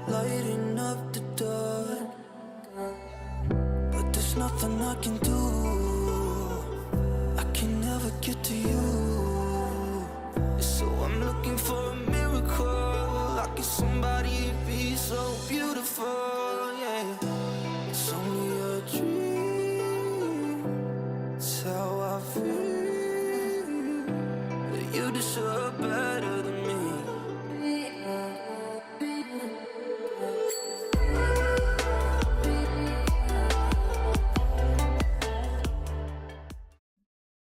lighting up the dark, but there's nothing I can do. I can never get to you, so I'm looking for a miracle. Like it's somebody be so beautiful, yeah. It's only a dream, it's how I feel. You deserve better than me.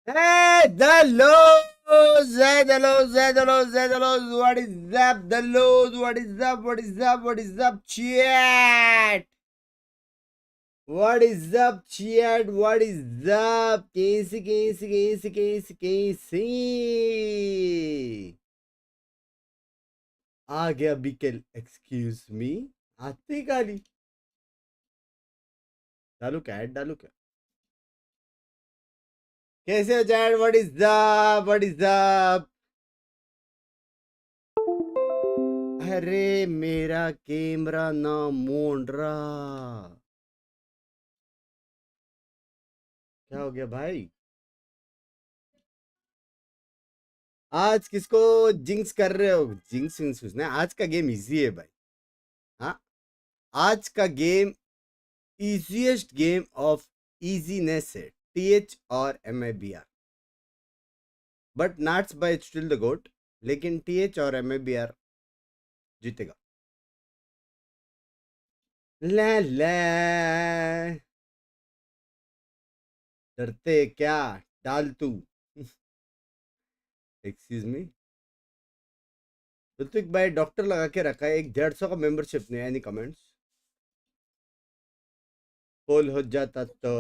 Hey, the lows, the lows, the lows, the lows. What is up, the lows? What is up? What is up? What is up, chat? What is up, chat? What is up? कैसी आ गया बिकल. Excuse me. आते काली डालू क्या add डालू क्या? कैसे हो chat? What is up? What is up? अरे मेरा कैमरा ना मोड़ रहा. क्या हो गया भाई? आज किसको जिंक्स कर रहे हो? जिंक्स विंक्स नहीं. आज का गेम इजी है भाई. हाँ, आज का game easiest game of easiness है. TH और MiBR, but Nats by still the GOAT. लेकिन TH और MiBR जीतेगा. ला ला डरते क्या? डाल तू. Excuse me. ऋत्विक भाई डॉक्टर लगा के रखा है. 150 का मेंबरशिप नहीं. Any comments? पोल हो जाता तो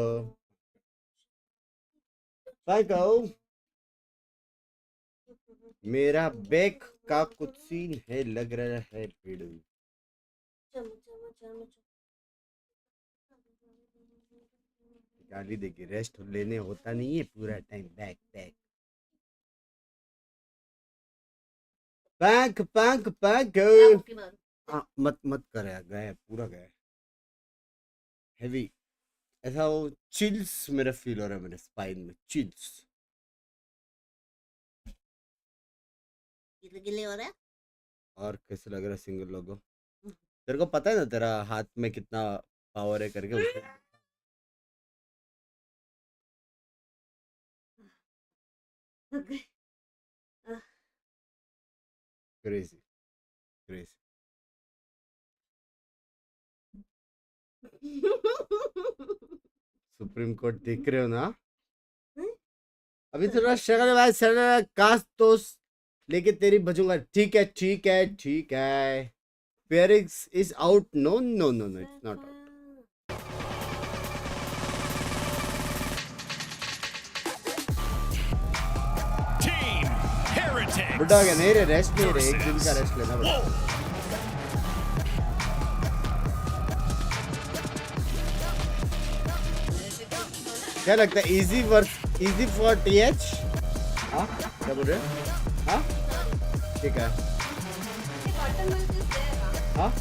कहो. मेरा बैक का कुछ सीन है लग रहा है वीडियो. गाली देगी. रेस्ट लेने होता नहीं है पूरा time. Back back pack pack pack. मत मत कर यार. गए पूरा गए. हैवी ऐसा वो चिल्स मेरा फील हो रहा है मेरे स्पाइन में. चिल्स गिले हो रहा है. और कैसे लग रहा है सिंगल लोगो? तेरे को पता है ना तेरा हाथ में कितना पावर है करके उसको. Crazy crazy. सुप्रीम कोर्ट देख रहे हो ना? अभी थोड़ा शक्ल भाई सर कास्ट तो लेके तेरी बजूंगा. ठीक है ठीक है ठीक है. फेरिक्स is out. No no no no, it's not out. बुढ़ा गया. नहीं रे, रेस्ट नहीं रे. एक दिन का रेस्ट लेना पड़ेगा. क्या लगता है इजी फॉर TH? हाँ क्या बोल रहे? हाँ ठीक है. हाँ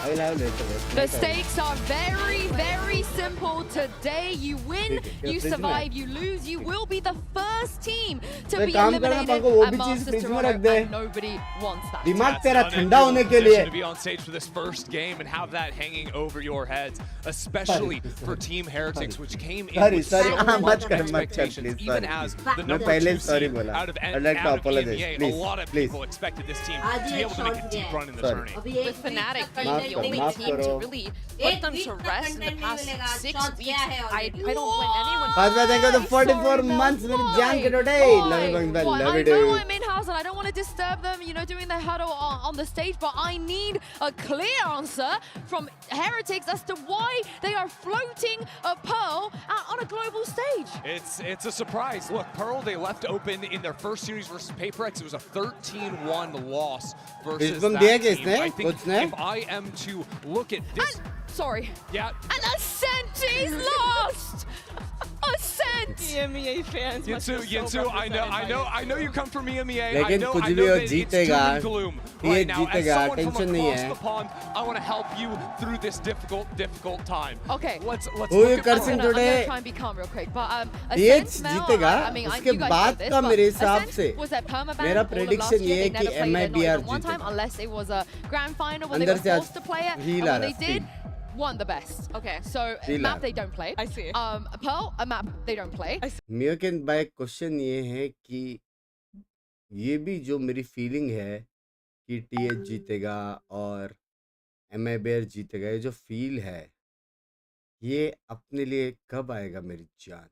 The stakes are very, very simple today. You win, you survive, you lose, you will be the first team to be eliminated at Masters Toronto, and nobody wants that. दिमाग तेरा ठंडा होने के लिए. To be on stage for this first game and have that hanging over your heads, especially for Team Heretics, which came in with so much expectations, even as the number 2 seed out of EMEA. A lot of people expected this team to be able to make a deep run in the tourney. With Fnatic being the only team to really put them to rest in the past 6 weeks, I don't blame anyone. Thank you for the 44 months. Love it. I know I'm in-house and I don't want to disturb them, you know, doing the huddle on the stage, but I need a clear answer from Heretics as to why they are floating a Pearl on a global stage. It's a surprise. Look, Pearl, they left open in their first series versus Paperex. It was a 13-1 loss versus that team. I think if I am to look at this... Sorry. Yeah. And Ascent is lost! Ascent! EMEA fans must feel so Yinsu, I know you come from EMEA. लेकिन कुछ भी हो जीतेगा, ये जीतेगा, tension नहीं है. I want to help you through this difficult time. Okay. Let's Who look you at cursing I'm today? gonna try and be calm real quick. But ये Ascent, Mel, जीतेगा. I mean, उसके you guys बाद know this, का but मेरे हिसाब Ascent से was their permaban मेरा all of last prediction year. ये है They कि never played it, not MiBR even one time, जीतेगा. unless it was a grand final where they अंदर were से आज forced to play it. And heal आ when they रहा did, है. won the best. Okay. So Heal map आ they don't play. I see. Pearl, a map they don't play. Mucaine भाई question ये है कि ये भी जो मेरी फीलिंग है कि टीएच जीतेगा और MiBR जीतेगा, ये जो फील है ये अपने लिए कब आएगा मेरी जान?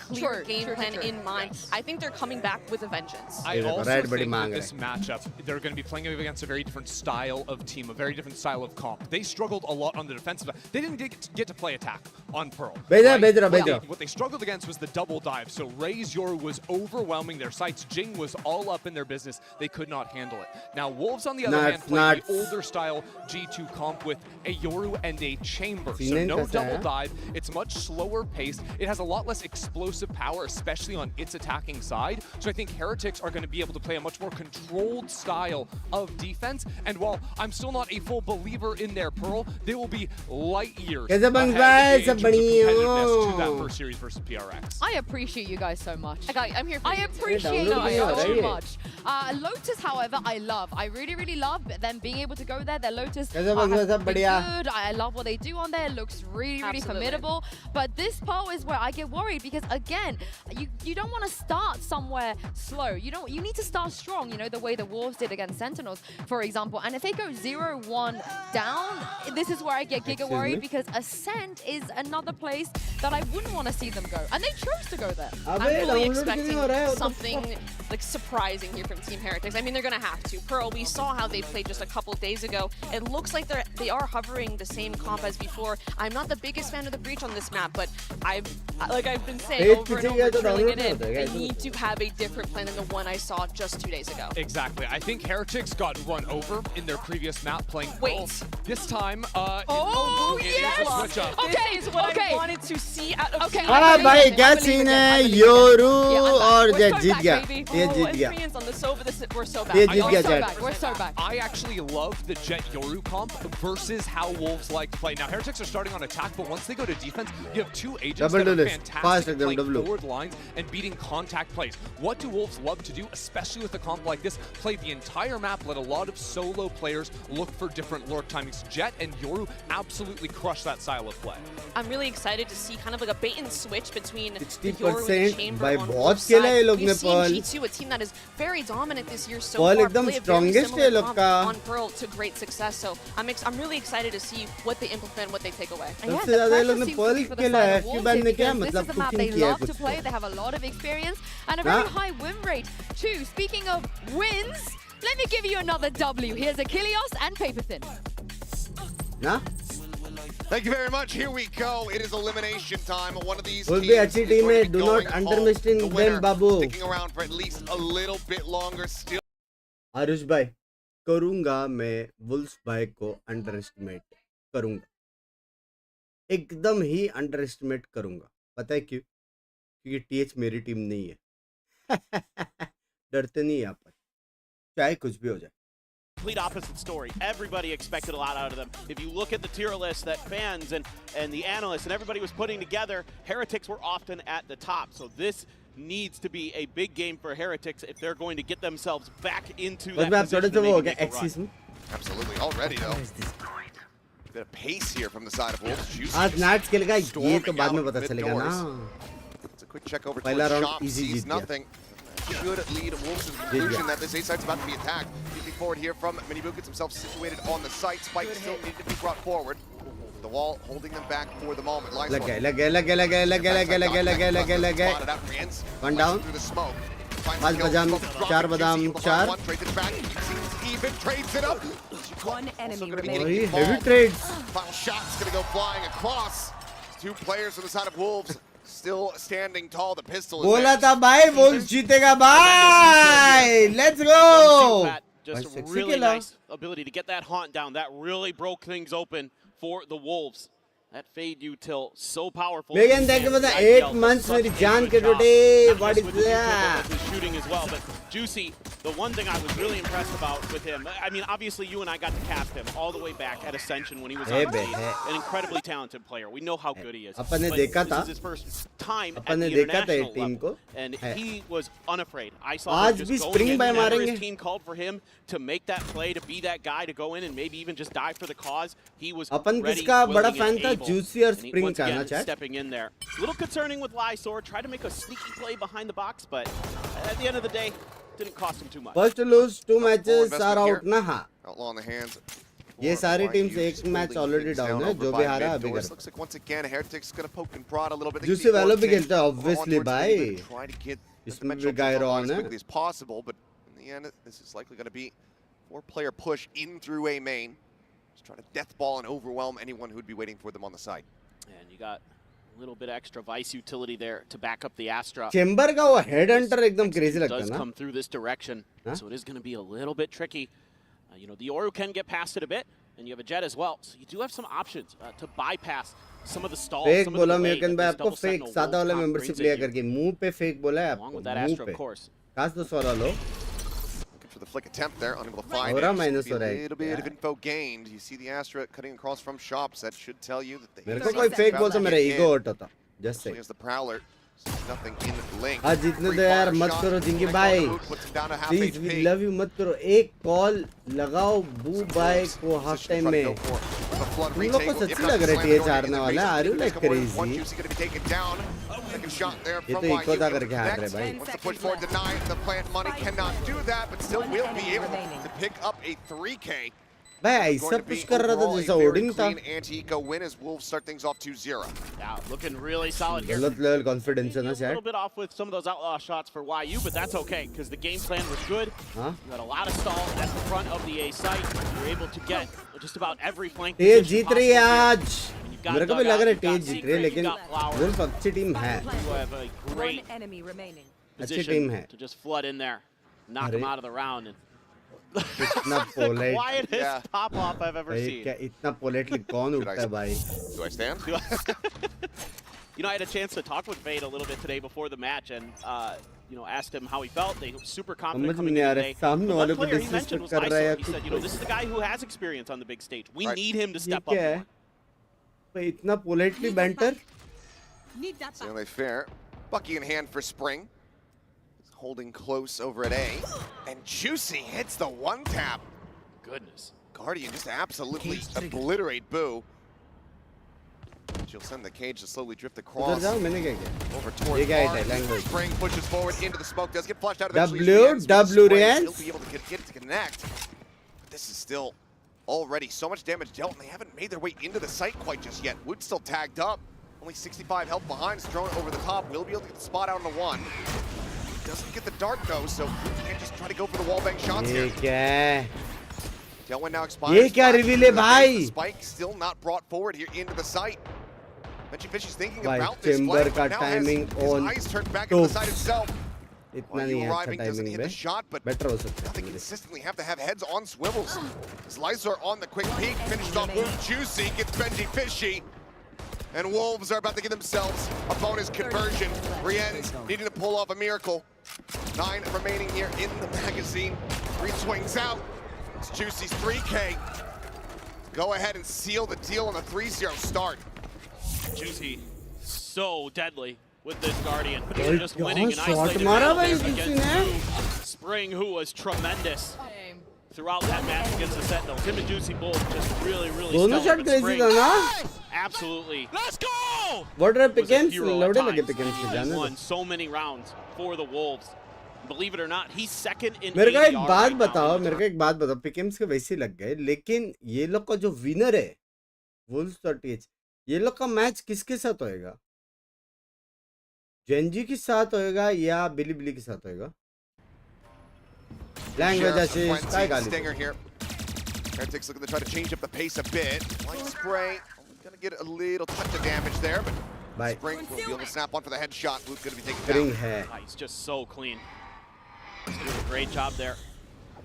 Clear game plan in mind. Yes. I think they're coming back with a vengeance. I ये देखो, also Red think बड़ी that मांग this matchup, they're going to be playing against a very different style of team, a very different style of comp. They struggled a lot on the defensive side. They didn't get to play attack on Pearl. भेज What they struggled against was the double dive. So Ray's Yoru was overwhelming their sights. Jing was all up in their business. They could not handle it. Now Wolves, on the other hand, playing the older style G2 comp with a Yoru and a chamber. So no double dive. It's much slower paced. It has a lot less explosive power, especially on its attacking side. So I think Heretics are going to be able to play a much more controlled style of defense. And while I'm still not a full believer in their Pearl, they will be light years ahead in terms of competitiveness to that first series versus PRX. I appreciate you guys so much. I'm here for I you. appreciate download you it, so right? much. Lotus, however, I love. I really love them being able to go there. Their Lotus कैसे बंगा have सब been बढ़िया? good. I love what they do on there. It looks really Absolutely. formidable. But this part is where I get worried because again, you don't want to start somewhere slow. You need to start strong. You know the way the Wolves did against Sentinels, for example. And if they go 0-1 down, this is where I get giga worried because Ascent is another place that I wouldn't want to see them go, and they chose to go there. I'm really expecting something like surprising here from Team Heretics. I mean, they're gonna have to. Pearl, we saw how they played just a couple days ago. It looks like they are hovering the same comp as before. I'm not the biggest fan of the Breach on this map, but I've been saying over and over, drilling it in, they need to have a different plan than the one I saw just 2 days ago. Exactly. I think Heretics got run over in their previous map playing Pearl. Wait. This time, Oh, yes! switch up. Okay, This is what okay. I wanted to see out of Okay, Team हाँ I भाई believe क्या it, I scene believe है? it. Yoru Yeah, I'm back. और We're so जीत back, गया. baby. ये जीत गया. Koreans on the Sova, we're so bad. ये I Jeet know गया, we're so Jet. bad. We're so back. I actually love the Jet Yoru comp versus how Wolves like to play. Now, Heretics are starting on attack, but once they go to defense, you have two agents Double that are duelist. fantastic Fast at like them, playing double. forward lines and beating contact plays. What do Wolves love to do, especially with a comp like this? Play the entire map, let a lot of solo players look for different lurk timings. Jet and Yoru absolutely crush that style of play. I'm really excited to see kind of like a bait and switch between the 60% Yoru and Chamber by on बहुत both खेला है sides. लोग We've ने seen Pearl. G2, a team that is very dominant this year so Pearl far, एकदम play a very strongest है similar लोग comp का. on Pearl to great success. So I'm really excited to see what they implement, what they take away. And yeah, सबसे the ज़्यादा ये pressure लोग ने seems to Pearl be for the खेला side है. of क्यों Wolves बाद here में क्या because मतलब this is a map cooking they किया love कुछ to तो. play. They have a lot of experience and a very हाँ. high win rate too. Speaking of wins, let me give you another W. Here's Achilles and Paper Thin. ना? Thank you very much. Here we go. It is elimination time. One of these Wolves teams भी अच्छी is team going है. to be Do going not home. underestimate The them, winner Babu. sticking around for at least a little bit longer still. Aarush भाई करूंगा मैं Wolves भाई को under estimate करूंगा, एकदम ही अंडर एस्टिमेट करूंगा. पता है क्यों? क्योंकि टीएच मेरी टीम नहीं है. डरते नहीं यहाँ पर, चाहे कुछ भी हो जाए. Complete opposite story. Everybody expected a lot out of them. If you look at the tier list that fans and the analysts and everybody was putting together, Heretics were often at the top. So this needs to be a big game for Heretics if they're going to get themselves back into that बस position थोड़े से and वो हो maybe गया make a run. Axis में. Absolutely. Already, though. Bit of pace here from the side of Wolves. Juicy आज नाट्स खेलेगा ये storming तो बाद में out पता चलेगा ना. mid-doors. It's a quick check over पहला towards round Shop. easy Sees जीत गया. nothing. Should lead Wolves to the conclusion that this A site's about to be attacked. Peeking forward here from Minibu gets himself situated on the site. Spike still needed to be brought forward. The wall holding them back for the moment. Lice लग one. गए लग गए लग गए लग गए लग गए लग गए लग गए लग गए लग गए लग गए. Spotted out Rians. One down. Through the smoke. Finds पांच the kill. बदाम, Smoke dropping. चार बदाम, Juicy behind चार. one, trades it back. Seems even, trades it up. One enemy gonna be remaining. getting वही heavy involved. trades. Final shot's gonna go flying across. Two players on the side of Wolves still standing tall. The pistol is बोला there. था भाई Wolves जीतेगा भाई. Let's go. Just भाई, sexy really खेला. nice ability to get that haunt down. That really broke things open for the Wolves. That fade util so powerful. Megan, thank you for the 8 months. मेरी जान के टोटे. What is that? His shooting as well, but Juicy, the one thing I was really impressed about with him, I mean, obviously you and I got to cast him all the way back at Ascension when he was on the league. An incredibly talented player. We know how good he is. अपन ने But देखा this था. is his first time at upon the ने देखा था international एक team level, को. and he was unafraid. I saw आज him भी just spring going in by whenever मारेंगे. his team called for him to make that play, to be that guy, to go in and maybe even just die for the cause. He was upon ready, किसका willing, बड़ा and fan था? able. Juicy और And he Spring once का again ना chat? stepping in there. A little concerning with Lysor. Tried to make a sneaky play behind the box, but at the end of the day, didn't cost him too much. First to lose 2 matches are investment out ना हाँ. Outlaw in the hands. ये सारी for teams LIQ, एक just match holding already things down है. over जो by भी हारा mid अभी doors. कर. Looks like once again Heretics gonna poke and prod a little bit. They Juicy keep the वालों भी board खेलते हैं, change obviously onwards भाई. and even try to get the इसमें भी dimensional guy control on as है. quickly as possible, but in the end, this is likely gonna be 4-player push in through A main. Just try to death ball and overwhelm anyone who'd be waiting for them on the side. And you got a little bit extra Vice utility there to back up the Astra. Chamber का वो headhunter एकदम crazy लगता है Does ना. come through this direction, Huh? so it is going to be a little bit tricky. You know, the Oru can get past it a bit, and you have a Jet as well, so you do have some options to bypass some of the stalls. Fake some of the बोला delay Makan that भाई this आपको double fake sentinel सादा वाला Wolf comp membership brings लिया at you. करके मुंह पे fake बोला है Along आपको with that मुंह Astra, पे. of course. काश तो वाला लो. Looking for the flick attempt there, unable to find Ahora it. minus Just हो be रहा a है. little bit of info gained. You see the Astra cutting across from shops. That should tell you that they मेरे को कोई fake बोल तो मेरा ego hurt होता. Just say. as the Prowler. Nothing in the link. आज जीतने दो यार मत करो जिंगी भाई. Please we love you मत करो. एक call लगाओ बू भाई को half time में. तुम लोग को सच्ची लग रहा है TH हारने वाला है. Are you like crazy? ये तो इको था करके हार रहे भाई. Wants to push forward, denied. The plant money cannot do that, but still will be able to pick up a 3K. भाई ऐसा पुश कर रहा था जैसा ओडिंग था. Anti-eco win as Wolves start things off 2-0. Now, looking really solid here. गलत level confidence है ना A शायद. little bit off with some of those outlaw shots for YU, but that's okay because the game plan was good. हाँ? You had a lot of stall at the front of the A site. You were able to get just about every flank. TH position जीत रही है possible आज. here. And you've got मेरे को भी Dugout, लग रहा है you've got TH जीत रही है Secret, लेकिन you've got Flower. वुल्फ अच्छी टीम है. You have a great enemy remaining. अच्छी position टीम है. to just flood in there, knock अरे. him out of the round. And इतना the polite. quietest Yeah. pop off I've ever भाई seen. क्या इतना politely कौन Should उठता I- है भाई. Do I stand? You know, I had a chance to talk with Vade a little bit today before the match, and you know, asked him how he felt. They were super confident समझ coming नहीं in uh today. रहा सामने The वाले one को player he mentioned disrespect was कर रहा है या Lysor. He said, you know, this is the guy who has experience on the big stage. We Right. need him to ये step up. क्या है more. भाई इतना politely banter. Need that So they fair. Bucky in hand for Spring. Holding close over at A. And Juicy hits the one tap. Goodness. Guardian just absolutely obliterate Boo. She'll send the cage to slowly drift उधर across जाओ मैंने क्या किया. over ये towards क्या है Barnes. language. Spring pushes forward into the smoke. Does get flushed out eventually. W, Rians with W, Spring. Rians. He'll be able to get it to connect. But this is still already so much damage dealt, and they haven't made their way into the site quite just yet. Wood's still tagged up. Only 65 health behind. Is thrown over the top. Will be able to get the spot out on the one. Doesn't get the dart though, so can't just try to go for the wall bang shots ये here. क्या है. Tailwind now expires. ये क्या Flash reveal है into the भाई? face. The spike still not brought forward here into the site. Mention Fish is thinking भाई, about this Chamber play, का but now has timing his on eyes turned back into the site top. itself. इतना While नहीं you है अच्छा arriving doesn't timing hit पे. the shot, but Better हो सकता nothing है. consistently have to have heads on swivels. As Lysor on the quick peek, finishes off Boom Juicy, gets Benji Fishy. And Wolves are about to give themselves a bonus conversion. Riens needing to pull off a miracle. 9 remaining here in the magazine. 3 swings out. It's Juicy's 3K. Go ahead and seal the deal on a 3-0 start. Juicy, so deadly with this Guardian. But भाई, they're just क्या winning an shot isolated मारा battle भाई there Juicy against ने. Boo. Spring, who was tremendous throughout that match against the Sentinels. Him and Juicy both just really दोनों stellar, shot but crazy Spring, था ना. absolutely Let's go! What are was a pickens? hero at लौड़े लगे times. pickens के He जाने won दो. so many rounds for the Wolves. Believe it or not, he's second in मेरे को एक ADR बात right now बताओ in the मेरे को एक बात बताओ पिकेम्स के वैसे लग गए लेकिन ये लोग का जो विनर है वुल्व्स और टीएच ये लोग का मैच किसके साथ होएगा जेंजी के साथ होएगा या बिली बिली के साथ होएगा लैंग्वेज Sheriff असिस्ट काय Frenzy, गाली Stinger here. Heretics looking to try to change up the pace a bit. Light spray. Gonna get a little touch of damage there, but भाई Spring will be able to snap on for the headshot. Luke's gonna be taken spring down. है Ah, he's just so clean. He's doing a great job there.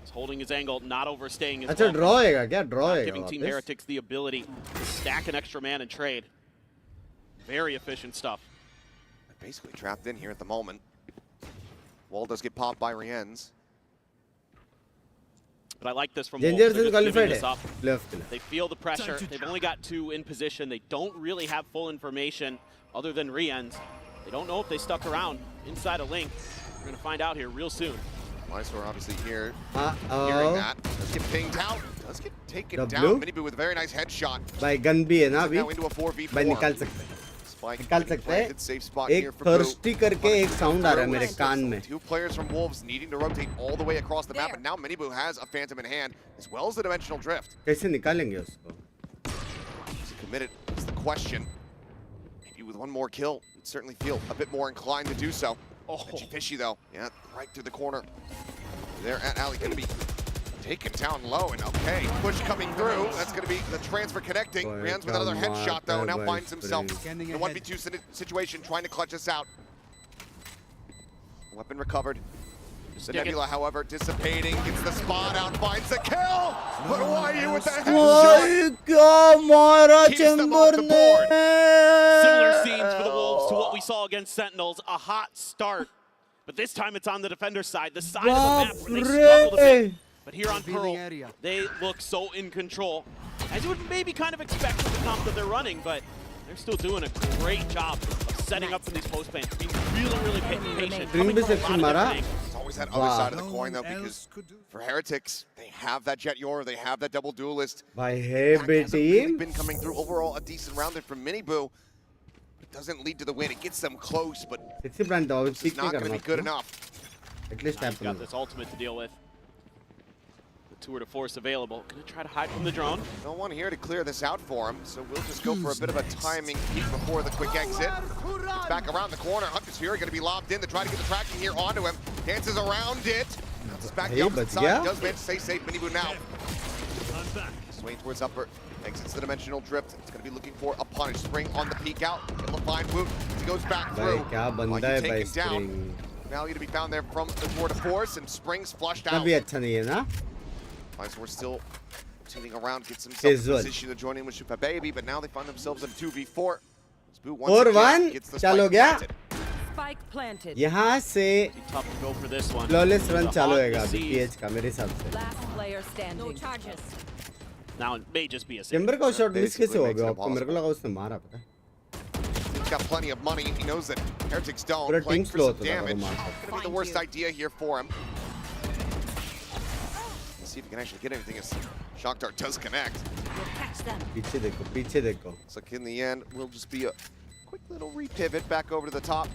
He's holding his angle, not overstaying his अच्छा draw हैगा क्या? Draw हैगा giving Team वापस? Heretics the ability to stack an extra man and trade. Very efficient stuff. They're basically trapped in here at the moment. Wall does get popped by Rienz. But I like this from Gingers Wolves. They're is just giving qualified this up. playoff के लिए. They feel the pressure. They've only got 2 in position. They don't really have full information other than Rienz. They don't know if they stuck around inside a link. We're going to find out here real soon. Mysore obviously here, Uh-oh. hearing that. Does get pinged out. Does get taken down. Minibu with a very nice headshot. भाई gun भी है ना अभी. Now into a 4v4. भाई निकाल सकते हैं. Spike निकाल सकते हैं. planted, safe spot एक here for Boo. thirsty करके एक sound आ रहा है मेरे कान में. 2 players from Wolves needing to rotate all the way across the map, and now Minibu has a Phantom in hand, as well as the Dimensional Drift. कैसे निकालेंगे उसको? Is he committed? That's the question. Maybe with one more kill, he'd certainly feel a bit more inclined to do so. Oh, Fishy though, yeah, right through the corner. There at Ali, going to be taken down low, and okay, push coming through. That's going to be the transfer connecting. Rienz with another headshot though, now finds himself in a 1v2 situation, trying to clutch us out. Weapon recovered. The Nebula, however, dissipating, gets the spot out, finds the kill. But YU with the headshot. क्या मारा Keeps them chamber off the ने? board. Similar scenes for the Wolves to what we saw against Sentinels. A hot start. But this time it's on the defender's side, the side of the map where they struggled a bit. But here on Pearl, they look so in control. As you would maybe kind of expect with the comp that they're running, but they're still doing a great job of setting up for these post plans, being really, really patient. Coming from a lot of different angles. It's always that other side of the coin though, because for Heretics, they have that Jet Yor, they have that double duelist. भाई है Hasn't really बेटी. been coming through. Overall, a decent round there from Minibu. It doesn't lead to the win. It gets them close, but 60 brand dog it's pick not नहीं going to be करना. good enough. At least Now you've happen. got this ultimate to deal with. The tour de force available. Gonna try to hide from the drone. No one here to clear this out for him, so we'll just go for a bit of a timing peek before the quick exit. It's back around the corner. Hunter's Fury going to be lobbed in to try to get the tracking here onto him. Dances around it. Bounces back Hey, the opposite but side. yeah. Does manage to stay safe. Minibu now. Swaying towards upper. Exits the Dimensional Drift. It's going to be looking for a punish. Spring on the peek out. Able to find Woot. He goes back through. भाई क्या बंदा है भाई Spring. Value to be found there from the tour de force, and Spring's flushed out. तभी अच्छा नहीं है ना? So we're still tuning around, gets himself in Visual. position to join in with Shupa Baby, but now they find themselves in 2v4. Spoo once 4-1 again gets the चालू हो spike गया. planted. Spike planted. यहाँ से Be tough to go for this one. flawless run The चालू hog होएगा अभी deceived. PH का मेरे हिसाब से. Last player standing. No charges. Now it may just be a save. Chamber का शॉट मिस कैसे हो Basically गया? makes it आपको मेरे को लगा उसने मारा पता है. He's got plenty of money, and he knows that Heretics don't. पूरा Playing team for slow some होता था damage. वो मारता. Gonna be the worst idea here for him. Let's see if he can actually get anything as Shockdart does connect. We'll catch them. पीछे देखो पीछे देखो. Looks like in the end, we'll just be a quick little repivot back over to the top.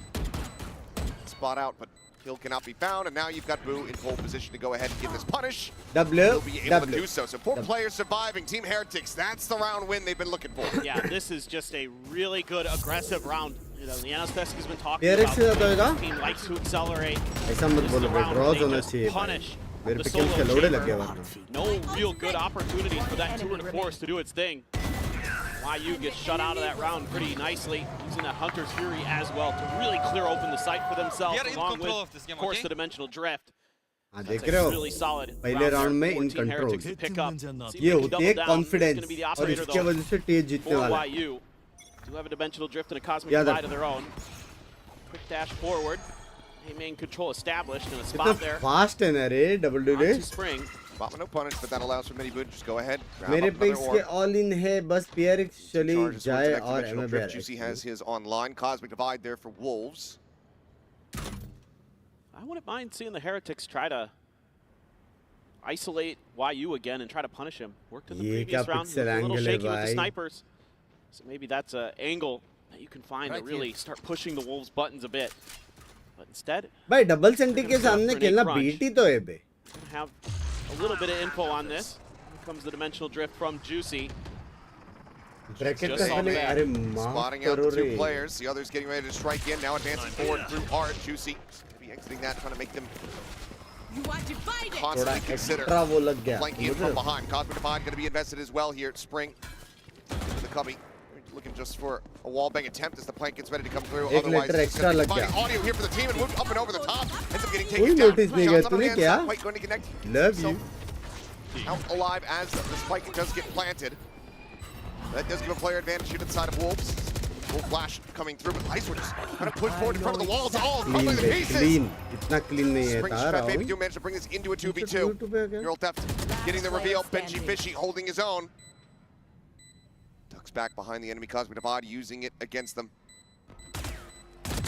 Spot out, but kill cannot be found, and now you've got Boo in pole position to go ahead and get this punish. W He'll be able to W. do so. So 4 players surviving. Team Heretics, that's the round win they've been looking for. Yeah, this is just a really good aggressive round. You know, the Anastasia has been talking Pierre about से ज़्यादा होगा? the team likes to accelerate. ऐसा मत This is बोलो the भाई. round Draws they होना just चाहिए. punish मेरे the पे kills के solo लोड़े chamber. लग गए वरना. No real good opportunities for that tour de force to do its thing. YU gets shut out of that round pretty nicely, using that Hunter's Fury as well to really clear open the site for themselves, We are in along control with, of this game, of course, okay? the Dimensional Drift. हाँ That's देख a रहे हो? really solid पहले round round में there for in Team Heretics control. to pick up. See if ये they can होती double है down. This is confidence gonna be the और operator, इसके though, वजह से team जीतने for वाला है. YU. Do have a Dimensional Drift and a Cosmic Yeah, Divide of their own. Quick dash forward. A main control established in a कितना spot there. fast है ना रे double Onto duelist. Spring. Spot with no punish, but that allows for Minibu to just go ahead. Grab मेरे up another picks orb. के all in है बस PRX चली Charges towards जाए the next और dimensional MiBR. drift. Juicy has his online. Cosmic Divide there for Wolves. I wouldn't mind seeing the Heretics try to isolate YU again and try to punish him. Worked in the ये previous क्या round. pixel A little angle है shaky with the भाई. snipers. So maybe that's an angle that you can find to really start pushing the Wolves' buttons a bit. But instead, भाई double senti के सामने खेलना Crunch. BT तो है बे. we have a little bit of info on this. Here comes the Dimensional Drift from Juicy. Bracket Just का saw पहले that. अरे माफ Spotting out करो the 2 रे. players. The others getting ready to strike in. Now advancing forward through hard. Juicy is going to be exiting that, trying to make them You are divided. थोड़ा constantly consider extra वो लग गया. flanking in from behind. Cosmic Divide going to be invested as well here at Spring. The cubby looking just for a wallbang attempt as the plank gets ready to come through. एक Otherwise, letter it's extra gonna be लग गया. finding audio here for the team and moved up and over the top. Ends up getting कोई taken down. notice नहीं Shots किया on the तूने hands, क्या? not quite going to connect. Love you. Out alive as the spike does get planted. That does give a player advantage here to the side of Wolves. Wolf flash coming through, but Ice were just kind of pushed forward in front of the walls. Oh, Clean crumbling to भाई, pieces. clean. इतना clean नहीं है Spring तार Strap Baby Rahul. do manage to bring this into a 2v2. YouTube पे आ गया. Neural Theft getting the reveal. Benji Fishy holding his own. Ducks back behind the enemy Cosmic Divide, using it against them.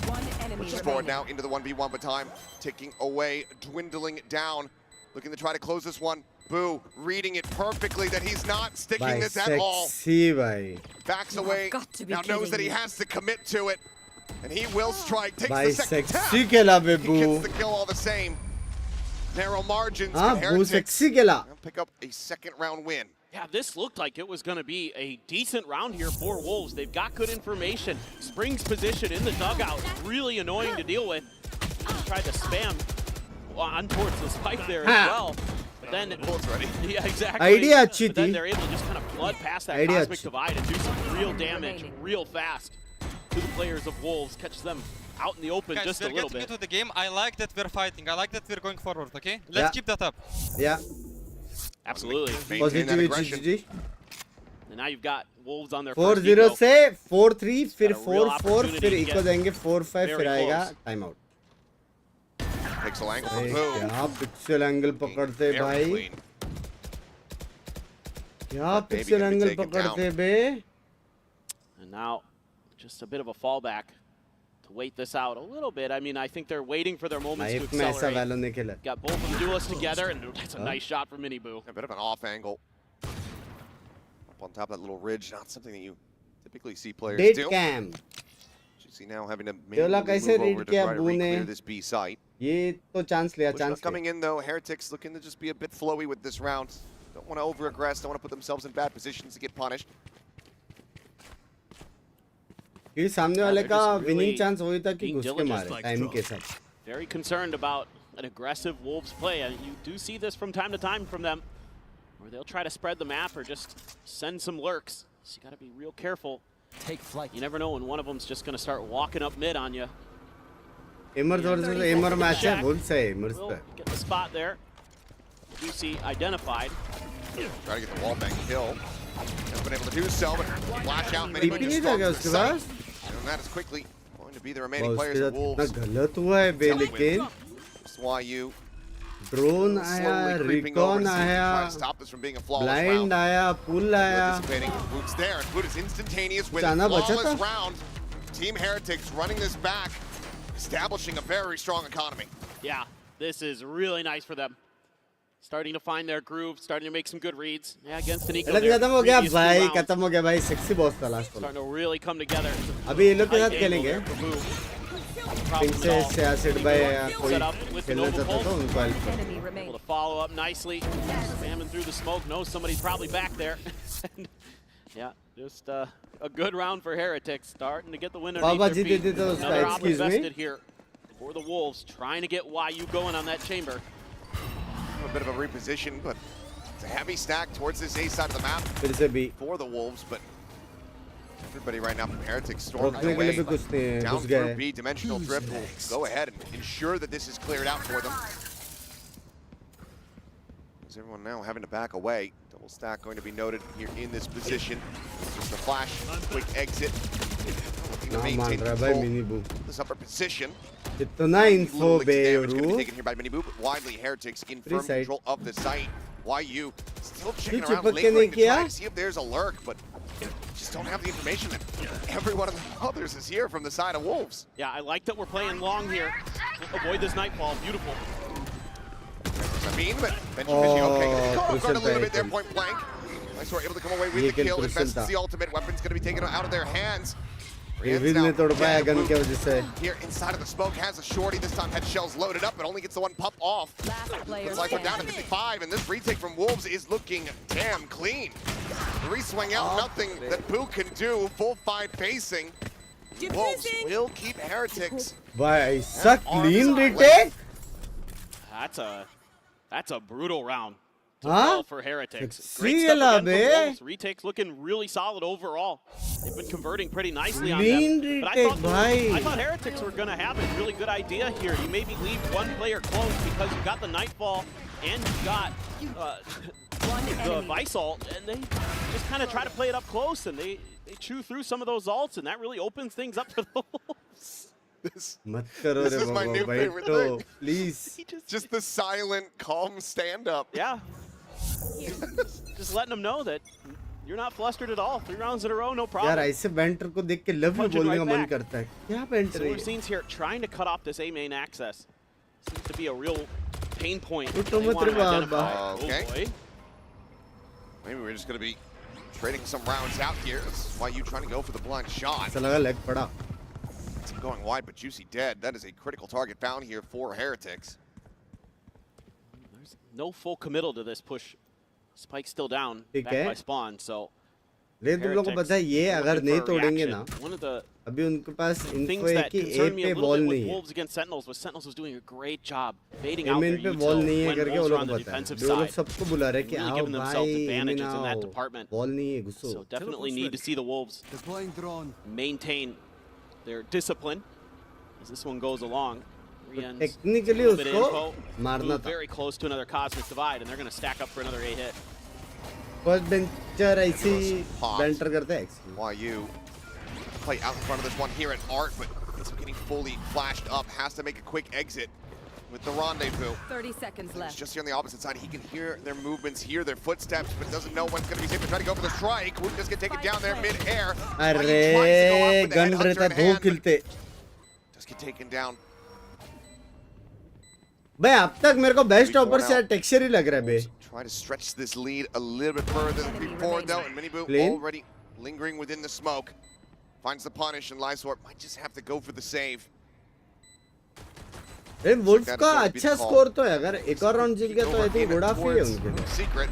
One enemy Pushes remaining. forward now into the 1v1, but time ticking away, dwindling down. Looking to try to close this one. Boo reading it perfectly that he's not sticking भाई this at all. sexy भाई. Backs away, got to be now knows that he kidding me. has to commit to it. And he will strike, takes भाई the second tap. sexy केला He बेबू. gets the kill all the same. Narrow margins, हाँ but बू Heretics sexy केला. will pick up a second round win. Yeah, this looked like it was going to be a decent round here for Wolves. They've got good information. Spring's position in the dugout, really annoying to deal with. Tried to spam on towards the spike there as well. But then, Bullets ready. yeah, exactly. Idea अच्छी But then थी. they're able to just kind of flood past that Idea Cosmic अच्छी. Divide and do some real damage real fast to the players of Wolves. Catch them out in the open Guys, just a we're little getting bit. into the game. I like that we're fighting. I like that we're going forward, okay? Let's Yeah. keep that up. Yeah. Absolutely. Maintain that Positivity aggression. GG. And now you've got Wolves on their 4-0 first eco. से 4-3 फिर Got a real 4-4 opportunity फिर to eco get देंगे 4-5 very फिर आएगा close. Time out. Pixel angle from भाई Boo. क्या pixel angle पकड़ते Very भाई. clean. क्या Baby pixel gonna be angle taken पकड़ते down. बे. And now, just a bit of a fallback to wait this out a little bit. I mean, I think they're waiting for their moments to life में ऐसा accelerate. वैलो नहीं खेला. Got both of the duelists together, and that's a Huh? nice shot from Miniboo. A bit of an off angle. Up on top of that little ridge, not something that you typically see players डेट do. कैम. You see now having to केवला move कैसे over read to किया try to बू ने? re-clear this B site. ये तो chance लिया Push chance coming in though, Heretics looking to just be a bit flowy with this round. Don't want to over-aggress, don't want to put themselves in bad positions to get punished. क्योंकि सामने वाले they're का just really winning chance वही था कि being घुस के diligent. मारे टाइम के साथ. Very concerned about an aggressive Wolves play. And you do see this from time to time from them, where they'll try to spread the map or just send some lurks. So you got to be real careful. Take flight. You never know when one of them's just going to start walking up mid on you. एमर थोड़ा सा एमर match है भूल से एमर Will पे. get the spot there. VC identified. Try to get the wall bang kill. Hasn't been able to do so, but flash out many TP नहीं था क्या उसके पास? and that is quickly going to be the और remaining उसके players of साथ इतना Wolves. गलत हुआ है बे लेकिन That's why you ड्रोन आया slowly creeping over recon to see if you आया try to stop this from being a flawless blind round. आया पुल आया. Anticipating Boot's there, and Boot is instantaneous with जाना बचा flawless था? round. Team Heretics running this back, establishing a very strong economy. Yeah, this is really nice for them. Starting to find their groove, starting to make some good reads. Yeah, against an eco गलत there, खत्म हो गया previous two भाई rounds. खत्म हो गया भाई sexy boss था लास्ट वाला. Starting to really come together. अभी ये लोग के साथ Tight खेलेंगे. angle there for Boo. Pink से एसिड भाई या कोई Set up with the खेलना Nova चाहता तो Pulse. उनको हेल्प कर. Enemy Able remaining. to follow up nicely. Spamming through the smoke. Knows somebody's probably back there. Yeah, just a good round for Heretics. Starting to get the win Baba underneath ji their did feet. it also, Another op excuse me. invested here for the Wolves. Trying to get YU going on that chamber. A bit of a reposition, but it's a heavy stack towards this A side of the map फिर से भी for the Wolves, but everybody right now from Heretics storming रोकने के लिए भी away. कुछ नहीं है Down घुस through गए. B, Dimensional Drift will go ahead and ensure that this is cleared out for them. Is everyone now having to back away? Double stack going to be noted here in this position. Just a flash, quick exit. Looking to ना मान maintain रहा है भाई control Mini Boo. of this upper position. इतना info Little leaks बे damage going to be रू. taken here by Miniboo, but widely Heretics in Free firm side. control of the site. YU still checking You around चिपक के lingering नहीं to try किया? to see if there's a lurk, but just don't have the information that every one of the others is here from the side of Wolves. Yeah, I like that we're playing long here. Avoid this nightfall. Beautiful. I mean, but Benji Fishy okay. Oh, Caught off guard a little bit there, Crucial point blank. Nice, we're able to come away with ये the kill kill. Crucial Invests था. the ultimate. Weapon's going to be taken out of their hands. रिविल ने तोड़ पाया gun के वजह से. Here inside of the smoke has a shorty. This time had shells loaded up, but only gets the one pump off. Last player Looks like we're down to standing. 55, and this retake from Wolves is looking damn clean. Re-swing out, nothing that Boo can do. Full fight facing. Wolves will keep Heretics. भाई ऐसा clean retake. That's a brutal round to fall for Heretics. Great See stuff la again be. from Wolves. Retakes looking really solid overall. They've been converting pretty nicely on Clean them. But retake, I bhai. thought Heretics were going to have a really good idea here. You maybe leave one player close because you got the Nightfall and you got the Vice ult, and they just kind of try to play it up close, and they chew through some of those ults, and that really opens things up for the Wolves. This is my new favorite thing. Please. Just the silent, calm stand-up. Yeah. just letting them know that you're not flustered at all. 3 rounds in a row, no problem. यार ऐसे banter को देख के love you Punching बोलने का right मन back. करता है. क्या बैंटर So है? we've seen here trying to cut off this A main access. Seems to be a real pain point. Utto They mat want to re baaba. identify. Okay. Oh boy. Maybe we're just going to be trading some rounds out here. This is why you trying to go for the blind shot. ऐसा लगा leg पड़ा. It's going wide, but Juicy dead. That is a critical target found here for Heretics. There's no full committal to this push. Spike's still down, ठीक back है. by spawn, so लेकिन तुम लोगों को पता है ये अगर looking नहीं for a तोड़ेंगे reaction. ना, One of the अभी उनके पास things इनको है that कि ए concerned me पे a little बॉल bit नहीं with है. Wolves against Sentinels was Sentinels was doing a great job baiting A out main their पे बॉल util नहीं है when करके वो Wolves were लोग on the को पता है. defensive वो लोग side. सबको बुला रहे हैं कि Really आओ giving themselves भाई advantages in that आओ. department. बॉल नहीं है घुसो. So definitely need to see the Wolves Deploying drone. maintain their discipline as this one goes along. Rian's technically a little bit of उसको info, मारना moved था. very close to another cosmic divide, and they're going to stack up for another A hit. First bencher ऐसी Popped. Banter करता है. YU play out in front of this one here at Art, but it's getting fully flashed up. Has to make a quick exit with the rendezvous. 30 seconds He's left. just here on the opposite side. He can hear their movements, hear their footsteps, but doesn't know when's going to be safe to try to go for the strike. Would just get taken down there mid-air. अरे gun रहता है 2 किल थे. Just get taken down. भाई अब तक मेरे को best offer से टेक्सचर ही लग रहा है बे. Try to stretch this lead a little bit further than before, though, and Miniboo Clean. already lingering within the smoke. Finds the punish, and Lysor might just have to go for the save. Wolf का अच्छा score तो है. अगर एक और round जीत गया तो I think good of ही है उनके लिए. Secret.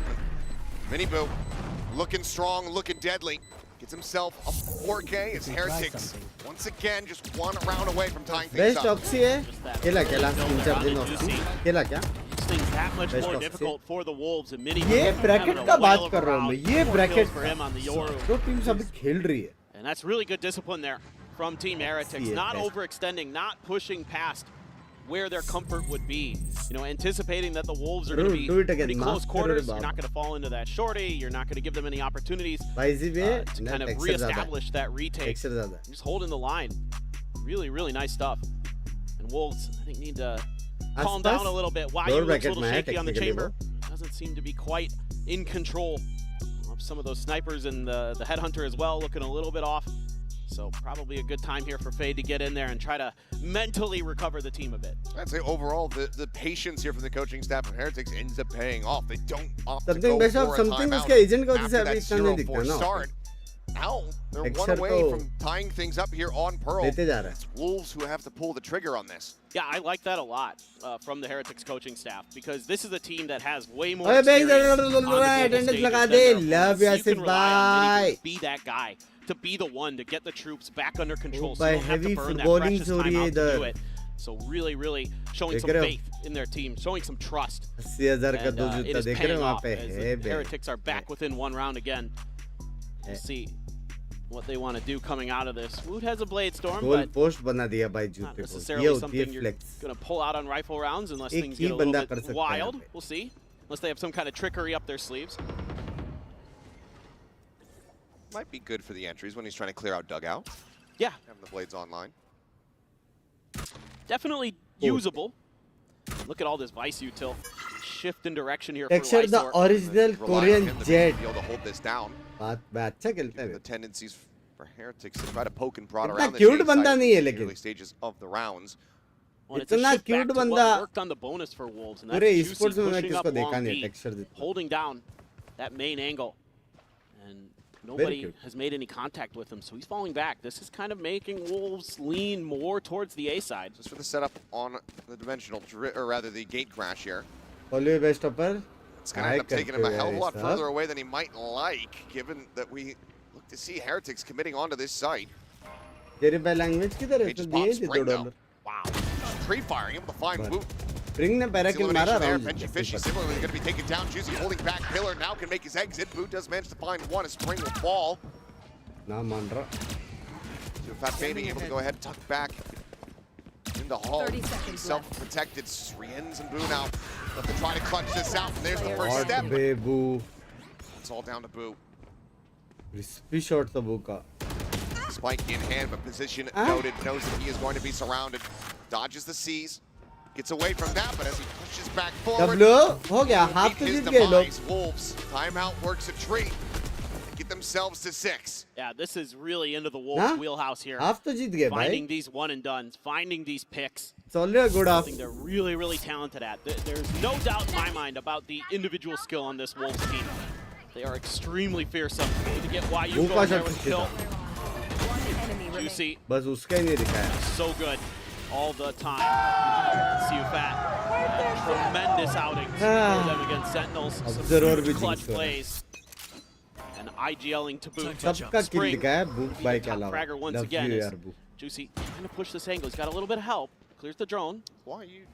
Miniboo looking strong, looking deadly. Gets himself a 4K as Heretics once again just one round away from tying things best up. Oxy है. खेला खेला 3-4 दिन ऑक्सी खेला क्या? Makes things that much Best more of difficult for the Wolves, and Mini ये bracket का बात कर रहा हूँ मैं. ये bracket for him on the Yoru. जो टीम सब खेल रही है. And that's really good discipline there from Team Heretics. See it, Not best. overextending, not pushing past where their comfort would be. You know, anticipating that the Wolves are going to be Do it again. pretty close Maaf quarters. karo You're re not going to fall into that shorty. You're not going to give them any opportunities भाई जी वे to ना kind of texture ज्यादा. reestablish that retake. Texture ज्यादा. Just holding the line. Really, really nice stuff. And Wolves, I think, need to calm down a little bit. YU Door looks a bracket little में है shaky on the technically chamber. Doesn't seem to be quite in control of some of those snipers, and the headhunter as well, looking a little bit off. So probably a good time here for Fade to get in there and try to mentally recover the team a bit. I'd say overall the patience here from the coaching staff of Heretics ends up paying off. They don't opt to Something go best of for a something timeout उसके agent का वजह से after अभी that इतना नहीं दिखता 0-4 ना. start. Now they're one Except away तो from tying things up here on Pearl. लेते जा रहा है. It's Wolves who have to pull the trigger on this. Yeah, I like that a lot from the Heretics coaching staff, because this is a team that has way more अरे experience bench on the global attendance stages लगा than they. their love opponents. You Yasir can rely on भाई. Mini to be that guy, to be the one to get the troops back under control, so भाई you don't have heavy to burn that footballing precious हो रही है timeout to do इधर. it. So really, really showing देख some रहे हो? faith in their team, showing some trust. 80,000 का And, 2 it जूता is देख रहे paying हो वहाँ off पे as है the बे. Heretics are back within one round again. We'll see what they want to do coming out of this. Wood has a blade storm, goal but post बना दिया भाई not जूते को. ये necessarily होती है something you're flex. going to pull out on rifle rounds unless एक things he get a little बंदा कर bit सकता है wild. यहाँ पे. We'll see. Unless they have some kind of trickery up their sleeves. Might be good for the entries when he's trying to clear out dugout. Yeah, Having the blades online. definitely usable. Look at all this Vice util. Shift in direction here texture for the Lysor. Original Rely on Korean him to jet. be able to hold this down. बात अच्छा खेलता The है. tendencies for Heretics to try to poke and prod इतना around the cute shade बंदा side नहीं है in the लेकिन. early stages of the rounds. Well, it's a इतना shift back cute to what बंदा worked on the bonus for Wolves, and पूरे that's esports Juicy में मैं pushing up किसको देखा long नहीं B, टेक्सचर जितना. holding down that main angle. And nobody cute. has made any contact with him, so he's falling back. This is kind of making Wolves lean more towards the A side. Just for the setup on the dimensional, or rather the gate crash here. ऑलवे best offer. It's going to end up taking him a hell of a lot further away than he might like, given that we look to see Heretics committing onto this site. तेरे पे language किधर है? They तो just दिए popped थे spring $2. though. Wow. Pre-firing, able to find But- Woot. Spring ने para किल मारा round Benji Fishy similarly going to be taken down. Juicy holding back Pillar now can make his exit. Boot does manage to find one as Spring will fall. ना मान रहा. So Fat Fading able to go ahead and tuck back in the hall. Self-protected. Riens and Boo now have to try to clutch this out. And there's the first step. Boo. It's all down to Boo. Crispy shot था Boo का. Spike in hand, but position noted. Knows that he is going to be surrounded. Dodges the C's. Gets away from that, but as he pushes back forward. W हो गया. Half तो जीत गए लोग. Wolves. Timeout works a treat. Get themselves to 6. Yeah, this is really into the Wolves wheelhouse here. Half तो जीत गए भाई. Finding these one and dones, finding these picks. It's already a good half. Something they're really, really talented at. There's no doubt in my mind about the individual skill on this Wolves team. They are extremely fearsome. To get YU going there with kill. Juicy. बस उसका ही नहीं दिखाया. So good all the time. See you fat. Tremendous outings for them against Sentinels. Some huge clutch plays. And IGLing to boot. सबका kill दिखाया Book by के अलावा. Fragger once again. Juicy trying to push this angle. He's got a little bit of help. Clears the drone. YU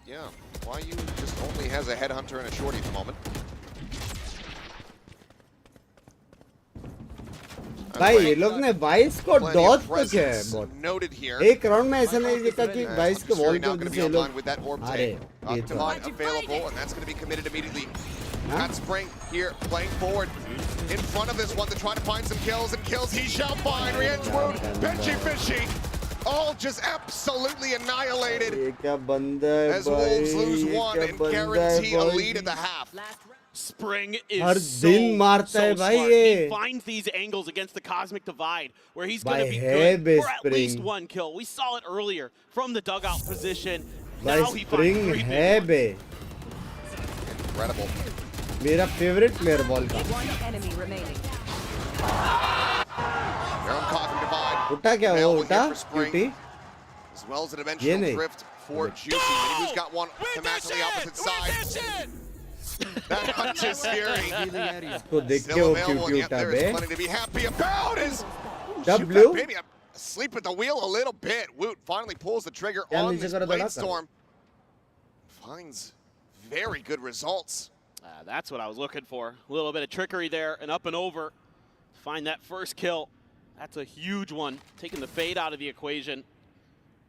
just only has a headhunter and a shorty at the moment. भाई ये लोग ने vice को Dodge तो किया है बहुत. एक राउंड में ऐसा नहीं देखा कि वाइस के वॉल के ऊपर से लोग अरे ये तो available and that's going to be committed immediately. Got Spring here playing forward in front of this one to try to find some kills and kills he shall find. Rien's wound, Benji Fishy, all just absolutely annihilated. ये क्या बंदा है as Wolves lose one and guarantee a lead at the half. Spring is हर दिन मारता है भाई smart. ये. He finds these angles against the Cosmic Divide where he's going to be good for at least one kill. We saw it earlier from the dugout position. Now he finds 3 big ones. Incredible. मेरा favourite player ball का. उठा क्या वो उठा? Cutie? As well as a dimensional drift for Juicy. Who's got one to match on the opposite side. That hunch is scary. तो देख के वो क्यूटी उठा बे. Plenty to be happy about is W. Maybe asleep at the wheel a little bit. Woot finally pulls the trigger on this Bladestorm. Finds very good results. That's what I was looking for. A little bit of trickery there and up and over. Find that first kill. That's a huge one. Taking the fade out of the equation.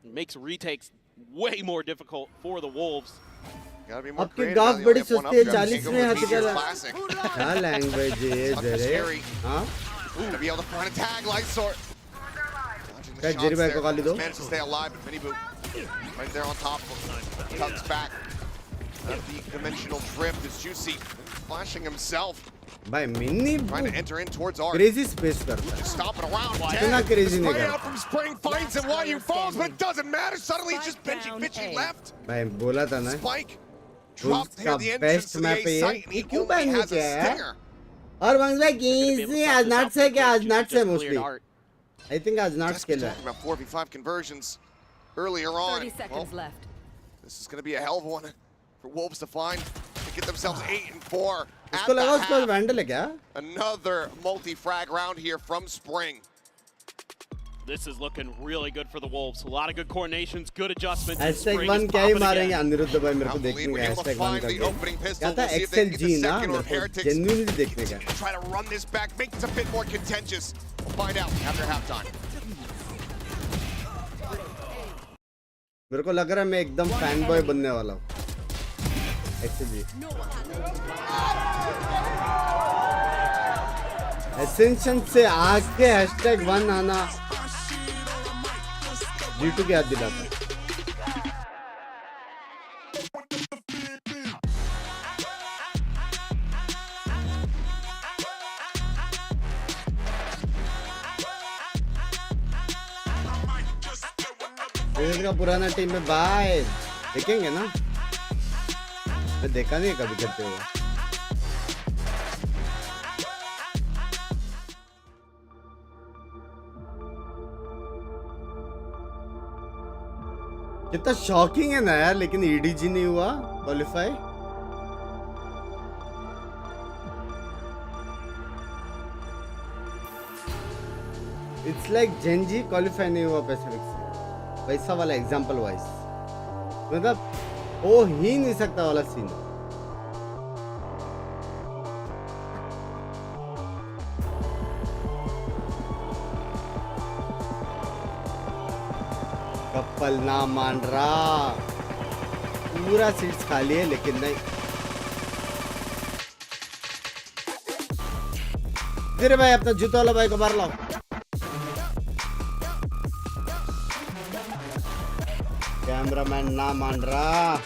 It makes retakes way more difficult for the Wolves. आपकी गाफ बड़ी सस्ती है 40 में हाथ क्या क्या language है जरे हाँ to be able to find a tag light sword. क्या जेरी भाई को गाली दो Managed to stay alive, but Mini Boot right there on top of him. Tucks back. The dimensional drift is Juicy flashing himself. भाई mini trying to enter in towards Art. Crazy space करता है. Just stomping around. इतना crazy नहीं करता. From Spring finds him while you falls, but it doesn't matter. Suddenly it's just Benji Fishy left. भाई बोला था ना. Spike dropped near the entrance to the A site, and he only has a stinger. और वंश भाई किसी आज नाट से क्या आज नाट से mostly. I think आज नाट स्किल है. About 4v5 conversions earlier on. 30 seconds left. This is going to be a hell of one for Wolves to find. To get themselves 8 and 4. इसको लगा उसको वैंडल है क्या? Another multi-frag round here from Spring. This is looking really good for the Wolves. A lot of good coordinations, good adjustments. #1 क्या ही मारेंगे अनिरुद्ध भाई मेरे को देखने का #1 का गेम. क्या था XLG ना मेरे को genuinely देखने का. Try to run this back, make this a bit more contentious. We'll find out after halftime. मेरे को लग रहा है मैं एकदम फैन बॉय बनने वाला हूँ. XLG. Ascension से आके #1 आना G2 की याद दिलाता है. का पुराना टीम में बाय देखेंगे ना. मैं देखा नहीं कभी करते हुए. कितना शॉकिंग है ना यार. लेकिन ईडीजी नहीं हुआ qualify. It's like Gen Z qualify नहीं हुआ पैसिफिक से. वैसा वाला एग्जांपल वाइज मतलब हो ही नहीं सकता वाला सीन। कपल ना मान रहा, पूरा सीट्स खाली है लेकिन नहीं। धीरे भाई अपना जूता वाला भाई को मार लाओ। कैमरामैन ना मान रहा।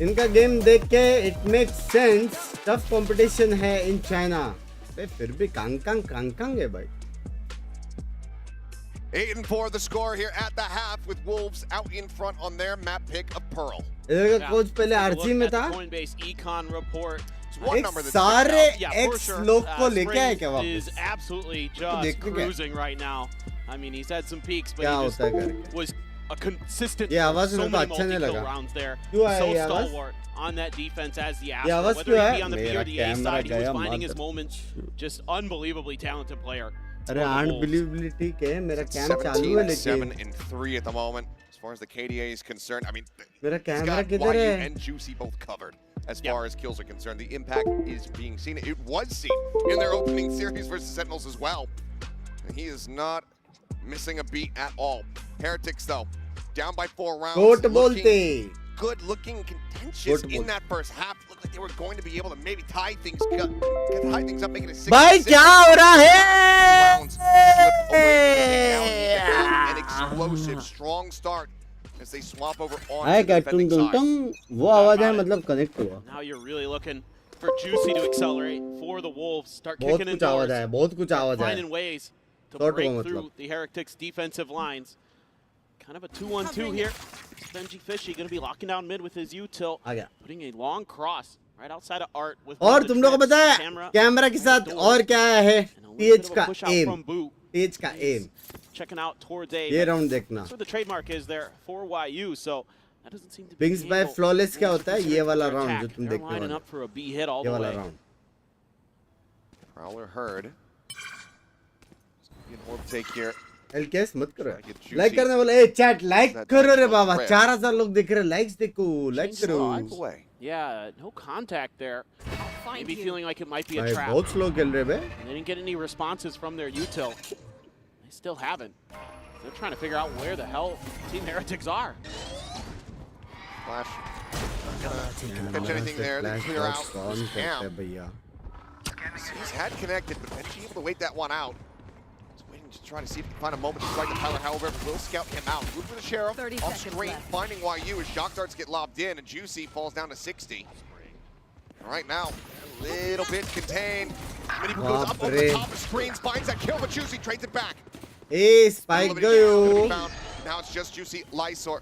इनका गेम देख के it makes sense, tough competition है इन चाइना। फिर भी कांग है भाई। 8-4 the score here at the half with Wolves out in front on their map pick of Pearl. इधर का कोच पहले आरजी में था। Coinbase econ report. एक सारे एक्स लोग को लेके आए क्या वापस? Is absolutely just cruising right now. I mean, he's had some peaks, but he just was a consistent. ये आवाज so मेरे को अच्छा नहीं लगा। rounds there. क्यों आया So ये आवाज? stalwart on that defense as the ये Astra. आवाज Whether क्यों he है? be on the B or मेरा the A camera side, he was गया finding his मार। moments. Just unbelievably talented player. अरे अनबिलीवेबली ठीक है, मेरा कैम चालू है लेकिन 7-3 at the moment as far as the KDA is concerned. I mean, मेरा he's कैमरा got किधर YU है? and Juicy both covered as far as kills are concerned. The impact is being seen. It was seen in their opening series versus Sentinels as well. And he is not missing a beat at all. Heretics though, down by 4 rounds. Coat बोलते। Good looking contentious in that first half. Looked like they were going to be able to maybe tie things up, make it a 6-6. भाई क्या हो रहा है? Rounds slip away from the down. Need to have an explosive, strong start as they swap over on आए to क्या the defending Tung side. टुंग वो आवाज है मतलब कनेक्ट हुआ। Now you're really looking for Juicy to accelerate for the Wolves. Start बहुत kicking in कुछ आवाज doors. है, बहुत कुछ आवाज है। Finding ways to Short break हुआ through मतलब। the Heretics defensive lines. Kind of a 2-on-2 here. Benji Fishy going to be locking down mid with his U-tilt. आ गया। Putting a long cross right outside of Art with और तुम लोगों को पता है camera के साथ और क्या है? TH का एम, TH का aim. Checking out towards A. ये राउंड देखना। That's where the trademark is there for YU, so that doesn't seem to be Binks by flawless क्या होता है? ये वाला राउंड जो तुम देखने lining वाले। up for a B hit all ये the वाला way. Round. Prowler heard. An orb take here. एलकेएस मत करो, लाइक करने बोला। ए चैट लाइक करो रे बाबा, 4000 लोग देख रहे हैं, लाइक्स देखो, लाइक करो। Yeah, no contact there. Maybe feeling like it might be a भाई trap. बहुत स्लो खेल रहे बे। They didn't get any responses from their util. They still haven't. They're trying to figure out where the hell Team Heretics are. Flash. Not gonna catch anything there. They clear out. Damn. भैया। He's had connected, but eventually able to wait that one out. He's waiting to try to see if he can find a moment to strike the Tyler. However, will scout him out. Move for the Sheriff. Off screen, finding YU as shock darts get lobbed in, and Juicy falls down to 60. And right now, a little bit contained. Mini goes up over the top of screens, finds that kill, but Juicy trades it back. Hey, Spike go. Now it's just Juicy, Lysor.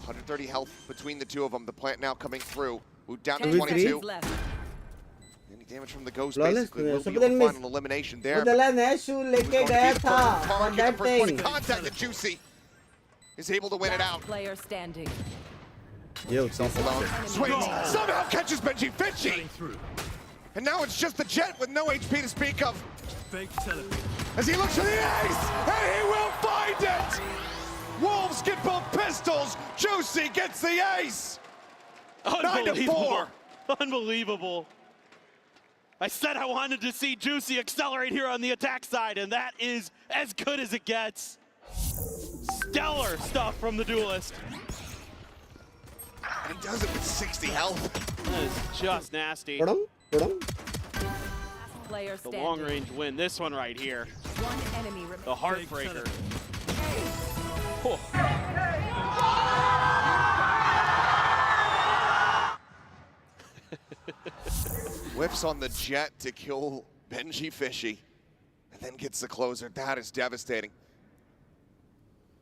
130 health between the two of them. The plant now coming through. Moved down to 22. Any damage from the ghost basically will be a final elimination there. Contact the Juicy is able to win it out. Player standing. Yo, Swings, somehow catches Benji Fishy. And now it's just the Jet with no HP to speak of. As he looks for the ace, and he will find it! Wolves get both pistols, Juicy gets the ace! 9-4. Unbelievable. I said I wanted to see Juicy accelerate here on the attack side, and that is as good as it gets. Stellar stuff from the duelist. And he does it with 60 health. That is just nasty. Player The standing. long range win. This one right here. One enemy remaining. The heartbreaker. Whiffs on the Jet to kill Benji Fishy. And then gets the closer. That is devastating.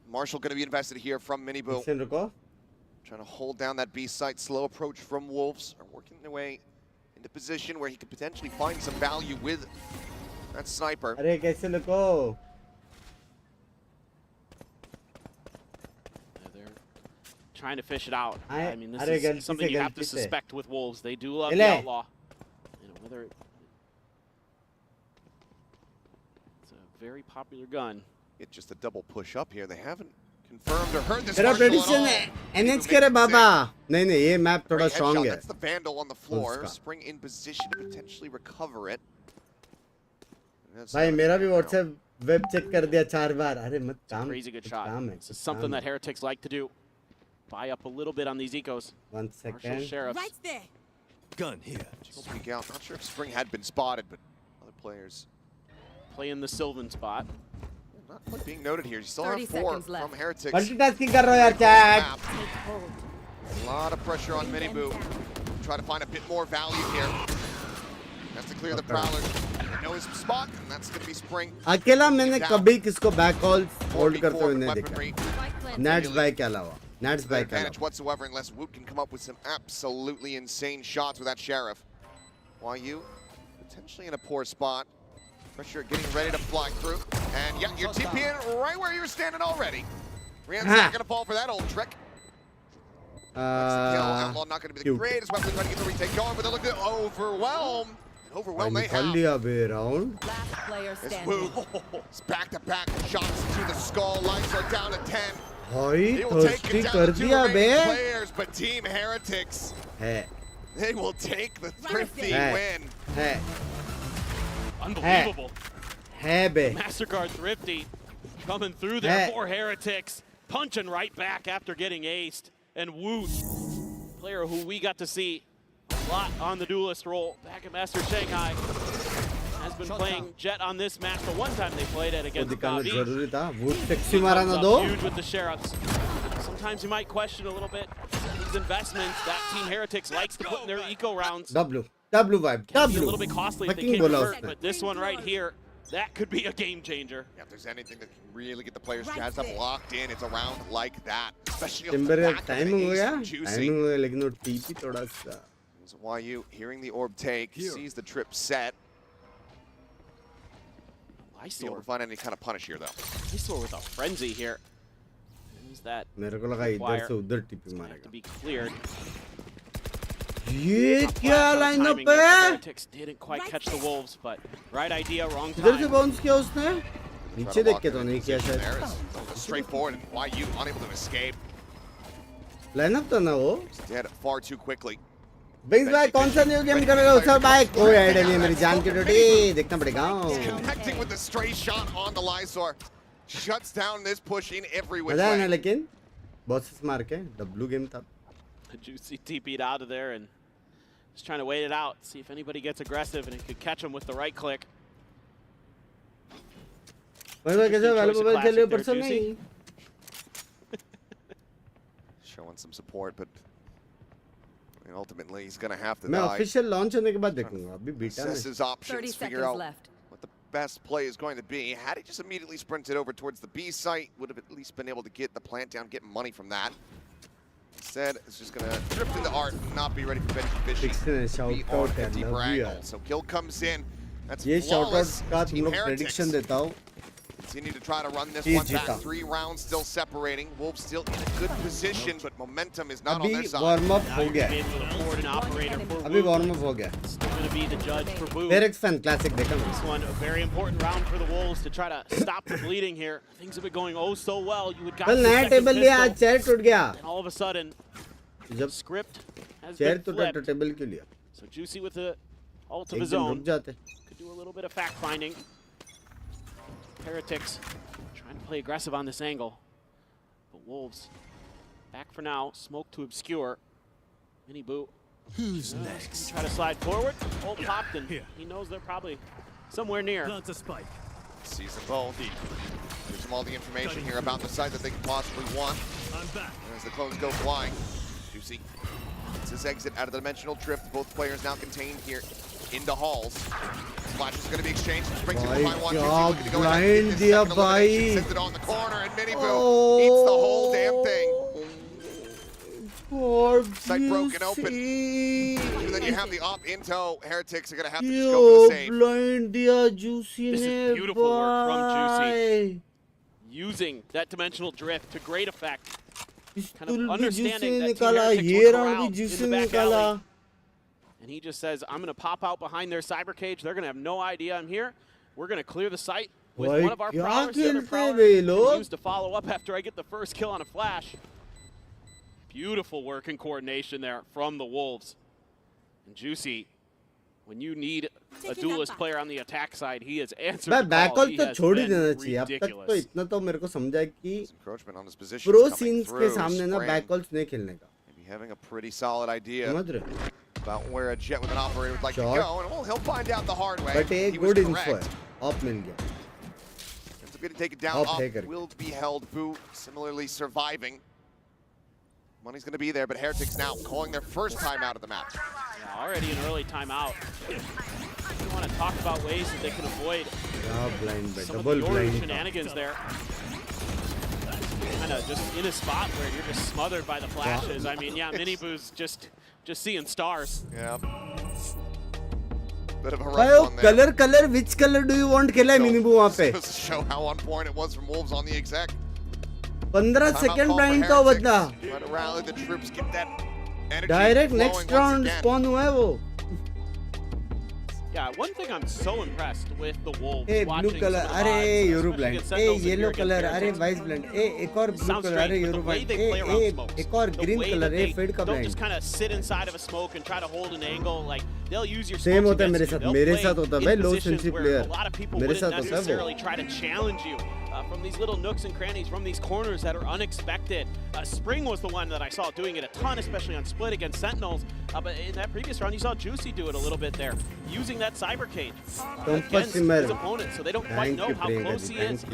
Marshall going to be invested here from Miniboo. Trying to hold down that B site. Slow approach from Wolves. Are working their way into position where he could potentially find some value with that sniper. अरे कैसे लको? They're trying to fish it out. I mean, this अरे is something you have to suspect with Wolves. They do love the outlaw. You know, Rather, it's a very popular gun. It's just a double push up here. They haven't confirmed or heard this. तेरा Marshall at prediction all. है NH करे बाबा नहीं नहीं ये map थोड़ा Great strong headshot. है That's the Vandal on the floor. उसका। Spring in position to potentially recover it. That's भाई how मेरा they भी go. WhatsApp वेब चेक कर दिया 4 बार अरे मत काम Crazy good कुछ shot. काम है This is something that Heretics like to do. Buy up a little bit on these ecos. 1 Marshall second Sheriffs. Right there. Gun here. She'll peek out. Not sure if Spring had been spotted, but other players Playing the Sylvan spot. not quite being noted here. You still 30 have 4 seconds left. from Heretics. Multitasking कर रहा हूं यार chat Map. A lot of pressure on Miniboo. Try to find a bit more value here. Has to clear the Prowler. They know his spot, and that's going to be Spring. अकेला मैंने कभी किसको back call hold 4v4 करते हुए with नहीं देखा weaponry. Nets bye के अलावा नेट्स No बाय के advantage अलावा whatsoever unless Woot can come up with some absolutely insane shots with that Sheriff. YU potentially in a poor spot. Pressure getting ready to fly through. And yeah, you're TPing right where you were standing already. Rian's not going to fall for that old trick. Outlaw not going to be the cute. greatest weapon trying to get the retake going, but they're looking to overwhelm. Overwhelm they निकाल have. लिया बे round Last player It's standing. Woot. It's back-to-back shots to the skull. Lights are down to 10. भाई They will take thirsty it down कर to two दिया बे remaining players, but Team Heretics, है they will take the thrifty Hey. win. है Unbelievable. है बे MasterCard Thrifty coming through there Hey. for Heretics. Punching right back after getting aced. And Woot, player who we got to see a lot on the duelist role back at Master Shanghai, has been playing Jet on this match. The one time they played it वो against दिखाना Navi. जरूरी था वो taxi मारा ना दो Huge with the Sheriffs. Sometimes you might question a little bit these investments that Team Heretics likes to put in their eco rounds. W W vibe Can be a W little bit costly if they fucking can't बोला convert, उसने but this one right here, that could be a game changer. Yeah, if there's anything that can really get the players jazzed up, locked in, it's a round like that. Especially on timber the का back of an timing हो ace गया from Juicy. Timing हो गया लेकिन वो TP थोड़ा सा So YU hearing the orb take, sees the trip set. Be able Eyesore. to find any kind of punish here though. Eyesore with a frenzy here. Who's that? मेरे को लगा इधर से उधर टीपी Have to मारेगा be cleared. ये क्या Flash on lineup timing there for है Heretics didn't quite catch the Wolves, but right idea, wrong इधर से time. बाउंस किया उसने Try नीचे to देख lock के in तो a नहीं किया position शायद there. It's straightforward, and YU unable to escape. Lineup था ना वो He's dead far too quickly. बिंग्स भाई कौन सा न्यू गेम कर रहे हो सर भाई कोई आइडिया नहीं है मेरी जान की ड्यूटी देखना पड़ेगा Connecting with the stray shot on the Lysor. Shuts down this push in every which मजा है ना way. लेकिन बॉसेस मार के डब्ल्यू गेम था Juicy TP'd out of there and just trying to wait it out, see if anybody gets aggressive and it could catch him with the right click. भाई भाई कैसे वाले मोबाइल खेल रहे हो Classic there, परसों Juicy. नहीं Showing some support, but ultimately he's going to have to मैं die. ऑफिशियल लॉन्च होने के बाद देखूंगा अभी बीटा में Assess his 30 options, figure seconds out left. what the best play is going to be. Had he just immediately sprinted over towards the B site, would have at least been able to get the plant down, get money from that. Instead, it's just going to drift into art and not be ready for Benji Fishy. Dixon, shout Be out on a and deeper love you, angle. yaar. So kill comes in. That's ये shout flawless. Out का तुम Team लोग Heretics prediction देता हूँ continue to try to run this ये one back. जीता 3 rounds still separating. Wolves still in a good position, but momentum is not on अभी their side. Warm up Now हो you're गया able to afford an operator for अभी Woot. Warm up हो गया Still going to be the judge for Woot. Farex fan classic देखा This one, a very important round for the Wolves to try to stop the bleeding here. Things have been going oh so well. You would got कल the नया second table लिया आज pistol, chair टूट गया and all of a sudden, जब script has chair been टूटा तो flipped. Table क्यों लिया So Juicy with the ult of एक his दिन रुक own. जाते Could do a little bit of fact finding. Heretics trying to play aggressive on this angle. But Wolves back for now. Smoke to obscure. Mini boot. Who's next? Try to slide forward. Ult popped and Here. he knows they're probably somewhere near. Plant a spike. Sees them both. Gives them all the information here about the site that they could possibly want. I'm back. As the clones go flying. Juicy gets his exit out of the dimensional drift. Both players now contained here into halls. Splash is going to be exchanged. Springs in भाई find one. क्या Juicy looking to go ahead blind and get this दिया second elimination. भाई Sends it on the corner and Miniboo eats the whole damn thing. Site broken open. And then you have the op into Heretics are going to have to just go for the save. Blind दिया juicy This is ने beautiful work from भाई Using that dimensional drift to great effect. Kind पिस्तूल of भी juicy understanding ने that Team निकाला Heretics ये were round भी corralled in juicy the ने back निकाला alley. And he just says, I'm going to pop out behind their cyber cage. They're going to have no idea I'm here. We're going to clear the site with one of our prowlers. The other prowler can use to follow up after I get the first kill on a flash. Beautiful work and coordination there from the Wolves. And Juicy, when you need a duelist player on the attack side, he has answered the call. बैकऑल तो छोड़ ही देना चाहिए. अब तक तो इतना तो मेरे को समझा है कि प्रो सीन्स के सामने ना बैकऑल्स नहीं खेलने का. Maybe having a pretty solid idea about where a jet with an operator would like to go, and well, he'll find out the hard way. But a good info. Op मिल गया. It's going to take it down. Op will be held. Boo similarly surviving. Money's going to be there, but Heretics now calling their first timeout of the match. Yeah, already an early timeout. We want to talk about ways that they can avoid some of the shenanigans there. Kind of just in a spot where you're just smothered by the flashes. I mean, yeah, Miniboo's just seeing stars. Yeah. Bit of a rough one there. Color, which color do you want खेला है Miniboo वहाँ पे? Just to show how on point it was from Wolves on the exec. 15 second blind का बदला. Direct next round spawn हुआ है वो. Yeah, one thing I'm so impressed with the Wolves. Hey, blue color, अरे euro blind. Hey, yellow color, अरे vice blind. Hey, एक और blue color, अरे यूरो ब्लाइंड. Hey, एक और green color, hey, fade का blind. Just kind of sit inside of a smoke and try to hold an angle. Like they'll use your same होता है मेरे साथ. मेरे साथ होता है भाई low sensitive player. मेरे साथ होता है वो. Try to challenge you from these little nooks and crannies, from these corners that are unexpected. Spring was the one that I saw doing it a ton, especially on split against Sentinels. But in that previous round, you saw Juicy do it a little bit there, using that cyber cage against his opponent, so they don't quite know how close he is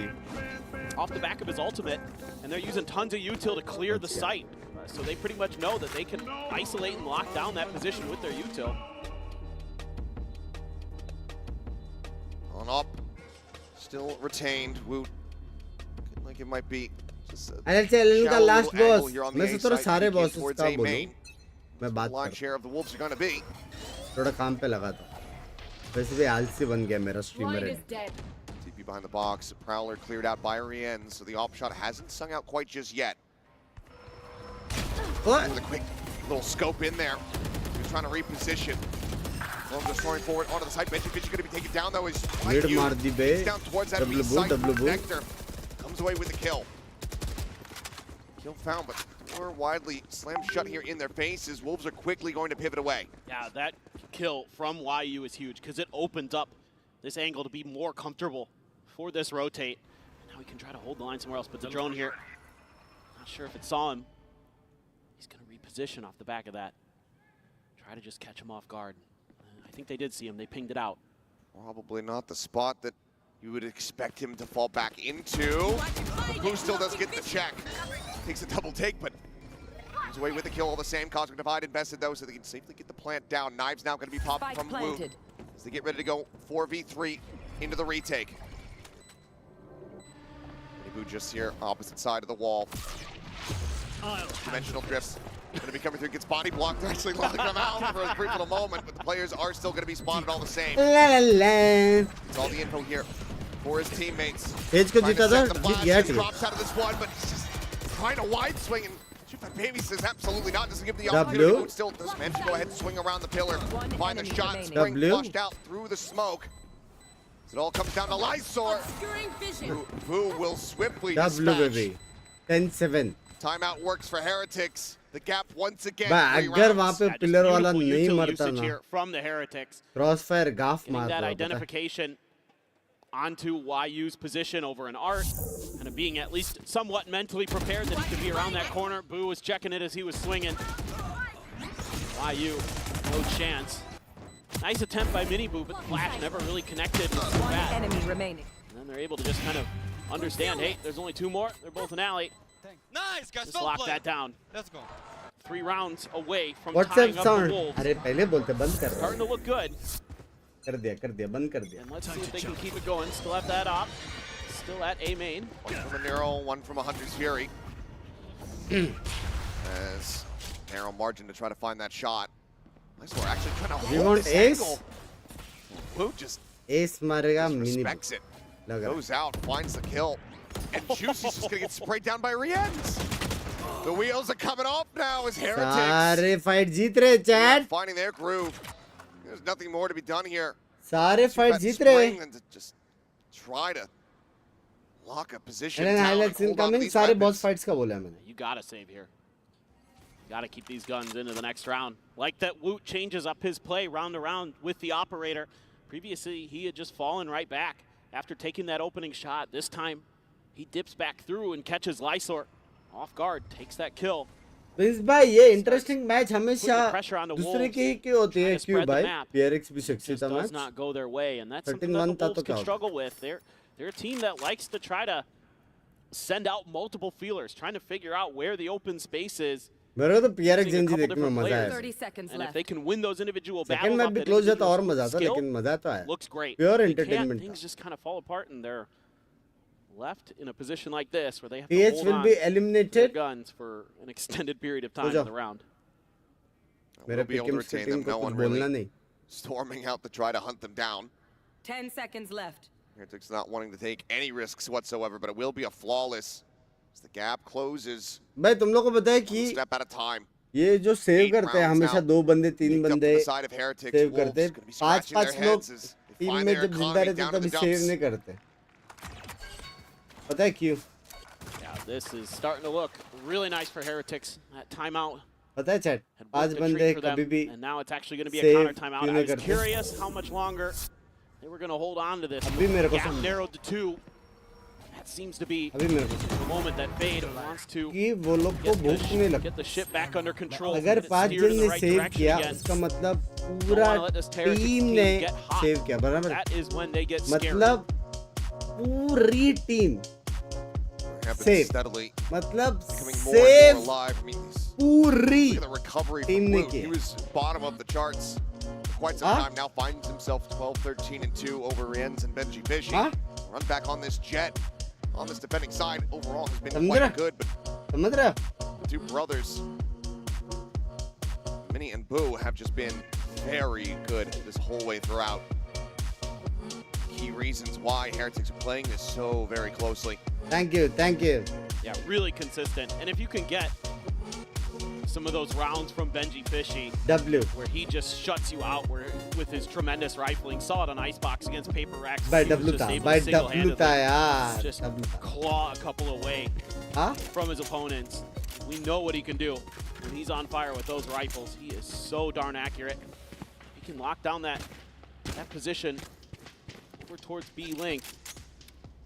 off the back of his ultimate, and they're using tons of util to clear the site. So they pretty much know that they can isolate and lock down that position with their util. On up, still retained. Woot, like it might be. अरे चल इनका last boss. मैं सोच रहा सारे bosses का बोलूं. मैं बात कर. थोड़ा काम पे लगा था. वैसे भी आलसी बन गया मेरा स्ट्रीमर है. TP behind the box. Prowler cleared out by Rien, so the op shot hasn't sung out quite just yet. What? The quick little scope in there. He's trying to reposition. Wolves are soaring forward onto the side. Benji Fish going to be taken down though. Is LIQ down towards that B site. Nectar comes away with the kill. Kill found, but more widely slammed shut here in their faces. Wolves are quickly going to pivot away. Yeah, that kill from YU is huge because it opens up this angle to be more comfortable for this rotate. Now we can try to hold the line somewhere else, but the drone here, not sure if it saw him. He's going to reposition off the back of that. Try to just catch him off guard. I think they did see him. They pinged it out. Probably not the spot that you would expect him to fall back into. Who still does get the check. Takes a double take, but comes away with the kill all the same. Cosmic Divide invested though, so they can safely get the plant down. Knives now going to be popped from Woot as they get ready to go 4v3 into the retake. Miniboo just here, opposite side of the wall. Dimensional drift. Going to be coming through, gets body blocked. They're actually letting them out for a brief little moment, but the players are still going to be spotted all the same. It's all the info here for his teammates. Drops out of this one, but he's just trying to wide swing and shoot that baby says absolutely not. Doesn't give the opportunity. Still does manage to go ahead and swing around the pillar. Find the shot. Spring flushed out through the smoke. It all comes down to Lysor, who will swiftly dispatch. 10-7. Timeout works for Heretics. The gap once again. अगर वहाँ पे pillar वाला नहीं मरता ना. From the Heretics. Crossfire गाफ मारता. That identification onto YU's position over an art, and of being at least somewhat mentally prepared that he could be around that corner. Boo was checking it as he was swinging. YU, no chance. Nice attempt by Miniboo, but the flash never really connected. One enemy remaining. And then they're able to just kind of understand, hey, there's only 2 more. They're both in alley. Nice, guys. Just lock that down. Let's go. 3 rounds away from WhatsApp tying up sound. the Wolves. अरे पहले बोलते बंद कर. Starting to look good. कर दिया बंद कर दिया. And let's see if they can keep it going. Still have that op. Still at A main. One from a Nero, one from a Hunter's Fury. As narrow margin to try to find that shot. Nice work, actually trying to hold this angle. Who just respects it. Goes out, finds the kill. And Juicy's just gonna get sprayed down by Riens. The wheels are coming off now as Heretics सारे fight जीत रहे chat. finding their groove. There's nothing more to be done here. सारे fight जीत रहे हैं. Just try to lock a position and down highlights and hold on to incoming these सारे boss weapons. fights का बोला है मैंने. You gotta save here. You gotta keep these guns into the next round. Like that Woot changes up his play round to round with the operator. Previously, he had just fallen right back after taking that opening shot. This time, he dips back through and catches Lysor off guard, takes that kill. Prince भाई ये interesting match हमेशा दूसरे की ही क्यों होती है क्यों भाई PRX भी सक्सेस था match does not go their way, and that's something that the Wolves can struggle with. They're a team that likes to try to send out multiple feelers, trying to figure out where the open space is. मेरे को तो PRX Gen Z देखने में मजा आया. 30 seconds And if left. they can win those individual second battles, match off भी that close जाता individual और मजा आता skill, लेकिन मजा तो आया. looks great. Pure They can't, entertainment things just kind of fall apart, and they're left in a position like this where they have to TH hold will on be to their eliminated. guns for an extended period of time in the round. मेरे Be able to पिकम्स की retain team them. को No कुछ one बोलना really नहीं. storming out to try to hunt them down. 10 seconds left. Heretics not wanting to take any risks whatsoever, but it will be a flawless as the gap closes. भाई तुम लोग को पता है कि Step at a time. ये जो save करते हैं हमेशा 2 बंदे 3 Picked up बंदे to the side of Heretics. Save Wolves करते हैं. gonna be 5 scratching their लोग heads as they team find में their जब जिंदा economy रहते down to तभी the सेव dumps. नहीं करते. पता है क्यों? Yeah, this is starting to look really nice for Heretics. That timeout पता है चैट had 5 worked a बंदे treat for कभी them, भी and now it's actually going to be a save counter timeout. क्यों I नहीं was करते? curious how much longer they were going to hold on to this. अभी मेरे को Gap समझ narrowed to 2. That seems to be अभी मेरे को the moment that Fade wants to कि वो लोग को भूख नहीं get लगती. the ship back under control. अगर get it 5 steered जन in the ने right सेव direction किया again. उसका मतलब Don't पूरा wanna let this Heretics team team ने get hot. सेव किया बराबर. That is when they get scared. मतलब पूरी टीम Happens Save. steadily. मतलब Becoming more and more save alive. I mean, पूरी look at the recovery team from ने Luke. किया. He was bottom of the charts for quite some time. Now finds himself 12-13-2 over Rienz and Benji Fishy. Run back on this jet. On this defending side, overall has been quite good, but समझ रहे हो? the two brothers, Minnie and Boo, have just been very good this whole way throughout. Key reasons why Heretics are playing this so very closely. Thank you, thank you. Yeah, really consistent. And if you can get some of those rounds from Benji Fishy, W. where he just shuts you out with his tremendous rifling. Saw it on Icebox against Paper Rex. By He was W just था, able by to W single-handedly था यार. just W था. claw a couple away हाँ? from his opponents. We know what he can do when he's on fire with those rifles. He is so darn accurate. He can lock down that position over towards B link.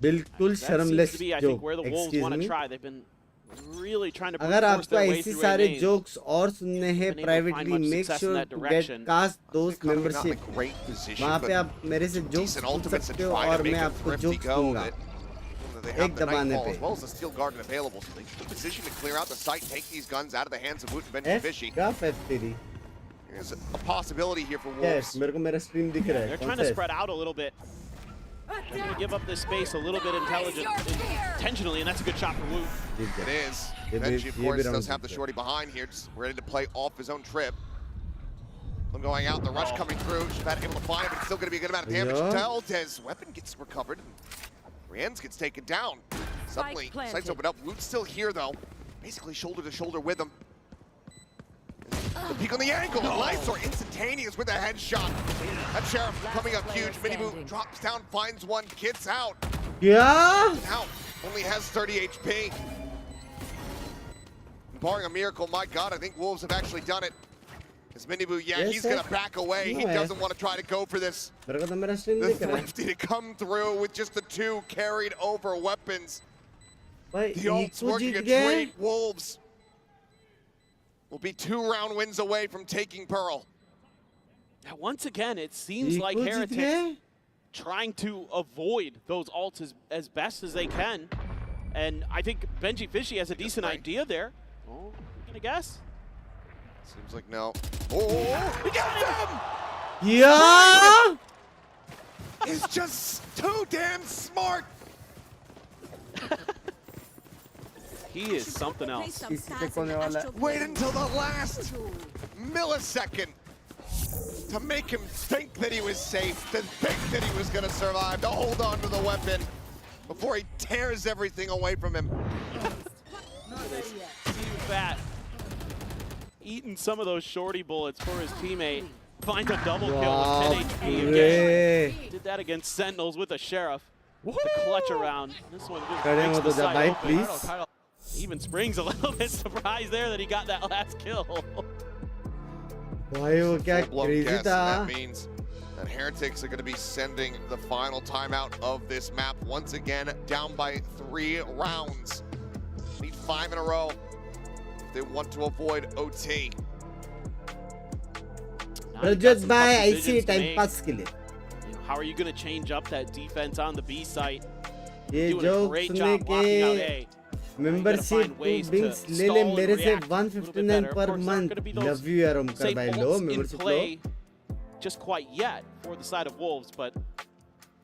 बिल्कुल That seems शर्मलेस to be, I think, joke. where the Wolves Excuse want to me. try. They've been really trying to अगर force आपको their way ऐसे through सारे lanes. Jokes और सुनने हैं Been able to find privately, much make success in sure that to get direction. cast those They're not in membership. a great position, वहाँ but पे आप मेरे से जोक्स decent पूछ ultimates to सकते हो try और to मैं make a आपको thrifty जोक्स go दूंगा. that they have एक the दबाने Nightfall पे. as well as the Steel Garden available, so they can position to clear out the site, take these guns out of the hands of Woot and Benji F Fishy. का F3. There's a possibility here for Yes, Wolves. मेरे को मेरा stream दिख रहा है. They're कौन trying सा to है? spread out a little bit. They're going to give up this space a little bit intentionally, and that's a good shot for Woot. It is. ये भी- Benji, of ये course, भी round does have the Jeet shorty behind here, just ready to play off his own trip. Them going out, the rush coming through. Shabbat able to find it, but it's still going to be a good amount of damage. Yeah. Teldes weapon gets recovered. Rienz gets taken down. Suddenly, planted. sights open up. Woot's still here, though. Basically shoulder to shoulder with him. The peek on the angle. Lysor instantaneous with a headshot. That Sheriff coming up huge. Miniboot drops down, finds one, gets out. क्या? Now, only has 30 HP. Barring a miracle, my God, I think Wolves have actually done it. As Minibu, yeah, Yes, he's sir. going to back away. He No, doesn't want to try to go for this. मेरे को तो मेरा stream The दिख रहा है. Thrifty to come through with just the two carried over weapons. भाई The ults eco working जीत a गए. trade. Wolves will be 2-round wins away from taking Pearl. Now, once again, it seems like eco जीत Heretics गए. trying to avoid those ults as best as they can. And I think Benji Fishy has a decent idea there. Oh, I'm going to guess. Seems like no. Oh, he got him! Yeah! He's just too damn smart. He is something else. इसी तक होने वाला है. Wait until the last millisecond to make him think that he was safe, to think that he was going to survive, to hold on to the weapon before he tears everything away from him. Fat. Eating some of those shorty bullets for his teammate. finds a double kill with 10 HP again. Did that against Sentinels with a Sheriff. The clutch around. This one just breaks the side open. Please. Even Spring's a little bit surprised there that he got that last kill. भाई वो क्या crazy था. That means that Heretics are going to be sending the final timeout of this map once again, down by 3 rounds. Need 5 in a row if they want to avoid OT. Rajat bhai ऐसे time pass के लिए. How are you going to change up that defense on the B site? ये Doing a great job blocking out A. Membership to Binks ले ले मेरे से 159 per month. Love you यार ओमकार भाई लो membership low. Just quite yet for the side of Wolves, but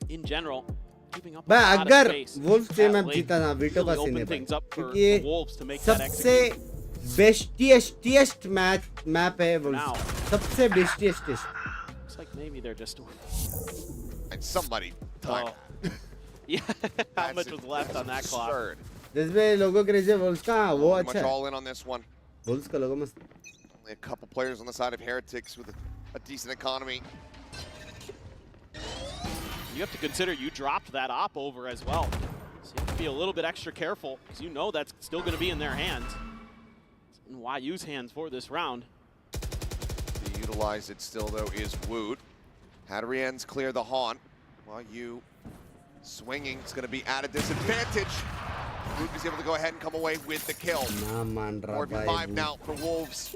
in general, keeping up. भाई अगर Wolves से मैं जीता ना veto का सीन है क्योंकि ये सबसे bestiest map है Wolves. सबसे bestiest. Looks like maybe they're just. And somebody time. Yeah, how much was left on that clock? जिसमें लोगों के रेजे Wolves का वो अच्छा much all in on this one. Wolves का लोगो मस्त. Only a couple players on the side of Heretics with a decent economy. You have to consider you dropped that op over as well. So you have to be a little bit extra careful because you know that's still going to be in their hands. It's in YU's hands for this round. To utilize it still though is Woot. Hadrian's clear the haunt. YU swinging is going to be at a disadvantage. Woot is able to go ahead and come away with the kill. 4v5 now for Wolves.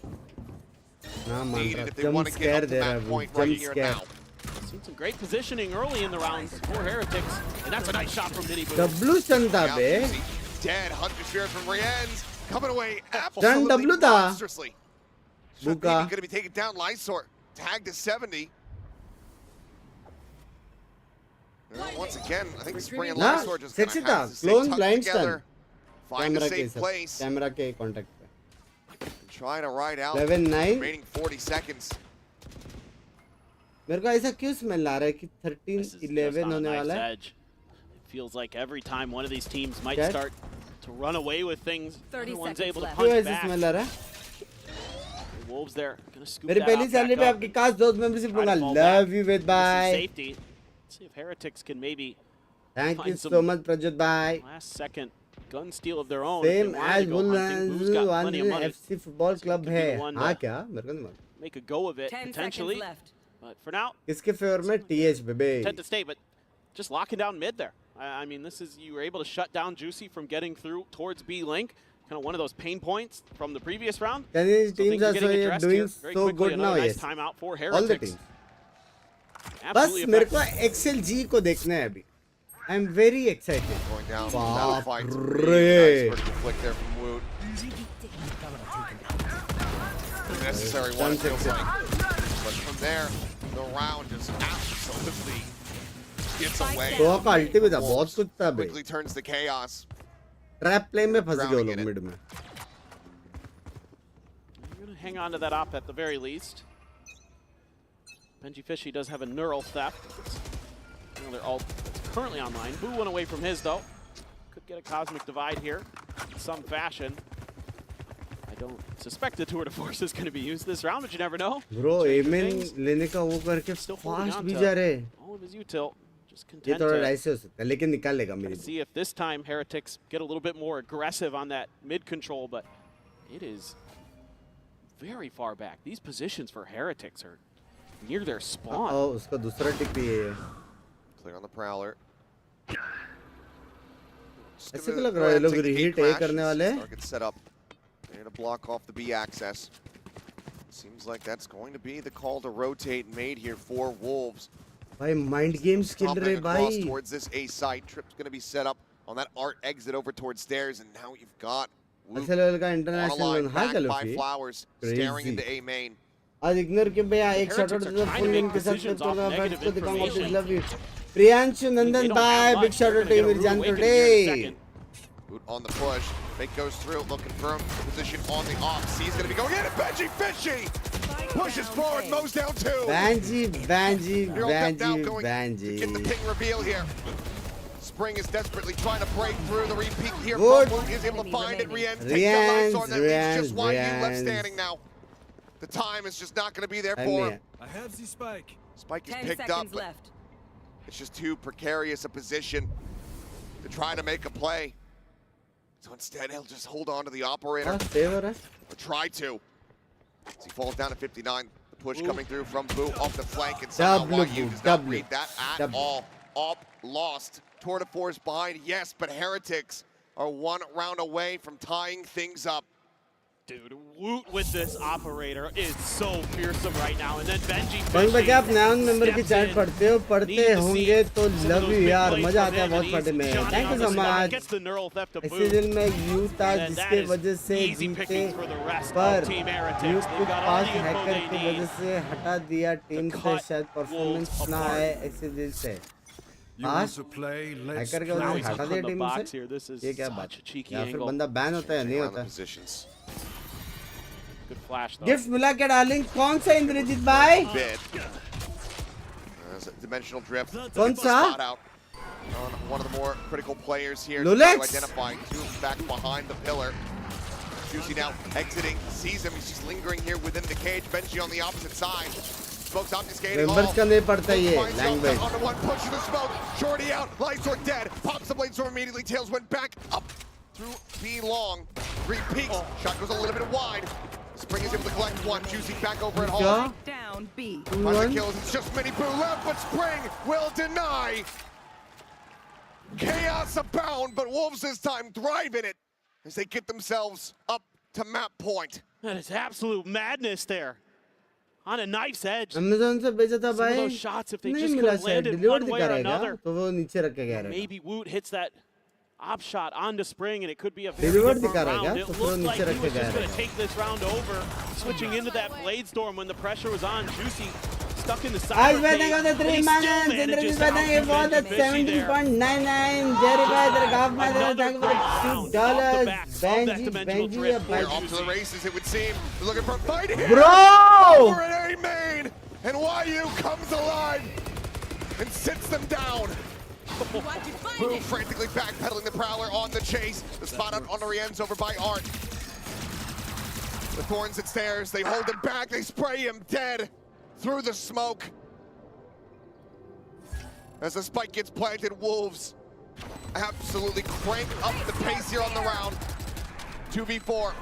Needed if they want to get up to that point right here and now. Seen some great positioning early in the rounds for Heretics, and that's a nice shot from Nitty Boo. W standa be. Dead Hunter Spirit from Rienz coming away absolutely monstrously. Maybe going to be taken down. Lysor tagged to 70. Once again, I think Spring and Lysor just going to have to stay tucked together. Find a safe place. Camera के contact पे. Try to ride out 11-9. remaining 40 seconds. मेरे को ऐसा क्यों smell आ रहा है कि 13-11 होने वाला है? It feels like every time one of these teams might start to run away with things, everyone's able to punch back. Smell आ रहा है? Wolves there, gonna scoop मेरी that पहली up सैलरी पे आपकी काश दोस्त मेंबरशिप लूंगा. Love you with bye. Safety. Let's see if Heretics can maybe. Thank you so much, Prajot bye. Last second gun steal of their own. Same as FC football club है. हाँ क्या? मेरे को नहीं मालूम. Make a go of it potentially. But for now, किसके favour में TH baby. Tend to stay, but just locking down mid there. I mean, this is you were able to shut down Juicy from getting through towards B Link. Kind of one of those pain points from the previous round. These teams are doing so good now. Yes. Timeout for All the teams. बस मेरे को XLG को देखना है अभी. I'm very excited. Going down without fight. Nice flick there from Woot. Necessary one feels like. But from there, the round just absolutely gets away. तो आपका ultimate था बहुत कुछ था बे. Quickly turns to chaos. Trap play में फंस गए लोग mid में. You're gonna hang on to that op at the very least. Benji Fishy does have a neural theft. You know, they're all currently online. Boo went away from his though. Could get a cosmic divide here in some fashion. I don't suspect the tour de force is going to be used this round, but you never know. Bro, Amen लेने का वो करके fast भी जा रहे. All of his util. Just ये थोड़ा ऐसे हो सकता है, लेकिन निकाल लेगा मेरी. See if this time Heretics get a little bit more aggressive on that mid control, but it is very far back. These positions for Heretics are near their spawn. Oh, उसका दूसरा टिक भी है. Clear on the prowler. ऐसे को लग रहा है लोग reheat A करने वाले. Target set up. They're to block off the B access. Seems like that's going to be the call to rotate made here for Wolves. भाई mind games खेल रहे भाई. Towards this A site, Trip's going to be set up on that art exit over towards stairs, and now you've got Woot ऐसे level का international on a line हाँ back by Flowers, staring into A main. आज ignore के भैया एक shout out तो full link के साथ में तो मैं को दिखाऊंगा. Please love you Priyanshu Nandan bye. Big shout out to मेरी जान today. Woot on the push. Fake goes through, looking for him. Position on the off. C's going to be going in. And Benji Fishy pushes forward, mows down two. Banji. Get the ping reveal here. Spring is desperately trying to break through the repeat here. Good. Bumble is able to find it. Rienz takes down Lysor. That leaves just YU left standing now. The time is just not going to be there Time for नहीं him. है. I have the spike. Spike is 10 picked up, seconds but left. it's just too precarious a position to try to make a play. So instead, he'll just hold on to the operator, हाँ, save हो रहा है. or try to. As he falls down to 59, the push coming through from Boo off the flank, and somehow W, LIQ does not W, read that at W. all. Up, lost. Tour de Force behind, yes, but Heretics are one round away from tying things up. Dude, Woot with this operator is so fearsome right now. And then Benji बंग भाई क्या आप fishing, नया member की steps chat in. पढ़ते हो? पढ़ते Need to होंगे see तो some of love those you big यार, plays मजा from आता है him, बहुत and पढ़ने he's में. shotting thank on you the so spot, much. gets the neural theft to इस boot. सीजन में यू था And that जिसके is वजह से easy जीते, pickings for the rest पर of Team यू Heretics. को They've got all pass the info hacker they की वजह need. से हटा दिया टीम से. cut शायद परफॉर्मेंस Wolves ना apart. आए एक्सीडेंट से. You want to play? Let's hacker की play. वजह Now से he's हटा up दिया in the टीम box से. here. This is ये क्या such बात a cheeky या फिर angle. बंदा बैन होता है या नहीं Around the होता? positions. Good flash though. Gift मिला क्या डार्लिंग? कौन सा इंद्रजीत भाई? Bit. As a dimensional drift. कौन सा? Spot out on one of the more critical players here. Lotus? To identify two back behind the pillar. Juicy now exiting, sees him. He's just lingering here within the cage. Benji on the opposite side. Smoke's obfuscating all. Members का नहीं पड़ता ये Finds himself language. onto one, push the smoke. Shorty out, lights are dead. Pops the blade storm immediately. Tails went back up through B long. Three peaks. Shot goes a little bit wide. Spring is able to collect one. Juicy back over at Hall. क्या? Down B. Finds the kills. It's just Mini Boo left, but Spring will deny. Chaos abound, but Wolves this time thrive in it as they get themselves up to map point. That is absolute madness there. On a knife's edge. Amazon से भेजा था Some of भाई. those shots, if they नहीं just मिला could have शायद. landed deliver one way दिखा or रहेगा another, तो वो नीचे रख के गया रहेगा. maybe Woot hits that op shot onto Spring and it could be a very Delivered different दिखा रहेगा, round. तो It फिर वो looked like नीचे he रख was के just गया going to take this round over, switching into that blade storm when the pressure was on. Juicy stuck in the आज side. बैठने का तो 3 मैच इंद्रजीत बैठेंगे बहुत 17.99 जेरी भाई तेरे गाफ में तेरे thank for $2 Benji We're off to the races, it would seem. They're looking for a fight here. Bro! Over at A main, and YU comes alive and sits them down. Boo frantically backpedaling the Prowler on the chase. The spot out on Orien's over by Art. The Thorns at stairs, they hold him back, they spray him dead through the smoke. As the spike gets planted, Wolves absolutely crank up the pace here on the round. 2v4.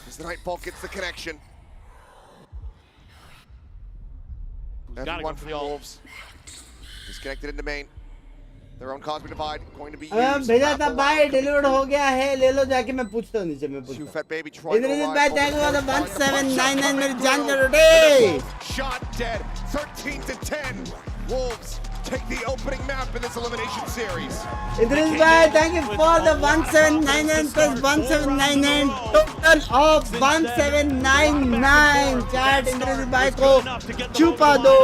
As the Nightfall gets the connection. Everyone for the Wolves. Disconnected into main. Their own cosmic divide going to be used. भेजा था भाई delivered हो गया है ले लो जाके मैं पूछता हूँ नीचे मैं पूछता हूँ. Fat baby Troy. इंद्रजीत भाई थैंक यू फॉर द 1799 मेरी जान का today. Shot dead. 13 to 10. Wolves take the opening map in this elimination series. Indrajeet भाई thank you for the 1799 plus 1799 total of 1799 chat Indrajeet भाई को छुपा दो.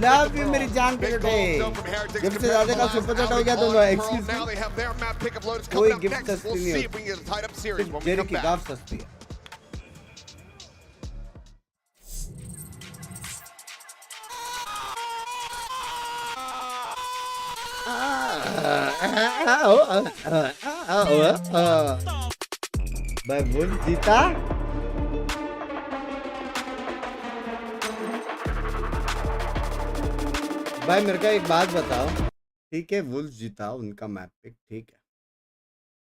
लव यू मेरी जान का टुडे. जब से ज्यादा का सुपर चैट हो गया तो excuse Now they have their map pick of Lotus कोई coming up गिफ्ट next. सस्ती We'll नहीं see if we can get a tied up series when we Jerry come की back. गाफ सस्ती है. भाई वुल जीता. भाई मेरे को एक बात बताओ. ठीक है वुल्स जीता उनका मैप पिक ठीक है,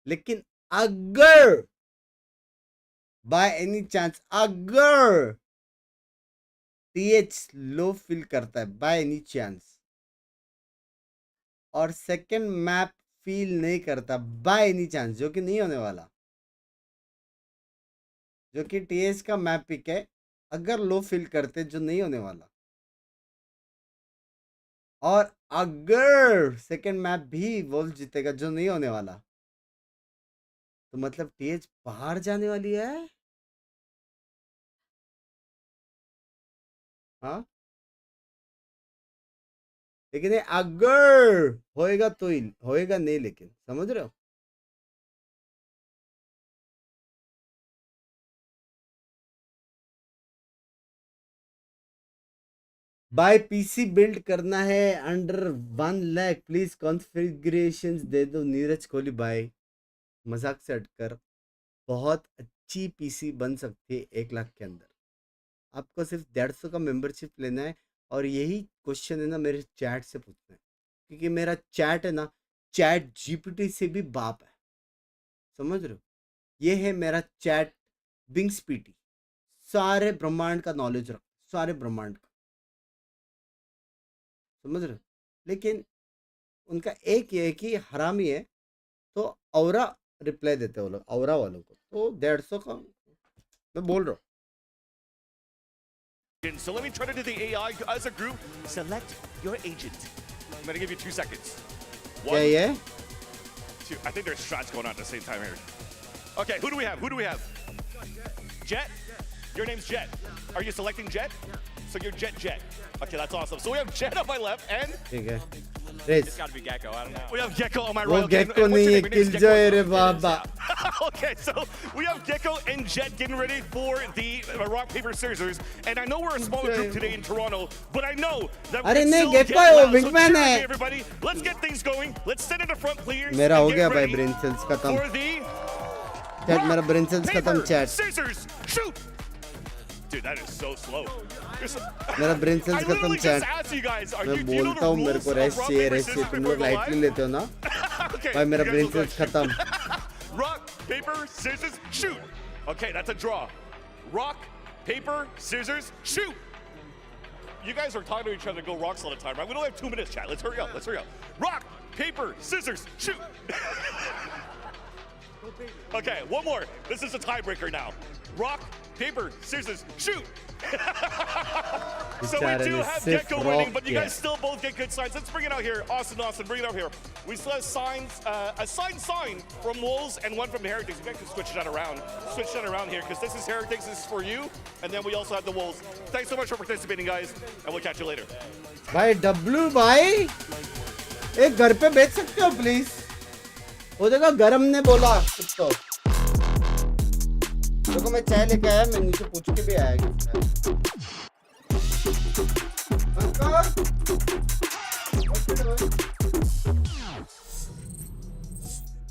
लेकिन अगर बाय एनी चांस अगर टीएच लो फील करता है बाय एनी चांस और सेकंड मैप फील नहीं करता बाय एनी चांस, जो कि नहीं होने वाला, जो कि टीएच का मैप पिक है, अगर लो फील करते जो नहीं होने वाला, और अगर सेकंड मैप भी वोल्फ जीतेगा जो नहीं होने वाला, तो मतलब टीएच बाहर जाने वाली है. हाँ लेकिन ये अगर होएगा तो ही होएगा, नहीं लेकिन समझ रहे हो. बाय पीसी बिल्ड करना है अंडर 1 लाख प्लीज कॉन्फ़िगरेशंस दे दो नीरज कोहली भाई. मजाक से हटकर बहुत अच्छी पीसी बन सकती है 1 लाख के अंदर. आपको सिर्फ 150 का मेंबरशिप लेना है और यही क्वेश्चन है ना मेरे चैट से पूछना है, क्योंकि मेरा चैट है ना चैट जीपीटी से भी बाप है, समझ रहे हो? ये है मेरा चैट बिंग्स पीटी, सारे ब्रह्मांड का नॉलेज रख, सारे ब्रह्मांड का, समझ रहे हो? लेकिन उनका एक ये है कि हरामी है तो औरा रिप्लाई देते हैं वो लोग, औरा वालों को, तो 150 का मैं बोल रहा हूँ. So let me try to do the AI as a group. Select your agent. I'm gonna give you 2 seconds. क्या ये? 2. I think there's shots going on at the same time here. Okay, who do we have? Who do we have? Jet? Your name's Jet. Are you selecting Jet? So you're Jet. Okay, that's awesome. So we have Jet on my left and ठीक है. Race. it's gotta be Gecko. I don't know. We have Gecko on my वो right. Okay, Gekko and what's नहीं your है, name? Your name's kill Gecko. जाए रे बाबा. Okay, so we have Gecko and Jet getting ready for the rock paper scissors, and I know we're a smaller group today in Toronto, but I know that we अरे can नहीं, still Gecko get है वो, loud. So Wingman cheer है. me, everybody. Let's get things going. Let's send it to front players. मेरा and हो get गया भाई ready brain cells खत्म. for the चैट मेरा ब्रेन सेल्स खत्म. paper chat scissors shoot. Dude, that is so slow. मेरा brain I sales खत्म. literally chat just asked you guys. Are मैं you, do you know बोलता the हूँ मेरे rules को of रेस्ट rock, चाहिए, paper, रेस्ट चाहिए. scissors तुम before लोग we go लाइटली live? लेते हो ना Okay, भाई. मेरा you guys brain will go cells खत्म. Rock, paper, scissors, shoot. Okay, that's a draw. Rock, paper, scissors, shoot. You guys are talking to each other to go rocks all the time, right? We only have 2 minutes, chat. Let's hurry up. Let's hurry up. Rock, paper, scissors, shoot. Okay, one more. This is a tiebreaker now. Rock, paper, scissors, shoot. So we do have Gecko winning, but you guys still both get good signs. Let's bring it out here. Austin, bring it out here. We still have signs, a sign from Wolves and one from the Heretics. You guys can switch that around. Switch that around here, because this is Heretics, this is for you, and then we also have the Wolves. Thanks so much for participating, guys, and we'll catch you later. भाई W भाई एक घर पे बेच सकते हो please? वो देखो गरम ने बोला कुछ तो. देखो मैं चाय लेके आया, मैं नीचे पूछ के भी आया.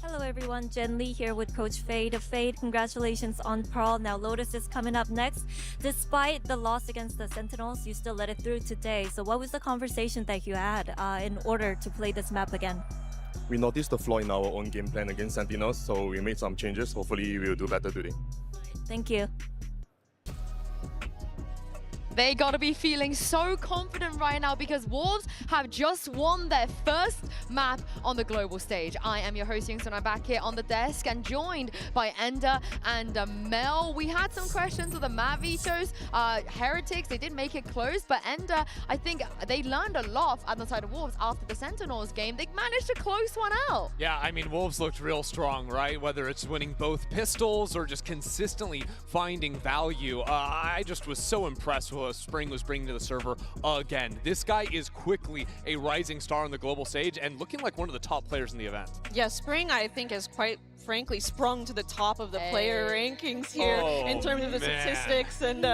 Hello everyone, Jen Lee here with Coach Fade. Fade, congratulations on Pearl. Now Lotus is coming up next. Despite the loss against the Sentinels, you still let it through today. So what was the conversation that you had in order to play this map again? We noticed the flaw in our own game plan against Sentinels, so we made some changes. Hopefully we'll do better today. Thank you. They gotta be feeling so confident right now because Wolves have just won their first map on the global stage. I am your host, Youngson. I'm back here on the desk and joined by Ender and Mel. We had some questions with the map vetoes. Heretics, they did make it close, but Ender, I think they learned a lot on the side of Wolves after the Sentinels game. They managed to close one out. Yeah, I mean, Wolves looked real strong, right? Whether it's winning both pistols or just consistently finding value. I just was so impressed with what Spring was bringing to the server again. This guy is quickly a rising star on the global stage and looking like one of the top players in the event. Yeah, Spring, I think, has quite frankly sprung to the top of the player rankings here in terms of the statistics. And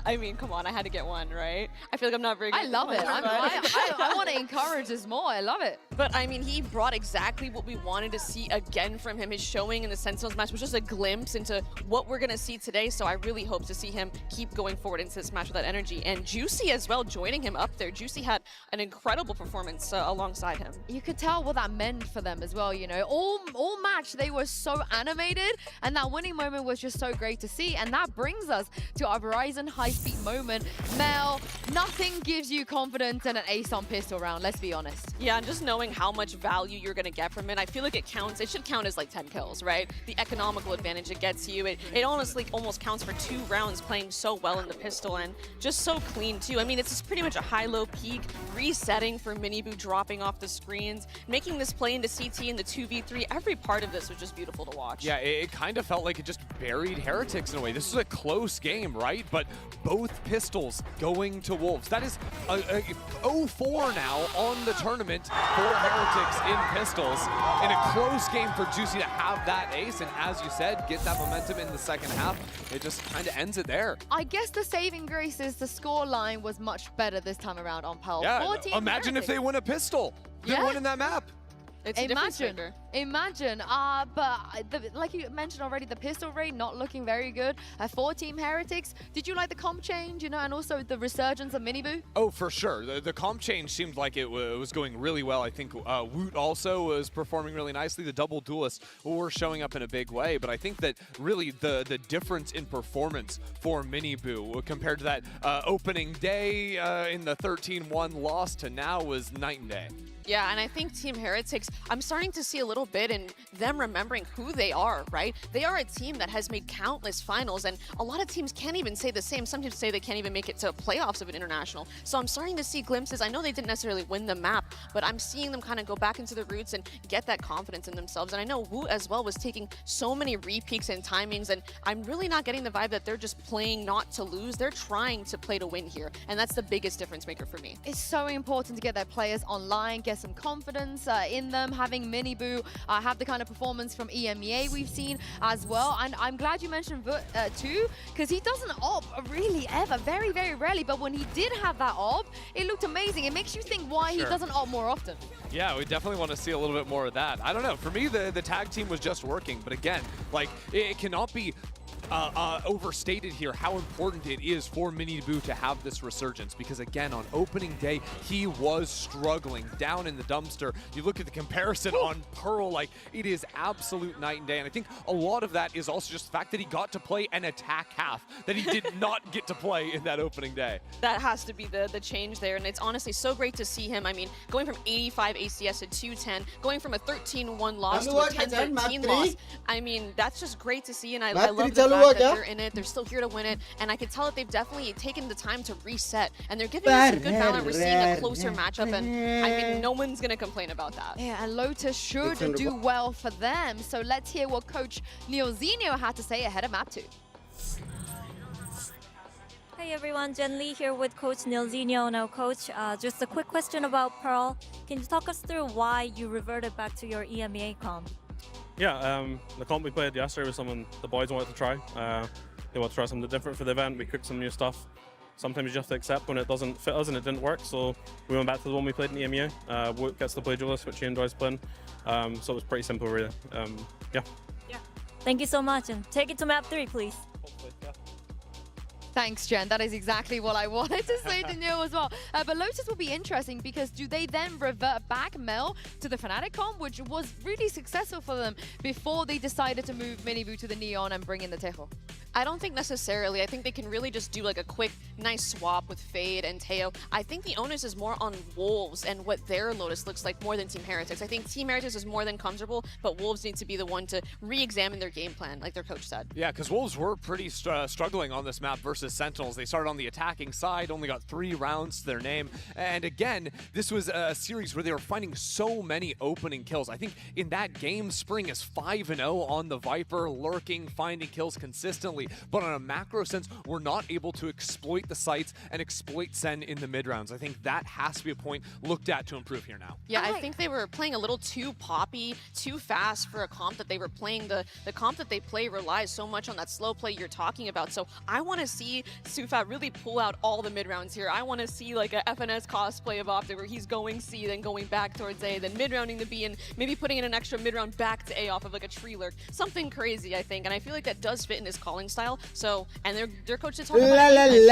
I mean, come on, I had to get one, right? I feel like I'm not very good. I love it. I want to encourage this more. I love it. But I mean, he brought exactly what we wanted to see again from him. His showing in the Sentinels match was just a glimpse into what we're going to see today. So I really hope to see him keep going forward into this match with that energy. And Juicy as well, joining him up there. Juicy had an incredible performance alongside him. You could tell what that meant for them as well, you know. All match, they were so animated, and that winning moment was just so great to see. And that brings us to our Verizon high-speed moment. Mel, nothing gives you confidence in an ace on pistol round, let's be honest. Yeah, and just knowing how much value you're going to get from it, I feel like it counts. It should count as like 10 kills, right? The economical advantage it gets you. It honestly almost counts for 2 rounds playing so well in the pistol and just so clean too. I mean, it's just pretty much a high-low peak, resetting for Miniboo dropping off the screens, making this play into CT in the 2v3. Every part of this was just beautiful to watch. Yeah, it kind of felt like it just buried Heretics in a way. This is a close game, right? But both pistols going to Wolves. That is a 0-4 now on the tournament for Heretics in pistols. In a close game for Juicy to have that ace, and as you said, get that momentum in the second half. It just kind of ends it there. I guess the saving grace is the score line was much better this time around on Pearl. Yeah, imagine if they win a pistol. They're winning that map. It's a difference maker. Imagine, like you mentioned already, the pistol rate not looking very good for Team Heretics. Did you like the comp change, you know, and also the resurgence of MiBR? Oh, for sure. The comp change seemed like it was going really well. I think Woot also was performing really nicely. The double duelists were showing up in a big way, but I think that really the difference in performance for MiBR compared to that opening day in the 13-1 loss to now was night and day. Yeah, and I think Team Heretics, I'm starting to see a little bit in them remembering who they are, right? They are a team that has made countless finals, and a lot of teams can't even say the same. Some teams say they can't even make it to playoffs of an international. So I'm starting to see glimpses. I know they didn't necessarily win the map, but I'm seeing them kind of go back into the roots and get that confidence in themselves. And I know Wu as well was taking so many re-peaks and timings, and I'm really not getting the vibe that they're just playing not to lose. They're trying to play to win here, and that's the biggest difference maker for me. It's so important to get their players online, get some confidence in them, having MiBR have the kind of performance from EMEA we've seen as well. And I'm glad you mentioned too, because he doesn't op really ever, very, very rarely. But when he did have that op, it looked amazing. It makes you think why he doesn't op more often. Yeah, we definitely want to see a little bit more of that. I don't know. For me, the tag team was just working. But again, like, it cannot be overstated here how important it is for MiBR to have this resurgence, because again, on opening day, he was struggling down in the dumpster. You look at the comparison on Pearl, like, it is absolute night and day. And I think a lot of that is also just the fact that he got to play an attack half that he did not get to play in that opening day. That has to be the change there, and it's honestly so great to see him. I mean, going from 85 ACS to 210, going from a 13-1 loss to a 10-13 loss. I mean, that's just great to see, and I love the fact that they're in it. They're still here to win it, and I can tell that they've definitely taken the time to reset, and they're giving us some good Valorant. We're seeing a closer matchup, and I mean, no one's going to complain about that. Yeah, and Lotus should do well for them. So let's hear what Coach Neilzinho had to say ahead of Map 2. Hi everyone, Jen Lee here with Coach Neilzinho. Now Coach, just a quick question about Pearl. Can you talk us through why you reverted back to your EMEA comp? Yeah, the comp we played yesterday was something the boys wanted to try. They wanted to try something different for the event. We cooked some new stuff. Sometimes you just have to accept when it doesn't fit us and it didn't work, so we went back to the one we played in EMEA. Woot gets to play duelist, which he enjoys playing. So it was pretty simple, really. Yeah. Thank you so much, and take it to map 3, please. Hopefully, yeah. Thanks, Jen. That is exactly what I wanted to say to Neil as well. But Lotus will be interesting, because do they then revert back, Mel, to the Fnatic comp, which was really successful for them before they decided to move MiBR to the Neon and bring in the Tejo? I don't think necessarily. I think they can really just do like a quick, nice swap with Fade and Teo. I think the onus is more on Wolves and what their Lotus looks like more than Team Heretics. I think Team Heretics is more than comfortable, but Wolves need to be the one to re-examine their game plan, like their coach said. Yeah, because Wolves were pretty struggling on this map versus Sentinels. They started on the attacking side, only got 3 rounds to their name. And again, this was a series where they were finding so many opening kills. I think in that game, Spring is 5-0 on the Viper, lurking, finding kills consistently. But on a macro sense, we're not able to exploit the sites and exploit Sen in the mid rounds. I think that has to be a point looked at to improve here now. Yeah, I think they were playing a little too poppy, too fast for a comp that they were playing. The comp that they play relies so much on that slow play you're talking about. So I want to see Sufat really pull out all the mid rounds here. I want to see like a FNS cosplay of Optic where he's going C, then going back towards A, then mid rounding the B, and maybe putting in an extra mid round back to A off of like a tree lurk. Something crazy, I think, and I feel like that does fit in his calling style. So, and their coach did talk about maybe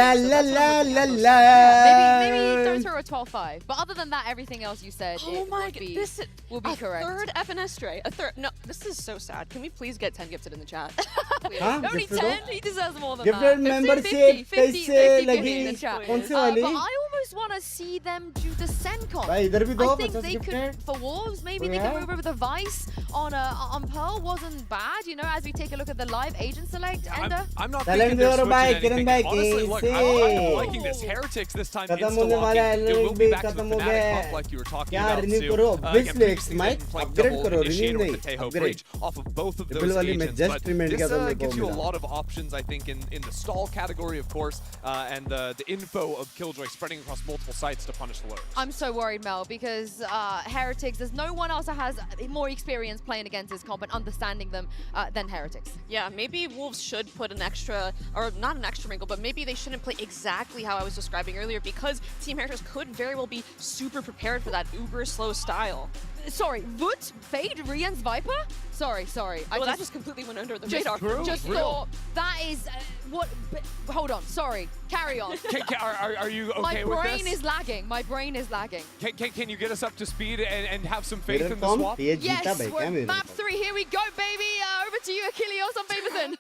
don't throw a 12-5. But other than that, everything else you said will be correct. Third FNS stray. A third. No, this is so sad. Can we please get 10 gifted in the chat? Only 10? He deserves more than Gifted that. membership 50 in the chat. But I almost want to see them do the Sencon. I think they could, for Wolves, maybe they could move over the Vice on Pearl. Wasn't bad, you know, as we take a look at the live agent select. I'm not thinking they're switching anything. Honestly, look, I'm liking this. Heretics this time insta-locking. It will be back to the Fnatic comp like you were talking about too. Again, previously they've been playing double initiator with the Tejo Breach off of both of those agents. But this gives you a lot of options, I think, in the stall category, of course, and the info of Killjoy spreading across multiple sites to punish the lurks. I'm so worried, Mel, because Heretics, there's no one else that has more experience playing against this comp and understanding them than Heretics. Yeah, maybe Wolves should put an extra, or not an extra wrinkle, but maybe they shouldn't play exactly how I was describing earlier, because Team Heretics could very well be super prepared for that uber slow style. sorry, Wood, Fade, Rian's Viper? Sorry. Well, that just completely went under the just, radar. Just thought that is what. Hold on, sorry. Carry on. Are you okay My with brain this? is lagging. My brain is lagging. Can you get us up to speed and have some faith in the Come, swap? Yes, we're map 3. Here we go, baby. Over to you, Achilles on Babyson.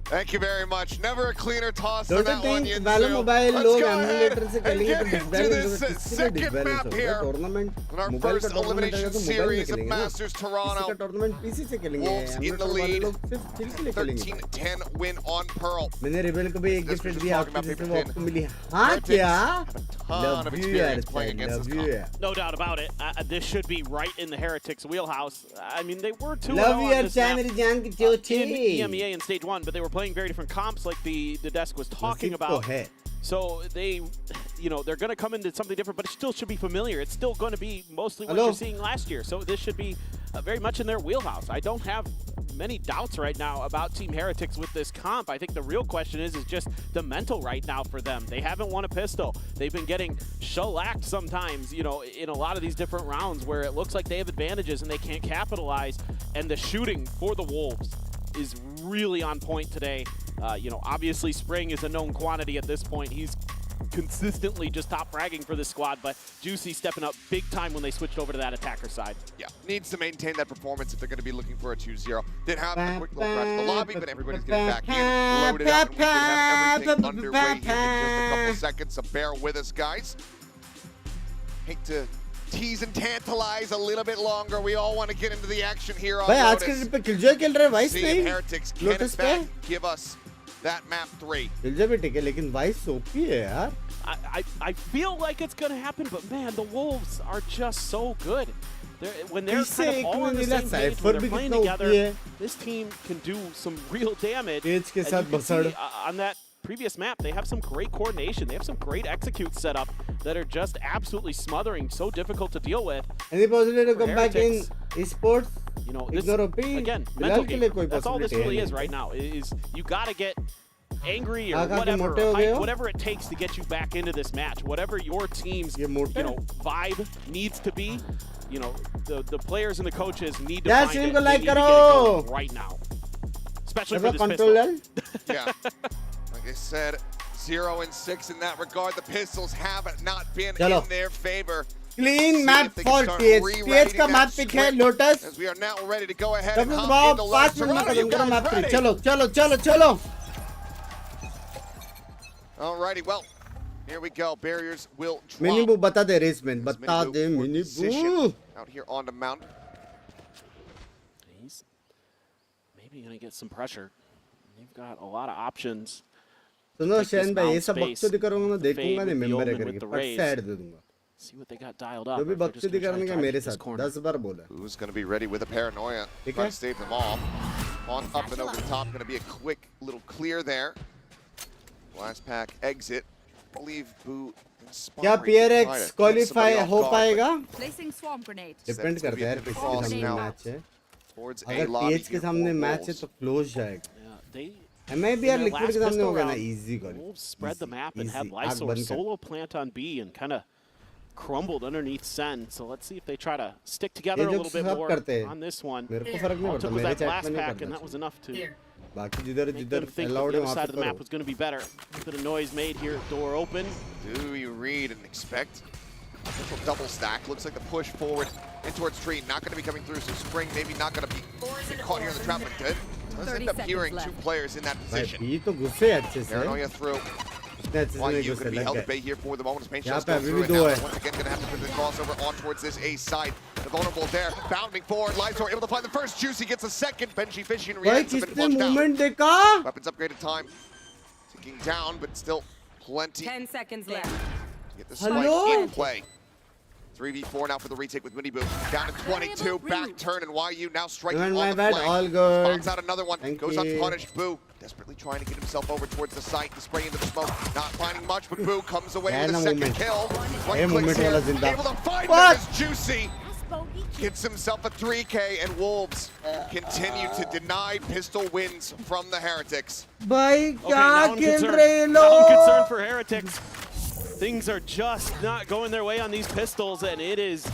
Thank you very much. Never a cleaner toss than Don't that one, think Yinzu. Valor Mobile Let's लोग go ahead emulator से and खेलेंगे get तो into disbalance this second map here tournament on our mobile first का tournament elimination रहेगा तो mobile में series of खेलेंगे ना Masters PC Toronto. का tournament PC से खेलेंगे Wolves in the emulator वाले lead. लोग सिर्फ chill के लिए खेलेंगे 13-10 win on Pearl. मैंने रिबेल को भी एक This गिफ्ट was दिया just talking आपको about जिससे वो Paper आपको मिली हाँ Heretics क्या have a ton of love you यार experience playing against love this you comp. यार No doubt about it. This should be right in the Heretics wheelhouse. I mean, they were 2-0 love you on यार this चाहे map मेरी जान की चोची in EMEA in stage 1, but they were playing very different comps like the desk was talking नसीब तो about. है So they, they're going to come into something different, but it still should be familiar. It's still going to be mostly what Hello? you're seeing last year. So this should be very much in their wheelhouse. I don't have many doubts right now about Team Heretics with this comp. I think the real question is just the mental right now for them. They haven't won a pistol. They've been getting shellacked sometimes, in a lot of these different rounds where it looks like they have advantages and they can't capitalize. And the shooting for the Wolves is really on point today. Obviously Spring is a known quantity at this point. He's consistently just top fragging for this squad, but Juicy stepping up big time when they switched over to that attacker side. Yeah, needs to maintain that performance if they're going to be looking for a 2-0. Did have a quick little crash in the lobby, but everybody's getting back in, loaded up, and we should have everything underway here in just a couple seconds, so bear with us, guys. Hate to tease and tantalize a little bit longer. We all want to get into the action here on भाई आज के Lotus. Trip पे killjoy खेल रहे हैं vice See if नहीं Heretics can Lotus in पे fact give us that map 3. Killjoy भी ठीक है लेकिन वाइस ओपी है यार I feel like it's going to happen, but man, the Wolves are just so good. When they're kind of all on the same page, when they're playing together, this team can do some real damage. तेज के And साथ you can बसड़ see, on that previous map, they have some great coordination. They have some great executes set up that are just absolutely smothering, so difficult to deal with. any possibility to For come back in Heretics, esports this, ignore OP again, फिलहाल mental के लिए game. कोई That's all this possibility really है is नहीं। right now. Is you got to get angry or आँख आँखें whatever, मोटे हो गए हो? whatever it takes to get you back into this match. Whatever your team's ये मोटे vibe needs to be. The players and the coaches need to यार find stream it. को They like need to get it करो going right now, especially ऐसा for this pistol. controller Yeah. Like I said, 0 and 6 in that regard. The pistols have not been चलो। in their favor. clean See map if they for can start TH rewriting का that map pick है script Lotus As we are now ready to go ahead तब and तक hop into बहुत 5 Lotus. Minute में Toronto, you खत्म करो guys map 3 ready? चलो Alrighty, well, here we go. Barriers will mini drop. बू बता दे रेस में As बता Mini they Boo mini for position बू out here on the mountain. He's maybe going to get some pressure. They've got a lot of options. सुनो Take this शैन भाई ये mound सब space, बकचोदी करूंगा ना the देखूंगा fade नहीं with the मेंबर है omen करके with the पर raise. साइड दे दूंगा See what they got dialed up. जो भी if they're just बकचोदी gonna करने try to का try to मेरे hit this साथ corner. 10 बार बोला Who's going to be ready with a paranoia? ठीक Trying है to save them all. On up and over the top. Going to be a quick little clear there. Last pack exit. I believe Boo क्या PRX qualify हो पाएगा Placing swarm grenade. Depend करता है यार किसके सामने match है towards a अगर lobby TH के here सामने for मैच है Wolves. तो क्लोज जाएगा Yeah, they MiBR in their liquid के last सामने pistol होगा ना round, easy call Wolves spread the map and had easy. आग Lysor बंद कर solo plant on B and kind of crumbled underneath Sen. So let's see if they try to stick together ये a जो little bit सब more करते हैं on this one. मेरे को फर्क नहीं All पड़ता took was मेरे that चैट last में नहीं pack, and that करना was enough to बाकी जिधर make जिधर them think that allowed the है other वहाँ side पे of the map करो was going to be better. A bit of noise made here, door open. Do you read and expect? Little double stack. Looks like the push forward in towards Tree. Not going to be coming through. So Spring maybe not going to be caught here in the trap, but good. Does end up hearing 2 players in that भाई position. ये तो गुस्से है अच्छे से Paranoia through. इतने अच्छे से Why नहीं you गुस्से could be लग held at गए bay here for the moment as paint यहाँ shells पे go अभी through भी it. दो Now है once again going to have to put the crossover on towards this A side. The vulnerable there, bounding forward. Lysor able to find the first. Juicy gets a second. Benji Fishy and भाई Rian's have been किसने flushed out. Movement देखा Weapons upgraded time. Ticking down, but still plenty. 10 seconds left. Get the spike Hello? in play. 3v4 now for the retake with Mini Boo. Down to 22. Back turn and YU now striking on my the bad, flank. all good. Spawns out another one. Thank Goes you. unpunished. Boo desperately trying to get himself over towards the site to spray into the smoke. Not finding much, but Boo comes away Yeah, with no a second movement. kill. Hey, Right clicks movement here. wala zinda. Able to find What? him as Juicy. Gets himself a 3K, and Wolves continue to deny pistol wins from the Heretics. भाई Okay, क्या now I'm खेल concerned. रहे Now I'm concerned लोग for Heretics. Things are just not going their way on these pistols, and it is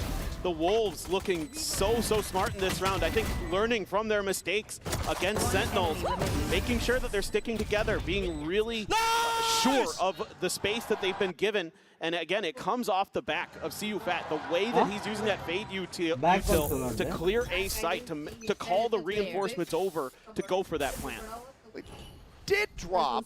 the Wolves looking so smart in this round. I think learning from their mistakes against Sentinels, making sure that they're sticking together, being really sure of the space that they've been given. And again, it comes off the back of CU Fat, the way that he's using that fade util to clear a site, to call the reinforcements over, to go for that plant. Did drop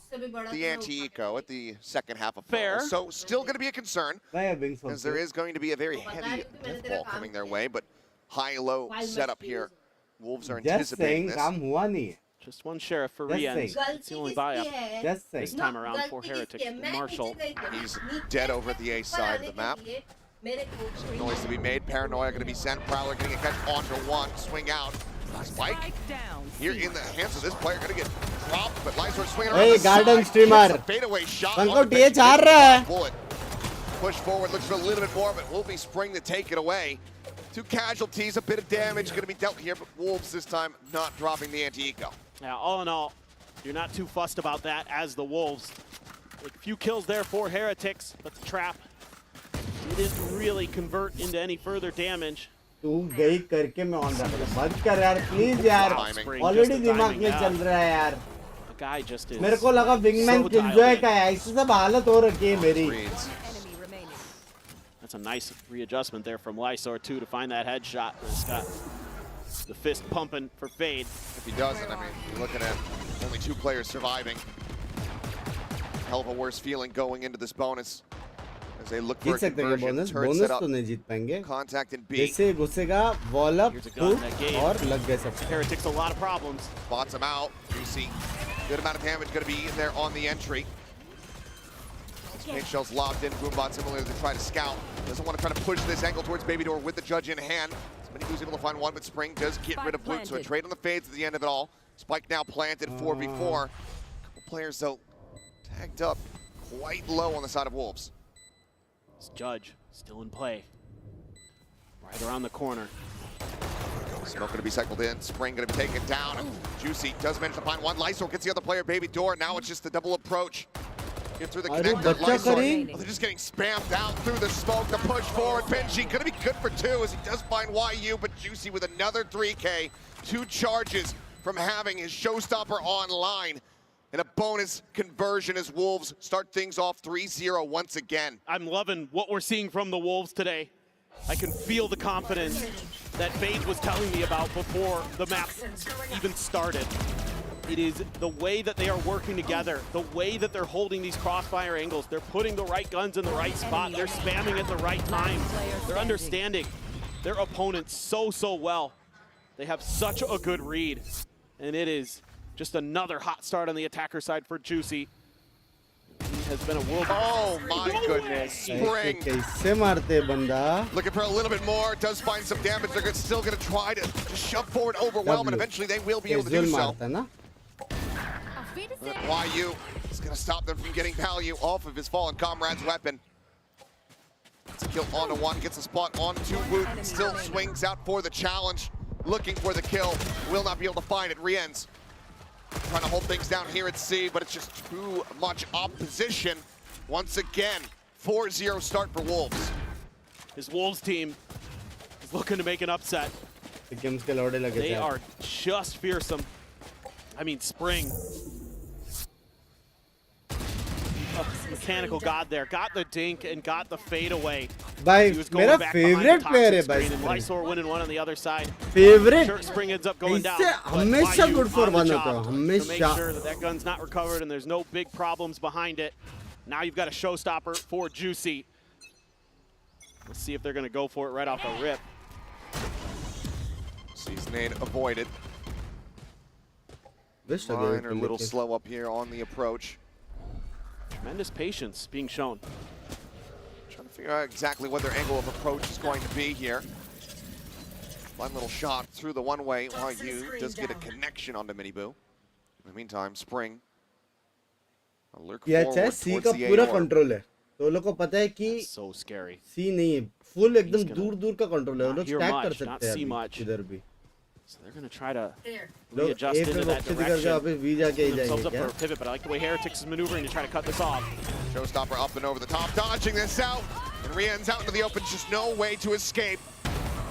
the anti-eco at the second half of Fair. So still going to be a concern, as there is going to be a very heavy death ball coming their way, but high-low setup here. Wolves are anticipating this. Just one Sheriff for Riens. It's the only buy-up this time around for Heretics. Marshall. He's dead over at the A side of the map. Some noise to be made. Paranoia going to be sent. Prowler going to get catch onto one. Swing out. Spike here in the hands of this player, going to get dropped, but Lysor swinging around the garden side. streamer. Fadeaway shot. Bullet. Push forward, looks for a little bit more, but will be Spring to take it away. 2 casualties, a bit of damage going to be dealt here, but Wolves this time not dropping the anti-eco. Yeah, all in all, you're not too fussed about that as the Wolves. A few kills there for Heretics, but the trap didn't really convert into any further damage. तू गई करके मैं on रख रहा बंद कर यार please यार ऑलरेडी दिमाग में चल रहा है यार मेरे को लगा विंगमैन किलजॉय का है इससे सब हालत हो रखी है मेरी. That's a nice readjustment there from Lysor too to find that headshot. He's got the fist pumping for Fade. If he doesn't, I mean, you're looking at only 2 players surviving. Hell of a worse feeling going into this bonus. As they look for a conversion, turn set up. Contact in B. जैसे घुसेगा wall up और लग गए सब. Heretics a lot of problems. Spots him out. You see, good amount of damage going to be in there on the entry. Paint shell's lobbed in. Boombot similarly to try to scout. Doesn't want to try to push this angle towards Baby Door with the judge in hand. Minibu's able to find one, but Spring does get rid of Blue. So a trade on the fades at the end of it all. Spike now planted 4v4. Couple players though tagged up quite low on the side of Wolves. This Judge still in play. Right around the corner. Smoke going to be cycled in. Spring going to be taken down. Juicy does manage to find one. Lysor gets the other player, Baby Door. Now it's just the double approach. Get through the connector. Lysor, they're just getting spammed out through the smoke. The push forward. Benji going to be good for 2 as he does find YU, but Juicy with another 3K. 2 charges from having his showstopper online. And a bonus conversion as Wolves start things off 3-0 once again. I'm loving what we're seeing from the Wolves today. I can feel the confidence that Fade was telling me about before the map even started. It is the way that they are working together, the way that they're holding these crossfire angles. They're putting the right guns in the right spot. They're spamming at the right time. They're understanding their opponents so well. They have such a good read. And it is just another hot start on the attacker side for Juicy. He has been a world. Oh my goodness. Spring. Looking for a little bit more. Does find some damage. They're still going to try to just shove forward, overwhelm, and eventually they will be able to do so. YU is going to stop them from getting value off of his fallen comrade's weapon. It's a kill onto one, gets a spot onto Woot, still swings out for the challenge, looking for the kill. Will not be able to find it. Riens trying to hold things down here at C, but it's just too much opposition. Once again, 4-0 start for Wolves. His Wolves team is looking to make an upset. They are just fearsome. I mean, Spring. Mechanical God there. Got the dink and got the fade away. He was going back favorite player है भाई. Lysor winning one on the other side. Favorite. Sure, Spring ends up going down. हमेशा good for one होता है. To make हमेशा. sure that that gun's not recovered and there's no big problems behind it. Now you've got a showstopper for Juicy. Let's see if they're going to go for it right off the rip. Season 8 avoided. Mine are a little slow up here on the approach. Tremendous patience being shown. Trying to figure out exactly what their angle of approach is going to be here. One little shot through the one-way. YU does get a connection onto Minibu. In the meantime, Spring. A lurk forward C towards का the पूरा A control है. तो लोगों को पता है कि so scary. C नहीं है. फुल एकदम दूर-दूर का कंट्रोल है. वो लोग स्टैक कर सकते हैं इधर भी. So they're going to try to readjust into that direction. Themselves up for a pivot, but I like the way Heretics is maneuvering to try to cut this off. Showstopper up and over the top, dodging this out. And Rien's out into the open, just no way to escape.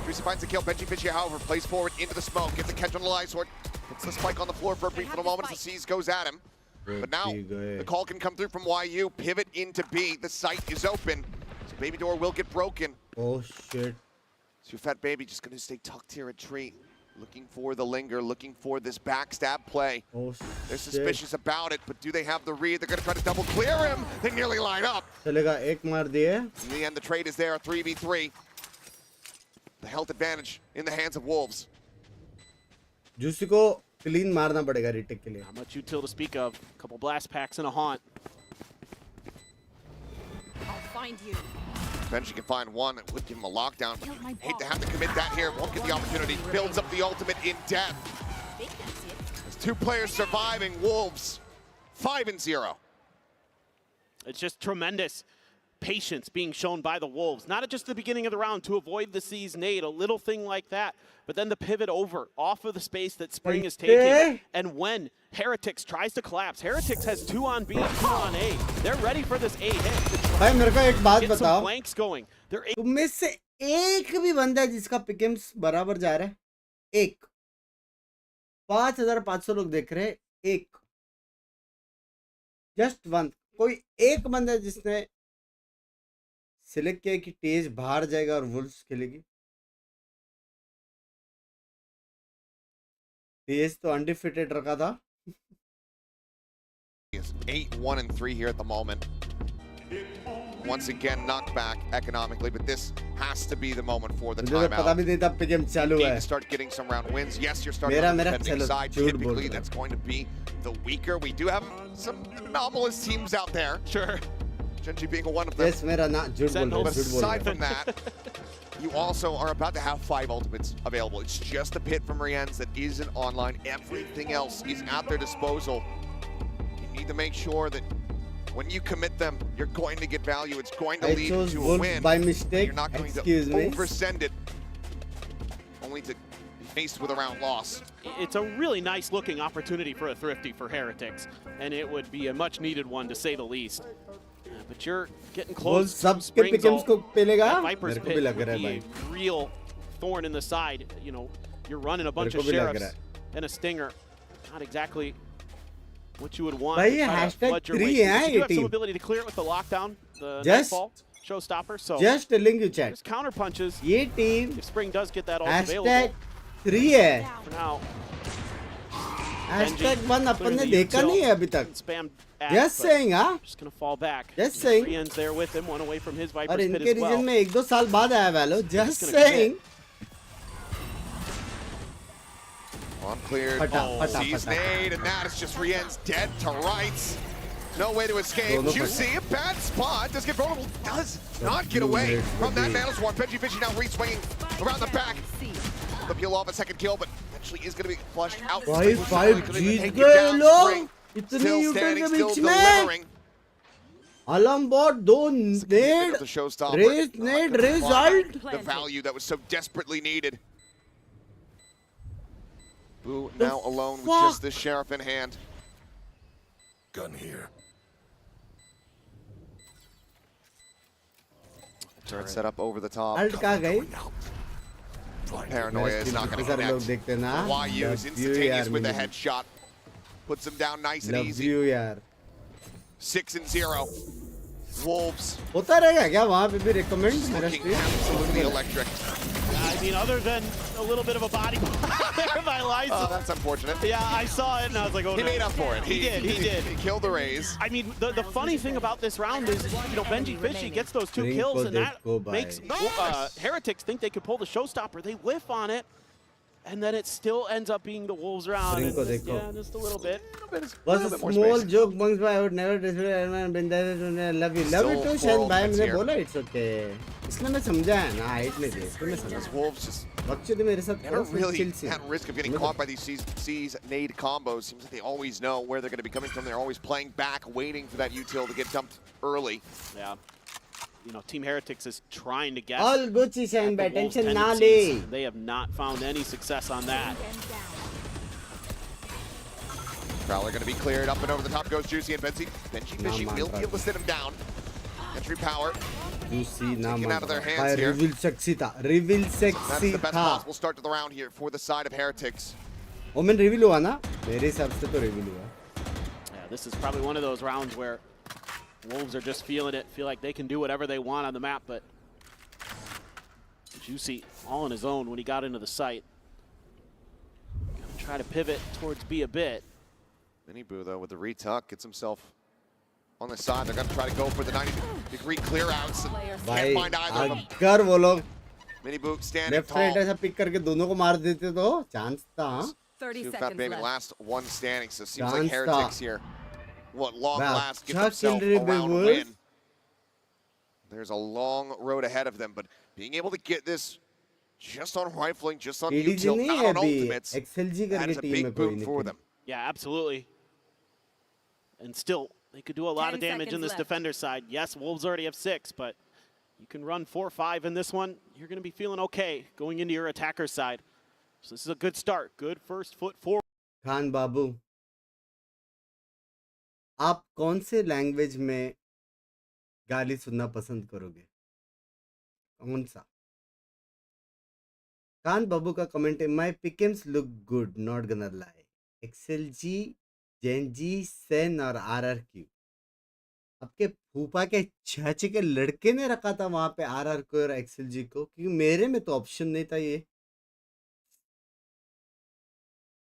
Juicy finds the kill. Benji Fishy, however, plays forward into the smoke, gets a catch on the live sword, puts the spike on the floor for a brief little moment as the C's goes at him. But now the call can come through from YU, pivot into B. The site is open, so Baby Door will get broken. Oh shit. So Fat Baby just gonna stay tucked here at tree, looking for the linger, looking for this backstab play. Oh, they're suspicious about it, but do they have the read? They're gonna try to double clear him. They nearly line up. चलेगा एक मार दिए. In the end, the trade is there, 3v3. The health advantage in the hands of Wolves. Juicy को clean मारना पड़ेगा retake के लिए. Not much util to speak of. A couple blast packs and a haunt. I'll find you. Benji can find one that would give him a lockdown, but hate to have to commit that here. Won't get the opportunity. Builds up the ultimate in death. There's two players surviving. Wolves, 5-0. It's just tremendous patience being shown by the Wolves. Not at just the beginning of the round to avoid the C's nade, a little thing like that, but then the pivot over off of the space that Spring is taking. And when Heretics tries to collapse, Heretics has 2 on B, 2 on A. They're ready for this A hit. भाई मेरे को एक बात Get some बताओ. flanks going. तुम में से एक भी बंदा है जिसका पिकम्स बराबर जा रहा है? एक. 5,500 लोग देख रहे हैं. एक. Just one. कोई एक बंदा है जिसने सिलेक्ट किया कि तेज बाहर जाएगा और वुल्व्स खेलेगी. तेज तो अनडिफिटेड रखा था. 8-1-3 here at the moment. Once again, knocked back economically, but this has to be the moment for the timeout. You need to start getting some round wins. Yes, you're starting on the defending side. Typically, that's going to be the weaker. We do have some anomalous teams out there. Sure. Genji being one of them. Yes, मेरा ना झूठ बोल रहा हूँ. But aside from that, you also are about to have 5 ultimates available. It's just a pit from Rien's that isn't online. Everything else is at their disposal. You need to make sure that when you commit them, you're going to get value. It's going to lead to a win. By mistake. You're not going to oversend it, only to be faced with a round loss. It's a really nice looking opportunity for a thrifty for Heretics, and it would be a much needed one to say the least. But you're getting close. That Viper's pit would be a real thorn in the side. You know, you're running a bunch of sheriffs and a stinger. Not exactly what you would want. भाई hashtag 3 है you have some ability to clear it with the lockdown, the nightfall showstopper. So just telling you, chat. Just counter punches. ये team if Spring does get that all available. hashtag 3 है. For now. hashtag 1 अपन ने देखा नहीं है अभी तक. Spam just saying, हाँ. Just gonna fall back. Just saying. Rien's there with him, one away from his Viper's और pit इनके as well. region में 1-2 साल बाद आया Valo. Just saying. Uncleared. Sees nade, and that is just Rien's dead to rights. No way to escape. Juicy, a bad spot. Does get vulnerable. Does not get away from that Nanos one. Benji Fishy now re-swinging around the back. The peel off a second kill, but actually is going to be flushed out. 5 जीत गए लोग. इतनी U turn के बीच में. Alarm bot, 2 nade, raise ult. The value that was so desperately needed. Boo now alone with just this sheriff in hand. Gun here. Turret set up over the top. Ult कहाँ गई? Paranoia is not going to connect. YU is instantaneous with a headshot. Puts him down nice and easy. 6-0. Wolves. होता रहेगा क्या वहाँ पे भी recommend मेरा stream? Absolutely electric. I mean, other than a little bit of a body there by Liza. Oh, that's unfortunate. Yeah, I saw it and I was like, oh, he made up for it. He did. He killed the Raze. I mean, the funny thing about this round is, you know, Benji Fishy gets those 2 kills, and that makes Heretics think they could pull the showstopper. They whiff on it, and then it still ends up being the Wolves round. And yeah, just a little bit. Was a small joke, Bunks, but I would never destroy anyone. Been there to love you. Love you too, Shen. Bhai, मैंने बोला it's okay. इसलिए मैं समझा है ना, height नहीं दे. इसलिए मैं समझा. Wolves just बच्चे तो मेरे साथ they're really at risk of getting caught by these C's nade combos. Seems like they always know where they're going to be coming from. They're always playing back, waiting for that util to get dumped early. Yeah. you know, Team Heretics is trying to guess. All Gucci at shine the by Wolves' tension na tendencies. le. They have not found any success on that. Prowler going to be cleared. Up and over the top goes Juicy and Benji. Benji Fishy will be able to sit him down. Entry power. Juicy na Taken out of their भाई hands here. reveal sexy था reveal That's sexy the best था possible start to the round here for the side of Heretics. Omen reveal हुआ ना मेरे हिसाब से तो reveal हुआ Yeah, this is probably one of those rounds where Wolves are just feeling it, feel like they can do whatever they want on the map, but Juicy all on his own when he got into the site. Gonna try to pivot towards B a bit. Miniboo, though, with the retuck, gets himself on the side. They're going to try to go for the 90-degree clear outs. Can't find either of them. अगर वो लोग Miniboo standing left tall. Right ऐसा pick करके दोनों को मार देते तो चांस था 30 Two Fat seconds Baby left. last one standing, so it seems Chance like Heretics here. What long Wow, last get Chuck themselves a Hillary round Wolves. win. There's a long road ahead of them, but being able to get this just on rifling, just on EDG util, नहीं not है on अभी ultimates, XLG that करके is a team big में कोई boon for नहीं them. Yeah, absolutely. And still, they could do a lot of 10 damage in this seconds left. defender side. Yes, Wolves already have 6, but you can run 4-5 in this one. You're going to be feeling okay going into your attacker side. So this is a good start. Good first foot forward. Khan बाबू आप कौन से language में गाली सुनना पसंद करोगे कौन सा खान बाबू का कमेंट है my pickems look good not gonna lie एक्सएलजी Gen Z Sen और आरआरक्यू आपके फूफा के चाचे के लड़के ने रखा था वहां पे आरआर को और एक्सएलजी को क्योंकि मेरे में तो ऑप्शन नहीं था ये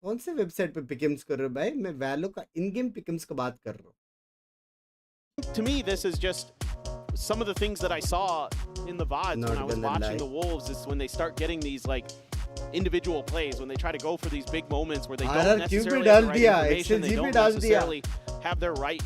कौन से वेबसाइट पे पिकम्स कर रहे हो भाई मैं वैलो का इन गेम पिकम्स का बात कर रहा हूँ To me, this is just some of the things that I saw in the VODs Not when I was gonna watching lie. the Wolves is when they start getting these like individual plays, when they try to go for these big moments where they don't RRQ necessarily पे have डाल the right दिया, information, they XLG पे don't डाल दिया। necessarily have their right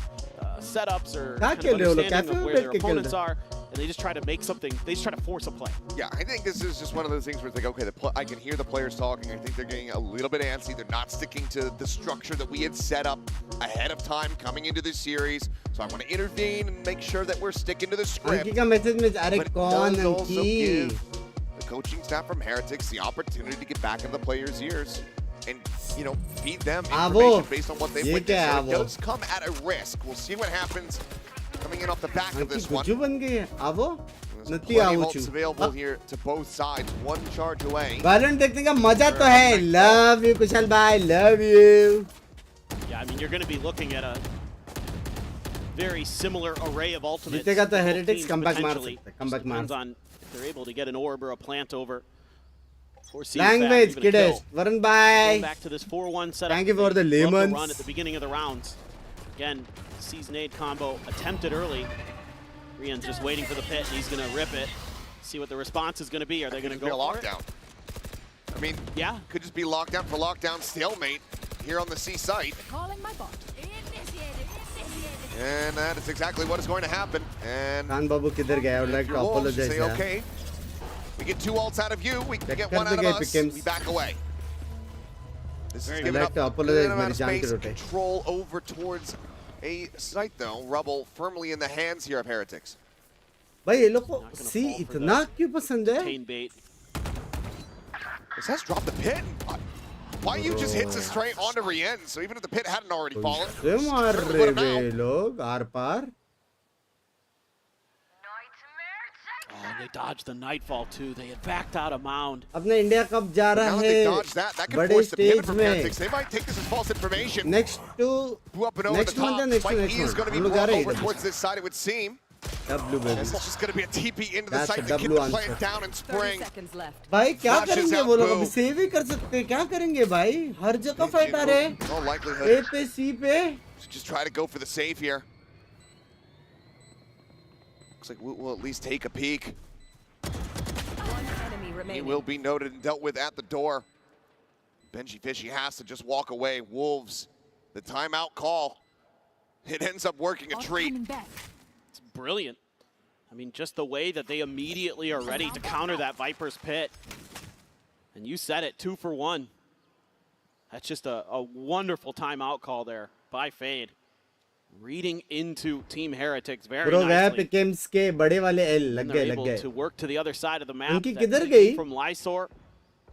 setups or क्या kind खेल of रहे हो लोग? understanding कैफे of में where बैठ their के खेल opponents रहे are, and they just try to make something, they just try to force a play. Yeah, I think this is just one of those things where it's like, okay, I can hear the players talking. I think they're getting a little bit antsy. They're not sticking to the structure that we had set up ahead of time coming into this series. So I want to intervene and make sure that we're sticking to the script. अंकी का message में अरे But it कौन does also अंकी give the coaching staff from Heretics the opportunity to get back in the players' ears and, you know, feed them information based on what they've ये क्या witnessed. है So it does come at a risk. We'll see what happens coming in off the back of अंकी this one. Gujju बन गई है आवो There's नती plenty of आवो ults available here to both sides. One charge away. Valorant देखने का मजा तो है लव यू कुशल भाई love you Yeah, I mean, you're going to be looking at a very similar array of ultimates. जीतेगा तो for both Heretics teams comeback मार potentially. सकते comeback Just मार depends on if they're able to get an orb or a plant over. Or see language even a किडेस kill. Varun Going भाई back to this 4-1 setup. Thank you for the they love to lemons. run at the beginning of the rounds. Again, season 8 combo attempted early. Rian's just waiting for the pit. He's going to rip it. See what the response is going to be. Are they going to Could go be a for it? lockdown. I mean, Yeah. could just be lockdown for lockdown stalemate here on the C site. Calling my bot. And that is exactly what is going to happen. And Khan बाबू किधर गया I would like to your Wolves apologize say, यार okay, we get 2 ults out of you, we can get कर 1 out of देंगे us, Pickens. we back away. This is I'd giving like up to a apologize good amount of मेरी जान space की and roti. control over towards a site though. Rubble firmly in the hands here of Heretics. भाई ये लोग को सी इतना क्यों पसंद है Pain bait. This has dropped the pit. Why you just hits it straight onto Rien, so even if the pit hadn't already fallen, से मार certainly रहे would have वे now. लोग आर पार Oh, and they dodged the Nightfall too. They had backed out a mound. अपने India cup जा Now रहा that they है dodged that, that could बड़े force the pivot stage from में Heretics. They might take this as false information. Next to Blew up and over next the month top. या next Spike next E is month going to be हम लोग जा brought रहे over हैं towards this side, it would seem. W This baby is just going to be a TP into the That's site a to keep W the answer. plant down and 30 spring. seconds left. भाई क्या Notches करेंगे out वो लोग Boo. अभी save ही कर सकते हैं क्या करेंगे भाई हर जगह फाइट आ रहे हैं No ए likelihood. पे सी पे Just try to go for the save here. Looks like we'll at least take a peek. One enemy He remaining. will be noted and dealt with at the door. Benji Fishy has to just walk away. Wolves, the timeout call. It ends up working a treat. It's brilliant. I mean, just the way that they immediately are ready to counter that Viper's pit. And you said it, 2 for 1. That's just a wonderful timeout call there by Fade. reading into Team Heretics very Bro, गया nicely. पिकेम्स के बड़े वाले L लग And गए they're लग able गए. to work to the other side of the map. उनकी That किधर TP गई? from Lysor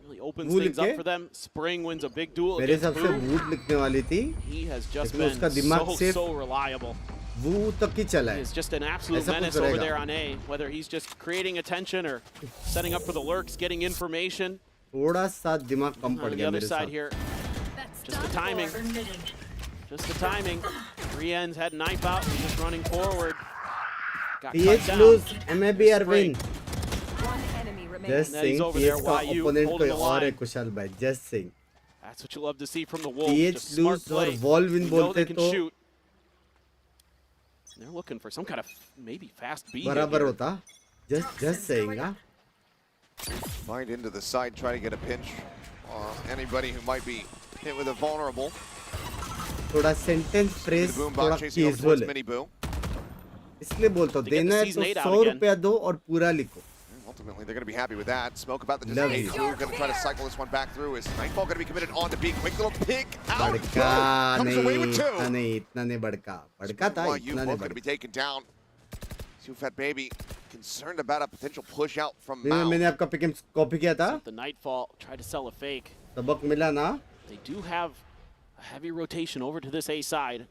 really opens भूल things के? up for them. Spring wins a big duel मेरे against हिसाब से Boo. वूड लिखने वाली थी. He has just लेकिन उसका been दिमाग सिर्फ so reliable. वो तक ही चला He है. is just an absolute ऐसा कुछ menace over करेगा. there on A. Whether he's just creating attention or setting up for the lurks, getting information. थोड़ा सा दिमाग कम पड़ On the गया other मेरे side साथ. here, just the timing. Just the timing. Rien's had knife out and just running forward. Got cut PH down. lose, MiBR win. One enemy remaining. Just And then he's saying, over PH there, का YU opponent holding कोई the और है line. Kushal भाई. Just saying. That's what you love to see from the Wolves. PH Just smart lose और play. wall win We know बोलते they can तो shoot. They're looking for some kind of maybe fast B. बराबर होता. Just saying, हाँ. Find into the side, try to get a pinch. Anybody who might be hit with a vulnerable. थोड़ा sentence phrase The boom थोड़ा bot chasing over casual towards है. Mini Boo. इसलिए बोलता हूँ They get देना the है season तो 8 out 100 again. रुपया दो और पूरा लिखो. Ultimately, they're going to be happy with that. Smoke about the Love just you. 8-2. Going to try to cycle this one back through. Is Nightfall going to be committed on to B? Quick little pick out. बड़का Comes away with two. इतना नहीं बड़का. बड़का था You इतना both नहीं going to be बड़का. taken down. Fat Baby concerned about a potential push out from मैंने Mount. आपका पिक कॉपी किया था. The Nightfall tried to sell a fake. सबक मिला ना. They do have a heavy rotation over to this A side.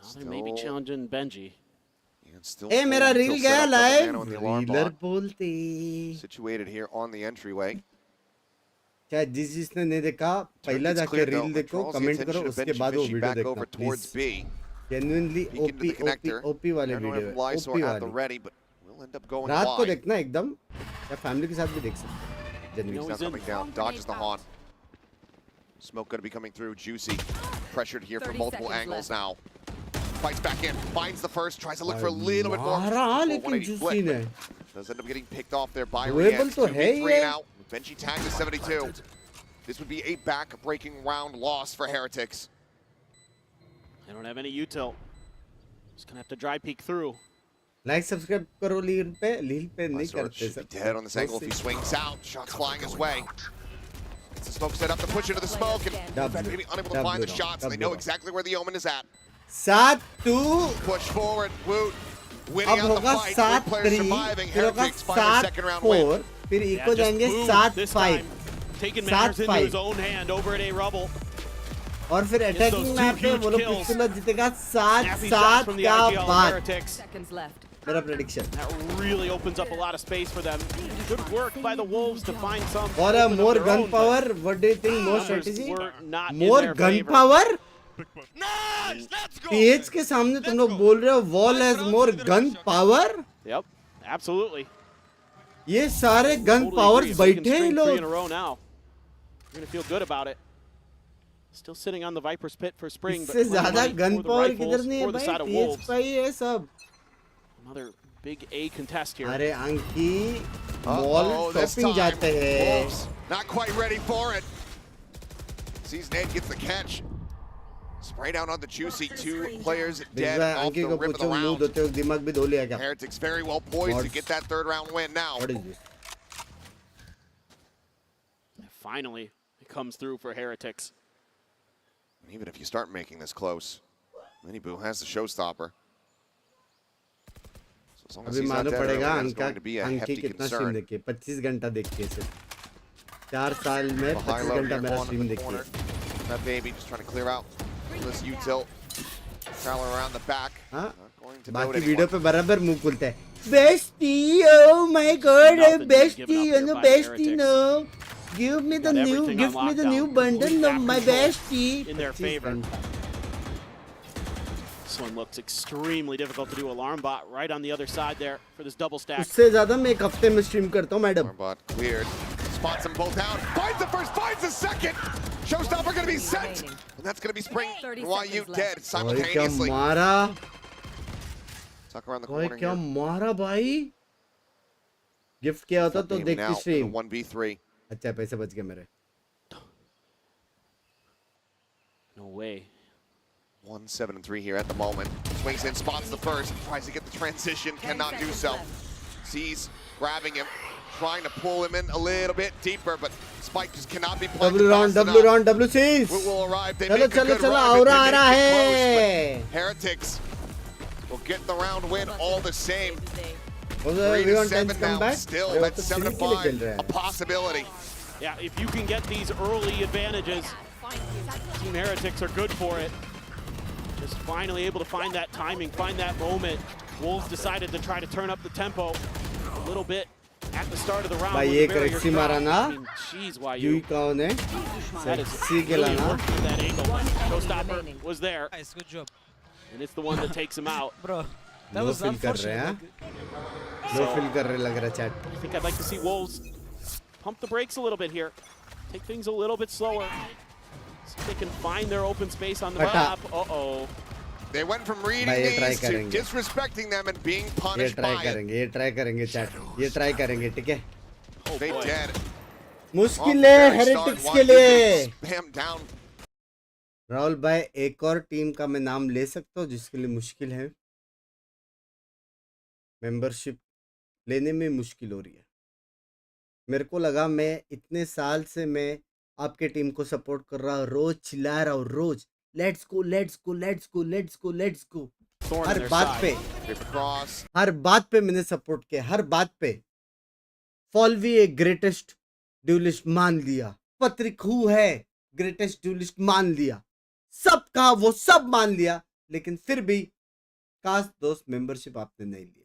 Now they may be challenging Benji. ए मेरा reel गया live. Reeler reeler बोलते. situated here on the entryway. क्या जिसने नहीं देखा पहला जाके रील देखो कमेंट करो उसके बाद वो वीडियो back देखना over towards please. B. Genuinely Peek into the connector. OP वाले I don't वीडियो have है. Lysor ओपी at the वाली. ready, but we'll end up going रात को wide. देखना एकदम या फैमिली के साथ भी देख सकते हैं. He's genuinely. now coming down, dodges the Haunt. Smoke going to be coming through. Juicy pressured here from 30 multiple seconds angles left. now. Fights back in, finds the first, tries to look for a little bit more. मारा before लेकिन 180 juicy flick, ने. but does end up getting picked off there by Doable Rienz. तो है 2v3 ये. now. Benji tagged to 72. This would be a back-breaking round loss for Heretics. They don't have any util. Just gonna have to dry peek through. Like subscribe करो लील पे नहीं Lysor करते should sir. be dead on this angle if he swings out. Shots flying his way. Gets the smoke set up to push into the smoke, and W. maybe unable to find the W. shots. They know exactly where the Omen is at. 7-2. Push forward, Woot winning अब out the होगा fight. Both players 7-3. surviving. फिर होगा Heretics find their second round win. 7-4. फिर Yeah, eco just जाएंगे Boo this 7-5. time, taking matters into 7-5. his own hand over at A Rubble. और फिर those attacking two map पे huge वो लोग kills. पिस्तौल जीतेगा Snappy shots from 7-7 the का IGL बाद. Heretics. Seconds left. मेरा prediction. That really opens up a lot of space for them. Good work by the Wolves to find some. और open of more their gun own, but power. What do you think? More numbers strategy? were not in More their gun favor. power? Nice! Let's go! PH के सामने तुम लोग बोल रहे हो wall has more gun power? Yep, absolutely. ये सारे gun Totally powers agree. If they can बैठे हैं string 3 in a लोग. row now, you're gonna feel good about it. Still sitting on the Viper's pit for Spring, but इससे plenty ज्यादा money gun for the power Rifles, किधर नहीं है for the भाई. side of PH Wolves. का ही है सब. Another big A contest here. अरे अंकी Oh, mall this shopping time, जाते हैं. Wolves not quite ready for it. Sees Nate gets the catch. Spray down on the Juicy. 2 players dead off अंकी the को rip of the पूछो मुंह round. धोते वक्त दिमाग भी धो लिया क्या? Heretics very well poised to Mods. get that 3rd round win now. What is this? Finally, it comes through for Heretics. Even if you start making this close, Mini Boo has the showstopper. So as long as अभी he's not मालूम dead early, पड़ेगा that's अंका going to be a अंकी hefty कितना stream concern. देखी है. 25 घंटा देखी है सिर्फ. 4 साल में A high 25 low घंटा here मेरा on स्ट्रीम the देखी corner. है. That baby just trying to clear out this util. Prowler around the back. हाँ? Not going to note बाकी anyone. वीडियो पे बराबर मुंह खुलता है. Bestie, oh my God, Nothing being bestie, given up you here know, by bestie, Heretics. no. Give me the Got new, everything give on me the new lockdown. bundle Complete of map my control bestie. in their 25 favor. घंटा. This one looks extremely difficult to do. Alarm bot right on the other side there for this double stack. उससे ज़्यादा मैं एक हफ्ते में stream करता हूँ madam. Bot cleared. Spots them both out. Finds the first, finds the second. Showstopper going to be sent. And that's going to be Spring. 30 YU seconds dead ओए क्या simultaneously. मारा. Tuck around the ओए corner क्या here. मारा भाई. Gift किया होता तो Baby देखती now stream. in the 1v3. अच्छा पैसे बच गए मेरे. No way. 1-7-3 here at the moment. Swings in, spots the first, tries to get the transition, cannot do so. Sees, grabbing him, trying to pull him in a little bit deeper, but Spike just cannot be played W round, W round, W6. will arrive. They चलो make a चलो good चलो run, aura but आ रहा they make it है. close, but Heretics will get the round win all the same. We 3 to want 7 10 come now, back. still अरे वो that's तो 7 to series के लिए 5, खेल रहा a है. possibility. Yeah, if you can get these early advantages, Team Heretics are good for it. Just finally able to find that timing, find that moment. Wolves decided to try to turn up the tempo a little bit at the start of the round. भाई with the एक barrier रक्सी drop. मारा ना. I mean, jeez, why you you? कौन है? That is Sexy के really लाना. working with that angle. Showstopper was there, Nice, good job. and it's the one that takes him out. Bro, that low was feel कर रहे हैं. Low feel कर रहे लग रहा chat. I think I'd like to see Wolves pump the brakes a little bit here. Take things a little bit slower. See if they can find their open space on the Pata. map. Uh-oh. They went from reading भाई ये try these to करेंगे. disrespecting them and being ये punished try by it. करेंगे, ये try करेंगे chat. ये try करेंगे, ठीक है? They did. मुश्किल है हेरेटिक्स के लिए. Spam down. राहुल भाई एक और टीम का मैं नाम ले सकता हूँ जिसके लिए मुश्किल है. मेंबरशिप लेने में मुश्किल हो रही है. मेरे को लगा मैं इतने साल से मैं आपके टीम को सपोर्ट कर रहा हूँ, रोज चिल्ला रहा हूँ, रोज let's go let's go let's go let's go let's go. हर बात पे हर बात पे मैंने सपोर्ट किया, हर बात पे. फॉल्वी एक ग्रेटेस्ट ड्यूलिस्ट मान लिया, पत्रिक हु है ग्रेटेस्ट ड्यूलिस्ट मान लिया, सब कहा वो सब मान लिया, लेकिन फिर भी काश दोस्त मेंबरशिप आपने नहीं लिया.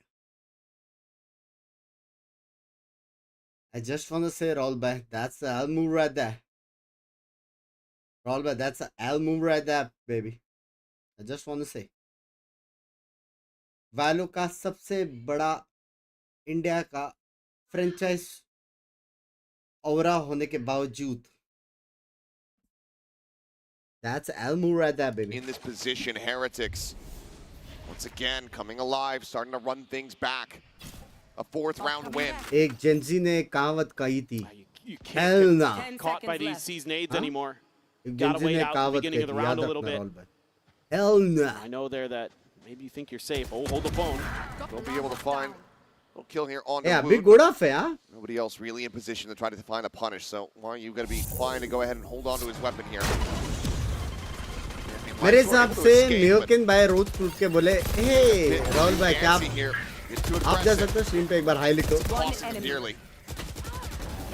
I just want to say, Rahul bhai, that's the L move right there. Rahul bhai, that's the L move right there, baby. I just want to say. वैलो का सबसे बड़ा इंडिया का फ्रेंचाइज औरा होने के बावजूद that's the L move right there, baby. In this position, Heretics once again coming alive, starting to run things back. A 4th round win. एक Gen Z ने कहावत कही थी. You Hell can't no. get caught by these seized nades anymore. एक Gotta Gen Z wait ने out the कहावत beginning कही of the थी, round याद a little रखना bit. राहुल भाई. Hell no. I know there that maybe you think you're safe. Oh, hold the phone. They'll be able to find a little kill here on Yeah, the big good off है यार. Nobody else really in position to try to find a punish, so why you got to be fine to go ahead and hold on to his weapon here. मेरे हिसाब से मियोकिन भाई रोज टूट के बोले, हे राहुल भाई क्या आप जा सकते हो स्ट्रीम पे एक बार हाई लिखो.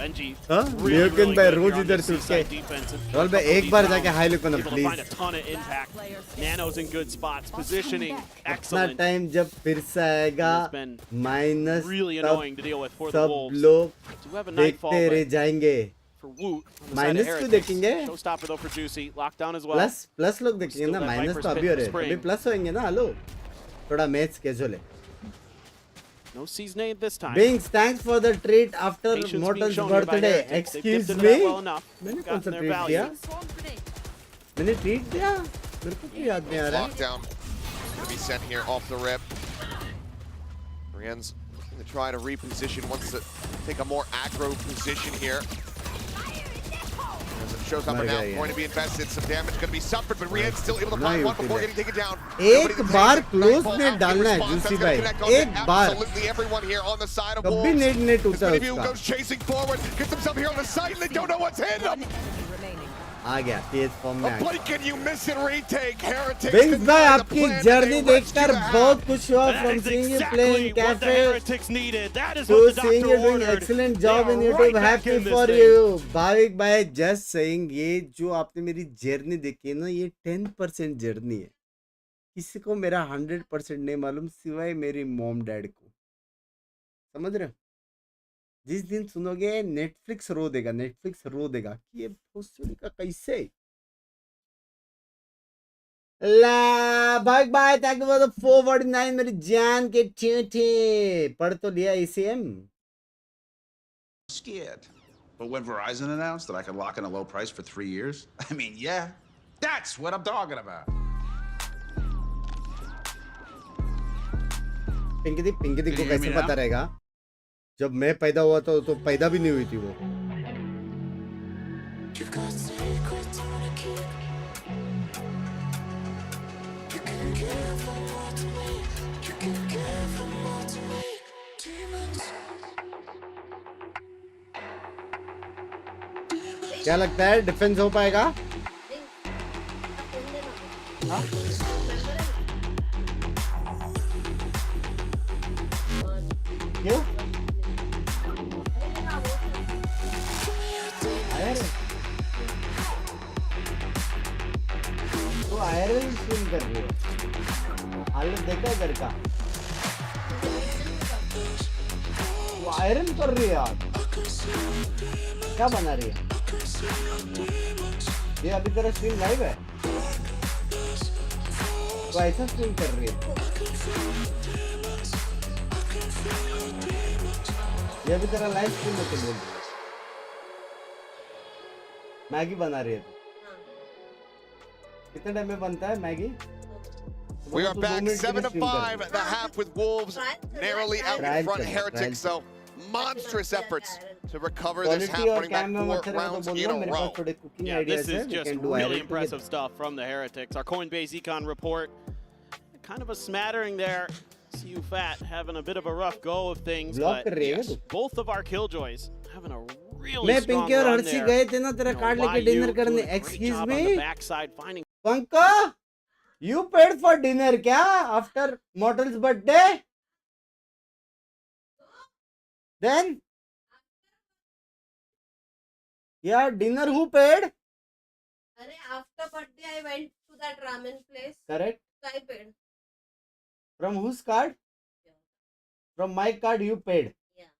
Benji, हाँ मियोकिन भाई रोज इधर टूट के राहुल भाई एक बार जाके हाई लिखो ना please. find a ton of impact. Nano's in good spots. Positioning अपना excellent. टाइम जब फिर से आएगा minus Really annoying to deal with for the सब Wolves. लोग Do have a nightfall, देखते रह but जाएंगे. for Woot, on the side of minus क्यों Heretics. देखेंगे? Showstopper though for Juicy. Lockdown as well. Plus लोग देखेंगे Still ना. that माइनस Viper's तो अभी Pit हो रहे हैं, Spring. अभी प्लस होंगे ना. हेलो थोड़ा मैच कैजुअल है. No seized nade this time. Binks, thanks for the treat after Patience being Mortal's shown here by birthday. Heretics. They've Excuse dipped into me. that well enough. मैंने कौन Gotten सा their treat value. दिया? मैंने treat दिया? मेरे को तो याद नहीं आ रहा. Lockdown going to be sent here off the rip. Brienne's going to try to reposition, wants to take a more aggro position here. As it shows up now, going to be invested, some damage going to be suffered, but Brienne's still able to find one before getting taken down. एक बार close net डालना है juicy भाई. एक बार. Absolutely everyone here on the side of कभी Wolves. Net net उठा Many of you उसका. goes chasing forward, gets himself here on the side, and they don't know what's hit him. आ गया तेज form में. A blink and you miss and retake. Heretics. Binks भाई आपकी journey देखकर बहुत खुश हुआ from seeing you playing what the cafe Heretics needed. That is to what the seeing doctor you doing ordered. excellent They job are in right YouTube. back Happy in this for thing. you. Bhavik भाई just saying ये जो आपने मेरी journey देखी है ना, ये 10% journey है. किसी को मेरा 100% नहीं मालूम सिवाय मेरी मॉम डैड को. समझ रहे हो? जिस दिन सुनोगे नेटफ्लिक्स रो देगा कि ये भोसड़ी का कैसे. ला भाग भाई थैंक यू फॉर द 449 मेरी जान के चींटे. पढ़ तो लिया ECM. Scared. But when Verizon announced that I could lock in a low price for 3 years, I mean, yeah, that's what I'm talking about. Pinky को कैसे पता रहेगा जब मैं पैदा हुआ था तो पैदा भी नहीं हुई थी वो. क्या लगता है डिफेंस हो पाएगा? हाँ? क्यों? तो आयरन स्विम कर रही है, हालत देखा है घर का? वो आयरन कर रही है यार, क्या बना रही है ये? अभी तेरा स्ट्रीम लाइव है, वो ऐसा स्ट्रीम कर रही है ये? अभी तेरा लाइव स्ट्रीम में बोल रही है मैगी बना रही है तू? कितने टाइम में बनता है Maggi? We are back 7-5 at the half with Wolves narrowly out in front of Heretics. So monstrous efforts to recover this half, winning back 4 rounds in a row. Yeah, this is just really impressive stuff from the Heretics. Our Coinbase Econ report, kind of a smattering there. CU Fat having a bit of a rough go of things, but yes, both of our Killjoys having a really strong run there. गए थे ना तेरा card लेके dinner करने. Excuse me, पंका, you paid for dinner क्या after Mortal's birthday? Then yeah, dinner who paid? After birthday I went to that ramen place. Correct. So I paid. From whose card? From my card you paid. Yeah.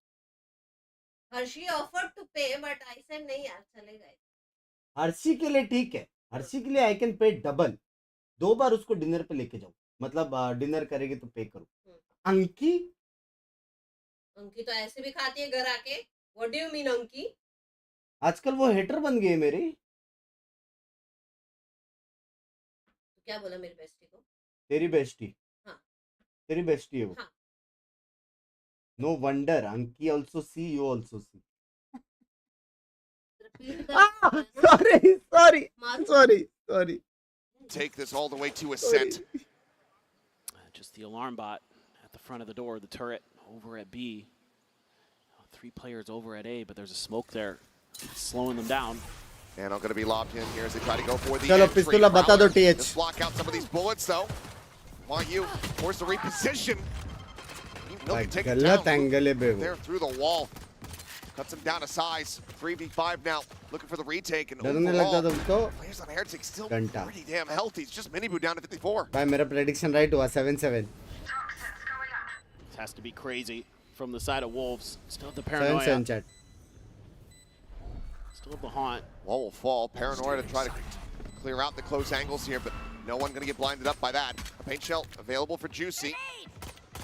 Hershey offered to pay, but I said नहीं यार चलेगा. हर्षी के लिए ठीक है, हर्षी के लिए I can pay double. 2 बार उसको डिनर पे लेके जाओ, मतलब डिनर करेगी तो पे करो. अंकी तो ऐसे भी खाती है घर आके. व्हाट डू यू मीन अंकी? आजकल वो हेटर बन गई है मेरी. तो क्या बोला मेरी बेस्टी को? तेरी बेस्टी. हाँ. तेरी बेस्टी है वो. हाँ. नो वंडर अंकी also C, you also C. Sorry. Take this all the way to Ascent. Just the alarm bot at the front of the door, the turret over at B. 3 players over at A, but there's a smoke there slowing them down. And I'm going to be lobbed in here as they try to go for the Chalo, entry. pistola bata do TH. Just block out some of these bullets though. Want you forced to reposition. You take it down. There through the wall. Cuts him down to size. 3v5 now. Looking for the retake. And overall, players on Heretic still pretty damn healthy. It's just Minibu down to 54. भाई मेरा prediction right हुआ 7-7. This has to be crazy from the side of Wolves. Still the paranoia. 7-7 chat. Still the haunt. Wall will fall. Paranoia to try to clear out the close angles here, but no one going to get blinded up by that. A paint shell available for Juicy.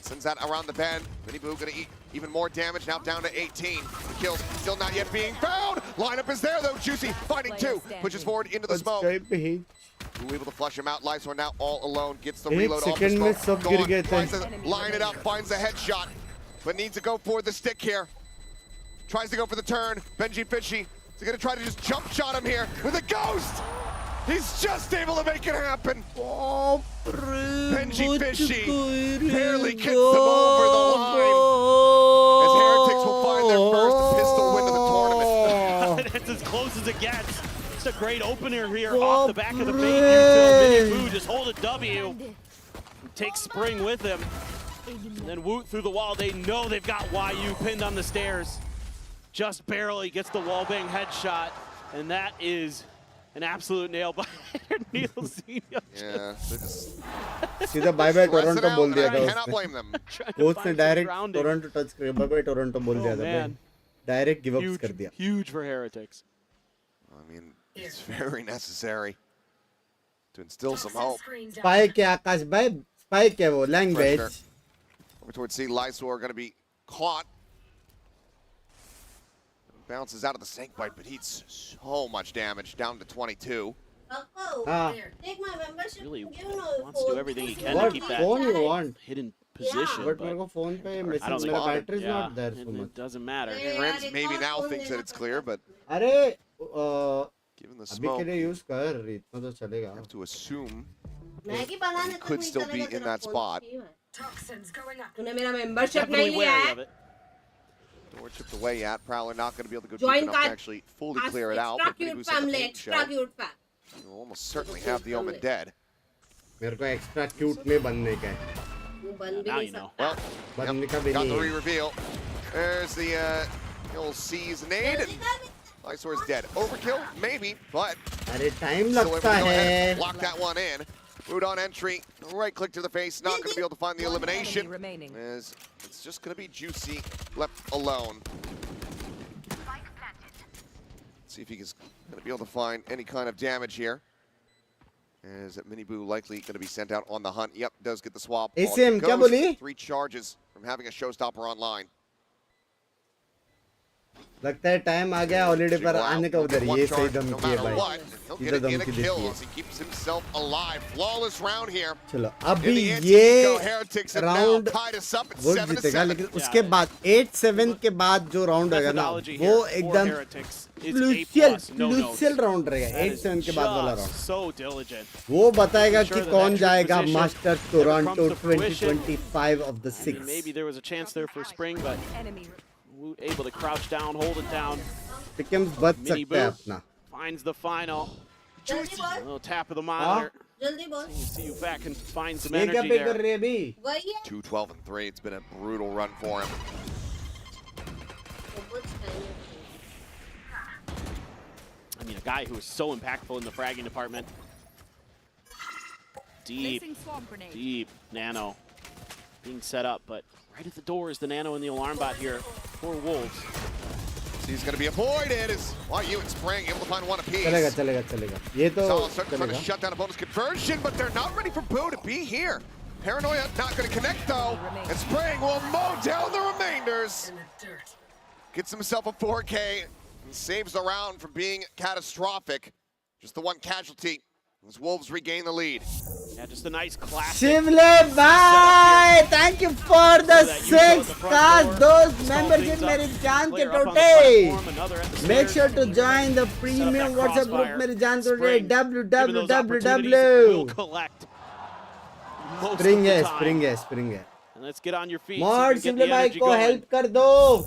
Sends that around the bend. Minibu going to eat even more damage, now down to 18. The kills still not yet being found. Lineup is there though. Juicy finding 2. Pushes forward into the smoke. Who able to flush him out. Lysor now all alone. Gets the reload off the smoke. Gone. Tries to line it up. Finds the headshot. But needs to go for the stick here. Tries to go for the turn. Benji Fishy is going to try to just jump shot him here with a ghost. He's just able to make it happen. Oh, Benji Fishy barely gets them over the line. As Heretics will find their first pistol win of the tournament. It's as close as it gets. It's a great opener here off the back of the bait until Minibu just hold a W. Take Spring with him. And then Woot through the wall. They know they've got YU pinned on the stairs. Just barely gets the wallbang headshot. And that is an absolute nail by Neil Senior. Yeah. सीधा bye bye Toronto बोल दिया था Cannot blame them. Coach ने direct Toronto touch कर bye bye Toronto बोल दिया था. Direct give up कर दिया. Huge for Heretics. I mean, it's very necessary to instill some hope. Spike है आकाश भाई. Spike है वो language. Over towards C. Lysor going to be caught. Bounces out of the snake bite, but he's so much damage, down to 22. Take my membership. Really wants to do everything he can to keep that hidden position. But मेरे phone पे message मेरा battery is not there so much. It doesn't matter. Rams maybe now thinks that it's clear, but अरे given the smoke, अभी के लिए use कर इतना तो चलेगा. have to assume मैगी बनाने he could still be in that spot. तूने मेरा membership नहीं लिया है. Door chipped away at. Prowler not going to be able to go Join deep enough to card. actually fully clear it out. But Extra cute Minibu's at the family, paint extra show. cute fam. You'll almost certainly have the Omen dead. मेरे को extra cute में बनने का है. वो बन भी Now नहीं you know. Well, बनने का भी got नहीं the है. re-reveal. There's the old C's nade. And Lysor's dead. Overkill? Maybe, but अरे time still able to लगता go ahead है. and lock that one in. Boot on entry. Right click to the face. Not going to be able to find the elimination. remaining. As it's just going to be Juicy left alone. See if he is going to be able to find any kind of damage here. Is that Miniboo likely going to be sent out on the hunt? Yep, does get the swap. ACM, क्या बोली? 3 charges from having a showstopper online. लगता है time आ गया holiday पर आने का उधर ये सही धमकी है भाई. इधर धमकी देती है. He keeps himself alive. Flawless round here. चलो अभी ये राउंड वो जीतेगा लेकिन उसके बाद 8-7 के बाद जो राउंड होगा ना वो एकदम क्रूशियल राउंड रहेगा. 8-7 के बाद वाला राउंड वो बताएगा कि कौन जाएगा master Toronto 2025 of the 6. Maybe there was a chance there for Spring, but able to crouch down, hold it down. Pickens बच सकता है अपना. Finds the final. A little tap of the monitor. See you back and find some energy there. 2-12-3. It's been a brutal run for him. I mean, a guy who is so impactful in the fragging department. Deep Nano being set up, but right at the door is the Nano and the alarm bot here for Wolves. So he's going to be avoided as YU and Spring able to find one apiece. चलेगा. ये तो trying to shut down a bonus conversion, but they're not ready for Boo to be here. Paranoia not going to connect though, and Spring will mow down the remainders. Gets himself a 4K and saves the round from being catastrophic. Just the one casualty as Wolves regain the lead. Yeah, just a nice classic. Shivle bhai, thank you for the 6 stars. Those members in मेरी जान के टोटे. Make sure to join the premium WhatsApp group मेरी जान टोटे. www. Spring है. And let's get on your feet. Mod Shivle bhai को help कर दो.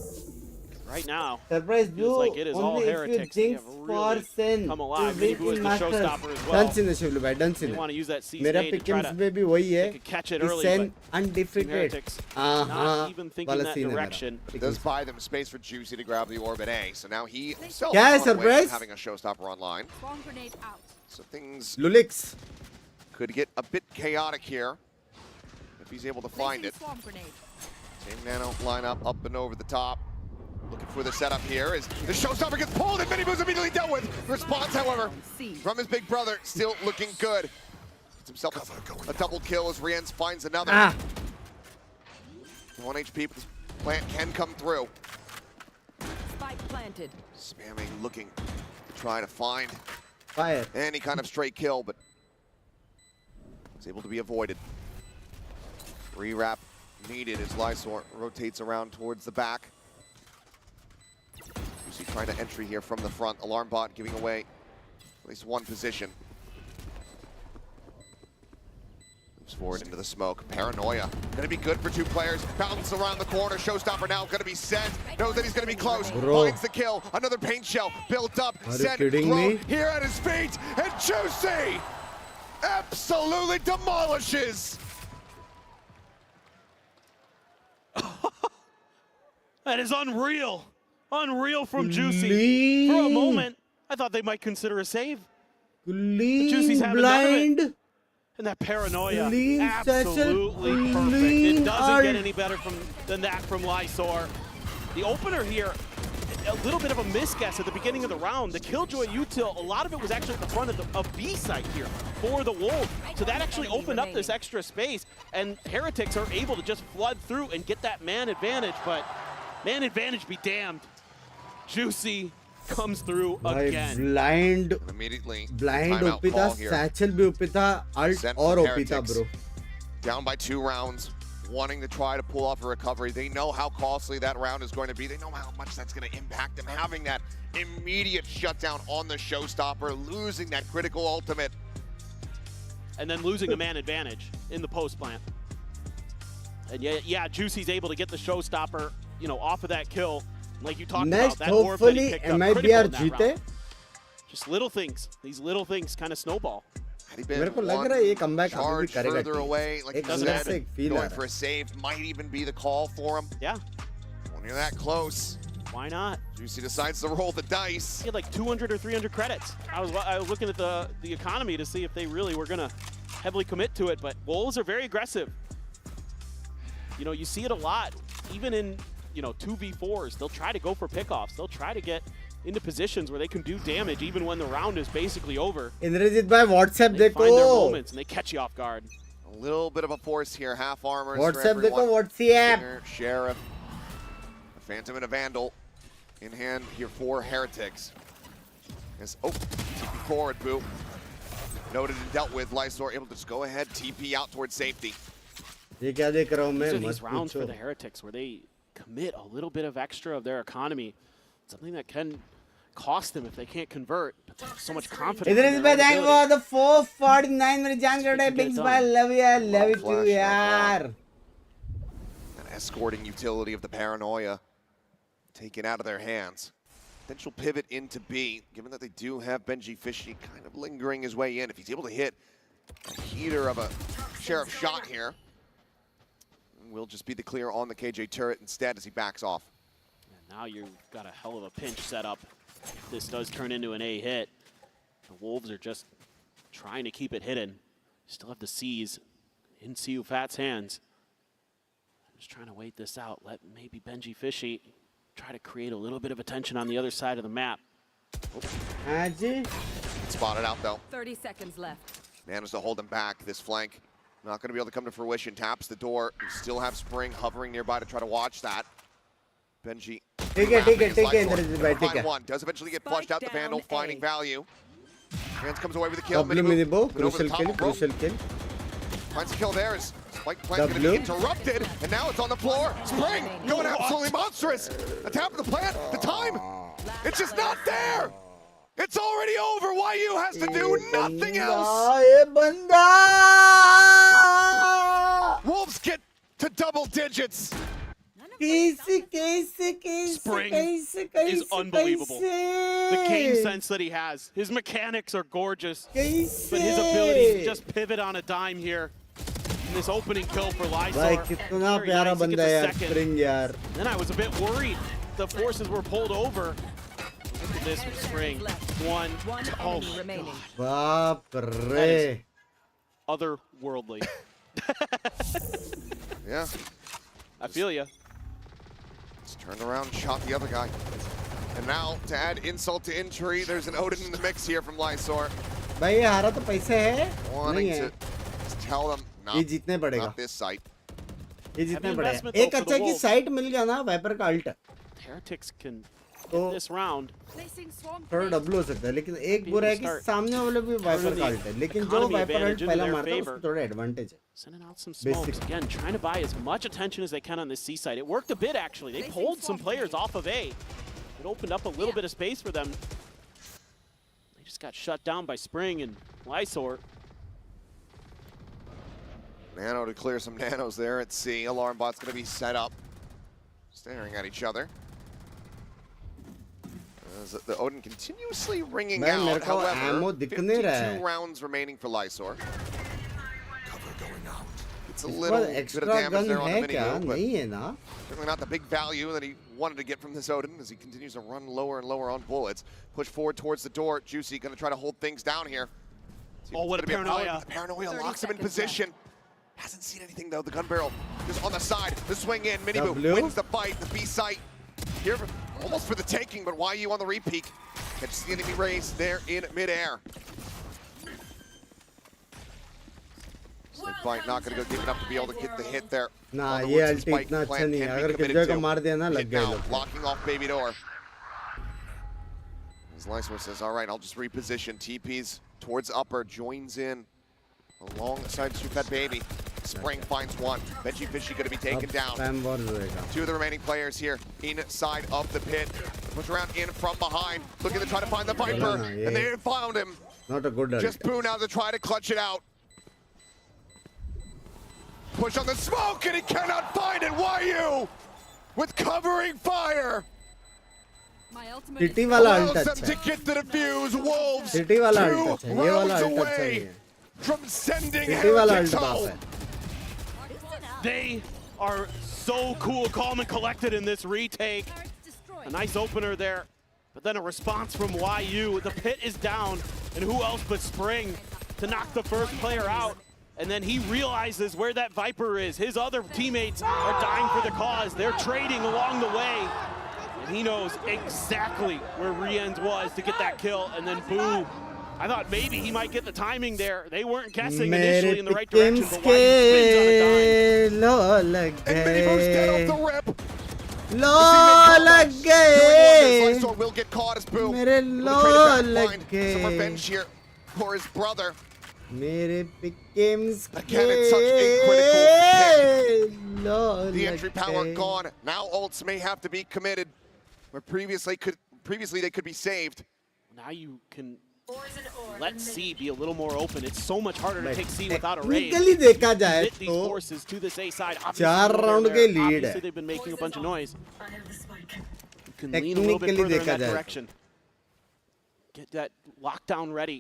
Right now, surprise feels like it is all heretics. They have really come alive. Miniboo is the showstopper as well. Done in the Shivle bhai, done in. They want to use that CC मेरा to try Pickens में भी वही है. catch it early, but undefeated. not even thinking that direction. It does buy them space for Juicy to grab the Orbit A, so now he himself क्या है is on the way surprise? to having a showstopper online. So things Lulix could get a bit chaotic here if he's able to find it. Same Nano lineup up and over the top. Looking for the setup here as the showstopper gets pulled and Miniboo's immediately dealt with. Response, however, from his big brother, still looking good. Gets himself a double kill as Rienz finds another. 1 HP, but this plant can come through. Spike planted. Spamming, looking to try to find fire any kind of straight kill, but it's able to be avoided. Rewrap needed as Lysor rotates around towards the back. Juicy trying to entry here from the front. Alarm bot giving away at least one position. Moves forward into the smoke. Paranoia going to be good for 2 players. Bounce around the corner. Showstopper now going to be sent. Knows that he's going to be close. Finds the kill. Another paint shell built up. Sent here at his feet. And Juicy absolutely demolishes. That is unreal. Unreal from Juicy. For a moment, I thought they might consider a save. Juicy's having none of it. And that Paranoia, absolutely perfect. It doesn't get any better than that from Lysor. The opener here, a little bit of a misguess at the beginning of the round. The Killjoy util, a lot of it was actually at the front of B site here for the Wolves. So that actually opened up this extra space, and Heretics are able to just flood through and get that man advantage, but man advantage be damned. Juicy comes through again. Blind immediately. Blind OP था, Satchel भी OP था, Alt और OP था, bro. Down by 2 rounds, wanting to try to pull off a recovery. They know how costly that round is going to be. They know how much that's going to impact them. Having that immediate shutdown on the showstopper, losing that critical ultimate. And then losing a man advantage in the post plant. And yeah, Juicy's able to get the showstopper, you know, off of that kill. like you talked Next, about, that orb that he hopefully, picked up, critical MiBR in that जीते. round. Just little things. These little things kind of snowball. मेरे को लग रहा है ये comeback अभी भी charge करेगा further away, like एक you अंदर said, से एक feel आ going रहा for a save might even be the call for him. Yeah. When you're that close, why not? Juicy decides to roll the dice. He had like 200 or 300 credits. I was looking at the economy to see if they really were gonna heavily commit to it, but Wolves are very aggressive. You know, you see it a lot, even in 2v4s. They'll try to go for pickoffs. They'll try to get into positions where they can do damage even when the round is basically over. Indrajit भाई WhatsApp They find their देखो. moments and they catch you off guard. A little bit of a force here, half armors WhatsApp for everyone. देखो WhatsApp. Singer, Sheriff, a Phantom and a Vandal in hand here for Heretics. TP forward, Boo. Noted and dealt with. Lysor able to just go ahead, TP out towards safety. ये क्या देख रहा हूँ मैं? These are मत these rounds for पूछो. the Heretics where they commit a little bit of extra of their economy. Something that can cost them if they can't convert. But they have so much confidence. Indrajit भाई thank you for the 449 मेरी जान कर रहे हैं. Binks भाई love you, love you too यार. An escorting utility of the Paranoia taken out of their hands. Potential pivot into B, given that they do have Benji Fishy kind of lingering his way in. If he's able to hit a heater of a Sheriff shot here, will just be the clear on the KJ turret instead as he backs off. And now you've got a hell of a pinch set up. If this does turn into an A hit, the Wolves are just trying to keep it hidden. Still have the C's in CU Fat's hands. Just trying to wait this out. Let maybe Benji Fishy try to create a little bit of attention on the other side of the map. Spotted out though. 30 seconds left. Manages to hold him back. This flank not going to be able to come to fruition. Taps the door. You still have Spring hovering nearby to try to watch that. Benji. ठीक है इंद्रजीत भाई ठीक है. One does eventually get flushed out the Vandal, finding value. Mans comes away with the kill. W miniboo, crucial kill. Finds a kill there. His spike plan going to be interrupted, and now it's on the floor. Spring going absolutely monstrous. A tap of the plant. The time. It's just not there. It's already over. YU has to do nothing else. Wolves get to double digits. Spring is unbelievable. The game sense that he has. His mechanics are gorgeous. But his ability to just pivot on a dime here. In this opening kill for Lysor. भाई कितना प्यारा बंदा है यार Spring यार. Then I was a bit worried. The forces were pulled over. Look at this with Spring. One remaining. बाप रे. Otherworldly. Yeah. I feel ya. Just turned around, shot the other guy. And now, to add insult to injury, there's an Odin in the mix here from Lysor. भाई ये हारा तो पैसे है. Wanting to just tell them, ये जीतने पड़ेगा. not this site. ये जीतने पड़ेगा. एक अच्छा की साइट मिल गया ना वाइपर का ult. Heretics can get this round. थोड़ा डब्लू हो सकता है लेकिन एक बुरा है कि सामने वाले भी वाइपर का अल्ट है लेकिन जो वाइपर अल्ट पहला मारता है उसको थोड़ा एडवांटेज है. Sending out some smokes. Again, trying to buy as much attention as they can on this C side. It worked a bit, actually. They pulled some players off of A. It opened up a little bit of space for them. They just got shut down by Spring and Lysor. Nano to clear some nanos there at C. Alarm bot's going to be set up. Staring at each other. As the Odin continuously ringing out. However, 52 rounds remaining for Lysor. It's a little bit of damage there on the mini-move, but certainly not the big value that he wanted to get from this Odin as he continues to run lower and lower on bullets. Push forward towards the door. Juicy going to try to hold things down here. Oh, what a paranoia. The paranoia locks him in position. Hasn't seen anything though. The gun barrel just on the side. The swing in. Mini-move wins the fight. The B site here almost for the taking, but YU on the repeat. Catches the enemy raise there in midair. Fight not going to go deep enough to be able to get the hit there. Nah, ये अल्टी इतना अच्छा नहीं है. अगर किसी को मार दिया ना लग गए लोग. Locking off baby door. As Lysor says, all right, I'll just reposition. TP's towards upper, joins in alongside That Baby. Spring finds one. Benji Fishy going to be taken down. Two of the remaining players here inside of the pit. Push around in from behind, looking to try to find the Viper, and they found him. Not a good. Just Boo now to try to clutch it out. Push on the smoke, and he cannot find it. YU with covering fire. City वाला alt Allows them अच्छा to है get the defuse. Wolves city वाला alt 2 अच्छा है ये वाला rounds alt अच्छा नहीं away है from sending सिटी वाला Heretics अल्ट बाप home. है They are so cool, calm, and collected in this retake. A nice opener there, but then a response from YU. The pit is down, and who else but Spring to knock the first player out. And then he realizes where that Viper is. His other teammates are dying for the cause. They're trading along the way. And he knows exactly where Rienz was to get that kill. And then Boo, I thought maybe he might get the timing there. They weren't guessing initially in the right direction, but YU spins on a dime. लो लग And Minibu's dead off गए the rip. लो लग गए Lysor will get caught as Boo. मेरे लो लग Some गए revenge here for his brother. मेरे पिकेम्स Again, it's such a critical pick. Low The लग entry power गए gone. Now ults may have to be committed, where previously they could be saved. Now you can let C be a little more open. It's so much harder to take C without a raid. Technically देखा जाए Get these तो forces to this A side. 4 round के lead Obviously है they've been making a bunch of noise. You can lean a little bit technically further in देखा that जाए direction. Get that lockdown ready.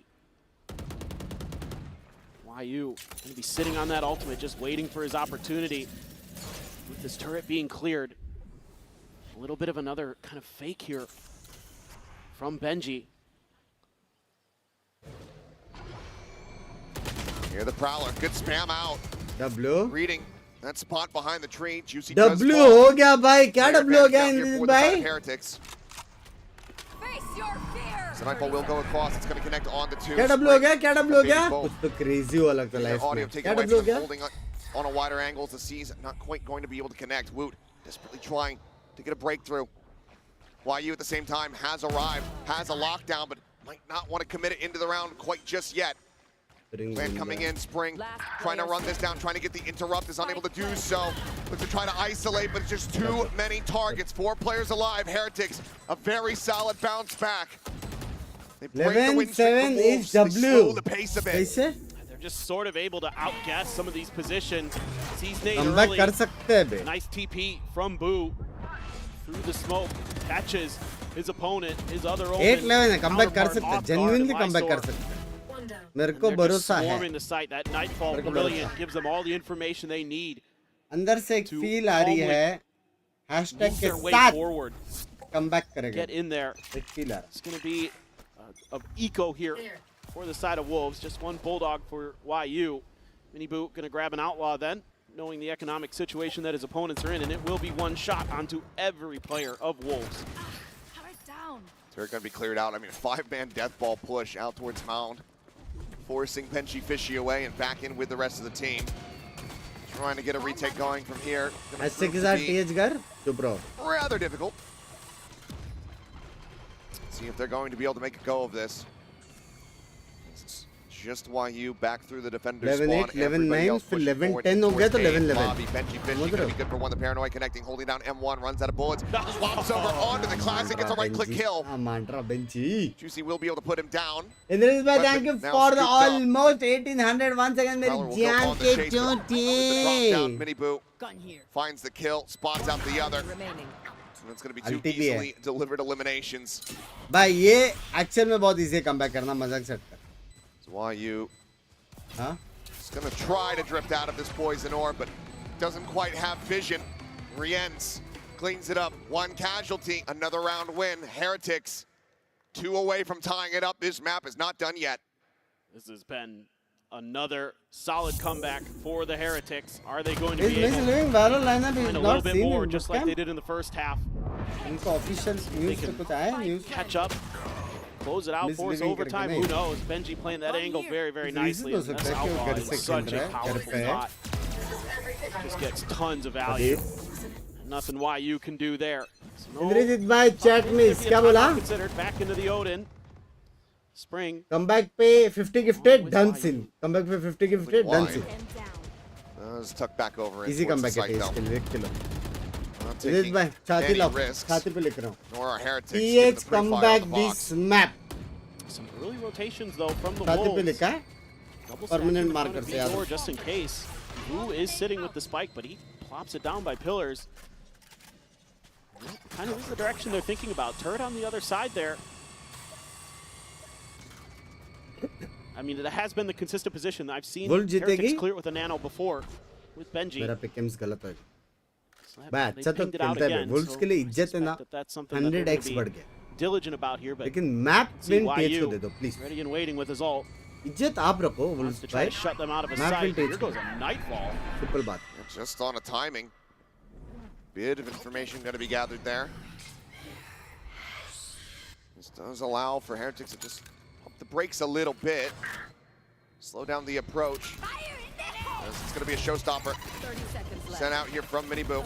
YU going to be sitting on that ultimate, just waiting for his opportunity. With this turret being cleared, a little bit of another kind of fake here from Benji. Here the Prowler, good spam out. W Reading that spot behind the tree. Juicy does W fall. हो गया भाई क्या Player W हो advantage गया out here Indrajit for the side भाई of Heretics. So Nightfall will go across. It's going to connect on the two. क्या W हो गया क्या W हो गया Boom. कुछ तो क्रेजी हो लगता है लाइफ Audio में taken क्या away W हो from him, गया holding on a wider angle. The C's not quite going to be able to connect. Woot desperately trying to get a breakthrough. YU at the same time has arrived, has a lockdown, but might not want to commit it into the round quite just yet. Land coming in, Spring trying to run this down, trying to get the interrupt, is unable to do so. Looks to try to isolate, but it's just too many targets. 4 players alive. Heretics, a very solid bounce back. They break the win streak 11-7 for Wolves. is They slow W the pace a bit. कैसे They're just sort of able to outguess some of these positions. Sees Nate comeback early. कर सकते हैं बे Nice TP from Boo. Through the smoke, catches his opponent, his other open 8-11 है comeback कर counterpart सकते हैं off guard genuinely at comeback कर Lysor. सकते हैं मेरे And को they're just भरोसा है swarming the site. That Nightfall मेरे को brilliant भरोसा gives them all the information they need अंदर से एक to फील आ रही calmly है हैशटैग move के their way साथ forward. कमबैक करेगा Get in there. एक फील आ रहा It's going to be a eco here for the side of Wolves. Just one Bulldog for YU. Miniboo going to grab an Outlaw then, knowing the economic situation that his opponents are in, and it will be one shot onto every player of Wolves. Turret going to be cleared out. I mean, a 5-man death ball push out towards Mound, forcing Penchy Fishy away and back in with the rest of the team. Trying to get a retake going from here. Gonna ऐसे prove के to साथ be TH कर चुप रहो rather difficult. See if they're going to be able to make a go of this. It's just YU back through the defender 11-8, spawn. Everybody 11-9, else फिर pushing 11-10 forward हो गया तो towards A. 11-11 Bobby, Benji Fishy समझ going to रहे be हो good for one. The Paranoid connecting, holding down M1, runs out of bullets. Swaps over onto the Classic, gets a right-click kill. हाँ मान रहा बेंची Juicy will be able to put him down. Indrajit भाई thank you Now for the scooped up. ऑलमोst 1800 once again मेरी Prowler will go जान on the के chase, but with the drop चोटी down, Mini Boo finds the kill, spots out the other. So it's going to be two Ulti भी है। easily delivered eliminations. भाई ये actual में बहुत easy है कमबैक करना मजाक से हटकर So YU हाँ is going to try to drift out of this poison orb, but doesn't quite have vision. Rienz cleans it up. 1 casualty, another round win. Heretics 2 away from tying it up. This map is not done yet. This has been another solid comeback for the Heretics. Are they going to इस be miss able living वाला lineup to is find a little not bit seen more, in just like they did in the first half? इनका official news से कुछ आया news Catch up, close it out, force Misliving overtime. करके Who नहीं। knows? Benji playing that angle very, very Reason nicely. हो And सकता this है कि वो Outlaw घर is से such खेल a रहा है, घर powerful पे है। shot. Just gets tons of value. Nothing YU can do there. So no, Indrajit भाई चैट में क्या बोला considered back into the Odin. Spring. Comeback पे 50 गिफ्टेड डन सिन कमबैक पे 50 गिफ्टेड डन सिन Let's tuck back over in easy towards the comeback है site, इसके though. लिए 1 किलो Not इंद्रजीत taking भाई छाती any लाओ risks, छाती पे लिख रहा हूँ nor are Heretics given TH the free fire out comeback the box. this map Some early rotations though from the छाती पे Wolves. लिखा है Double permanent stacking marker in से front याद of रखो। V4 just in case. Who is sitting with the spike, but he plops it down by pillars. Kind of is the direction they're thinking about. Turret on the other side there. I mean, that has been the consistent position. I've seen Heretics clear it with a nano before with Benji. मेरा पिकम्स गलत है So भाई अच्छा तो खेलता है Wolves के लिए इज्जत है ना 100x बढ़ गया diligent about here, but लेकिन मैप विन टेज को दे दो please ready and waiting with his ult. इज्जत आप रखो Wolves Try to shut them out of his sight. Here goes a nightfall. Simple बात Just on a timing. Bit of information going to be gathered there. This does allow for Heretics to just pump the brakes a little bit. Slow down the approach. It's going to be a showstopper. 30 seconds left. Sent out here from Miniboo.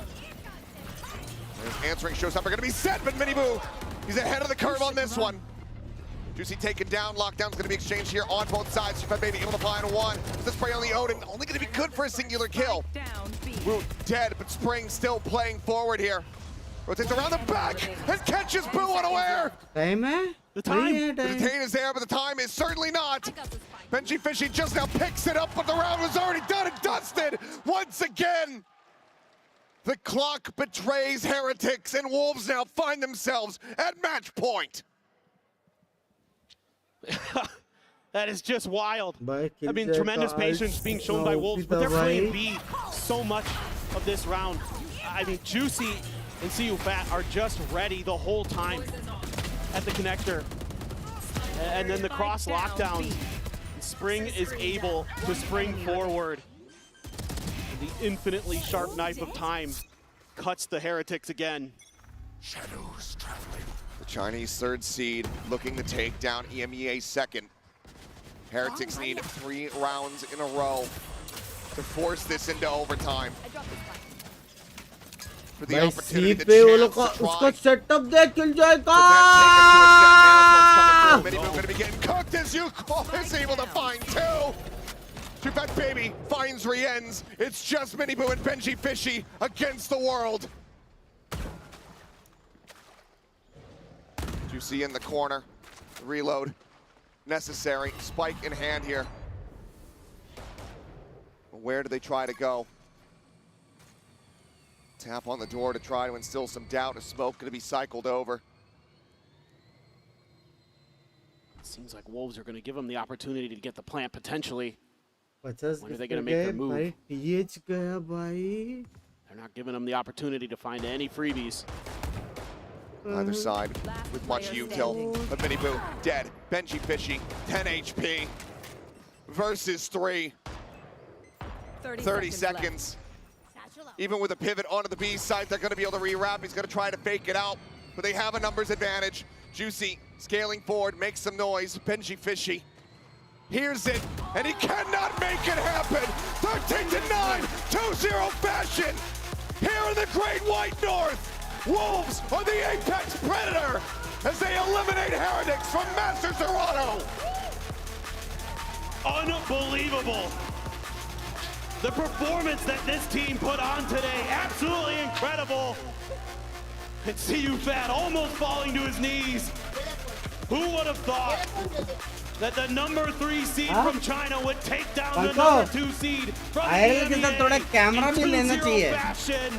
There's answering showstopper going to be set, but Miniboo, he's ahead of the curve on this one. Juicy taken down. Lockdown's going to be exchanged here on both sides. Fed Baby able to find one. The spray on the Odin, only going to be good for a singular kill. Woot dead, but Spring still playing forward here. Rotates around the back and catches Boo unaware. Time hai? The time. The detain is there, but the time is certainly not. Benji Fishy just now picks it up, but the round was already done and dusted once again. The clock betrays Heretics, and Wolves now find themselves at match point. That is just wild. I mean, tremendous patience being shown by Wolves, but they're playing B so much of this round. I mean, Juicy and CU Fat are just ready the whole time at the connector. And then the cross lockdown. Spring is able to spring forward. The infinitely sharp knife of time cuts the Heretics again. Shadows traveling. The Chinese third seed looking to take down EMEA second. Heretics need 3 rounds in a row to force this into overtime. For the opportunity, the chance to try. उसका setup देख किल जाएगा. Miniboo going to be getting cooked as Yuko is able to find 2. That Baby finds Rienz. It's just Miniboo and Benji Fishy against the world. Juicy in the corner. Reload necessary. Spike in hand here. Where do they try to go? Tap on the door to try to instill some doubt. Is smoke going to be cycled over? Seems like Wolves are going to give them the opportunity to get the plant potentially. 50 When are they going to make their move? भाई TH गया भाई. They're not giving them the opportunity to find any freebies. Either side with much util, but Miniboo dead. Benji Fishy, 10 HP versus 3. 30 seconds. Even with a pivot onto the B side, they're going to be able to rewrap. He's going to try to fake it out, but they have a numbers advantage. Juicy scaling forward, makes some noise. Benji Fishy hears it, and he cannot make it happen. 13-9, 2-0 fashion here in the Great White North. Wolves are the apex predator as they eliminate Heretics from Masters Toronto. Unbelievable. The performance that this team put on today, absolutely incredible. And CU Fat almost falling to his knees. Who would have thought that the number 3 seed from China would take down the number 2 seed from the EMEA in 2-0 fashion.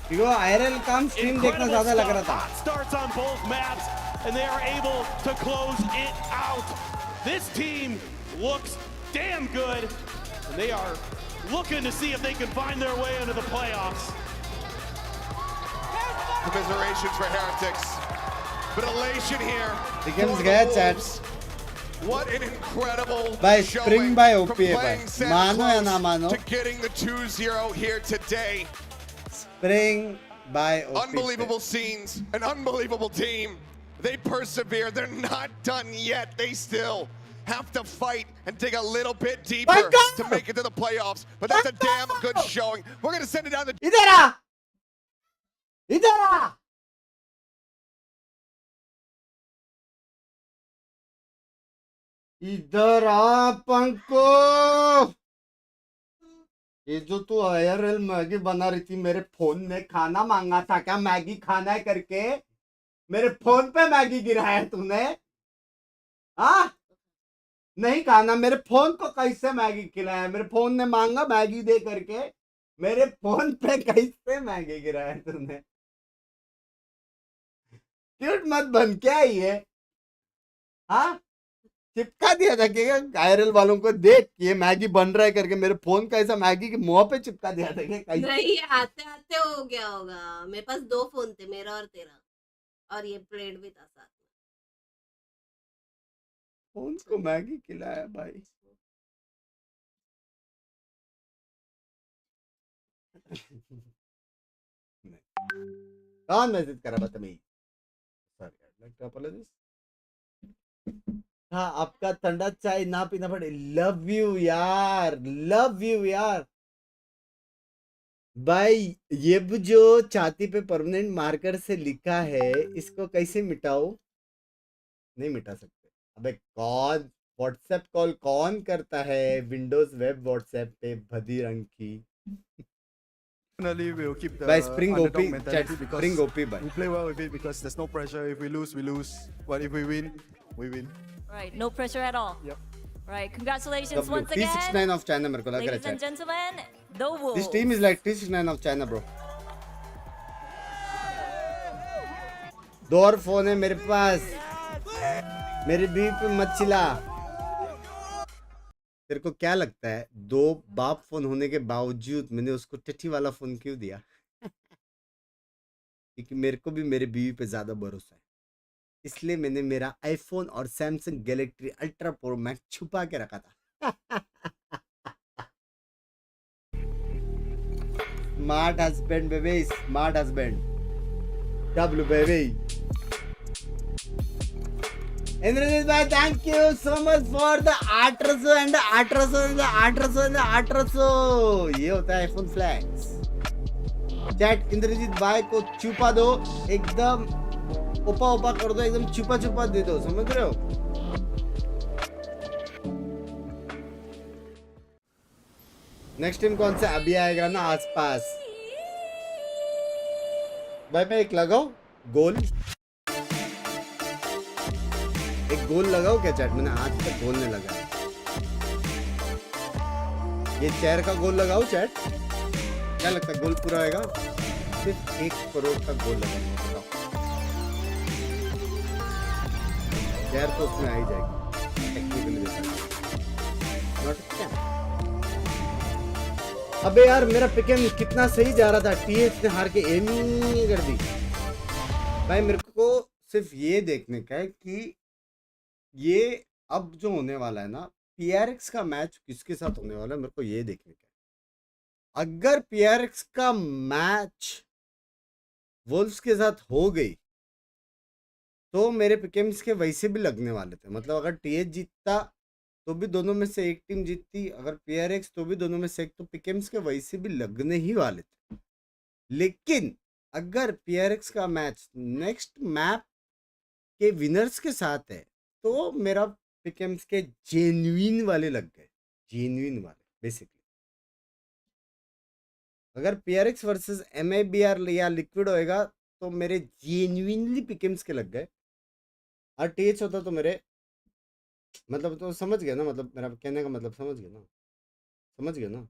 IRL काम stream देखना ज़्यादा लग रहा था. Starts on both maps, and they are able to close it out. This team looks damn good, and they are looking to see if they can find their way into the playoffs. Commiserations for Heretics, but elation here. Becomes gaya chat. What an incredible by Spring by OP by Mano ya na mano to getting the 2-0 here today. Spring by OP. Unbelievable scenes, an unbelievable team. They persevere. They're not done yet. They still have to fight and dig a little bit deeper to make it to the playoffs. But that's a damn good showing. We're gonna send it down the. Idara! इधर आ पंको. ये जो तू IRL Maggi बना रही थी मेरे phone में खाना मांगा था क्या मैगी खाना है करके मेरे फोन पे मैगी गिराया तूने हाँ नहीं खाना मेरे फोन को कैसे मैगी खिलाया मेरे फोन ने मांगा मैगी दे करके मेरे फोन पे कैसे मैगी गिराया तूने क्यूट मत बन, क्या ये? हाँ, चिपका दिया था क्या वायरल वालों को? देख ये मैगी बन रहा है करके मेरे फोन का ऐसा मैगी के मुंह पे चिपका दिया था क्या? नहीं, आते आते हो गया होगा। मेरे पास 2 फोन थे, मेरा और तेरा, और ये प्लेट भी था साथ में। फोन को मैगी खिलाया भाई। कौन मैसेज करा बदतमीज? सॉरी, हाँ, आपका ठंडा चाय ना पीना पड़े। लव यू यार, लव यू यार। भाई ये जो छाती पे परमानेंट मार्कर से लिखा है, इसको कैसे मिटाओ? नहीं मिटा सकते। अबे कौन व्हाट्सएप कॉल कौन करता है विंडोज वेब व्हाट्सएप पे भदी रंग की? Definitely we'll keep the By Spring OP, underdog mentality chat, because Spring OP by. we play well with it because there's no pressure. If we lose, we lose. But if we win, we win. Right, no pressure at all. Yep. Right, congratulations W, once again. T69 of China मेरे को लग रहा Ladies है and chat. gentlemen, the Wolves. This team is like T69 of China bro. 2 और phone है मेरे पास, मेरे बीवी पे मत चिल्ला। तेरे को क्या लगता है 2 बाप फोन होने के बावजूद मैंने उसको टटी वाला फोन क्यों दिया? क्योंकि मेरे को भी मेरे बीवी पे ज्यादा भरोसा है, इसलिए मैंने मेरा आईफोन और Samsung Galaxy Ultra Pro Max छुपा के रखा था। Smart husband baby, smart husband. W baby. Indrajeet भाई, thank you so much for the 800 and 800 and 800 and 800। ये होता है आईफोन फ्लैक्स। चैट इंद्रजीत भाई को छुपा दो, एकदम ओपा ओपा कर दो, एकदम छुपा छुपा दे दो, समझ रहे हो? नेक्स्ट टीम कौन सा अभी आएगा ना आसपास? भाई मैं एक लगाओ गोल, एक गोल लगाओ क्या चैट? मैंने आज तक गोल नहीं लगाया। ये चेयर का गोल लगाओ चैट, क्या लगता है गोल पूरा होएगा? सिर्फ 1 करोड़ का गोल लगाऊंगा, बताओ। चेयर तो उसमें आ ही जाएगी टेक्निकली देखा। अबे यार मेरा पिकएम कितना सही जा रहा था, टीएच ने हार के एम ही कर दी। भाई मेरे को सिर्फ ये देखने का है कि ये अब जो होने वाला है ना पीआरएक्स का मैच किसके साथ होने वाला है, मेरे को ये देखने का है। अगर पीआरएक्स का मैच वुल्व्स के साथ हो गई तो मेरे पिकएम्स के वैसे भी लगने वाले थे। मतलब अगर टीएच जीतता तो भी दोनों में से एक टीम जीतती, अगर पीआरएक्स तो भी दोनों में से एक, तो पिकएम्स के वैसे भी लगने ही वाले थे। लेकिन अगर पीआरएक्स का मैच नेक्स्ट मैप के विनर्स के साथ है तो मेरा पिकएम्स के जेन्युइन वाले लग गए, जेन्युइन वाले बेसिकली। अगर पीआरएक्स वर्सेस MiBR या लिक्विड होएगा तो मेरे जेन्युइनली पिकएम्स के लग गए, और टीएच होता तो मेरे, मतलब तो समझ गया ना, मतलब मेरा कहने का मतलब समझ गया ना, समझ गया ना,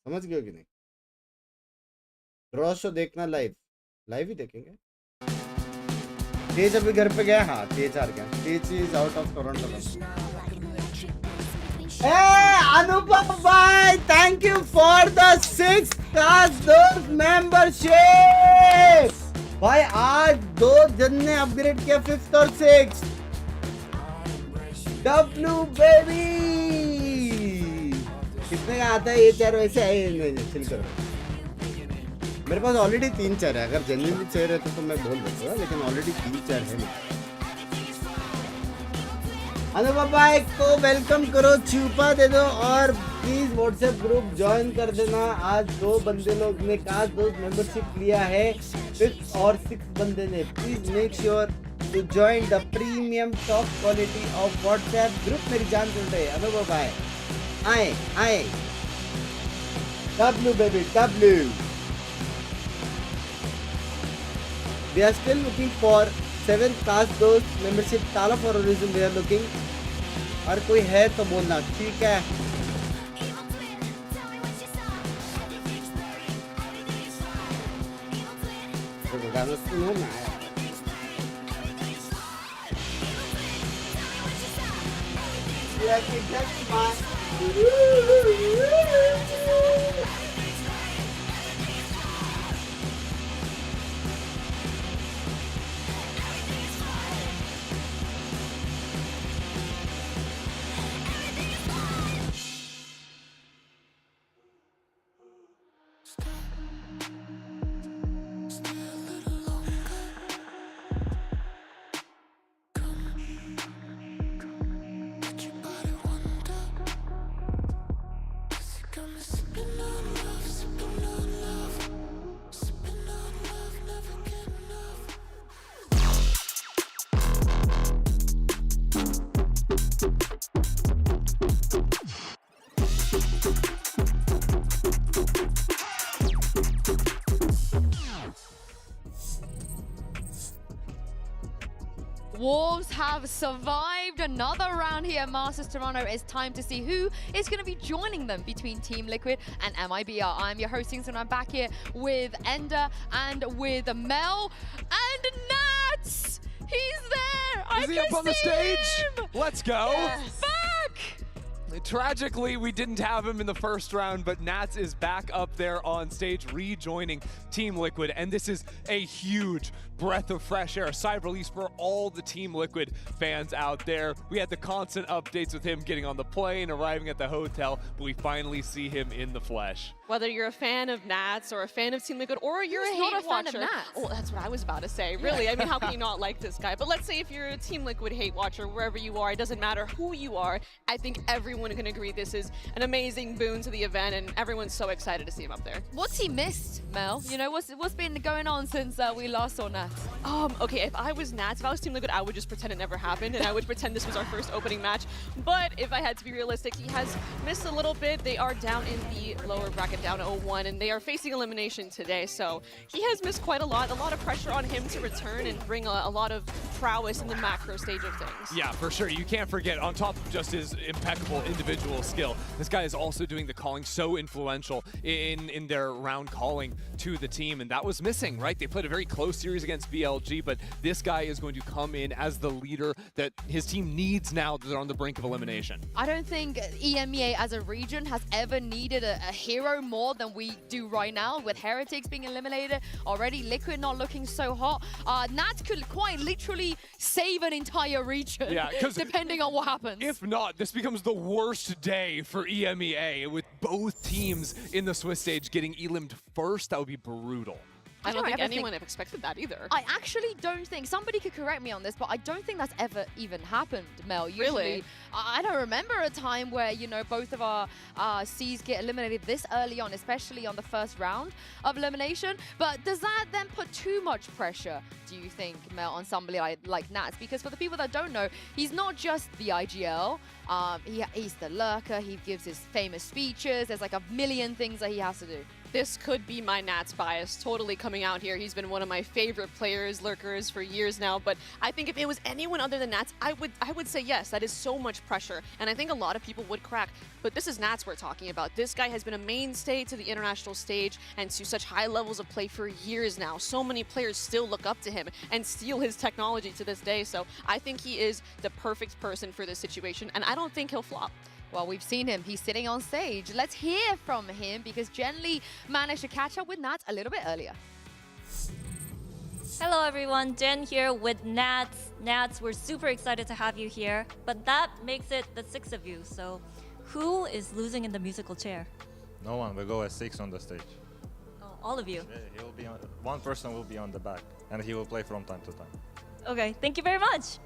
समझ गए कि नहीं? ड्रॉ शो देखना लाइव, लाइव ही देखेंगे। तेज अभी घर पे गया, हाँ तेज हार गया, Tej is out of Toronto. Anupam भाई thank you for the 6 cast membership. भाई आज 2 जन ने अपग्रेड किया 5th और 6th। डब्ल्यू बेबी कितने का आता है ये चेयर? वैसे है चिल करो, मेरे पास ऑलरेडी 3 चेयर है। अगर जेन्युइनली चेयर रहते तो मैं बोल देता, लेकिन ऑलरेडी 3 चेयर है। अनुपम भाई को वेलकम करो, छुपा दे दो, और प्लीज व्हाट्सएप ग्रुप ज्वाइन कर देना। आज 2 बंदे लोग ने कास्ट दोस्त मेंबरशिप लिया है, 5th और 6th बंदे ने। Please make sure to join the premium top quality of WhatsApp group. मेरी जान सुन रहे अनुपम भाई, आए आए। W baby W. We are still looking for 7th cast those membership Tala for a reason we are looking। और कोई है तो बोलना, ठीक है? देखो cara, não nada. Wolves have survived another round here at Masters Toronto. It's time to see who is going to be joining them between Team Liquid and MiBR. I'm your hosting, and I'm back here with Ender and with Mel and Nats. He's there. Is he up on the stage? Him. Let's go. Yes. Back. Tragically, we didn't have him in the first round, but Nats is back up there on stage, rejoining Team Liquid, and this is a huge breath of fresh air, a sigh of release for all the Team Liquid fans out there. We had the constant updates with him getting on the plane, arriving at the hotel, but we finally see him in the flesh. Whether you're a fan of Nats or a fan of Team Liquid or you're a hate watcher. Fan of Nats? Oh, that's what I was about to say. Really, I mean, how can you not like this guy? But let's say if you're a Team Liquid hate watcher, wherever you are, it doesn't matter who you are. I think everyone can agree this is an amazing boon to the event, and everyone's so excited to see him up there. What's he missed, Mel? You know, what's been going on since we last saw Nats? Okay, if I was Nats, if I was Team Liquid, I would just pretend it never happened, and I would pretend this was our first opening match. But if I had to be realistic, he has missed a little bit. They are down in the lower bracket, down to 0-1, and they are facing elimination today. So he has missed quite a lot of pressure on him to return and bring a lot of prowess in the macro stage of things. Yeah, for sure. You can't forget, on top of just his impeccable individual skill, this guy is also doing the calling, so influential in their round calling to the team, and that was missing, right? They played a very close series against BLG, but this guy is going to come in as the leader that his team needs now that they're on the brink of elimination. I don't think EMEA as a region has ever needed a hero more than we do right now, with Heretics being eliminated already, Liquid not looking so hot. Nats could quite literally save an entire region, yeah, depending on what happens. If not, this becomes the worst day for EMEA, with both teams in the Swiss stage getting elimed first. That would be brutal. I don't think anyone have expected that either. I actually don't think, somebody could correct me on this, but I don't think that's ever even happened, Mel. Usually, really? I don't remember a time where, you know, both of our Cs get eliminated this early on, especially on the first round of elimination. But does that then put too much pressure, do you think, Mel, on somebody like Nats? Because for the people that don't know, he's not just the IGL. He's the lurker. He gives his famous speeches. There's like a million things that he has to do. This could be my Nats bias totally coming out here. He's been one of my favorite players, lurkers, for years now. But I think if it was anyone other than Nats, I would say yes. That is so much pressure. And I think a lot of people would crack. But this is Nats we're talking about. This guy has been a mainstay to the international stage and to such high levels of play for years now. So many players still look up to him and steal his technology to this day. So I think he is the perfect person for this situation. And I don't think he'll flop. Well, we've seen him. He's sitting on stage. Let's hear from him because GEELI managed to catch up with Nats a little bit earlier. Hello everyone, Jen here with Nats. Nats, we're super excited to have you here, but that makes it the 6 of you. So who is losing in the musical chair? No one. We go as 6 on the stage. Oh, all of you? Yeah, he will be on, one person will be on the back, and he will play from time to time. Okay, thank you very much.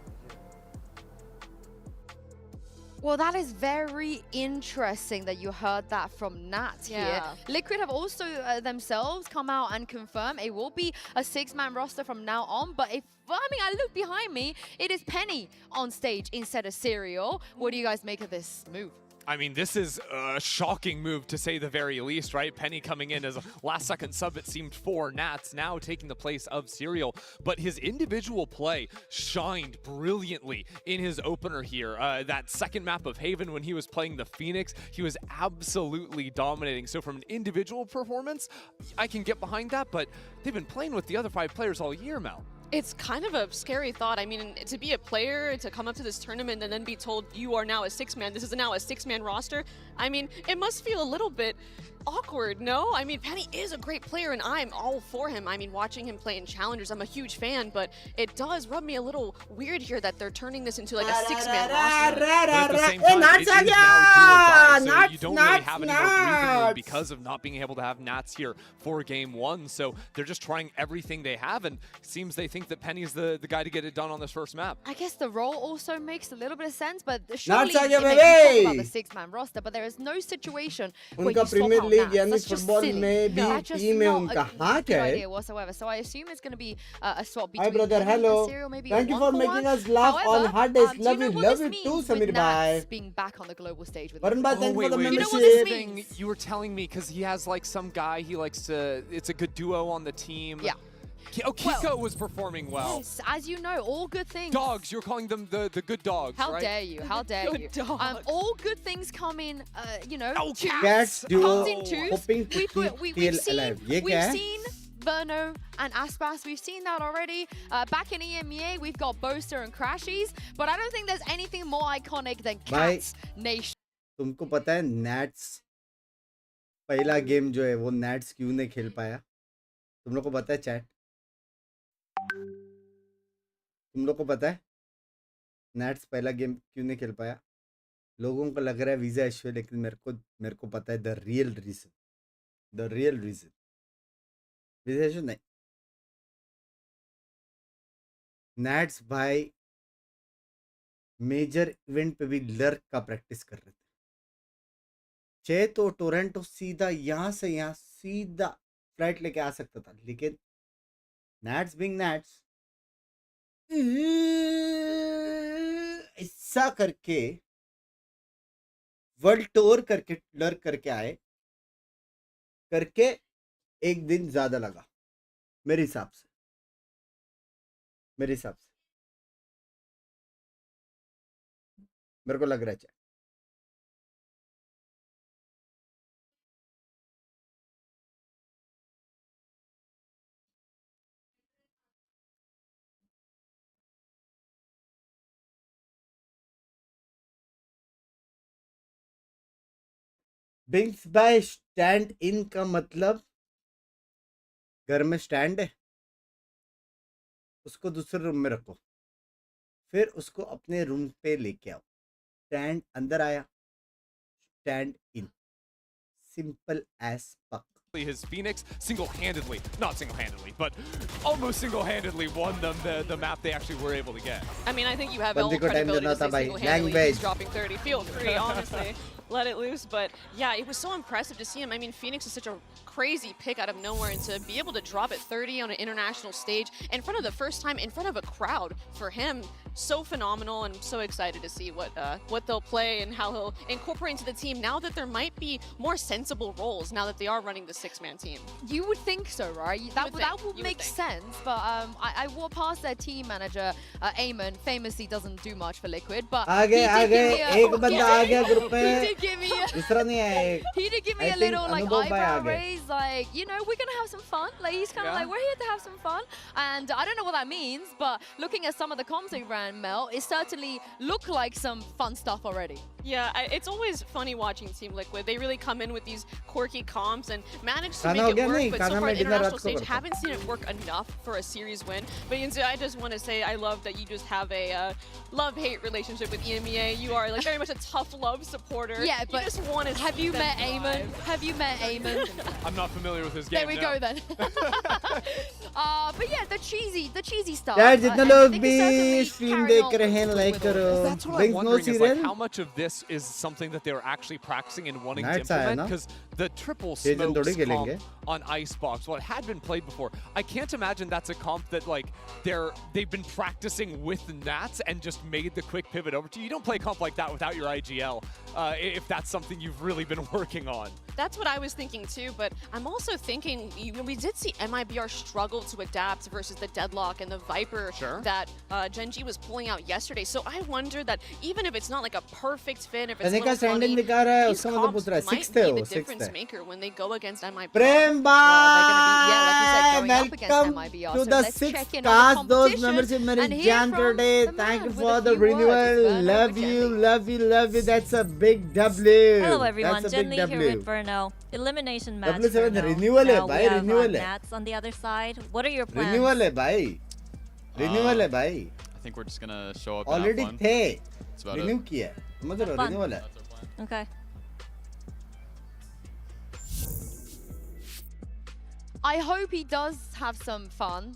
Well, that is very interesting that you heard that from Nats here. Liquid have also themselves come out and confirm it will be a 6-man roster from now on. But if, I look behind me, it is Penny on stage instead of Serial. What do you guys make of this move? I mean, this is a shocking move to say the very least, right? Penny coming in as a last-second sub, it seemed, for Nats, now taking the place of Serial. But his individual play shined brilliantly in his opener here. That second map of Haven when he was playing the Phoenix, he was absolutely dominating. So from an individual performance, I can get behind that, but they've been playing with the other 5 players all year, Mel. It's kind of a scary thought. I mean, to be a player, to come up to this tournament and then be told you are now a 6-man, this is now a 6-man roster, I mean, it must feel a little bit awkward, no? I mean, Penny is a great player and I'm all for him. I mean, watching him play in Challengers, I'm a huge fan, but it does rub me a little weird here that they're turning this into like a 6-man roster. But at the same time, it is now do or die, so you don't really have any more breathing room because of not being able to have Nats here for Game 1. So they're just trying everything they have, and it seems they think that Penny's the guy to get it done on this first map. I guess the role also makes a little bit of sense, but surely you talk about the 6-man roster, but there is no situation where you swap out Nats. That's just silly. That's just not a good idea whatsoever. So I assume it's going to be a swap between brother, hello. Serial, maybe Thank you for making us laugh on hard days. Love you too, Samir bhai. Being back on the global stage with Varun bhai, thank you for the membership. You know what this means? You were telling me because he has like some guy he likes to. It's a good duo on the team. Yeah. Oh, Kiko was performing well. Yes, as you know, all good things. Dogs, you're calling them the good dogs, How right? dare you? How dare you? All good things come in, you know, Cats duo, comes in twos. hoping to keep We've alive. seen Verno and Aspas. We've seen that already. Back in EMEA, we've got Boaster and Crashies, but I don't think there's anything more iconic than Cats Nation. तुमको पता है Nats पहला game जो है वो Nats क्यों नहीं खेल पाया? तुम लोग को पता है चैट? तुम लोग को पता है Nats पहला गेम क्यों नहीं खेल पाया? लोगों को लग रहा है वीजा इश्यू, लेकिन मेरे को पता है the real reason visa issue नहीं। Nats भाई मेजर इवेंट पे भी लर्क का प्रैक्टिस कर रहे थे। चाहे तो टोरंटो सीधा यहाँ से यहाँ सीधा फ्लाइट लेके आ सकता था, लेकिन Nats being Nats ऐसा करके वर्ल्ड टूर करके लर्क करके आए, करके एक दिन ज्यादा लगा मेरे हिसाब से। मेरे को लग रहा है बिंक्स बाय स्टैंड इन का मतलब घर में स्टैंड है, उसको दूसरे रूम में रखो, फिर उसको अपने रूम पे लेके आओ। स्टैंड अंदर आया, स्टैंड इन, सिंपल एज पक। His Phoenix single-handedly, not single-handedly, but almost single-handedly won them the map they actually were able to get. I mean, I think you have all credibility to say single-handedly he's dropping 30. Feel free, honestly. Let it loose. But yeah, it was so impressive to see him. I mean, Phoenix is such a crazy pick out of nowhere, and to be able to drop at 30 on an international stage in front of the first time in front of a crowd for him, so phenomenal. And so excited to see what they'll play and how he'll incorporate into the team now that there might be more sensible roles now that they are running the 6-man team. You would think so, right? That would make sense. But I walked past their team manager, Eamon, famously doesn't do much for Liquid, but he did give me a little like eyebrow raise, like, you know, we're gonna have some fun. Like, he's kind of like, we're here to have some fun, and I don't know what that means, but looking at some of the comms they ran, Mel, it certainly looked like some fun stuff already. Yeah, it's always funny watching Team Liquid. They really come in with these quorky comps and manage to make it work, but so far international stage, haven't seen it work enough for a series win. But I just want to say I love that you just have a love-hate relationship with EMEA. You are like very much a tough love supporter. Yeah, but you just want to have you met Eamon? Have you met Eamon? I'm not familiar with his game. There we go then. But yeah, the cheesy stuff. यार जितने लोग भी stream stream देख रहे हैं like करो. That's what I'm Binks no wondering is like serial. how much of this is something that they're actually practicing and wanting to Nights आया implement ना? because the triple Season smokes थोड़ी खेलेंगे. comp on Icebox, well, it had been played before. I can't imagine that's a comp that like they've been practicing with Nats and just made the quick pivot over to. You don't play a comp like that without your IGL if that's something you've really been working on. That's what I was thinking too, but I'm also thinking we did see MiBR struggle to adapt versus the Deadlock and the Viper that Gen.G was pulling out yesterday. So I wonder that even if it's not like a perfect fit, if it's a little funny, these comps might be the difference maker when they go against MiBR. Prem bhai, welcome to the 6th cast. Those membership managed Jan today. Thank you for the renewal. Love you, love you, love you. That's a big W. Hello everyone, That's a big Jen Lee here W. with Verno. Elimination match. W7 Verno. renewal hai Now bhai, we have, renewal hai. Nats on the other side. What are your plans? Renewal है भाई. Renewal है भाई. I think we're just gonna show up. Already and have fun. थे. That's about Renew it. किया है. समझ रहे हो? Fun. Renewal है. Okay. I hope he does have some fun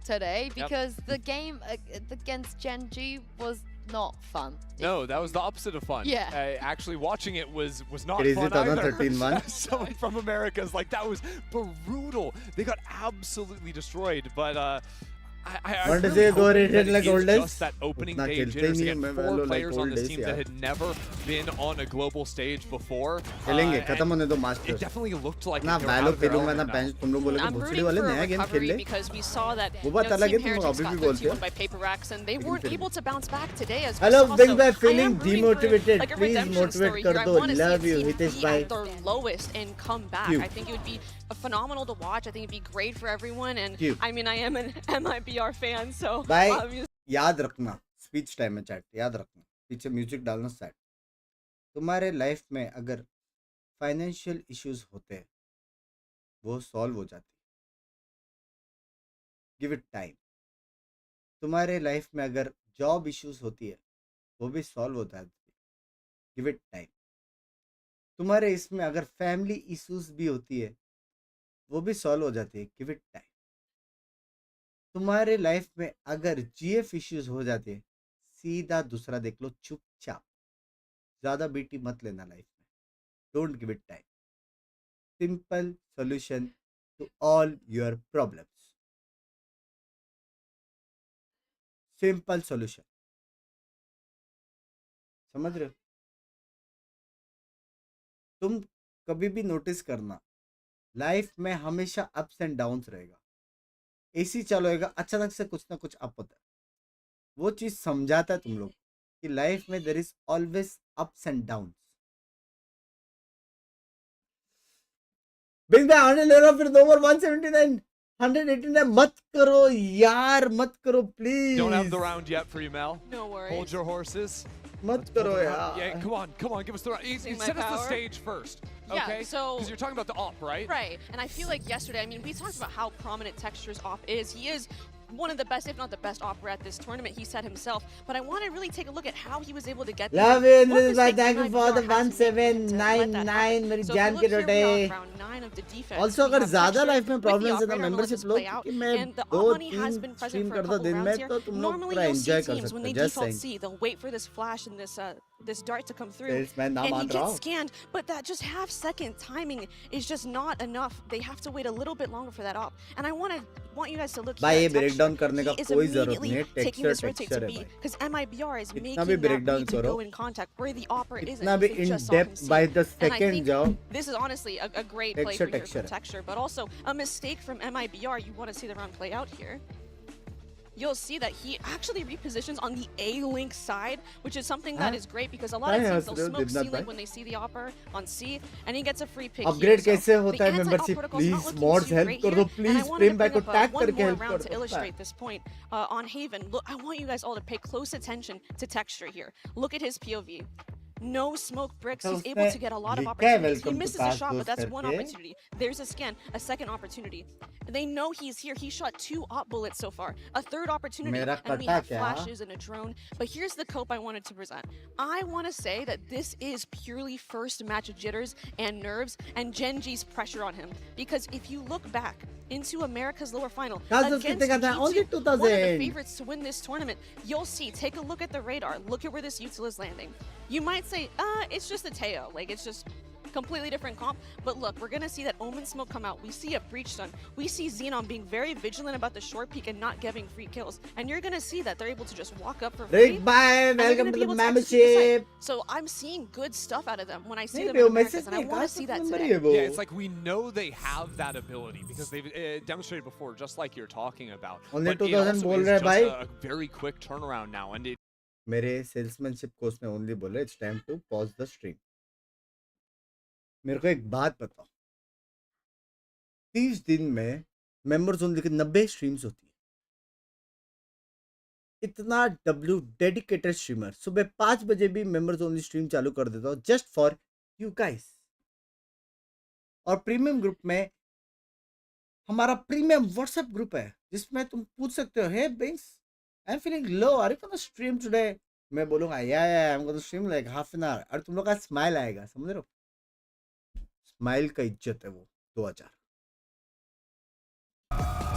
today because the game against Gen.G was not fun. No, that was the opposite of fun. Yeah. Actually, watching it was not Crazy fun 2013 either. man. Someone from America is like, that was brutal. They got absolutely destroyed, but I What does really it go hope rated that like it is oldest? just that opening उतना day खेलते jitters नहीं again. मैं 4 valorant players on this oldest team यार. that had never been on a global stage before. खेलेंगे and खत्म होने दो master. It definitely looked like ना they were out Valo of their खेलूंगा ना element bench. now. तुम लोग बोलोगे I'm भोसड़ी rooting वाले for a नया गेम खेल recovery ले. because we saw that वो बात अलग है, Team तुम Heretics अभी got भी their बोलते हो. 2-1 by Paper Racks and they weren't फिर able to bounce back today as we Hello, saw. Binks So by I feeling am rooting demotivated. for like a Please redemption motivate story कर here. I दो. want to Love see you, a team Hitesh be bhai. at their lowest and come back. Cute. I think it would be phenomenal to watch. I think it'd be great for everyone. And Cute. I mean, I am an MiBR fan, so भाई obviously. याद रखना speech time में chat याद रखना पीछे music डालना set. तुम्हारे life में अगर फाइनेंशियल इश्यूज होते हैं वो सॉल्व हो जाती है. Give it time. तुम्हारे लाइफ में अगर जॉब इश्यूज होती है वो भी सॉल्व हो जाती है. Give it time. तुम्हारे इसमें अगर फैमिली इश्यूज भी होती है वो भी सॉल्व हो जाती है. Give it time. तुम्हारे लाइफ में अगर जीएफ इश्यूज हो जाते हैं सीधा दूसरा देख लो चुपचाप. ज्यादा बीटी मत लेना लाइफ में. Don't give it time. Simple solution to all your problems. Simple solution. समझ रहे हो? तुम कभी भी नोटिस करना लाइफ में हमेशा अप्स एंड डाउन्स रहेगा. एसी चालू होएगा अचानक से कुछ ना कुछ अप होता है. वो चीज समझाता है तुम लोग कि लाइफ में there is always ups and downs. Big bye 100 ले रहा फिर 2 ओवर 179 189 मत करो यार मत करो please. Don't have the round yet for you, Mel. No worries. Hold your horses. मत करो यार. Yeah, come on, give us the round. Using my Set us the power. stage first. Yeah, Okay? so- Because you're talking about the op, right? Right, and I feel like yesterday, I mean, we talked about how prominent Texture's op is. He is one of the best, if not the best opera at this tournament, he said himself. But I want to really take a look at how he was able to get there. Love you, What Mithul Nayak. mistakes Thank you did for the MiBR have to make to let that 1799 मेरी happen? So if जान you के look here, we are Rote. on round 9 of the defense. Also We अगर have ज़्यादा Texture life में with the problems है operator, ना and we'll membership just low play out. कि मैं And the 2 money has 3 been present stream for a कर दो couple दिन rounds में here. तो तुम लोग Normally पूरा you'll see एंजॉय कर teams when सकते they हो. Just default saying. C, they'll wait for this flash and this dart to come through. मैं ना And he मान रहा gets हूँ. scanned, but that just half-second timing is just not enough. They have to wait a little bit longer for that op. And I want you guys to look भाई here ये at break down Texture. करने का He is कोई जरूरत immediately नहीं है. taking this rotate texture to है B भाई. because MiBR is कितना making भी that break down read to करो, go in contact where the opera isn't. कितना भी because they in just saw him depth see. by the And I second think जाओ. this is honestly a great play Texture, for here texture. from Texture, but also a mistake from MiBR. You want to see the round play out here. You'll see that he actually repositions on the A-Link side, which is something that is great because a lot of teams, they'll smoke C-Link when they see the opera on C, and he gets a free pick upgrade here. कैसे So होता the है anti-op membership protocol's not please looking mods too help great कर दो here, and I please wanted Prem to भाई bring को up tag one करके more help round कर to दो. illustrate this point on Haven. Look, I want you guys all to pay close attention to Texture here. Look at his POV. No smoke bricks. तो He's able to get a lot of लिखा है opportunities. He welcome to misses the pass shot, but those that's one करके. opportunity. There's a scan, a second opportunity. They know he's here. He shot 2 op bullets so far. A third opportunity, Mera and we kata have kya? flashes and a drone. But here's the cope I wanted to present. I want to say that this is purely first match jitters and nerves and Genji's pressure on him. Because if you look back into America's lower final against G2, only one of the 2000. favorites to win this tournament, you'll see, take a look at the radar, look at where this util is landing. You might say, it's just a Teo, like it's just completely different comp, but look, we're gonna see that Omen smoke come out. We see a breach stun. We see Xenon being very vigilant about the short peek and not giving free kills. And you're gonna see that they're able to just walk up for free. Rick, bye. and they're Welcome gonna to be the able to execute the membership. site. So I'm seeing good stuff out of them when I see them Maybe in Americas, message and I me, want to guys, see that number today. है वो. Yeah, it's like we know they have that ability because they've demonstrated before, just like you're talking about. Only But it 2000 also बोल is रहे just भाई. a very quick turnaround now, and it मेरे salesmanship course में only बोले it's time to pause the stream. मेरे को एक बात बताओ, 30 दिन में members only की 90 streams होती है. इतना डेडिकेटेड स्ट्रीमर सुबह 5 बजे भी members only stream चालू कर देता हूँ just for you guys. और प्रीमियम ग्रुप में हमारा प्रीमियम व्हाट्सएप ग्रुप है जिसमें तुम पूछ सकते हो, hey Binks, I am feeling low, are you gonna stream today? मैं बोलूंगा या I am gonna stream like half an hour, और तुम लोग का स्माइल आएगा, समझ रहे हो? स्माइल का इज्जत है वो. 2000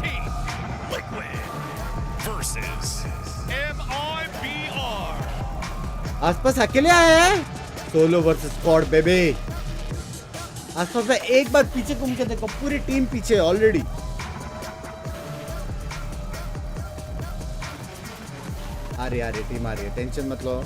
Team Liquid versus MiBR. आसपास अकेले आए हैं, सोलो वर्सेस स्क्वाड बेबी. आसपास में एक बार पीछे घूम के देखो, पूरी टीम पीछे ऑलरेडी. आ रही टीम आ रही है, टेंशन मत लो.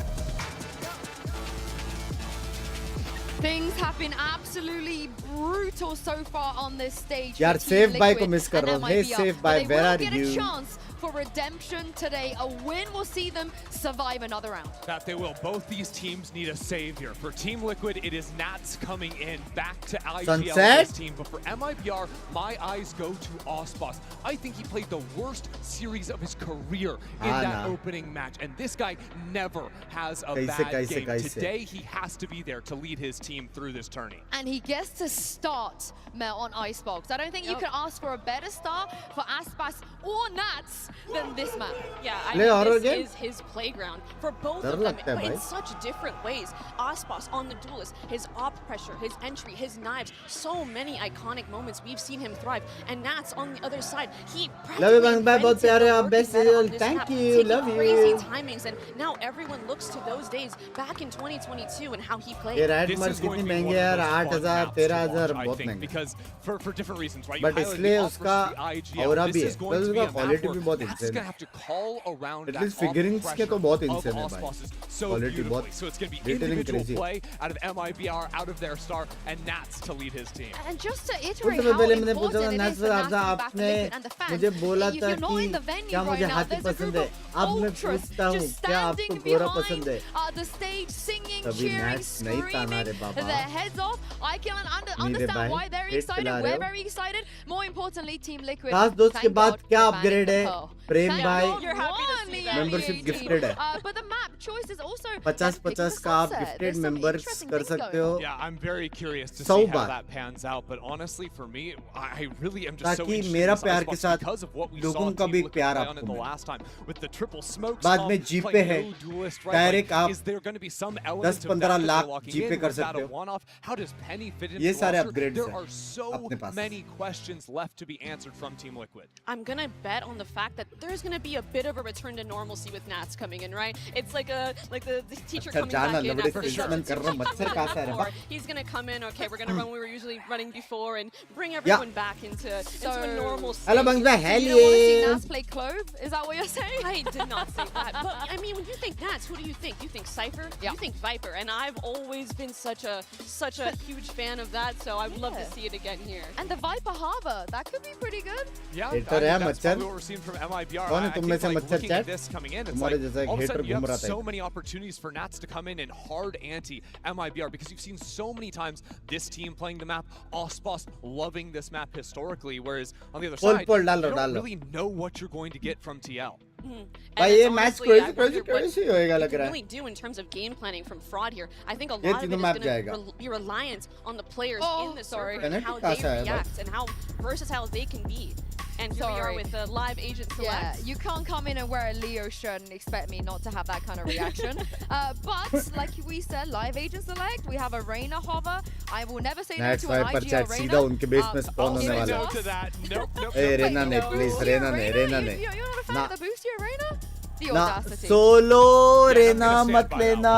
Things have been absolutely brutal so far on this stage. यार सेफ बाय को मिस कर रहा हूँ. Hey Safe Bye, where are Get a you? chance for redemption today. A win will see them survive another round. that they will. Both these teams need a savior. For Team Liquid, it is Nats coming in back to IGL Sunset? this team. But for MiBR, my eyes go to Ospas. I think he played the worst series of his career in that opening match. And this guy never has a bad game. Today, he has to be there to lead his team through this tourney. And he gets to start Mel on Icebox. I don't think you can ask for a better start for Aspas or Nats than this map. Yeah, I mean, this is his playground for both of them, but in such different ways. Aspas on the duelist, his op pressure, his entry, his knives, so many iconic moments we've seen him thrive. And Nats on the other side, he practically बहुत प्यारे आप, best result. Thank you, love you. Crazy timings, and now everyone looks to those days back in 2022 and how he played. ये right मर्स कितनी महंगी है यार, 8000 13000 बहुत महंगी. Because for different reasons, right? But इसलिए उसका ऑरा भी है, प्लस उसका क्वालिटी भी बहुत That's इंसेन gonna है. have to call around At least figurines के तो बहुत इंसेन है भाई. क्वालिटी बहुत. So it's gonna be Detailing individual crazy. play out of MiBR, out of their star, and Nats to lead his team. And just to कुछ iterate समय how पहले मैंने पूछा important था it नैस is for Nats to back the आपने Liquid and the fans. मुझे बोला If था you're not in the कि venue क्या right मुझे now, हाथी there's a पसंद group है. of अब मैं ultras पूछता हूँ just क्या आपको standing गोरा behind पसंद है? the stage, singing, तभी cheering, नैस नहीं ताना रे screaming Baba. their heads off. I can भाई, understand why they're pet excited. पिला रहे We're हो. very excited. More importantly, Team Liquid. खास दोस्त के thank बाद God क्या for banning अपग्रेड the है? pearl. प्रेम Thank भाई God one membership EA gifted है. But the map choice is also 50-50 का आप गिफ्टेड मेंबर्स कर सकते हो. Yeah, I'm very curious to 100 see how bar. that pans out. But honestly, for me, I really am just so ताकि interested मेरा in this प्यार के Icebox साथ because of what we लोगों saw का Team भी Liquid प्यार play on आपको it the मिले. last time with the triple smoke. बाद में जीपे है. डायरेक्ट आप Is there going to be some element of 10-15 that lakh locking GPay in? कर Was that सकते a हो. one-off? How does Penny fit into ये the सारे roster? upgrades There हैं are so अपने पास. many questions left to be answered from Team Liquid. I'm gonna bet on the fact that there's gonna be a bit of a return to normalcy with Nats coming in, right? It's like the teacher coming back in after a substitute. Or he's gonna come in, okay, we're gonna run what we were usually running before and bring everyone back into a normal state. Hello, Bangs, hell You don't want to see yeah. Nats play Clove? Is that what you're saying? I did not say that. But I mean, when you think Nats, who do you think? You think Cypher? Yeah. You think Viper? And I've always been such a huge fan of that, so I'd love to see it again here. And the Viper Harbor, that could be pretty good. Yeah, Hater है that's मच्छर. probably what we're seeing from MiBR. कौन है I तुम में think से like मच्छर looking at chat? this coming in, it's तुम्हारे like जैसा एक all of a hater sudden you घूम have रहा था so एक. many opportunities for Nats to come in and hard anti MiBR because you've seen so many times this team playing the map, Ospas loving this map historically, whereas on the other Pull, side, pull, you डालो, don't डालो. really know what you're going to get from TL. भाई ये match crazy होएगा लग रहा है. Really do in terms of game planning from Fraud here. I think a ये lot of it तीनों is map going जाएगा. to be reliant on the players in the server and Connect how कहाँ they से आया भाई? react and how versatile they can be. And here we are with the live agent select. Yeah, you can't come in and wear a Leo shirt and expect me not to have that kind of reaction. But like we said, live agent select, we have a Reyna hover. I will never say no to an IGL Reyna. सीधा उनके base में spawn होने वाला है. ए रेना ने please Raina ने You're not a fan of the boost here, Reyna? The ना audacity. Solo Raina मत लेना,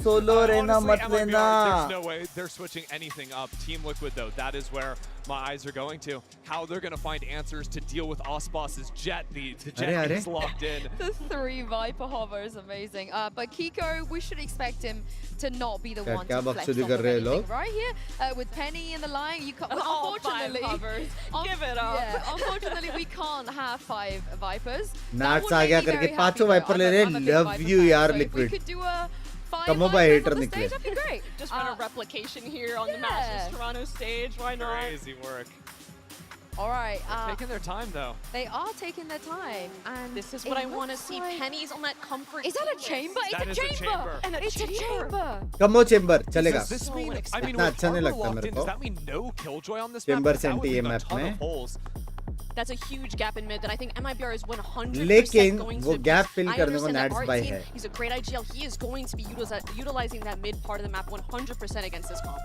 सोलो रेना मत लेना. There's no way they're switching anything up. Team Liquid though, that is where my eyes are going to. How they're going to find answers to deal with Osbos's Jet. The Jet is locked in. The 3 Viper hover is amazing. But Kiko, we should expect him to not be the one to flex off of anything, right here. With Penny in the line, you can't. Unfortunately, give it up. Yeah, unfortunately, we can't have 5 Vipers. Nats आ गया करके पांचों wiper ले रहे. Love you यार Liquid. We could do a 5 Kamo ba hater निकले. That'd be great. Just run a replication here on the Masters Toronto stage. Why not? Crazy work. All right. They're taking their time though. They are taking their time, and this is what I want to see. Penny's on that comfort. Is that a chamber? It's a chamber. And it's a chamber. कमो chamber चलेगा. Does this mean? I mean, इतना अच्छा नहीं लगता मेरे does को. that mean no killjoy on this Chamber map? सेंटी ये मैप में. That's a huge gap in mid that I think MiBR is 100% लेकिन going वो to gap beat. fill I करने को understand that Nats our by team, है. he's a great IGL. He is going to be utilizing that mid part of the map 100% against this comp.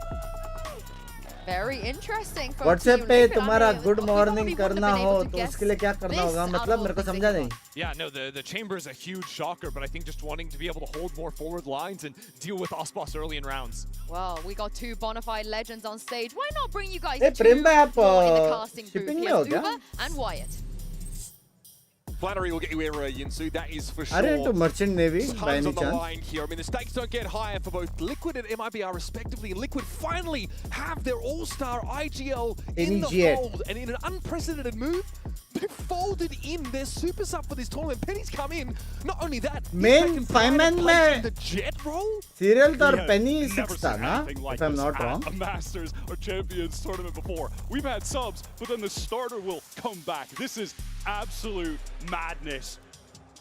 Very interesting. WhatsApp पे तुम्हारा good morning करना हो तो उसके लिए क्या करना होगा? मतलब मेरे को समझा नहीं. Yeah, no, the chamber is a huge shocker, but I think just wanting to be able to hold more forward lines and deal with Osbos early in rounds. Well, we got 2 bonafide legends on stage. Why not bring you guys Hey, 2 Prem bhai, aap, more in the casting booth? shipping Here's mein ho Uber and Wyatt. Flannery will get you here, Yinsu. That is for sure. Are you into Merchant Navy by Tons any on the chance? line here. I mean, the stakes don't get higher for both Liquid and MiBR respectively. And Liquid finally have their all-star IGL in the fold. And in an unprecedented move, they folded in their super sub for this tournament. Penny's come in. Not only that, Main 5-man में the Jet role. Serial और Penny 6 था ना? If I'm not wrong. A Masters or Champions tournament before. We've had subs, but then the starter will come back. This is absolute madness.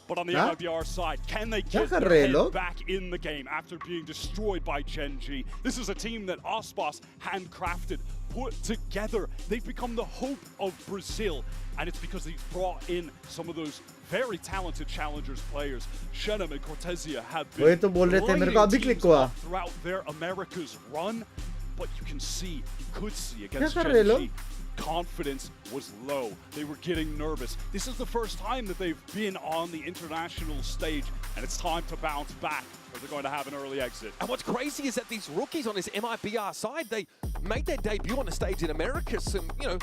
But on the MiBR side, can they get their head back in the game after being destroyed by Gen G? This is a team that Osbos handcrafted, put together. They've become the hope of Brazil. And it's because he's brought in some of those very talented challengers players. Shenham and Cortesia have been throughout their Americas run. But you can see, you could see against Gen G, confidence was low. They were getting nervous. This is the first time that they've been on the international stage, and it's time to bounce back, or they're going to have an early exit. And what's crazy is that these rookies on this MiBR side, they made their debut on the stage in America. Some, you know,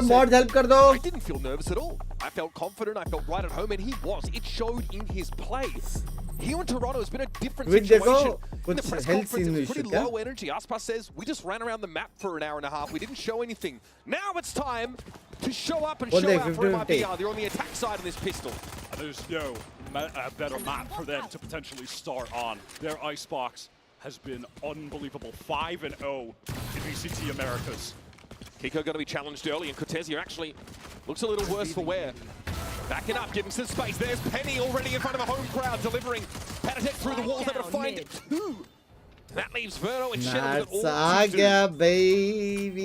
mod help kar do. I didn't feel nervous at all. I felt confident. I felt right at home, and he was. It showed in his play. Here in Toronto has been a different situation. In the press conference, it was pretty low energy. Aspas says, we just ran around the map for an hour and a half. We didn't show anything. Now it's time to show up and show out for MiBR. They're on the attack side of this pistol. And there's no better map for them to potentially start on. Their Icebox has been unbelievable. 5-0 in VCT Americas. Kiko going to be challenged early, and Cortesia actually looks a little worse for wear. Backing up, giving some space. There's Penny already in front of a home crowd, delivering Patatech through the walls, able to find 2. That leaves Verno and Shenham with all to do. Baby.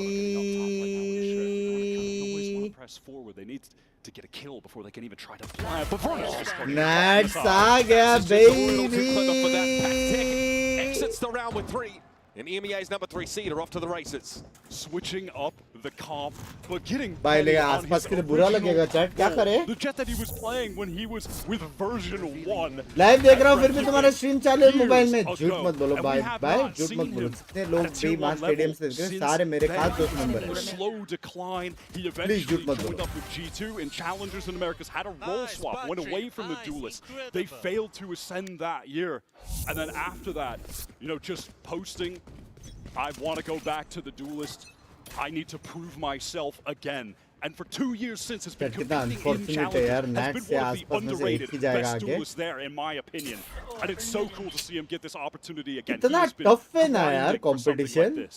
Press forward. They need to get a kill before they can even try to plant. But Verno's just Nats aa baby. Exits the round with 3. And EMEA's number 3 seed are off to the races. Switching up the comp, but getting भाई लेकिन आसपास के लिए बुरा लगेगा chat क्या करे? The jet that he was playing when he was with version 1. Live देख रहा हूँ फिर भी तुम्हारा स्ट्रीम चालू है मोबाइल में. झूठ मत बोलो भाई झूठ मत बोलो. जितने लोग भी मास स्टेडियम से देख रहे हैं सारे मेरे खास दोस्त नंबर हैं. Slow decline. He eventually joined up with G2 and Challengers in Americas, had a role swap, went away from the duelists. They failed to ascend that year, and then after that, you know, just posting, I want to go back to the duelist. I need to prove myself again. And for 2 years since, has been competing in Challengers, has been one of the underrated best duelists there, in my opinion. And it's so cool to see him get this opportunity again. इतना tough है ना यार competition.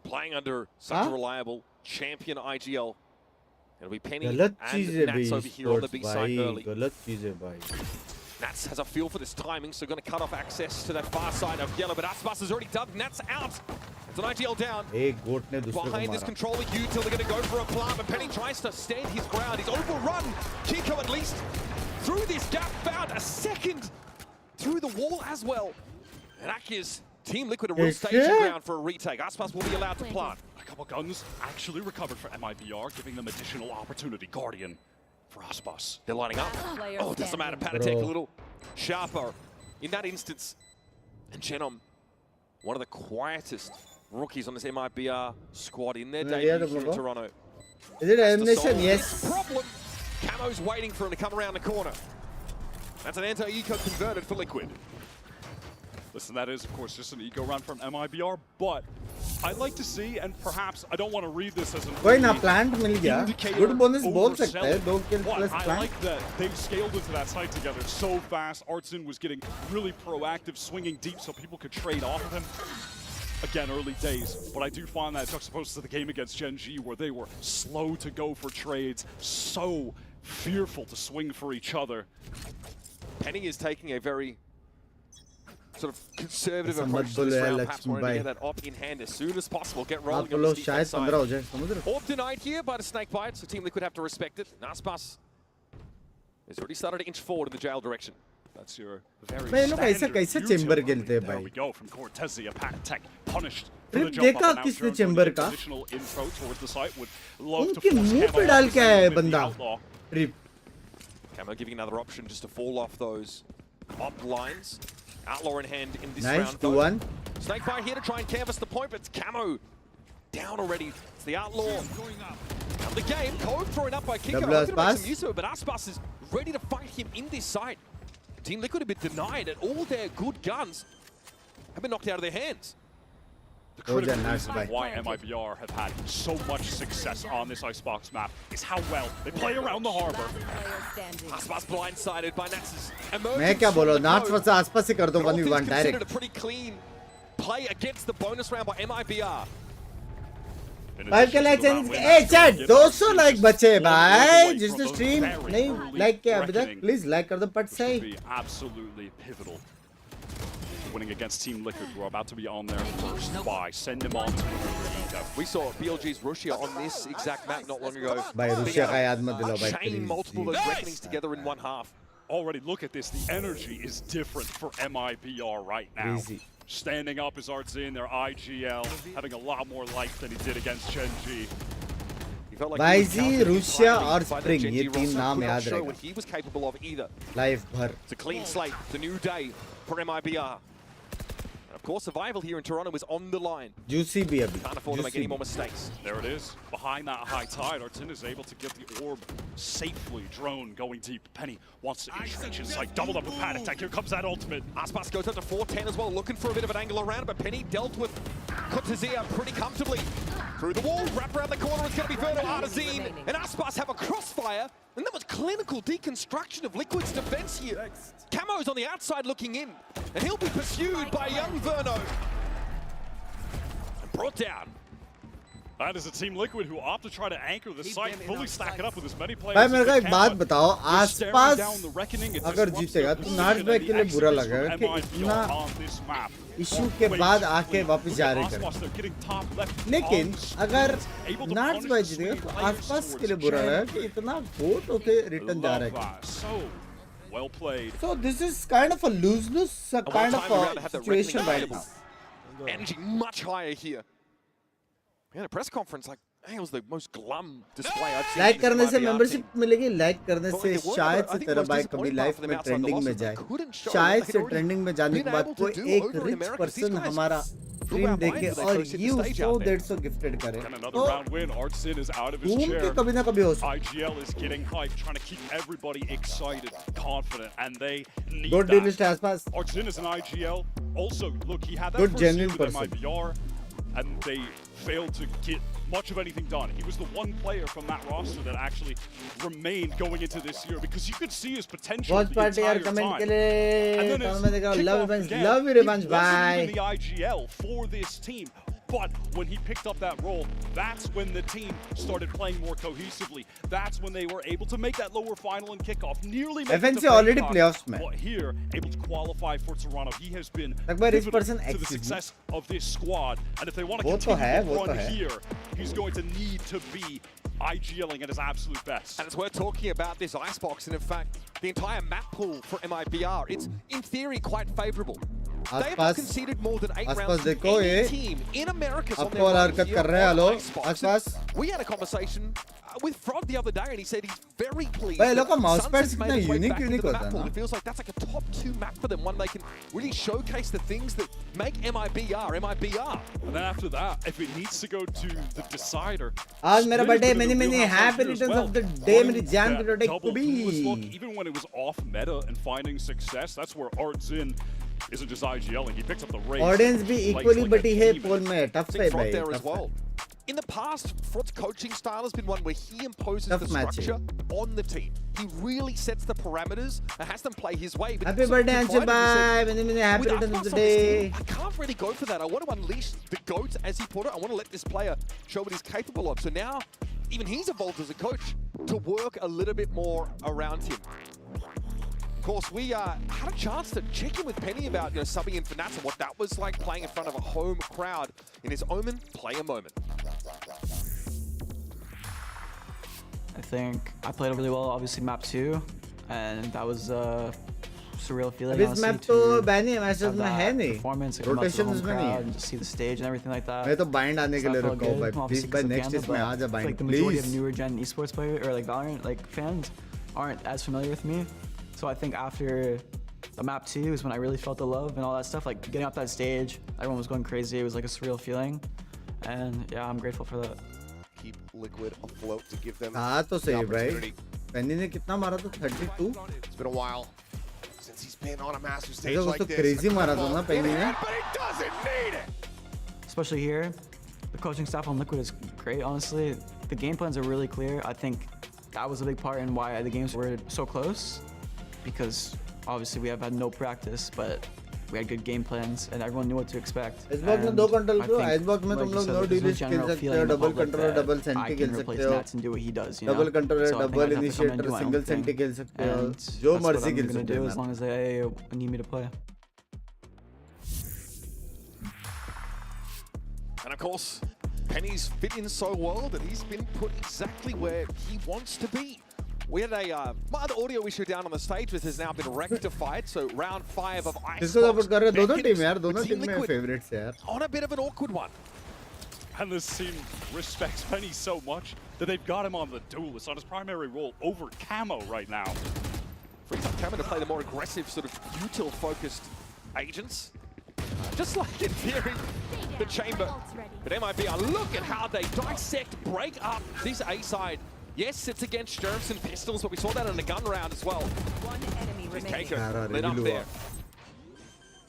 Playing under such a reliable champion IGL. It'll be Penny and गलत चीज़ है Nats over here on the B side early. गलत चीज़ है भाई. Nats has a feel for this timing, so going to cut off access to that far side of yellow, but Aspas has already dug Nats out. So an IGL down. एक गोट ने दूसरे को Behind this मारा. controller, Util, they're going to go for a plant, but Penny tries to stand his ground. He's overrun. Kiko at least through this gap found a second through the wall as well. And Aki's Team Liquid are real staging ground for a retake. Aspas will be allowed to plant. A couple guns actually recovered for MiBR, giving them additional opportunity. Guardian for Aspas. They're lining up. Oh, doesn't matter. Patatek a little sharper in that instance. And Genom, one of the quietest rookies on this MiBR squad in their debut here in Toronto. Is it elimination? Yes. Problem. Camo's waiting for him to come around the corner. That's an anti-eco converted for Liquid. Listen, that is, of course, just an eco run from MiBR, but I'd like to see, and perhaps I don't want to read this as an कोई ना plant मिल गया. Good bonus बोल सकते हैं. 2 kills plus I plant. like that they've scaled into that site together so fast. Artson was getting really proactive, swinging deep so people could trade off of him. Again, early days, but I do find that juxtaposed to the game against Gen G, where they were slow to go for trades, so fearful to swing for each other. Penny is taking a very sort of conservative approach to this round, perhaps wanting to get that op in hand as soon as possible, get rolling on the defense side. Orb denied here by the snake bite, so Team Liquid have to respect it. Aspas has already started to inch forward in the jail direction. That's your very कैसे chamber खेलते हैं भाई? There we go from Cortezi, a Patatek punished. देखा किसने chamber का? Additional info towards the site would love to उनके मुंह पे डाल के आया है बंदा. Trip. Camo giving another option just to fall off those op lines. Outlaw in hand in this nice, round. 2-1. Snakefire here to try and canvas the point, but it's Camo down already. It's the Outlaw. Now the game, Cove thrown up by Kiko. Hoping to make some use of it, but Aspas is ready to fight him in this side. Team Liquid have been denied, and all their good guns have been knocked out of their hands. The critical reason why MiBR have had so much success on this Icebox map is how well they play around the harbor. Aspas blindsided by Nats's emergence. मैं क्या बोलो? Nats versus आसपास से कर दो 1v1 considered direct. a pretty clean play against the bonus round by MiBR. भाई के like channel a chat 200 like बचे भाई जिसने स्ट्रीम नहीं लाइक किया अभी तक प्लीज लाइक कर दो पट से. Absolutely pivotal. Winning against Team Liquid, who are about to be on their first buy. Send them on to Eco. We saw BLG's Russia on this exact map not long ago. By Russia का याद मत दिलाओ भाई. Chain multiple of those reckonings together in one half. Already look at this. The energy is different for MiBR right now. Crazy. Standing up as Artsin, their IGL, having a lot more life than he did against Gen G. YZ, Russia और Spring ये तीन नाम याद रहेगा. रहेगा. He was capable of either. Life भर. It's a clean slate. It's a new day for MiBR. Of course, survival here in Toronto is on the line. Juicy भी अभी. Can't afford to make any more mistakes. There it is. Behind that high tide, Artsin is able to get the orb safely. Drone going deep. Penny wants to reach inside. Doubled up with Patatek. Here comes that ultimate. Aspas goes up to 410 as well, looking for a bit of an angle around, but Penny dealt with Kotazia pretty comfortably. Through the wall, wrap around the corner, it's going to be Verno Artazine, and Aspas have a crossfire, and that was clinical deconstruction of Liquid's defense here. Camo's on the outside looking in, and he'll be pursued by young Verno. And brought down. That is a Team Liquid who opt to try to anchor the site, fully stack it up with as many players भाई as मेरे को they एक can, बात but बताओ they're आसपास staring down the reckoning. It अगर disrupts जीतेगा their तो position नार्थ बैक and के लिए the बुरा exodus लगेगा from कि MiBR इतना on this map. इशू के बाद आके वापस जा रहे Aspas, कर. they're getting top left लेकिन on the अगर screen, able to north punish back the जीतेगा swing तो players आसपास towards के लिए बुरा Gen. लगेगा कि इतना वोट होके रिटर्न जा रहा है. Love that. So well played. So this is kind of a lose-lose kind of a situation right now. Energy much higher here. We had a press conference like, hey, it was the most glum display I've seen. Like करने से membership मिलेगी. Like करने से शायद से तेरा भाई कभी लाइफ में ट्रेंडिंग में जाए. शायद से ट्रेंडिंग में जाने के बाद कोई एक रिच पर्सन हमारा स्ट्रीम देखे और you so that so gifted करे. Another round win. Artsin is out of his घूम chair. के कभी ना कभी हो सकता. IGL is getting hyped, trying to keep everybody excited, confident, and they need Good that. duelist आसपास. Artsin is an IGL. Also, look, he had that Good first genuine seed with person. MiBR, and they failed to get much of anything done. He was the one player from that roster that actually remained going into this year, because you could see his potential Watch the party यार entire comment time. के लिए And then comment his में देखा kickoff love revenge began. love He revenge wasn't bye. even the IGL for this team. But when he picked up that role, that's when the team started playing more cohesively. That's when they were able to make that lower final and kickoff. Nearly made FNC it to already Bangkok, playoffs, man. But here, able to qualify for Toronto. He has been Akbar, this pivotal person to the success of this squad. And if they want to continue to run here, he's going to need to be IGLing at his absolute best. And it's worth talking about this Icebox, and in fact, the entire map pool for MiBR, it's in theory quite favorable. They have conceded more than 8 rounds to any team in America on their run here on Icebox. We had a conversation with Frog the other day, and he said he's very pleased. Sunset's made its way back into the map pool. It feels like that's like a top 2 map for them, one they can really showcase the things that make MiBR. And then after that, if it needs to go to the decider, आज मेरा birthday, many happy returns of the day. मेरी जान की protect को भी. Even when it was off meta and finding success, that's where Art Zin isn't just IGLing. He picks up the race. Audience भी equally बटी है पोल में. Tough है भाई. There as well. In the past, Frod's coaching style has been one where he imposes the structure on the team. He really sets the parameters and has them play his way. But happy birthday, Anshul. Bye. Many happy returns of the day. I can't really go for that. I want to unleash the GOAT, as he put it. I want to let this player show what he's capable of. So now, even he's evolved as a coach to work a little bit more around him. Of course, we had a chance to check in with Penny about subbing in for Nats and what that was like, playing in front of a home crowd in his Omen player moment. I think I played really well, obviously map 2, and that was a surreal feeling. This map तो बैनी है, matches में है नहीं. Performance, Rotations में नहीं है. and just see the stage and everything like that. मैं तो bind आने के लिए रुका हूँ भाई. Please by next is में आ जा bind. Like the majority of newer gen esports players or like Valorant like fans aren't as familiar with me. So I think after the map 2 is when I really felt the love and all that stuff. Like getting up that stage, everyone was going crazy. It was like a surreal feeling, and yeah, I'm grateful for that. Keep Liquid afloat to give them हाँ तो the सही opportunity. भाई. पेनी ने कितना मारा था? 32. It's been a while since he's been on a massive stage like this. Crazy मारा था ना पेनी ने. But he doesn't need it. Especially here, the coaching staff on Liquid is great. Honestly, the game plans are really clear. I think that was a big part in why the games were so close, because obviously we have had no practice, but we had good game plans and everyone knew what to expect. Icebox में 2 control करो. Icebox में तुम लोग no delete खेल सकते हो, double controller, double senti खेल सकते हो. And do what he does, double controller, double initiator, single senti खेल सकते हो. जो मर्जी खेल सकते हो. As long as they need me to play. And of course, Penny's fit in so well that he's been put exactly where he wants to be. We had a other audio issue down on the stage, which has now been rectified. So round 5 of Icebox. दोनों team यार, दोनों team में favorites यार. On a bit of an awkward one. And this team respects Penny so much that they've got him on the duelist on his primary role over Camo right now. Frees up Camo to play the more aggressive, sort of util-focused agents. Just like in theory, the chamber. But MiBR, look at how they dissect, break up this A side. Yes, it's against Jermson pistols, but we saw that in a gun round as well. One enemy remaining. Keiko lit up there.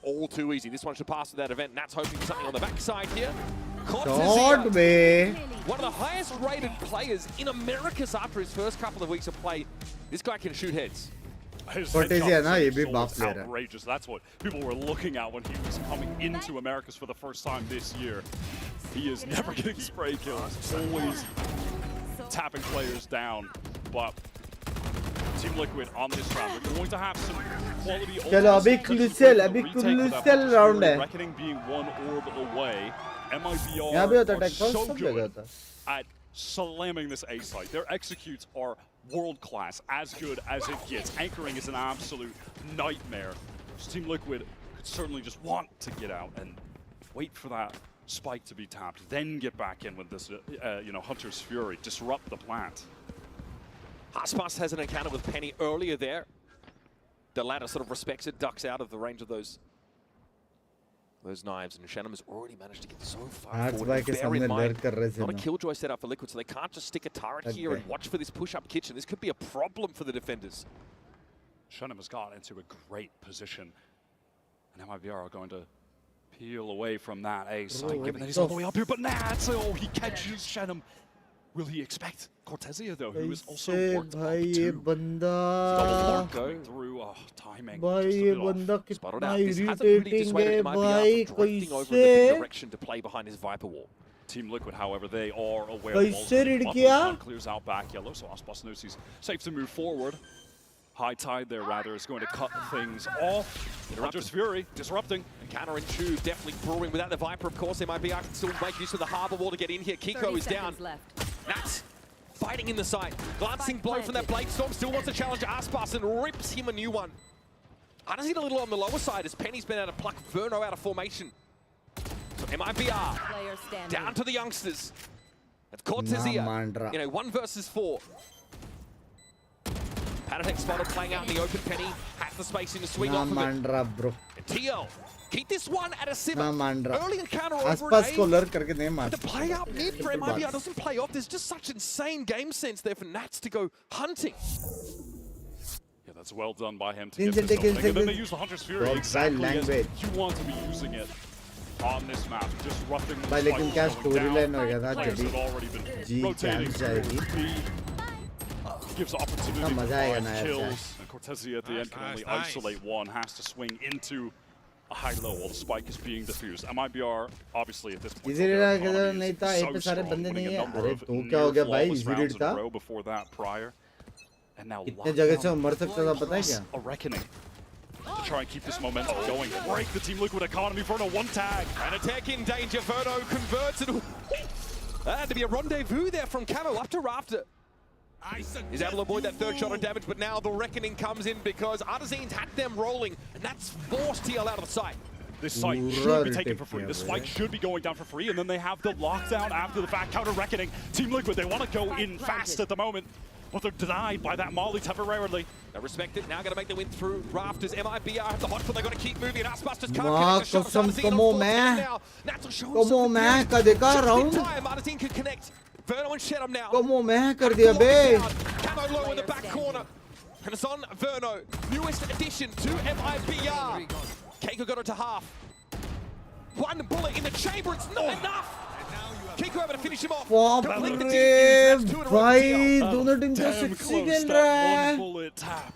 All too easy. This one should pass to that event. Nat's hoping for something on the backside here. Short way. One of the highest rated players in Americas after his first couple of weeks of play. This guy can shoot heads. His headshot was outrageous. That's what people were looking at when he was coming into Americas for the first time this year. He is never getting spray kills, always tapping players down. But Team Liquid on this round, they're going to have some quality. चलो अभी crucial round है. Reckoning being one orb away. MiBR यहाँ भी होता है, are so good at slamming this A site. Their executes are world class, as good as it gets. Anchoring is an absolute nightmare. Team Liquid could certainly just want to get out and wait for that spike to be tapped, then get back in with this, Hunter's Fury, disrupt the plant. Aspas has an encounter with Penny earlier there. The latter sort of respects it, ducks out of the range of those knives, and Shannon has already managed to get so far forward. Bear in mind, not a killjoy setup for Liquid, so they can't just stick a turret here and watch for this push-up kitchen. This could be a problem for the defenders. Shannon has got into a great position, and MiBR are going to peel away from that A side, given that he's all the way up here. But Nats, he catches Shannon Will he expect Cortezia though, who is also worked up भाई ये too? बंदा Double block going through. Oh, timing. भाई just a ये bit off. बंदा कितना This hasn't really irritating dissuaded है MiBR भाई from drifting over in the big कैसे direction to play behind his Viper wall. Team Liquid, however, they are aware कैसे read the किया one clears out back yellow, so Aspas knows he's safe to move forward. High tide there, rather, is going to cut things off. Hunter's Fury disrupting. And counter and two definitely brewing without the Viper, of course. MiBR can still make use of the harbor wall to get in here. Kiko is down. Nats fighting in the side. Glancing blow from that Blade Storm. Still wants to challenge Aspas and rips him a new one. Hana's a little on the lower side as Penny's been able to pluck Verno out of formation. So MiBR down to the youngsters. That's Cortezia. You know, 1 versus 4. Panatek spotted playing out in the open. Penny has the space in the swing off of it. bro And TL, keep this one at a simmer. ना Early encounter over आसपास को an lurk करके नहीं मार The play out mid for MiBR doesn't play off. There's just such insane game sense there for Nats to go hunting. Yeah, that's well done by him to Kills get it, this kills opening. And then it. they use the Hunter's Fury Bro, exactly as language. you want to be using it on this map. Disrupting the भाई लेकिन क्या spike story going line down. हो गया था Players जब have already been जी rotating camp जाएगी towards B. Gives opportunity ना to मजा आएगा find ना यार kills. And Cortezia at the end can only isolate one, has to swing into a high-low while the spike is being diffused. MiBR, obviously, at this point, easy their read economy नहीं is था ए so पे सारे strong, बंदे winning नहीं a है number अरे of तो क्या हो गया भाई near-flawless easy rounds read in था a row before that prior. And now इतने जगह से lockdown मर सकता था पता है क्या a reckoning to try and keep this momentum going. Break the Team Liquid economy. Verno one tag. And attack in danger. Verno converts it. That had to be a rendezvous there from Camo up to Rafter. He's able to avoid that third shot of damage, but now the reckoning comes in because Artizane's had them rolling, and that's forced TL out of the site. This site should be taken for free. This fight should be going down for free, and then they have the lockdown after the fact. Counter reckoning. Team Liquid, they want to go in fast at the moment, but they're denied by that Molly temporarily. They respect it. Now got to make the win through Rafters. MiBR have the hot foot. They got to keep moving. Aspas just can't connect the shots. Artizane come on, man. Nat'll show Come on, man. का देखा round. Artizane can connect. Verno and Shedham now. Come on, man. कर दिया बे. Camo low in the back corner. And it's on Verno. Newest addition to MiBR. Keiko got it to half. One bullet in the chamber. It's not enough. Keiko able to finish him off. Complete the बाप defense. रे भाई दोनों team से Damn 60 close, खेल that रहा है one bullet tap.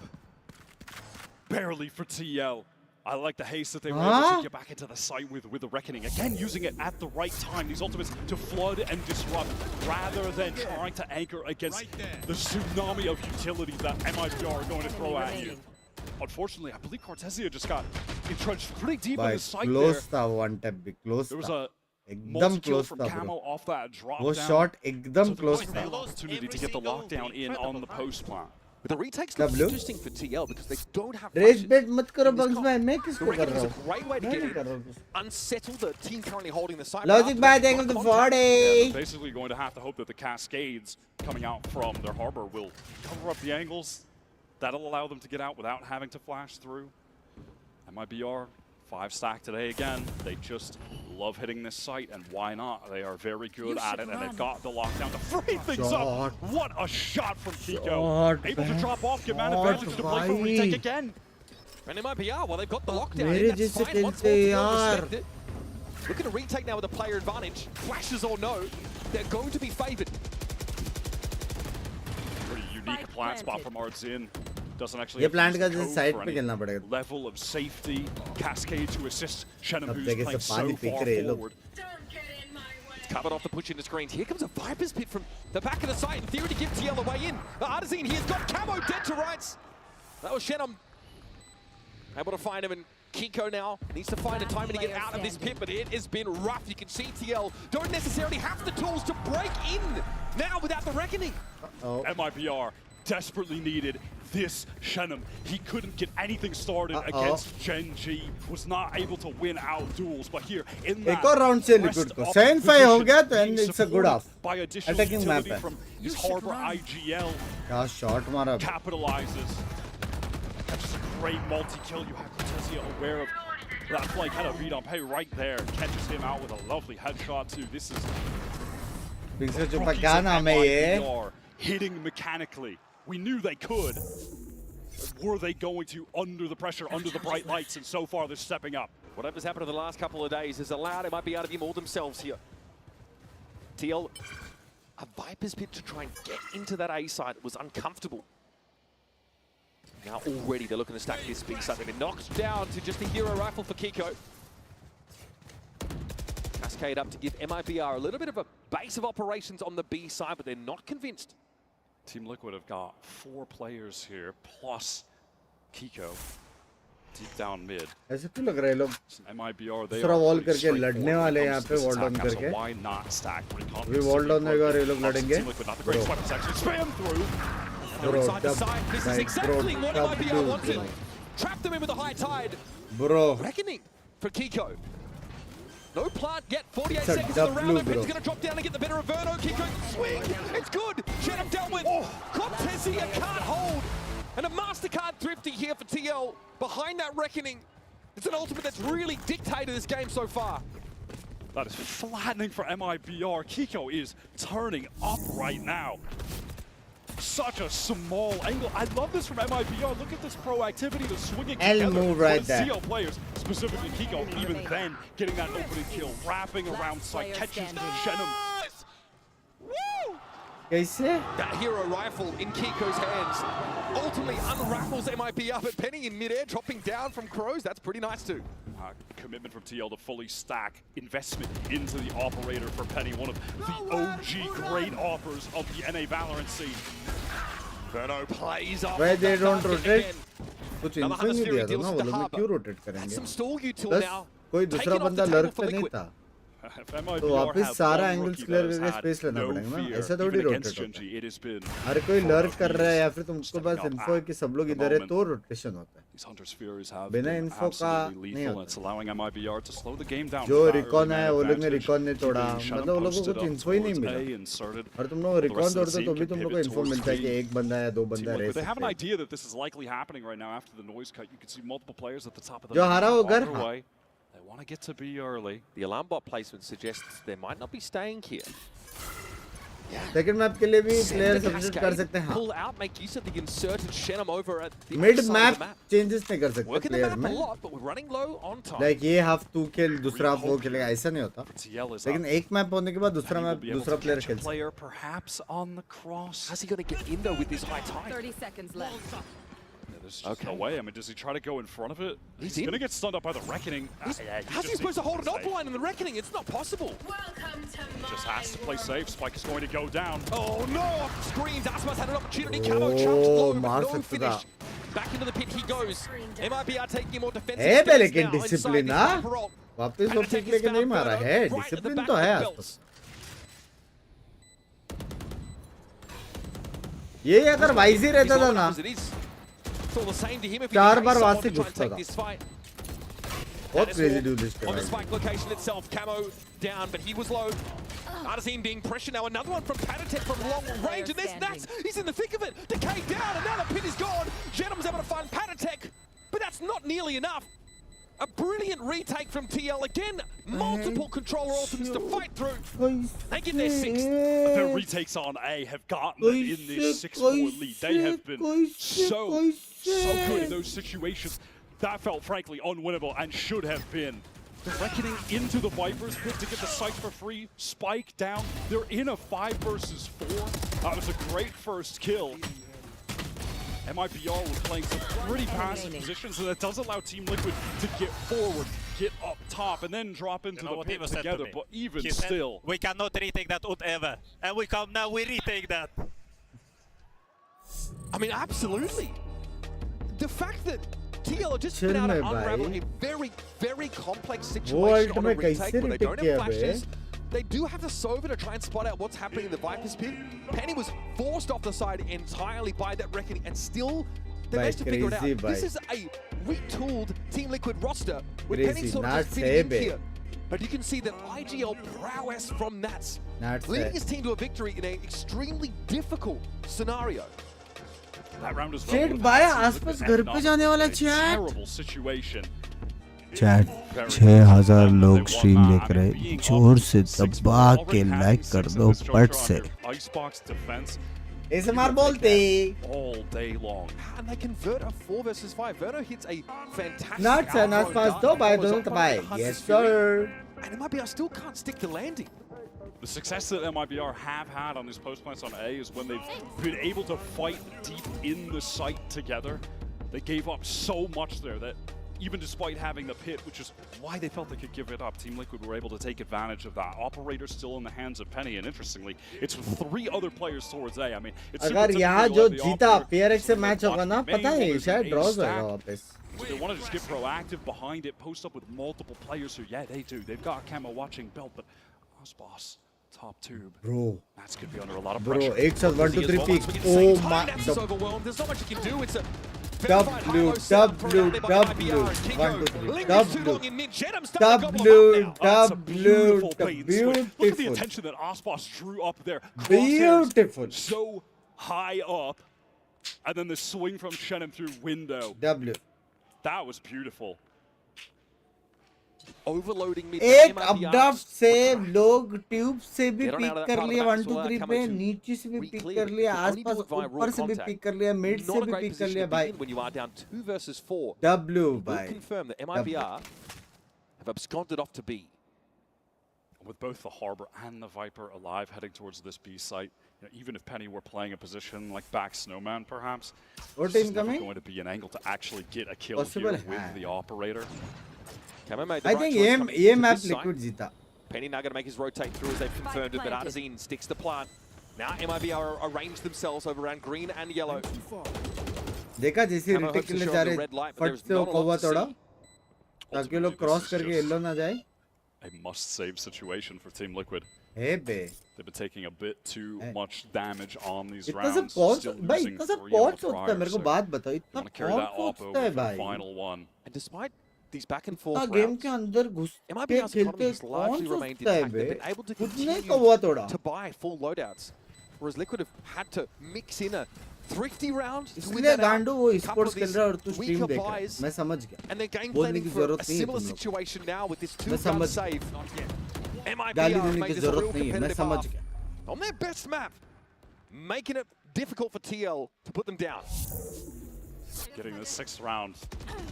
Barely for TL. I like the haste that they were able to get back into the site with the Reckoning. Again, using it at the right time. These ultimates to flood and disrupt rather than trying to anchor against the tsunami of utility that MiBR are going to throw at you. Unfortunately, I believe Cortezia just got entrenched pretty deep in भाई the site close there. था one tap भी close There was था a एकदम multi-kill close from था Camo bro off that drop वो down. shot एकदम So close the था opportunity to get the lockdown in on the post plant. But the retakes look interesting for TL because they don't have रेस flashes. Bet मत करो in this bunks comp. भाई मैं The किसको कर reckoning रहा is a हूँ great way to मैं get नहीं कर in, रहा हूँ unsettle the team currently holding the side. Logic bad angle to 40 Yeah, basically going to have to hope that the cascades coming out from their harbor will cover up the angles. That'll allow them to get out without having to flash through. MiBR 5-stack today again. They just love hitting this site, and why not? They are very good at it, and they've got the lockdown to free things up. What a shot from Kiko. Able to drop off, get man advantage to play for retake again. And MiBR, well, they've got the lockdown. मेरे in, that's जैसे fine. Once खेलते more, यार respect it. Looking to retake now with a player advantage. Flashes or no, they're going to be favored. Pretty unique plant spot from Artzin. Doesn't actually ये have to plant use का the जैसे code side for पे any खेलना पड़ेगा level of safety. Cascade to assist Shenham, अब who's जगह playing से so पानी पीक far रहे हैं लोग forward. Covered off the push into screens. Here comes a Viper's Pit from the back of the site. In theory to give TL a way in. Artizane here's got Camo dead to rights. That was Shenham. Able to find him, and Kiko now needs to find a timing to get out of this pit, but it has been rough. You can see TL don't necessarily have the tools to break in now without the reckoning. MiBR desperately needed this Shenham. He couldn't get anything started against Gen G. Was not able to win out duels, but here in that एक और round से liquid को 7-5 हो गया तो being it's a good off by additional attacking map utility है from his harbor IGL क्या shot मारा capitalizes. Catches a great multi-kill. You have Cortezia aware of that flank. Had a beat on pay right there. Catches him out with a lovely headshot too. This is Binks का चुप्पा rookies क्या of नाम है ये MiBR hitting mechanically. We knew they could. Were they going to under the pressure, under the bright lights, and so far they're stepping up. Whatever's happened in the last couple of days has allowed MiBR to be more themselves here. TL a Viper's Pit to try and get into that A side. It was uncomfortable. Now already they're looking to stack this B side. They've been knocked down to just a hero rifle for Kiko. Cascade up to give MiBR a little bit of a base of operations on the B side, but they're not convinced. Team Liquid have got 4 players here, plus Kiko, deep down mid. ऐसे क्यों लग रहा है लोग MiBR, they दूसरा are wall pretty करके straightforward लड़ने when वाले it हैं यहाँ comes पे to this wall down attack, so करके why not stack? अभी वॉल डाउन होगा और ये लोग लड़ेंगे Team Liquid, not the greatest weapons actually spam through. They're inside the side. This is exactly what MiBR wanted. Trap them in with a high tide. Bro. Reckoning for Kiko. No plant yet. 48 It's a seconds of the round. W, Open's bro. going to drop down and get the better of Verno. Kiko swing. It's good. Shannon dealt with. Cortesi can't hold. And a MasterCard thrifty here for TL. Behind that Reckoning. It's an ultimate that's really dictated this game so far. That is flattening for MiBR. Kiko is turning up right now. Such a small angle. I love this from MiBR. Look at this proactivity, the swinging together. move right for there. CL players, specifically Kiko, even then getting that opening kill, wrapping around side, catches Shenum. Woo! कैसे? That hero rifle in Kiko's hands ultimately unraffles MiBR, but Penny in midair dropping down from Crows. That's pretty nice too. Commitment from TL to fully stack investment into the operator for Penny, one of the OG great offers of the NA Valorant scene. Verno plays off. Why they don't rotate? Again. कुछ info नहीं दिया था ना वो लोग क्यों rotate करेंगे? बस कोई दूसरा बंदा लर्क पे नहीं था. तो वापस सारा एंगल्स क्लियर करके स्पेस लेना पड़ेगा ना. ऐसा थोड़ी रोटेट होता है. हर कोई लर्क कर रहा है या फिर तुमको बस इन्फो है कि सब लोग इधर है तो रोटेशन होता है. बिना इन्फो का नहीं होता. जो रिकॉन है वो लोग ने रिकॉन ने तोड़ा. मतलब वो लोगों को कुछ इन्फो ही नहीं मिला. और तुम लोग रिकॉन तोड़ते तो भी तुम लोग को इन्फो मिलता है कि एक बंदा या दो बंदा रह They have an सकते idea that this is likely happening right now after the noise cut. You can see multiple players at the top of the जो हारा वो घर on their way. They want to get to B early. The alarm bot placement suggests they might not be staying here. Second map के लिए भी player substitute कर सकते हैं. Pull out, make use of the inserted Shenum over at the mid other side of map the map. Changes नहीं कर सकते Working the player map a में. lot, but we're running low on time. Like ये half तू खेल दूसरा half वो खेलेगा ऐसा नहीं होता. लेकिन एक मैप होने के बाद दूसरा मैप दूसरा प्लेयर खेल सकता है. Player perhaps on the cross. How's he going to get in though with this high tide? 30 seconds left. There's just no way. I mean, does he try to go in front of it? He's going to get stunned up by the Reckoning. How's he supposed to hold an offline in the Reckoning? It's not possible. Just has to play safe. Spike is going to go down. Oh no! Screens. Aspas had an opportunity. Camo chunked low, but no finish. Back into the pit he goes. MiBR taking more defensive है stance लेकिन now discipline inside ना. the Viper ult. वापस वो pick लेके नहीं मारा है. Discipline तो है आसपास. ये अगर वाइज ही रहता था ना. चार बार वहां से घुसता था. बहुत crazy dude this on the guy. spike location itself. Camo down, but he was low. Artazine being pressured now. Another one from Panatek from long range, and there's Nats. He's in the thick of it. Decay down, and now the pin is gone. Genum's able to find Panatek, but that's not nearly enough. A brilliant retake from TL again. Multiple controller ultimates to fight through. They get their sixth. The retakes on A have gotten them in this 6-4 lead. They have been so good in those situations. That felt frankly unwinnable and should have been. The Reckoning into the Viper's pit to get the site for free. Spike down. They're in a 5 versus 4. That was a great first kill. MiBR was playing some pretty passive positions, so that does allow Team Liquid to get forward, get up top, and then drop into the pit together. But even still, we cannot retake that ult ever, and we come now. We retake that. I mean, absolutely. The fact that TL just been able to unravel a very, very complex situation on a retake where they don't have flashes. They do have the Sova to try and spot out what's happening in the Viper's pit. Penny was forced off the side entirely by that Reckoning, and still they managed to figure it out. This is a retooled Team Liquid roster with Penny sort of just fitting in here. But you can see that IGL prowess from Nats, leading his team to a victory in an extremely difficult scenario. that round as chat bye आसपास घर पे जाने वाला chat. terrible situation. Chat 6000 लोग stream देख रहे हैं. जोर से दबा के लाइक कर दो पट से. Icebox defense ASMR बोलते all day long. And they convert a 4 versus 5. Verno hits a fantastic Nuts and आसपास दो बाय दोनों दबाए. Yes sir. And MiBR still can't stick the landing. The success that MiBR have had on this post plants on A is when they've been able to fight deep in the site together. They gave up so much there that even despite having the pit, which is why they felt they could give it up, Team Liquid were able to take advantage of that. Operator still in the hands of Penny, and interestingly, it's with 3 other players towards A. I mean, it's अगर यहाँ जो जीता PRX से match होगा ना, पता है शायद draw होगा वापस. So they want to just get proactive behind it, post up with multiple players who, yeah, they do. They've got Kemo watching belt, but Osboss, top tube. Bro. That's going to be under a lot of pressure. Bro, एक साथ 1 2 3 peak. Oh my. There's not much you can do. It's a W, W, W, 1 2 3, W, Beautiful. Look at the attention that Osboss drew up there. Beautiful. So high up. And then the swing from Shannon through window. W. That was beautiful. Overloading mid. एक अपडाफ्ट से लोग tube से भी pick कर लिया 1 2 3 पे, नीचे से भी पिक कर लिया, आसपास ऊपर से भी पिक कर लिया, मिड से भी पिक कर लिया भाई. When you are down 2 versus 4. W भाई. Confirm that MiBR have absconded off to B. With both the Harbor and the Viper alive heading towards this B site, you know, even if Penny were playing a position like back Snowman perhaps, what it's is never going to be an angle to actually get a kill here with the operator. I think ये map Liquid जीता. Penny now going to make his rotate through as they've confirmed it, but Artazine sticks the plant. Now MiBR arranged themselves over around green and yellow. देखा जैसे retake के लिए जा रहे फट से वो कौवा तोड़ा ताकि लोग क्रॉस करके येलो ना जाए. A must-save situation for Team Liquid. Hey, babe. They've been taking a bit too much damage on these इतना rounds. सब कॉस्ट भाई, इतना सब कॉस्ट होता है. मेरे को बात बताओ, इतना कॉस्ट होता है भाई. Final one. And despite these back and forth rounds, game के अंदर घुस के खेलते कौन सोचता है बे? कितने कौवा तोड़ा? To buy full loadouts, whereas Liquid have had to mix in a thrifty round. इसलिए गांडू वो esports खेल रहा है और तू स्ट्रीम देख रहा है. मैं समझ गया. बोलने की जरूरत नहीं है तुम लोग. मैं समझ गाली देने की जरूरत नहीं है. मैं समझ गया. On their best map, making it difficult for TL to put them down. Getting the 6th round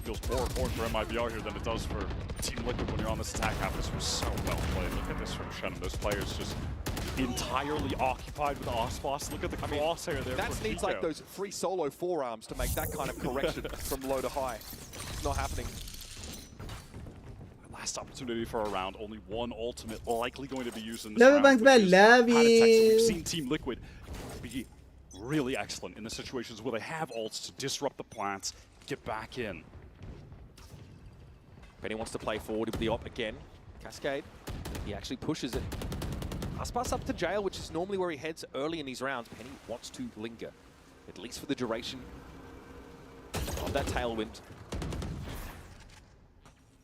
feels more important for MiBR here than it does for Team Liquid when you're on this attack half. This was so well played. Look at this from Shannon. Those players just entirely occupied with Osboss. Look at the crosshair there. That needs like those free solo forearms to make that kind of correction from low to high. It's not happening. Last opportunity for a round. Only one ultimate likely going to be used in this Love round. Banks, I love you. We've seen Team Liquid be really excellent in the situations where they have ults to disrupt the plants, get back in. Penny wants to play forward with the op again. Cascade. He actually pushes it. Aspas up to jail, which is normally where he heads early in these rounds. Penny wants to linger, at least for the duration of that tailwind.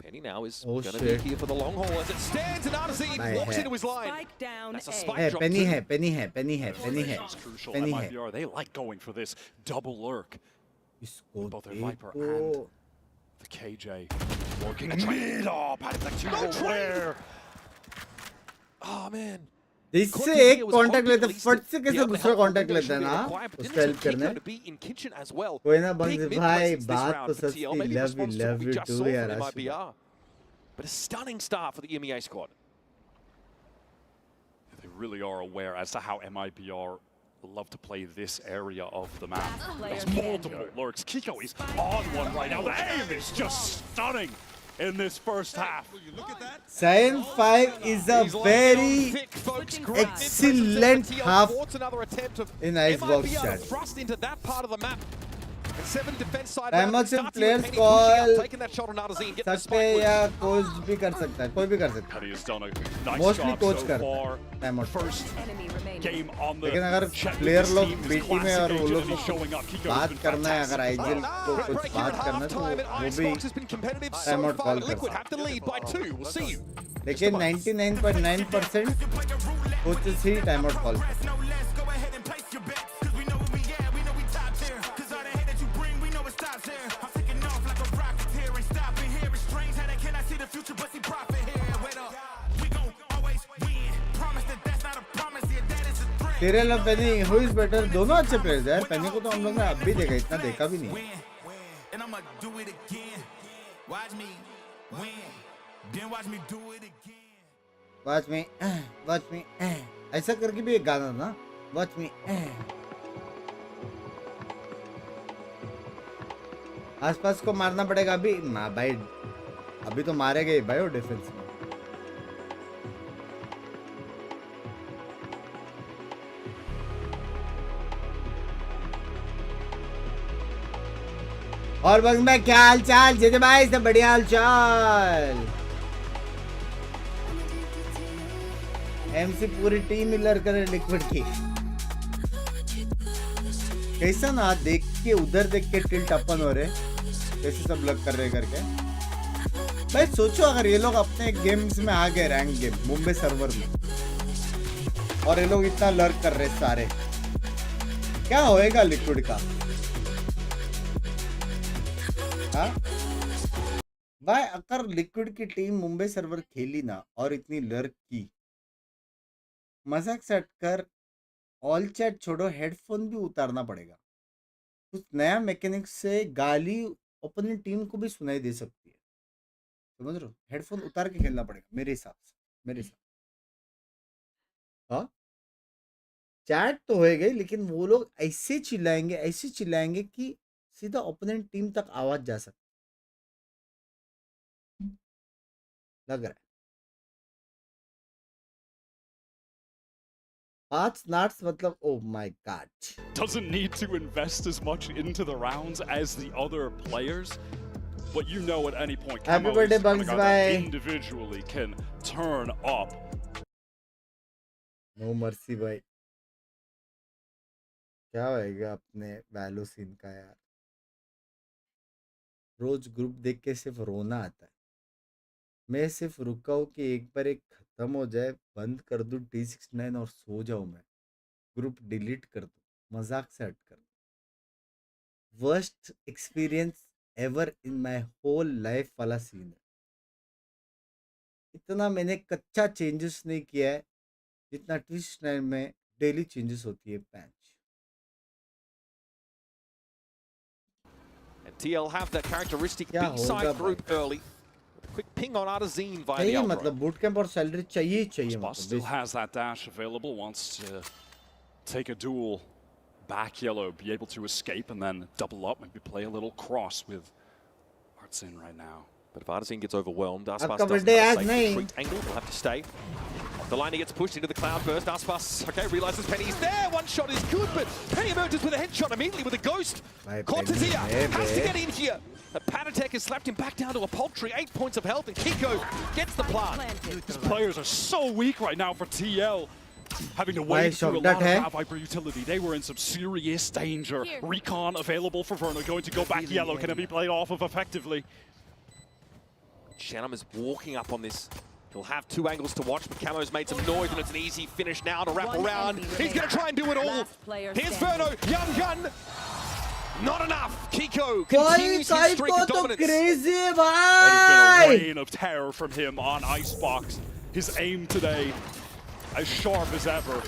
Penny now is going to be here for the long haul as it stands, and Artazine walks into his line. Spike down. That's a spike Hey, drop. Penny है, Penny है, Penny है, Penny है. It's crucial. Penny है. MiBR, they like going for this double lurk. इसको Both their Viper and the KJ working mid. Oh, Paddock like two aware. Oh man. इससे एक contact लेते फट से कैसे दूसरा कांटेक्ट लेता है ना उसको हेल्प करने. कोई ना बंद भाई बात तो सच थी. love you too यार. But a stunning start for the EMEA squad. They really are aware as to how MiBR love to play this area of the map. There's multiple lurks. Kiko is on one right now. The aim is just stunning in this first half. Cyan 5 is a very excellent half in Icebox chat. Thrust into that part of the map. And 7 defense side. Amazon players call सकते या coach भी कर सकता है. कोई भी कर सकता है. Mostly coach करता है. First game on the लेकिन अगर प्लेयर लोग बीटी में और वो लोग बात करना है, अगर आईजीएल को कुछ बात करना है तो वो भी टाइम आउट कॉल कर सकते हैं. लेकिन 99.9% कोचेस ही टाइम आउट कॉल करते हैं. तेरे love Penney who is better दोनों अच्छे प्लेयर्स हैं. पेनी को तो हम लोग ने अब भी देखा, इतना देखा भी नहीं. Watch me, watch me. ऐसा करके भी एक गाना ना, watch me. आसपास को मारना पड़ेगा अभी, ना भाई, अभी तो मारेगा ही भाई वो डिफेंस में. और बस में क्या हाल चाल जेजे भाई, सब बढ़िया हाल चाल. एमसी पूरी टीम मिलर करे लिक्विड की. कैसा ना देख के उधर देख के टिल्ट अपन हो रहे, कैसे सब लग कर रहे करके. भाई सोचो अगर ये लोग अपने गेम्स में आ गए, रैंक गेम मुंबई सर्वर में, और ये लोग इतना लर्क कर रहे सारे, क्या होएगा लिक्विड का. हाँ भाई, अगर लिक्विड की टीम मुंबई सर्वर खेली ना और इतनी लर्क की, मजाक सेट कर, ऑल चैट छोड़ो, हेडफोन भी उतारना पड़ेगा. कुछ नया मैकेनिक्स से गाली अपनी टीम को भी सुनाई दे सकती है, समझ रहे हो. हेडफोन उतार के खेलना पड़ेगा मेरे हिसाब से, मेरे हिसाब. हाँ चैट तो हो गई, लेकिन वो लोग ऐसे चिल्लाएंगे कि सीधा ओपोनेंट टीम तक आवाज जा सकती लग रहा है. Arts मतलब oh my god. Doesn't need to invest as much into the rounds as the other players, but you know at any point, Happy birthday, Bunks, bye. Individually can turn up. No mercy भाई. क्या होएगा अपने वैलो scene का यार. रोज group देख के सिर्फ रोना आता है. मैं सिर्फ रुका हूँ कि एक बार एक खत्म हो जाए, बंद कर दूँ D69 और सो जाऊँ मैं. ग्रुप डिलीट कर दूँ, मजाक से हट कर दूँ. Worst experience ever in my whole life वाला सीन है. इतना मैंने कच्चा चेंजेस नहीं किया है जितना D69 में डेली चेंजेस होती है patch. TL have that characteristic B-side group early. Quick ping on Artazine via the Alpha. मतलब बूट कैंप और सैलरी चाहिए मतलब. Still has that dash available, wants to take a duel back yellow, be able to escape and then double up, maybe play a little cross with Artazine right now. But if Artazine gets overwhelmed, Aspas doesn't have a safe retreat angle, will have to stay. The line he gets pushed into the cloud burst. Aspas, okay, realizes Penny's there. One shot is good, but Penny emerges with a headshot immediately with a ghost. Cortezia has to get in here. Panatek has slapped him back down to a paltry 8 points of health, and Kiko gets the plant. These players are so weak right now for TL. Having to wait through a lot of Viper utility. They were in some serious danger. Recon available for Verno, going to go back yellow. Can it be played off of effectively? Shannon is walking up on this. He'll have two angles to watch, but Camo's made some noise, and it's an easy finish now to wrap around. He's going to try and do it all. Here's Verno, young gun. Not enough. Kiko continues his streak of dominance. Crazy, There's been a reign of terror from him on Icebox. His aim today, as sharp as ever.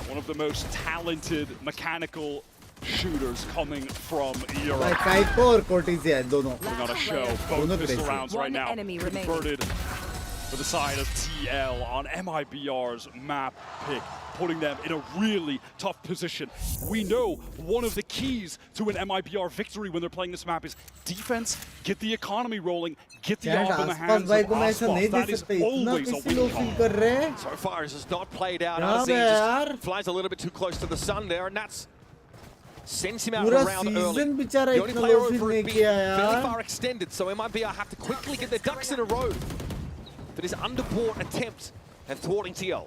One of the most talented mechanical shooters coming from Europe. Kaiko और Cortezia दोनों. Putting on a show. Both pistol rounds right now converted for the side of TL on MiBR's map pick, putting them in a really tough position. We know one of the keys to an MiBR victory when they're playing this map is defense, get the economy rolling, get the op in the hands of Aspas. That is always a weak call. So far, this has not played out. Artazine just flies a little bit too close to the sun there, and that's sends him out around early. The only player over it being fairly far extended, so MiBR have to quickly get their ducks in a row for this underbought attempt at thwarting TL.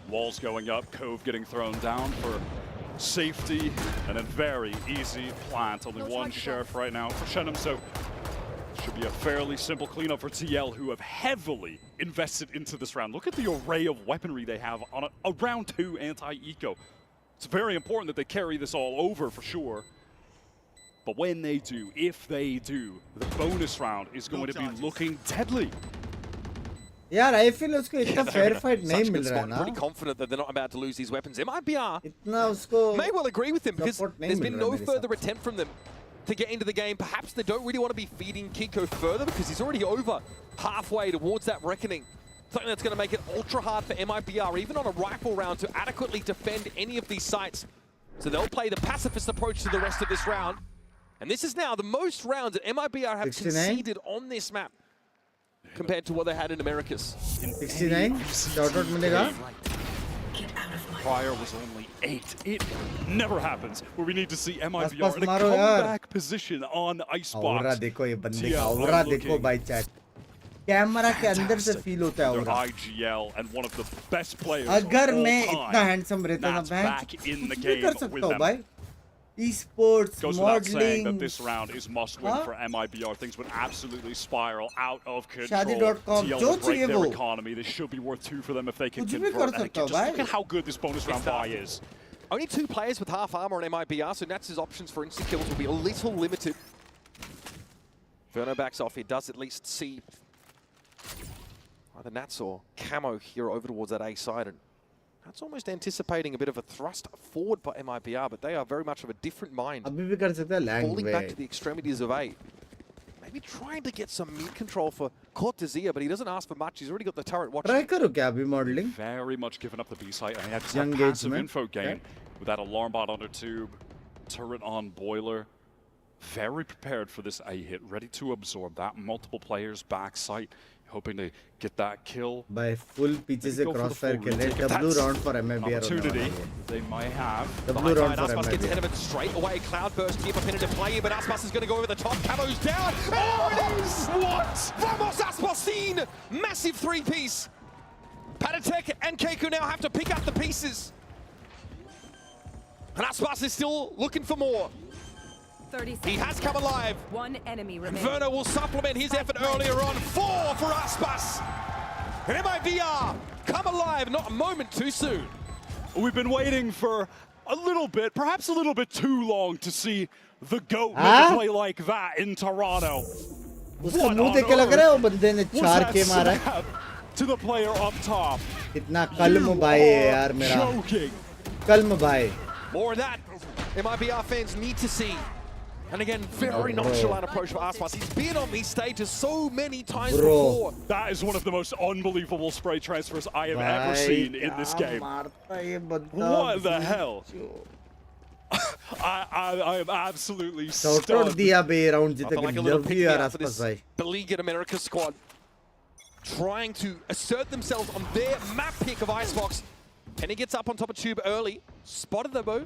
Walls going up, Cove getting thrown down for safety, and a very easy plant. Only one sheriff right now for Shenham, so should be a fairly simple cleanup for TL, who have heavily invested into this round. Look at the array of weaponry they have on a round 2 anti-eco. It's very important that they carry this all over for sure. But when they do, if they do, the bonus round is going to be looking deadly. यार I feel उसको इतना fair fight नहीं मिल रहा है ना. Pretty confident that they're not about to lose these weapons. MiBR इतना उसको may well agree with him because there's been no further attempt from them to get into the game. Perhaps they don't really want to be feeding Kiko further because he's already over halfway towards that reckoning. something that's going to make it ultra hard for MiBR, even on a rifle round, to adequately defend any of these sites. So they'll play the pacifist approach to the rest of this round. And this is now the most rounds that MiBR have 69? conceded on this map compared to what they had in Americas. 69 shout out मिलेगा. Prior was only 8. It never happens where we need to see MiBR in a मारो यार. comeback position on Icebox. औरा देखो ये बंदे का औरा देखो भाई chat. Camera के अंदर से फील होता है They're aura. IGL and one of the best players अगर of all मैं time. इतना हैंडसम रहता ना That's मैं back in the कुछ भी game कर with सकता हूँ them. भाई. Esports, Goes without saying that modeling. this round is must win for MiBR. Things would absolutely spiral out of control. Shadi.com, TL जो will break चाहिए their वो. economy. This should be worth 2 for them if they can कुछ भी कर convert. And सकता हूँ just look भाई. at how good this bonus round buy is. Only 2 players with half armor on MiBR, so Nats' options for insta-kills will be a little limited. Verno backs off. He does at least see either Nats or Camo here over towards that A side. And that's almost anticipating a bit of a thrust forward by MiBR, but they are very much of a different mind. अभी भी कर सकता है Falling back to language. the extremities of A. Maybe trying to get some mid control for Cortezia, but he doesn't ask for much. He's already got the turret watching. Try करो क्या अभी modeling. Very much giving up the B site. And he had Young some passive engagement. info gain with that alarm bot under tube, turret on boiler. Very prepared for this A hit, ready to absorb that. Multiple players back site, hoping to get that kill. By full पीछे से crossfire के लिए W round for MiBR Opportunity they might have. W round for Aspas gets ahead of MiBR. it straight away. Cloudburst here for Pinner to play, but Aspas is going to go over the top. Camo's down. Oh, it is! What? Vamos Aspasin! Massive 3-piece. Patatek and Keiko now have to pick up the pieces. And Aspas is still looking for more. 30 He has come alive. One enemy And remaining. Verno will supplement his effort earlier on. 4 for Aspas. And MiBR come alive, not a moment too soon. We've been waiting for a little bit, perhaps a little bit too long, to see the GOAT make Huh? a play like that in Toronto. उसका What मुंह on देख के लग रहा है वो earth बंदे ने was 4 that के मारा है. snap to the player up top? इतना कल्म भाई है यार मेरा. Joking. कल्म भाई. More of that MiBR fans need to see. And again, very nonchalant approach for Aspas. He's been on these stages so many times before. That is one of the most unbelievable spray transfers I have ever seen in this game. What the hell? I am absolutely Shout out stunned. दिया बे round जीते Like a के little love pick you me यार up for आसपास this भाई. beleaguered America squad, trying to assert themselves on their map pick of Icebox. And he gets up on top of Tube early, spotted the bow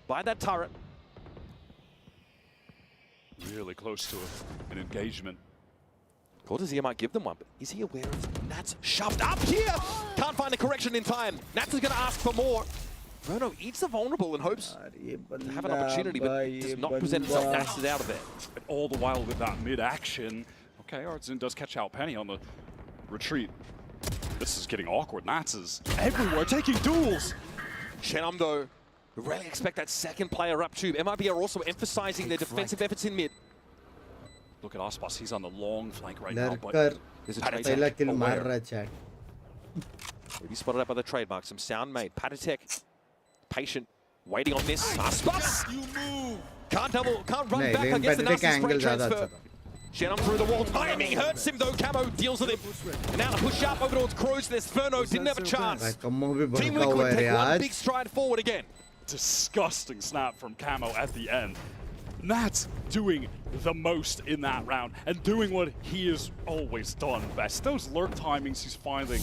by that turret. Really close to an engagement. Cortezia might give them one, but is he aware of Nats shoved up here? Can't find the correction in time. Nats is going to ask for more. Verno eats the vulnerable and hopes to have an opportunity, but does not present himself. Nats is out of there. And all the while with that mid-action. Okay, Artsin does catch out Penny on the retreat. This is getting awkward. Nats is everywhere, taking duels. Shenum, though, really expect that second player up tube. MiBR also emphasizing their defensive efforts in mid. Look at Aspas, he's on the long flank right now, but लड़कर there's a पहला trade kill मार aware. रहा है chat. Maybe spotted up by the trademark. Some sound made. Patatek, patient, waiting on this. Aspas! Can't run नहीं, back लेकिन against the Patatek nasty का spray angle ज़्यादा transfer. अच्छा था. Shenum through the wall. Timing hurts him though. Camo deals with him. And now the push up over towards Crows. There's Verno. Didn't have a chance. भाई कम्मो भी Team भड़का हुआ Liquid है take one आज. big stride forward again. disgusting snap from Camo at the end. Nats doing the most in that round and doing what he has always done best. Those lurk timings he's finding,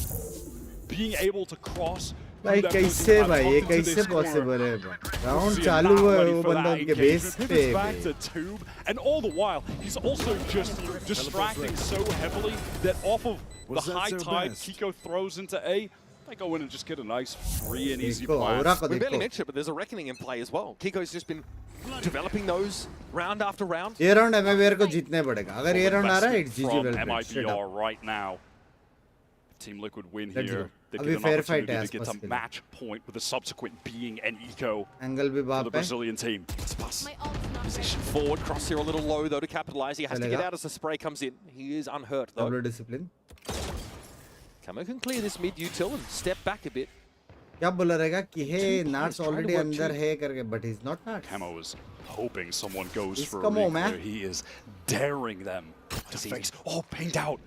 being able to cross. भाई कैसे भाई ये कैसे possible है भाई round चालू है वो बंदा उनके बेस पे back to tube, and all the while he's also just distracting so heavily that off of the high tide Kiko throws into A, they go in and just get a nice free and easy plant. We barely mentioned it, but there's a reckoning in play as well. Kiko's just been developing those round after round. ये round MiBR को जीतने पड़ेगा अगर ये round आ रहा है it's GG From well played, straight MiBR up. right now. Team Liquid win Let's here. go. They अभी get an fair fight opportunity है to get आसपास to के लिए. match point with the subsequent being an eco Angle भी for बाप the है. Brazilian team. Position forward, cross here a little low though to capitalize. He has to get चलेगा. out as the spray comes in. He is unhurt though. Double discipline. Camo can clear this mid util and step back a bit. क्या बोला रहेगा कि हे Nats trying to already work अंदर two. है करके but he's not Nats. Camo is hoping someone goes for a come on, reclear. man. He is daring them to face. Oh, pinged out.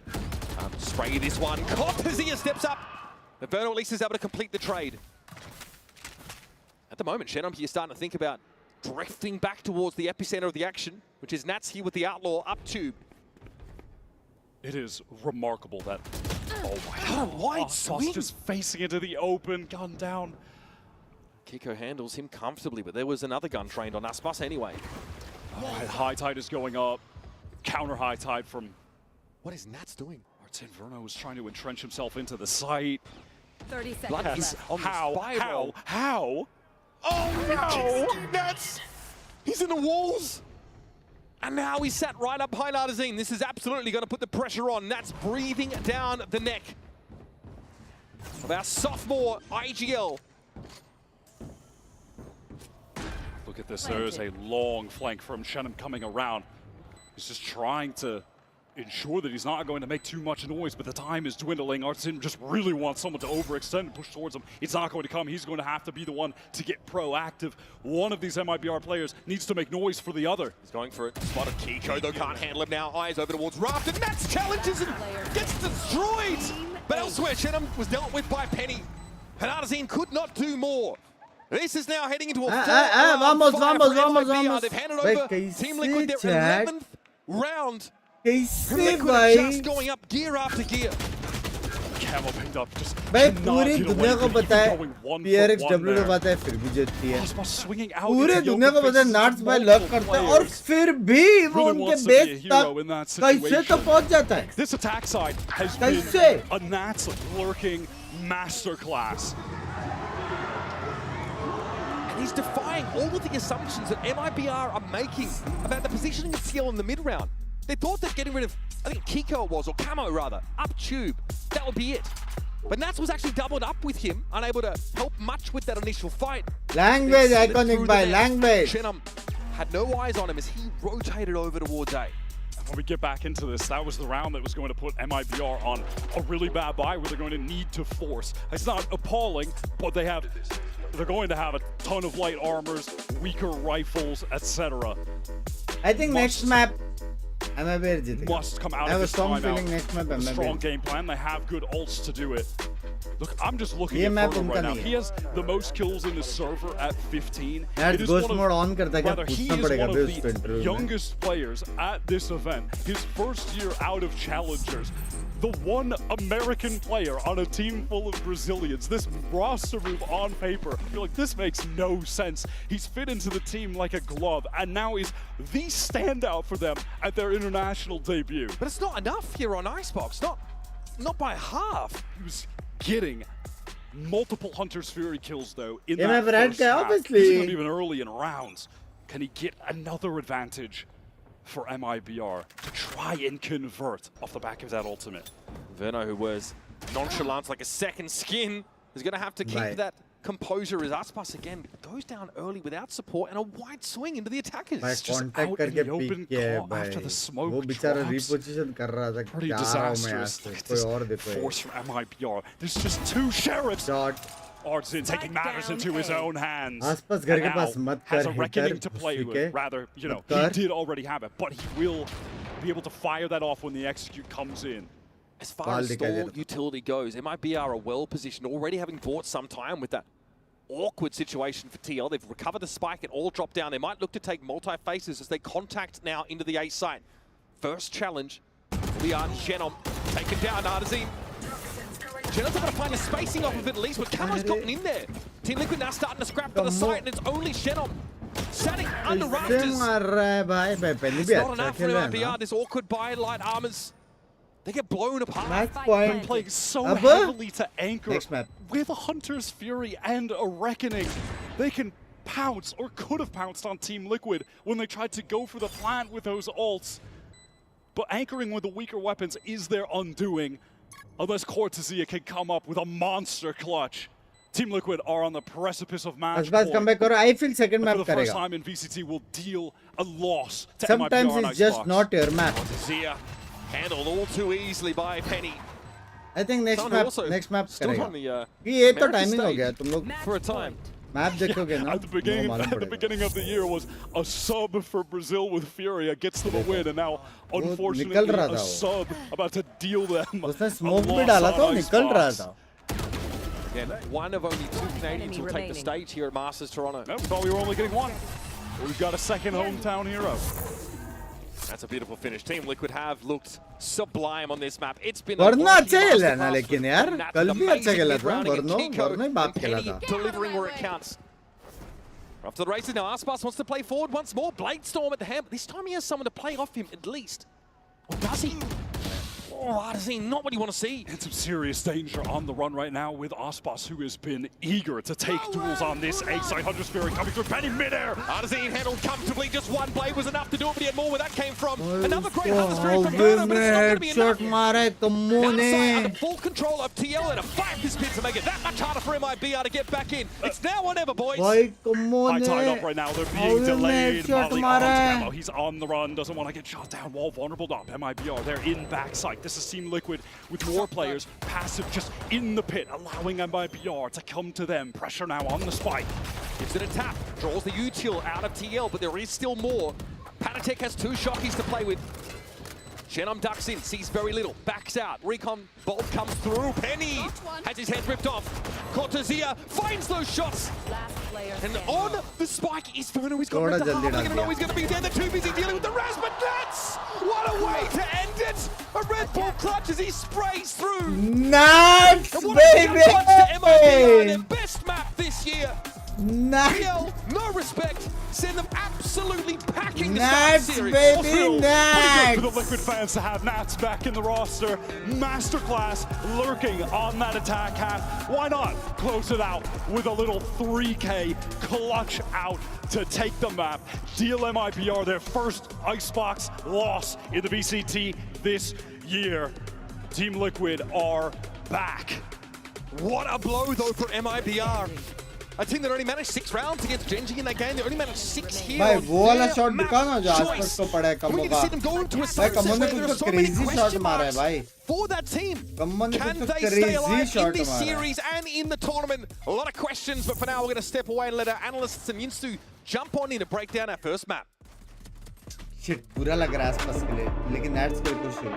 spray this one. Cop as he steps up. But Verno at least is able to complete the trade. At the moment, Shenum here starting to think about drifting back towards the epicenter of the action, which is Nats here with the Outlaw up tube. It is remarkable that, oh my God, a wide Aspas swing. just facing into the open, gun down. Kiko handles him comfortably, but there was another gun trained on Aspas anyway. All right, high tide is going up. Counter high tide from... What is Nats doing? Artin Verno is trying to entrench himself into the site. 30 seconds Blood is left. on the spiral. How? Oh no! Nats! He's in the walls! And now he's sat right up behind Artazine. This is absolutely going to put the pressure on. Nats breathing down the neck of our sophomore IGL. Look at this, there is a long flank from Shenum coming around. He's just trying to ensure that he's not going to make too much noise, but the time is dwindling. Artisan just really wants someone to overextend and push towards him. It's not going to come. He's going to have to be the one to get proactive. One of these MiBR players needs to make noise for the other. He's going for it. Spotted Kiko, though, can't handle him now. Eyes over towards Raft, and Nats challenges and gets destroyed. But elsewhere, Shenum was dealt with by Penny. And Artazine could not do more. This is now heading into a vamos. They've handed over Team Liquid their 11th round. कैसे भाई just going up gear after gear. Camel picked up just भाई पूरी दुनिया को पता है PRX W को पता है फिर भी जीतती है पूरे दुनिया को पता है नाट्स भाई लक करता है और फिर भी वो उनके बेस तक कैसे तो पहुंच जाता है This attack side has been a Nats lurking masterclass. And he's defying all of the assumptions that MiBR are making about the positioning of CL in the mid round. They thought that getting rid of, I think Kiko it was, or Camo rather, up tube, that would be it. But Nats was actually doubled up with him, unable to help much with that initial fight. Language, iconic by language. Shenum had no eyes on him as he rotated over towards A. When we get back into this, that was the round that was going to put MiBR on a really bad buy where they're going to need to force. It's not appalling, but they're going to have a ton of light armors, weaker rifles, etc. I think next map must come out I have of a this strong timeout. feeling next map Strong game plan. They have good ults to do it. Look, I'm just looking ये at map Verno right now. उनका नहीं He has the most kills in the server at 15. यार It is ghost one mode of, on करता है क्या rather, he पूछना is पड़ेगा one फिर of उसको the इंटरव्यू में youngest players at this event. His first year out of Challengers. The one American player on a team full of Brazilians. This roster move on paper, you're like, this makes no sense. He's fit into the team like a glove, and now he's the standout for them at their international debut. But it's not enough here on Icebox, not by half. He was getting multiple Hunter's Fury kills, though, in Yeah, that but first half. obviously. He's going to be even early in rounds. Can he get another advantage for MiBR to try and convert off the back of that ultimate? Verno, who was nonchalant like a second skin, is going to have to keep Right. that composure as Aspas again goes down early without support and a wide swing into the attackers. भाई contact करके peak किया है भाई वो बेचारा reposition कर रहा था Pretty क्या रहा हूँ मैं disastrous. आज Look at कोई this और देखो force from MiBR. There's just two sheriffs. Shot. Artisan taking matters into his own hands. आसपास घर के And पास now मत has कर a reckoning hitter to play ठीक with. है Rather, you know, कर he did already have it, but he will be able to fire that off when the execute comes in. As far as stall utility goes, MiBR are well positioned, already having bought some time with that awkward situation for TL. They've recovered the spike and all dropped down. They might look to take multi-faces as they contact now into the A site. First challenge, Leon Genom taken down Artazine. Genom's able to find the spacing off of it at least, but Camo's gotten in there. Team Liquid now starting to scrap for the site, and it's only Genom sitting under rafters. It's not enough for MiBR, this awkward buy light armors. They get blown apart. Match point. They're playing so heavily to anchor Next map. with a Hunter's Fury and a Reckoning. They can pounce, or could have pounced on Team Liquid when they tried to go for the plant with those ults. But anchoring with the weaker weapons is their undoing, unless Cortesia can come up with a monster clutch. Team Liquid are on the precipice of match point. come back करो I feel second map For the first करेगा time in VCT will deal a loss to sometimes MiBR it's just Icebox. not your map Cortesia handled all too easily by Penny. I think next Someone map also next map stood करेगा on the ये तो American timing हो stage गया तुम लोग for a time. Map देखोगे ना? At the beginning of the year was a sub for Brazil with Furia gets them a win, and now unfortunately a sub about to deal them. उसने smoke भी डाला था, निकल रहा था. Again, one of only two Canadians will take the stage here at Masters Toronto. We thought we were only getting one. We've got a second hometown hero. That's a beautiful finish. Team Liquid have looked sublime on this map. It's been वरना अच्छा खेला ना लेकिन यार कल भी अच्छा खेला था वरना ही बाप खेला था. Delivering where it counts. Off to the races now. Aspas wants to play forward once more. Bladestorm at the hand, but this time he has someone to play off him at least. Or does he? Oh, Artazine, not what you want to see. In some serious danger on the run right now with Aspas, who has been eager to take duels on this A-side Hunter Spirit coming through Penny mid-air. Artazine handled comfortably. Just one blade was enough to do it, but he had more where that came from. Another great Hunter Spirit from Murder, but it's not going to be enough. Outside, under full control of TL and a 5 spin to make it that much harder for MiBR to get back in. It's now or never, boys. High tied up right now. They're being delayed. Molly onto Camo. He's on the run. Doesn't want to get shot down. Wall vulnerable up. MiBR, they're in backside. This is Team Liquid with more players. Passive just in the pit, allowing MiBR to come to them. Pressure now on the spike. Gives it a tap. Draws the util out of TL, but there is still more. Panatek has 2 shockies to play with. Shenom ducks in, sees very little, backs out. Recon bolt comes through. Penny has his head ripped off. Cortezia finds those shots. And on the spike is Verno. He's got ripped half. They're going to know he's going to be there. They're too busy dealing with the Raz, but that's what a way to end it. A Red Bull clutch as he sprays through. Nuts, baby! To MiBR, their best map this year. Nuts! No respect. Send them absolutely packing Nats, the series. baby, Nats! For the Liquid fans to have Nats back in the roster. Masterclass lurking on that attack half. Why not close it out with a little 3K clutch out to take the map. Deal MiBR their first Icebox loss in the VCT this year. Team Liquid are back. What a blow though for MiBR. A team that only managed 6 rounds against Genji in that game. They only managed 6 here. भाई वो वाला shot दिखा ना जो आसपास को पड़ा है कम्मो का. भाई कम्मो ने कुछ तो क्रेजी शॉट मारा है भाई. For that team, कम्मो ने can कुछ तो they stay alive crazy in shot this मारा है. series and in the tournament? A lot of questions, but for now we're going to step away and let our analysts and Yinsu jump on in to break down our first map. Shit, बुरा लग रहा है आसपास के लिए, लेकिन Nats को खुश हो.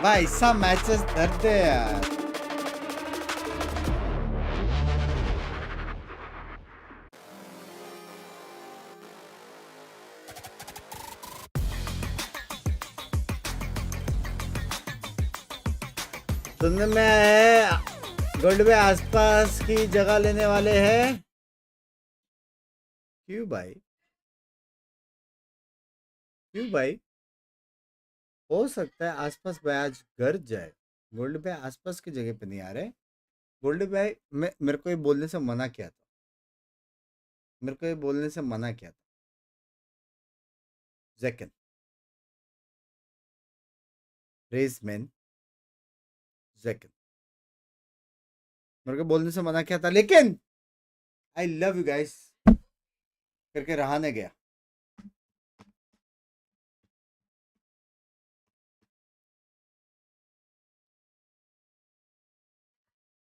भाई सब मैचेस दर्द है यार. सुनने में है गोल्ड में आसपास की जगह लेने वाले हैं. क्यों भाई? क्यों भाई? हो सकता है आसपास भाई आज घर जाए. गोल्ड भाई आसपास की जगह पे नहीं आ रहे. गोल्ड भाई मेरे को ये बोलने से मना किया था. मेरे को ये बोलने से मना किया था. Second, raise men. Second, मेरे को बोलने से मना किया था, लेकिन I love you guys करके रहा नहीं गया.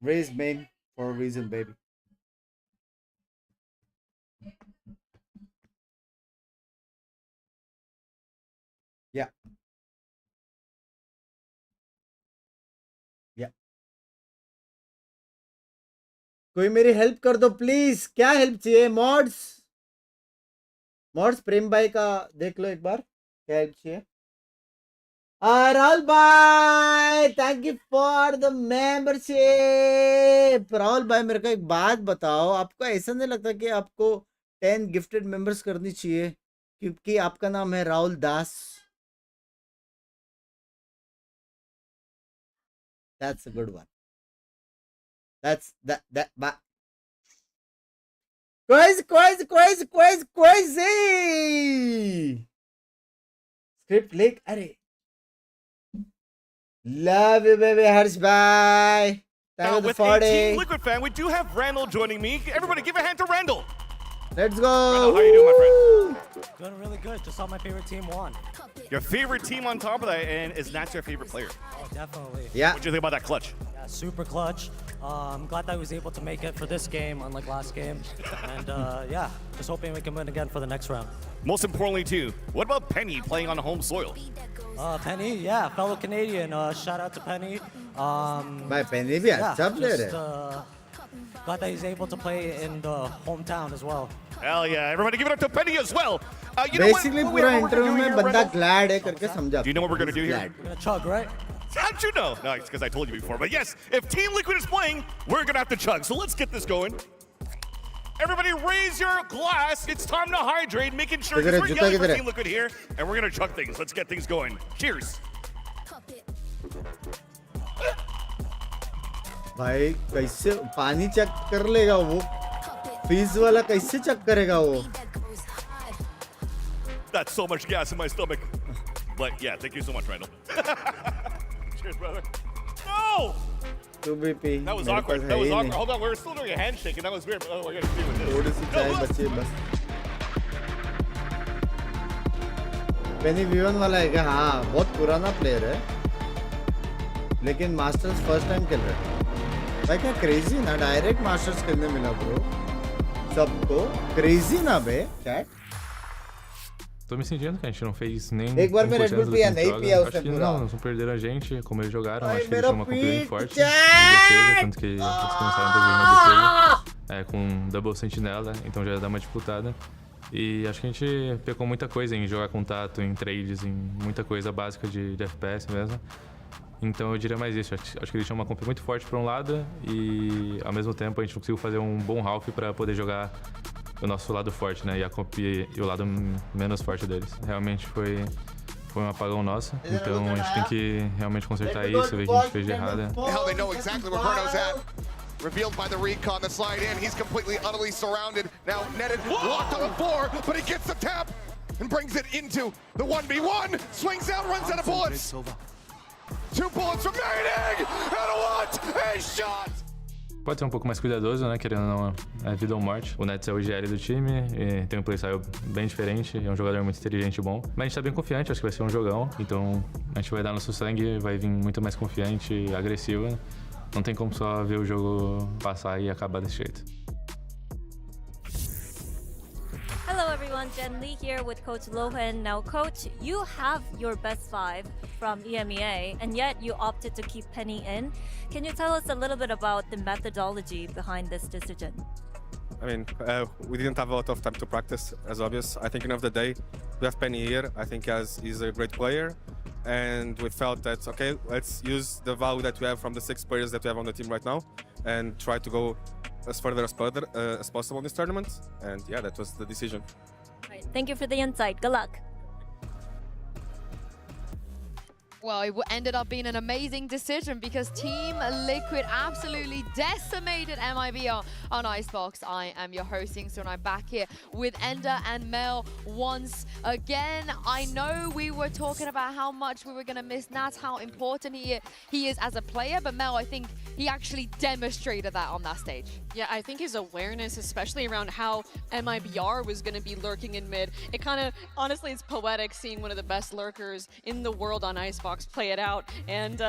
Raise main for a reason, baby. Yeah. Yeah. कोई मेरी हेल्प कर दो प्लीज. क्या हेल्प चाहिए? मॉड्स प्रेम भाई का देख लो एक बार क्या हेल्प चाहिए. राहुल भाई thank you for the membership. Rahul भाई मेरे को एक बात बताओ, आपको ऐसा नहीं लगता कि आपको 10 गिफ्टेड मेंबर्स करनी चाहिए क्योंकि आपका नाम है राहुल दास? That's a good one. That's that crazy. Script leak. Arey. Love you, baby, Harsh bye. Thank you with for a the Team Liquid fan, we do have Randall joining me. Everybody give a hand to Randall. Let's go. Randall, how are you doing, my friend? Doing really good. Just saw my favorite team won. Your favorite team on top of that, and is Nats your favorite player? Oh, definitely. Yeah. What do you think about that clutch? Yeah, super clutch. I'm glad that I was able to make it for this game, unlike last game. And yeah, just hoping we can win again for the next round. Most importantly, too, what about Penny playing on home soil? Penny, yeah, fellow Canadian. Shout out to Penny. Penny भी अच्छा player है. Glad that he's able to play in the hometown as well. Hell yeah! Everybody give it up to Penny as well. You Basically, know what, पूरा interview में बंदा glad है करके समझा. Do you know what we're gonna do here? We're gonna chug, right? How'd you know? No, it's because I told you before. But yes, if Team Liquid is playing, we're gonna have to chug. So let's get this going. Everybody raise your glass. It's time to hydrate, making sure we're yelling for Team Liquid here, and we're gonna chug things. Let's get things going. Cheers. भाई कैसे पानी check कर लेगा वो fees वाला कैसे check करेगा वो That's so much gas in my stomach. But yeah, thank you so much, Randall. Cheers, brother. No! That was awkward. That was awkward. Hold on, we're still doing a handshake, and that was weird. Oh, we're gonna see with this. थोड़ी सी चाय बचे बस पेनी V1 वाला है क्या हाँ बहुत पुराना प्लेयर है लेकिन मास्टर्स फर्स्ट टाइम खेल रहा है भाई क्या क्रेजी ना डायरेक्ट मास्टर्स खेलने मिला ब्रो सबको क्रेजी ना बे chat Tô me sentindo que a gente não fez nem. Acho que não perderam a gente, como eles jogaram. Acho que eles tinham uma compra bem forte de defesa, tanto que eles começaram a dominar a defesa com double sentinela, então já dá uma disputada. E acho que a gente pecou muita coisa em jogar contato, em trades, em muita coisa básica de FPS mesmo. Então eu diria mais isso. Acho que eles tinham uma compra muito forte para um lado e ao mesmo tempo a gente não conseguiu fazer um bom half para poder jogar o nosso lado forte, né? E a comp e o lado menos forte deles. Realmente foi um apagão nosso. Então a gente tem que realmente consertar isso, ver o que a gente fez de errado. Now they know exactly where Bruno's at. Revealed by the recon, the slide in. He's completely, utterly surrounded. Now netted, locked on the floor, but he gets the tap and brings it into the 1v1. Swings out, runs out of bullets. 2 bullets remaining, and what a shot! Pode ser um pouco mais cuidadoso, né? Querendo ou não, é vida ou morte. O Nets é o GEELI do time, e tem um playstyle bem diferente, é um jogador muito inteligente e bom. Mas a gente tá bem confiante, acho que vai ser um jogão. Então a gente vai dar nosso sangue, vai vir muito mais confiante e agressivo. Não tem como só ver o jogo passar e acabar desse jeito. Hello everyone, Jen Lee here with Coach Lohan. Now Coach, you have your best 5 from EMEA and yet you opted to keep Penny in. Can you tell us a little bit about the methodology behind this decision? I mean, we didn't have a lot of time to practice, as obvious. I think end of the day, we have Penny here. I think he's a great player. And we felt that, okay, let's use the value that we have from the 6 players that we have on the team right now and try to go as further as possible in this tournament. And yeah, that was the decision. Right. Thank you for the insight. Good luck. Well, it ended up being an amazing decision because Team Liquid absolutely decimated MiBR on Icebox. I am your hosting, so I'm back here with Ender and Mel once again. I know we were talking about how much we were going to miss Nat, how important he is as a player, but Mel, I think he actually demonstrated that on that stage. Yeah, I think his awareness, especially around how MiBR was going to be lurking in mid, it kind of, honestly, it's poetic seeing one of the best lurkers in the world on Icebox play it out, and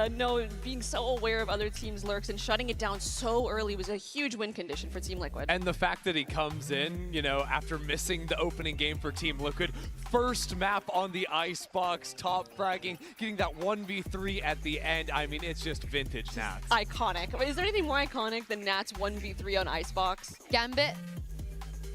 being so aware of other teams' lurks and shutting it down so early was a huge win condition for Team Liquid. And the fact that he comes in, you know, after missing the opening game for Team Liquid, first map on the Icebox, top fragging, getting that 1v3 at the end. I mean, it's just vintage Nats. Iconic. Is there anything more iconic than Nats 1v3 on Icebox? Gambit.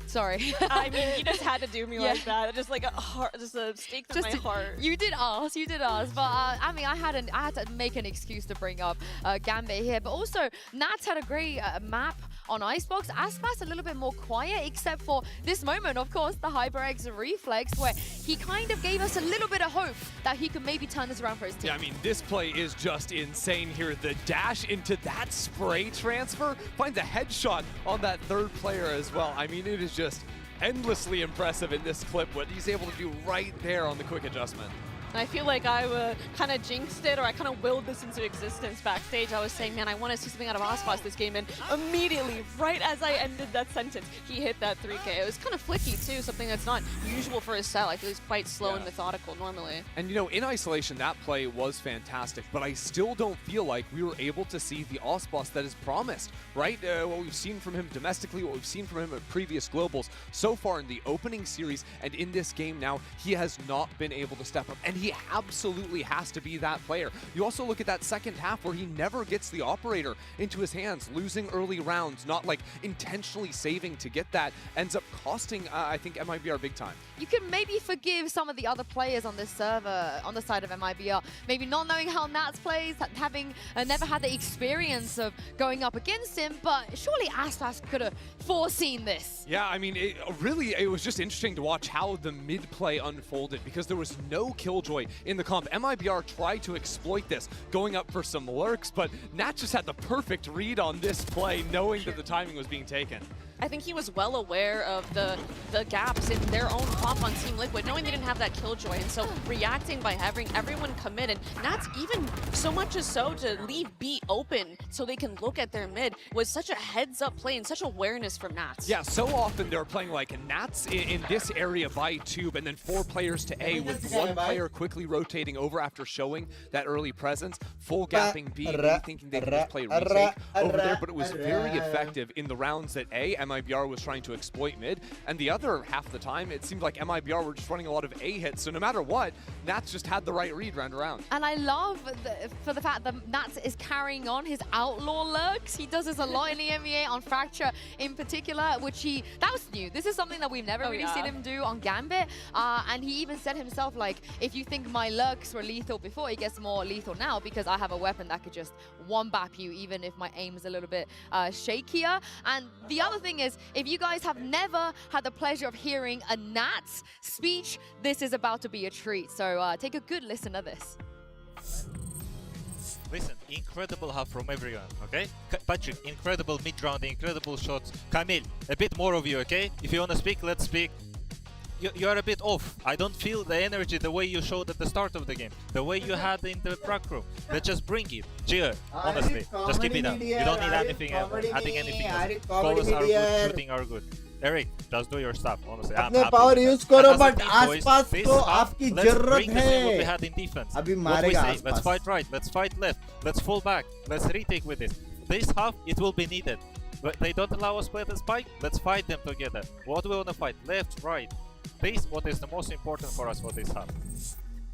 Sorry. I mean, you just had to do me like that. Just like a heart, just a stake through my heart. You did ask, but I mean, I had to make an excuse to bring up Gambit here. But also, Nats had a great map on Icebox. Aspas a little bit more quiet, except for this moment, of course, the HyperX reflex, where he kind of gave us a little bit of hope that he could maybe turn this around for his team. Yeah, I mean, this play is just insane here. The dash into that spray transfer finds a headshot on that third player as well. I mean, it is just endlessly impressive in this clip what he's able to do right there on the quick adjustment. And I feel like I kind of jinxed it, or I kind of willed this into existence backstage. I was saying, man, I want to see something out of Icebox this game, and immediately, right as I ended that sentence, he hit that 3K. It was kind of flicky too, something that's not usual for his style. I feel he's quite slow and methodical normally. And you know, in isolation, that play was fantastic, but I still don't feel like we were able to see the Icebox that is promised, right? What we've seen from him domestically, what we've seen from him at previous globals, so far in the opening series and in this game now, he has not been able to step up, and he absolutely has to be that player. You also look at that second half where he never gets the operator into his hands, losing early rounds, not like intentionally saving to get that, ends up costing, I think, MiBR big time. You can maybe forgive some of the other players on this server, on the side of MiBR, maybe not knowing how Nats plays, having never had the experience of going up against him, but surely Aspas could have foreseen this. Yeah, I mean, it was just interesting to watch how the mid play unfolded, because there was no killjoy in the comp. MiBR tried to exploit this, going up for some lurks, but Nat just had the perfect read on this play, knowing that the timing was being taken. I think he was well aware of the gaps in their own comp on Team Liquid, knowing they didn't have that killjoy, and so reacting by having everyone commit, and Nats even so much as so to leave B open so they can look at their mid was such a heads-up play and such awareness from Nats. Yeah, so often they're playing like Nats in this area by tube, and then 4 players to A with 1 player quickly rotating over after showing that early presence, full gapping B, maybe thinking they could just play retake over there, but it was very effective in the rounds that MiBR was trying to exploit mid, and the other half of the time, it seemed like MiBR were just running a lot of A hits, so no matter what, Nats just had the right read round around. And I love for the fact that Nats is carrying on his outlaw lurks. He does this a lot in the MEA, on Fracture in particular, which that was new. This is something that we've never really seen him do on Gambit, and he even said himself, like, if you think my lurks were lethal before, it gets more lethal now because I have a weapon that could just one-bap you even if my aim is a little bit shakier. And the other thing is, if you guys have never had the pleasure of hearing a Nats speech, this is about to be a treat. So take a good listen to this. Listen, incredible half from everyone, okay? Patrick, incredible mid-round, incredible shots. Camille, a bit more of you, okay? If you want to speak, let's speak. You are a bit off. I don't feel the energy the way you showed at the start of the game, the way you had in the prac room. Let's just bring it. Cheer, honestly. Just keep it up. You don't need anything else, adding anything else. Calls are good, shooting are good. Eric, just do your stuff, honestly. अपने power use करो, but आसपास तो आपकी जरूरत है. What we had in defense. अभी what मारेगा we say, आसपास. let's fight right, let's fight left, let's fall back, let's retake with this. This half, it will be needed. But they don't allow us to play the spike, let's fight them together. What do we want to fight? Left, right. This what is the most important for us for this half.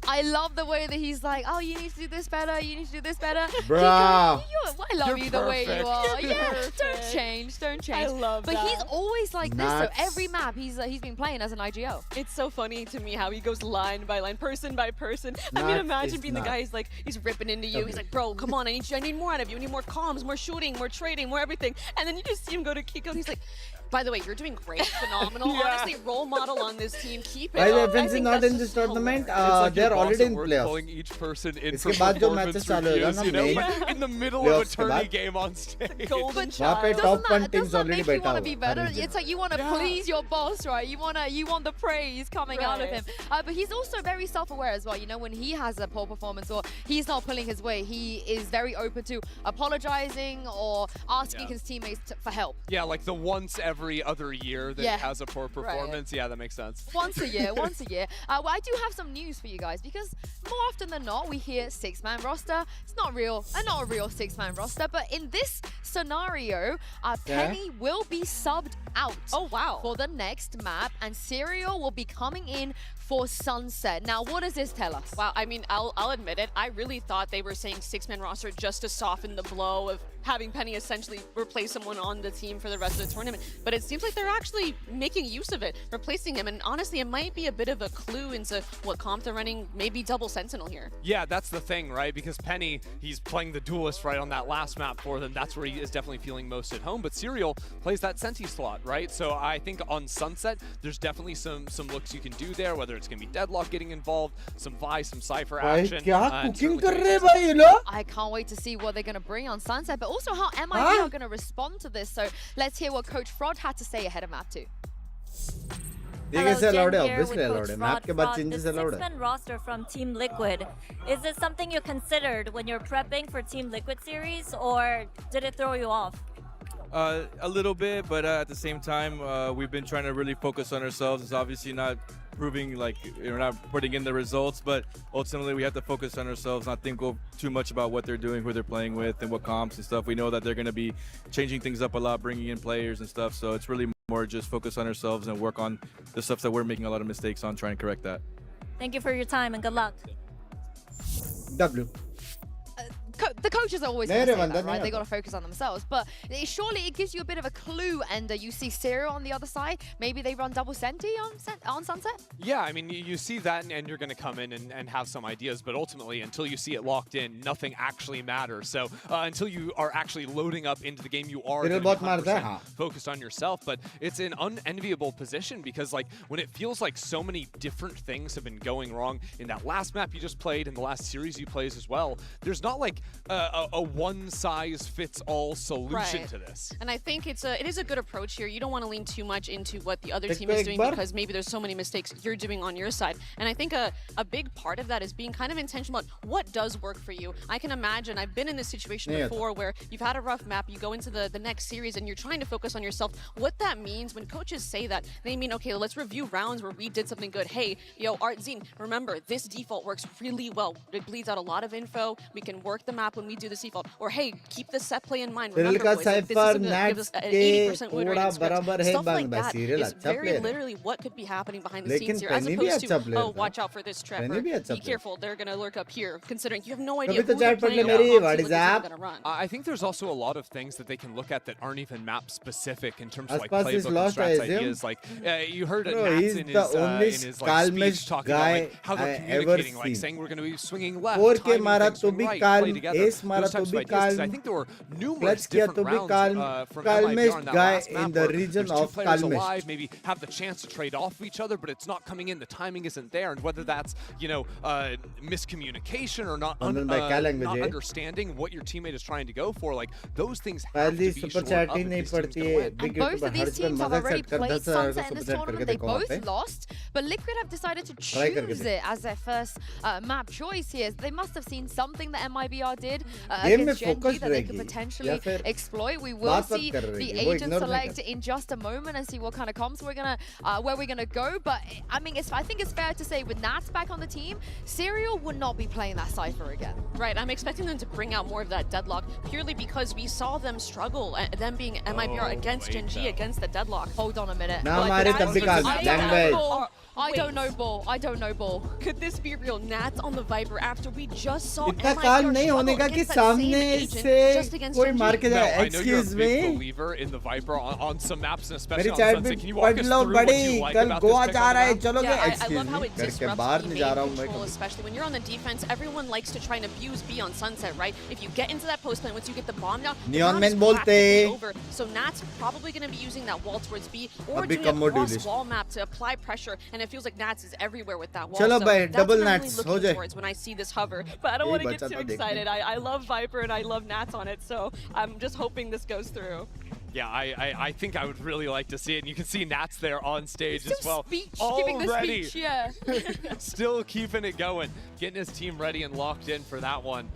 I love the way that he's like, oh, you need to do this better, you need to do this better. Bruh. I love You're you the way you are. You're Yeah, perfect. don't change, don't change. I love but that. he's always like this, so Nuts. every map he's been playing as an IGO. It's so funny to me how he goes line by line, person by person. I mean, Nuts imagine is being the nuts. guy he's ripping into you. He's like, bro, come on, I need more out of you. I need more comms, more shooting, more trading, more everything. And then you just see him go to Kiko and he's like, by the way, you're doing great, phenomenal. Honestly, role model on this team. Keep it Why the up. I FNC think not that's in just this tournament? Like They're your already boss in at work playoffs. calling each person in इसके for बाद जो performance matches चालू होगा reviews, ना, you know, main like in the middle of a playoffs के tourney बाद. game on stage. Golden वहाँ पे child. top 1 Doesn't teams that already make you बैठा want to हुआ. be better? Origin. It's like you want to please your boss, right? You want the praise coming out of Right. him. But he's also very self-aware as well. You know, when he has a poor performance or he's not pulling his weight, he is very open to apologizing or asking his teammates for help. Yeah, like the once every other year that has a poor performance. Yeah, that makes sense. Once a year, once a year. Well, I do have some news for you guys because more often than not, we hear 6-man roster. It's not a real 6-man roster, but in this scenario, Penny will be subbed out. Oh, wow. For the next map, and Serial will be coming in for Sunset. Now, what does this tell us? Wow, I mean, I'll admit it. I really thought they were saying 6-man roster just to soften the blow of having Penny essentially replace someone on the team for the rest of the tournament. But it seems like they're actually making use of it, replacing him. And honestly, it might be a bit of a clue into what comp they're running, maybe double Sentinel here. Yeah, that's the thing, right? Because Penny, he's playing the duelist right on that last map for them. That's where he is definitely feeling most at home. But Serial plays that Senti slot, right? So I think on Sunset, there's definitely some looks you can do there, whether it's going to be Deadlock getting involved, some Vi, some Cypher action. क्या cooking कर रहे भाई ये लोग? I can't wait to see what they're going to bring on Sunset, but also how MIB are going to respond to this. So let's hear what Coach Frod had to say ahead of map 2. ये Hello, कैसे allowed है? Jen here Obviously with allowed Coach है. Map के बाद Fraud. changes The allowed है. six-man roster from Team Liquid. Is this something you considered when you're prepping for Team Liquid series, or did it throw you off? A little bit, but at the same time, we've been trying to really focus on ourselves. It's obviously not proving like we're not putting in the results, but ultimately we have to focus on ourselves, not think too much about what they're doing, who they're playing with, and what comps and stuff. We know that they're going to be changing things up a lot, bringing in players and stuff. So it's really more just focus on ourselves and work on the stuff that we're making a lot of mistakes on, trying to correct that. Thank you for your time and good luck. W. The coaches are always नहीं going to रे, say that, बंदा right? नहीं They आता. got to focus on themselves. But surely it gives you a bit of a clue, and you see Serial on the other side. Maybe they run double senti on Sunset? Yeah, I mean, you see that and you're going to come in and have some ideas, but ultimately, until you see it locked in, nothing actually matters. So until you are actually loading up into the game, you are Serial gonna be बहुत मारता है, 100% हाँ. focused on yourself. But it's an unenviable position because, like, when it feels like so many different things have been going wrong in that last map you just played, in the last series you played as well, there's not like a one-size-fits-all solution Right. to this. And I think it is a good approach here. You don't want to lean too much into what the other Let's team go is एक doing bar. because maybe there's so many mistakes you're doing on your side. And I think a big part of that is being kind of intentional about what does work for you. I can imagine, I've been in this situation नहीं before where you've had a rough map, you go into the next series and you're trying to focus on yourself. What that means when coaches say that, they mean, okay, let's review rounds where we did something good. Hey, yo, Art Zine, remember, this default works really well. It bleeds out a lot of info. We can work the map when we do this default. Or hey, keep the set play in mind. Serial Remember, का boys, like, this is cypher gonna give us Nats an के 80% win rate थोड़ा in scrims. बराबर है Stuff बंग like भाई. that Serial is अच्छा very player है. literally what could be happening behind the लेकिन scenes here, as Penny भी opposed अच्छा to, player oh, था. watch out for this trap, Penny or भी अच्छा be player. careful, they're going to lurk up here, considering you have no idea कभी तो who they're chat पढ़ ले playing or मेरी. how What team is is up? going to run. I think there's also a lot of things that they can look at that aren't even map specific in terms of like Aspas is playbook and lost, I strats assume? ideas. Like you heard Bro, Nats he's in the only his like calmest speech talking about like guy how they're I ever communicating, like seen. saying we're going to be swinging left, 4K timing मारा things तो from भी right, calm, play together. ace मारा Those तो types of भी ideas, 'cause I calm, think there were clutch numerous किया different तो भी rounds from calmest MiBR on that guy last in map the where region there's two of players calmest. alive, maybe have the chance to trade off each other, but it's not coming in. The timing isn't there, and whether that's miscommunication or not, not understanding what your teammate is trying to go for, like those things have to be super shored chat up he if नहीं this team's पड़ती gonna है. win. Big Both of these हर्ष पे teams have मजाक already set कर played 10,000 Sunset in super this chat tournament. करके They देखो वहाँ both पे. lost, but Liquid have decided to Try करके choose it as their first map choice here. They must have seen something that MiBR did Game में against Gen G focused that they could रहेगी. potentially या फिर exploit. We will बात see कर the रहेगी. वो agent ignore नहीं select कर. in just a moment and see what kind of comps we're gonna where we're gonna go. But I mean, I think it's fair to say with Nats back on the team, Serial would not be playing that Cypher again. Right, I'm expecting them to bring out more of that deadlock purely because we saw them struggle, them being MiBR against Gen G, against the deadlock. Hold on a minute. ना हमारे तब भी calm. Language. I don't know ball. I don't know ball. Could this be real? Nats on the Viper after we just saw इतना MiBR calm नहीं struggle होने का कि against that same सामने agent से just against कोई Gen G. मार के No, जाए. I know you're a Excuse big me. believer in the Viper on some maps, and especially मेरी on chat Sunset. भी Can you walk पढ़ us low through what बड़ी. you like कल about Goa this pick जा on रहा the है. map? चलोगे. Yeah, I Excuse love how me. it घर के disrupts बाहर the नहीं जा रहा हूँ main मैं control, कभी. especially when you're on the defense. Everyone likes to try and abuse B on Sunset, right? If you get into that post lane, once you get the bomb down, the Neon round men is बोलते. practically over. So Nat's probably going to be using that wall towards B or अभी doing come a more cross duelist. wall map to apply pressure, and it feels like Nats is everywhere with that wall. चलो so भाई, that's double what I'm Nats, really हो looking जाए. towards when I see this hover. But I don't want to get बचा too तो देखते excited. I love Viper and I love Nats on it, so I'm just hoping this goes through. Yeah, I think I would really like to see it. And you can see Nats there on stage as well. Giving the Already. speech, yeah. Still keeping it going. Getting his team ready and locked in for that one.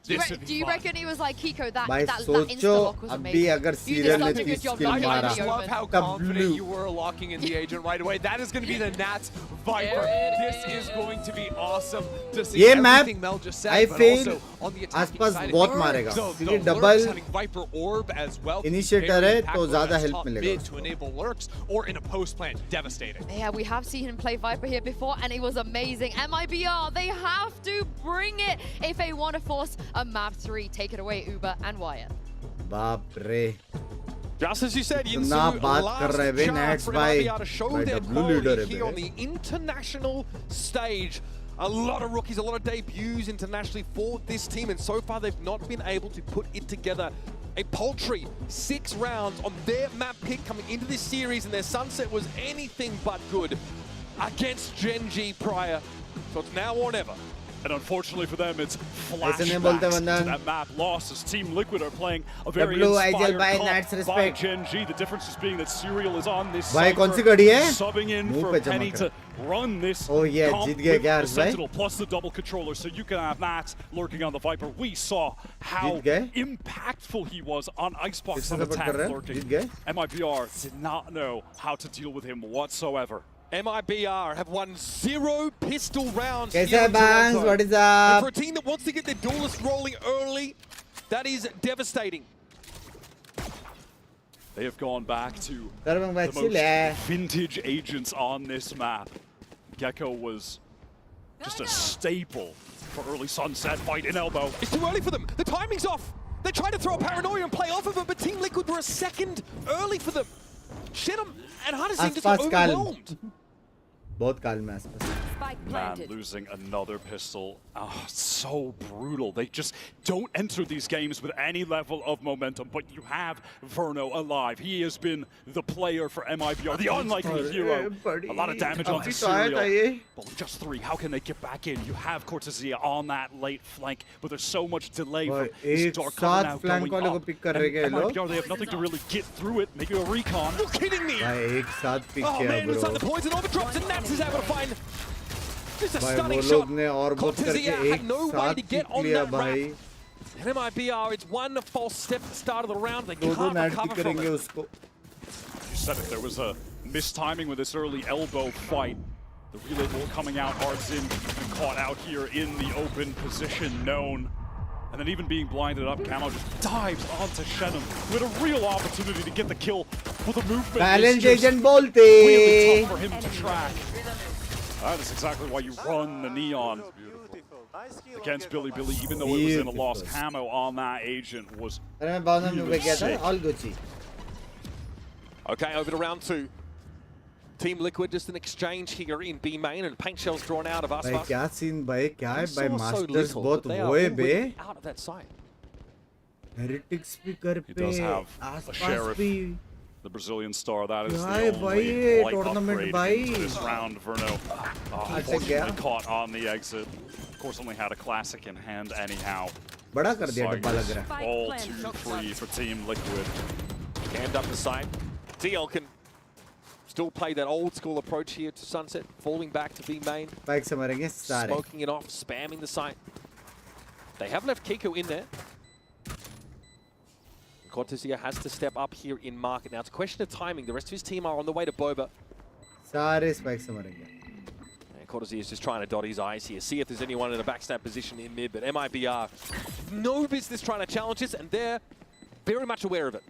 Do you reckon he was like, Kiko, that भाई insta-lock सोचो was अभी amazing? अगर You did serial ने such a good 30 job kill guiding मारा the I just love omen. how तब confident blue. you were locking in the agent right away. That is going to be the Nats Viper. This is going to be awesome to see ये everything map Mel just said, I but feel also on the attacking आसपास side. बहुत मारेगा. So क्योंकि the double Lurks having Viper Orb as well. initiator Very है तो impactful ज़्यादा as help top मिलेगा mid उसको. to enable Lurks or in a post plant. Devastating. Yeah, we have seen him play Viper here before, and it was amazing. MiBR, they have to bring it if they want to force a map 3. Take it away, Uber and Wyatt. बाप रे. Just as you said, Yinsu, इतना बात कर last रहे हैं chance Nats for भाई. MiBR to show भाई their W leader quality है here on bay. the international stage. A lot of rookies, a lot of debuts internationally for this team, and so far they've not been able to put it together. A paltry 6 rounds on their map pick coming into this series, and their Sunset was anything but good against Gen G prior. So it's now or never. And unfortunately for them, it's flashbacks to that map loss as Team Liquid are playing a very inspired comp by Gen G. The difference is being that Serial is on this side subbing in for Penny to run this comp with the Sentinel plus the double controller, so you can have that lurking on the Viper. We saw how impactful he was on Icebox on attack lurking. MiBR did not know how to deal with him whatsoever. MiBR have won 0 pistol rounds. Banks, what is up? And for a team that wants to get their duelist rolling early, that is devastating. They have gone back to the most vintage agents on this map. Gecko was just a staple for early Sunset fight in elbow. It's too early for them. The timing's off. They tried to throw a paranoia and play off of it, but Team Liquid were a second early for them. Shenum and Hardison just got overwhelmed. Both calm as Man, losing another pistol. Oh, so brutal. They just don't enter these games with any level of momentum, but you have Verno alive. He has been the player for MiBR, the unlikely hero. A lot of damage onto Serial. But with just 3, how can they get back in? You have Cortesia on that late flank, but there's so much delay from this dark cover now going up. MiBR, they have nothing to really get through it. Maybe a recon. You're kidding me! Oh man, looks like the poison overdrops and Nats is able to find just a stunning shot. Cortesia had no way to get on that ramp. And MiBR, it's one false step at the start of the round. They can't recover from it. You said it, there was a mistiming with this early elbow fight. The relay ball coming out, Ardzin and caught out here in the open position known. And then even being blinded up, Camo just dives onto Shenum with a real opportunity to get the kill. But the movement is just really tough for him to track. That is exactly why you run the Neon against Billy, even though it was in a loss. Camo on that agent was really sick. Okay, over to round 2. Team Liquid, just an exchange here in B main and paint shells drawn out of us. क्या scene भाई क्या है भाई Masters बहुत हुए बे out of that site. Heretics भी कर He does have a sheriff, the Brazilian star. That is the only light tournament upgrade into this round. Verno unfortunately caught on the exit. Of course, only had a classic in hand anyhow. बड़ा कर दिया डब्बा लग रहा है. All 2-3 for Team Liquid. Canned up the side. TL can still play that old school approach here to Sunset, falling back to B main. Smoking it off, spamming the site. They have left Kiko in there. Cortesia has to step up here in market. Now it's a question of timing. The rest of his team are on the way to Boba. And Cortesia is just trying to dot his I's here, see if there's anyone in a backstab position in mid, but MiBR, no business trying to challenge this, and they're very much aware of it.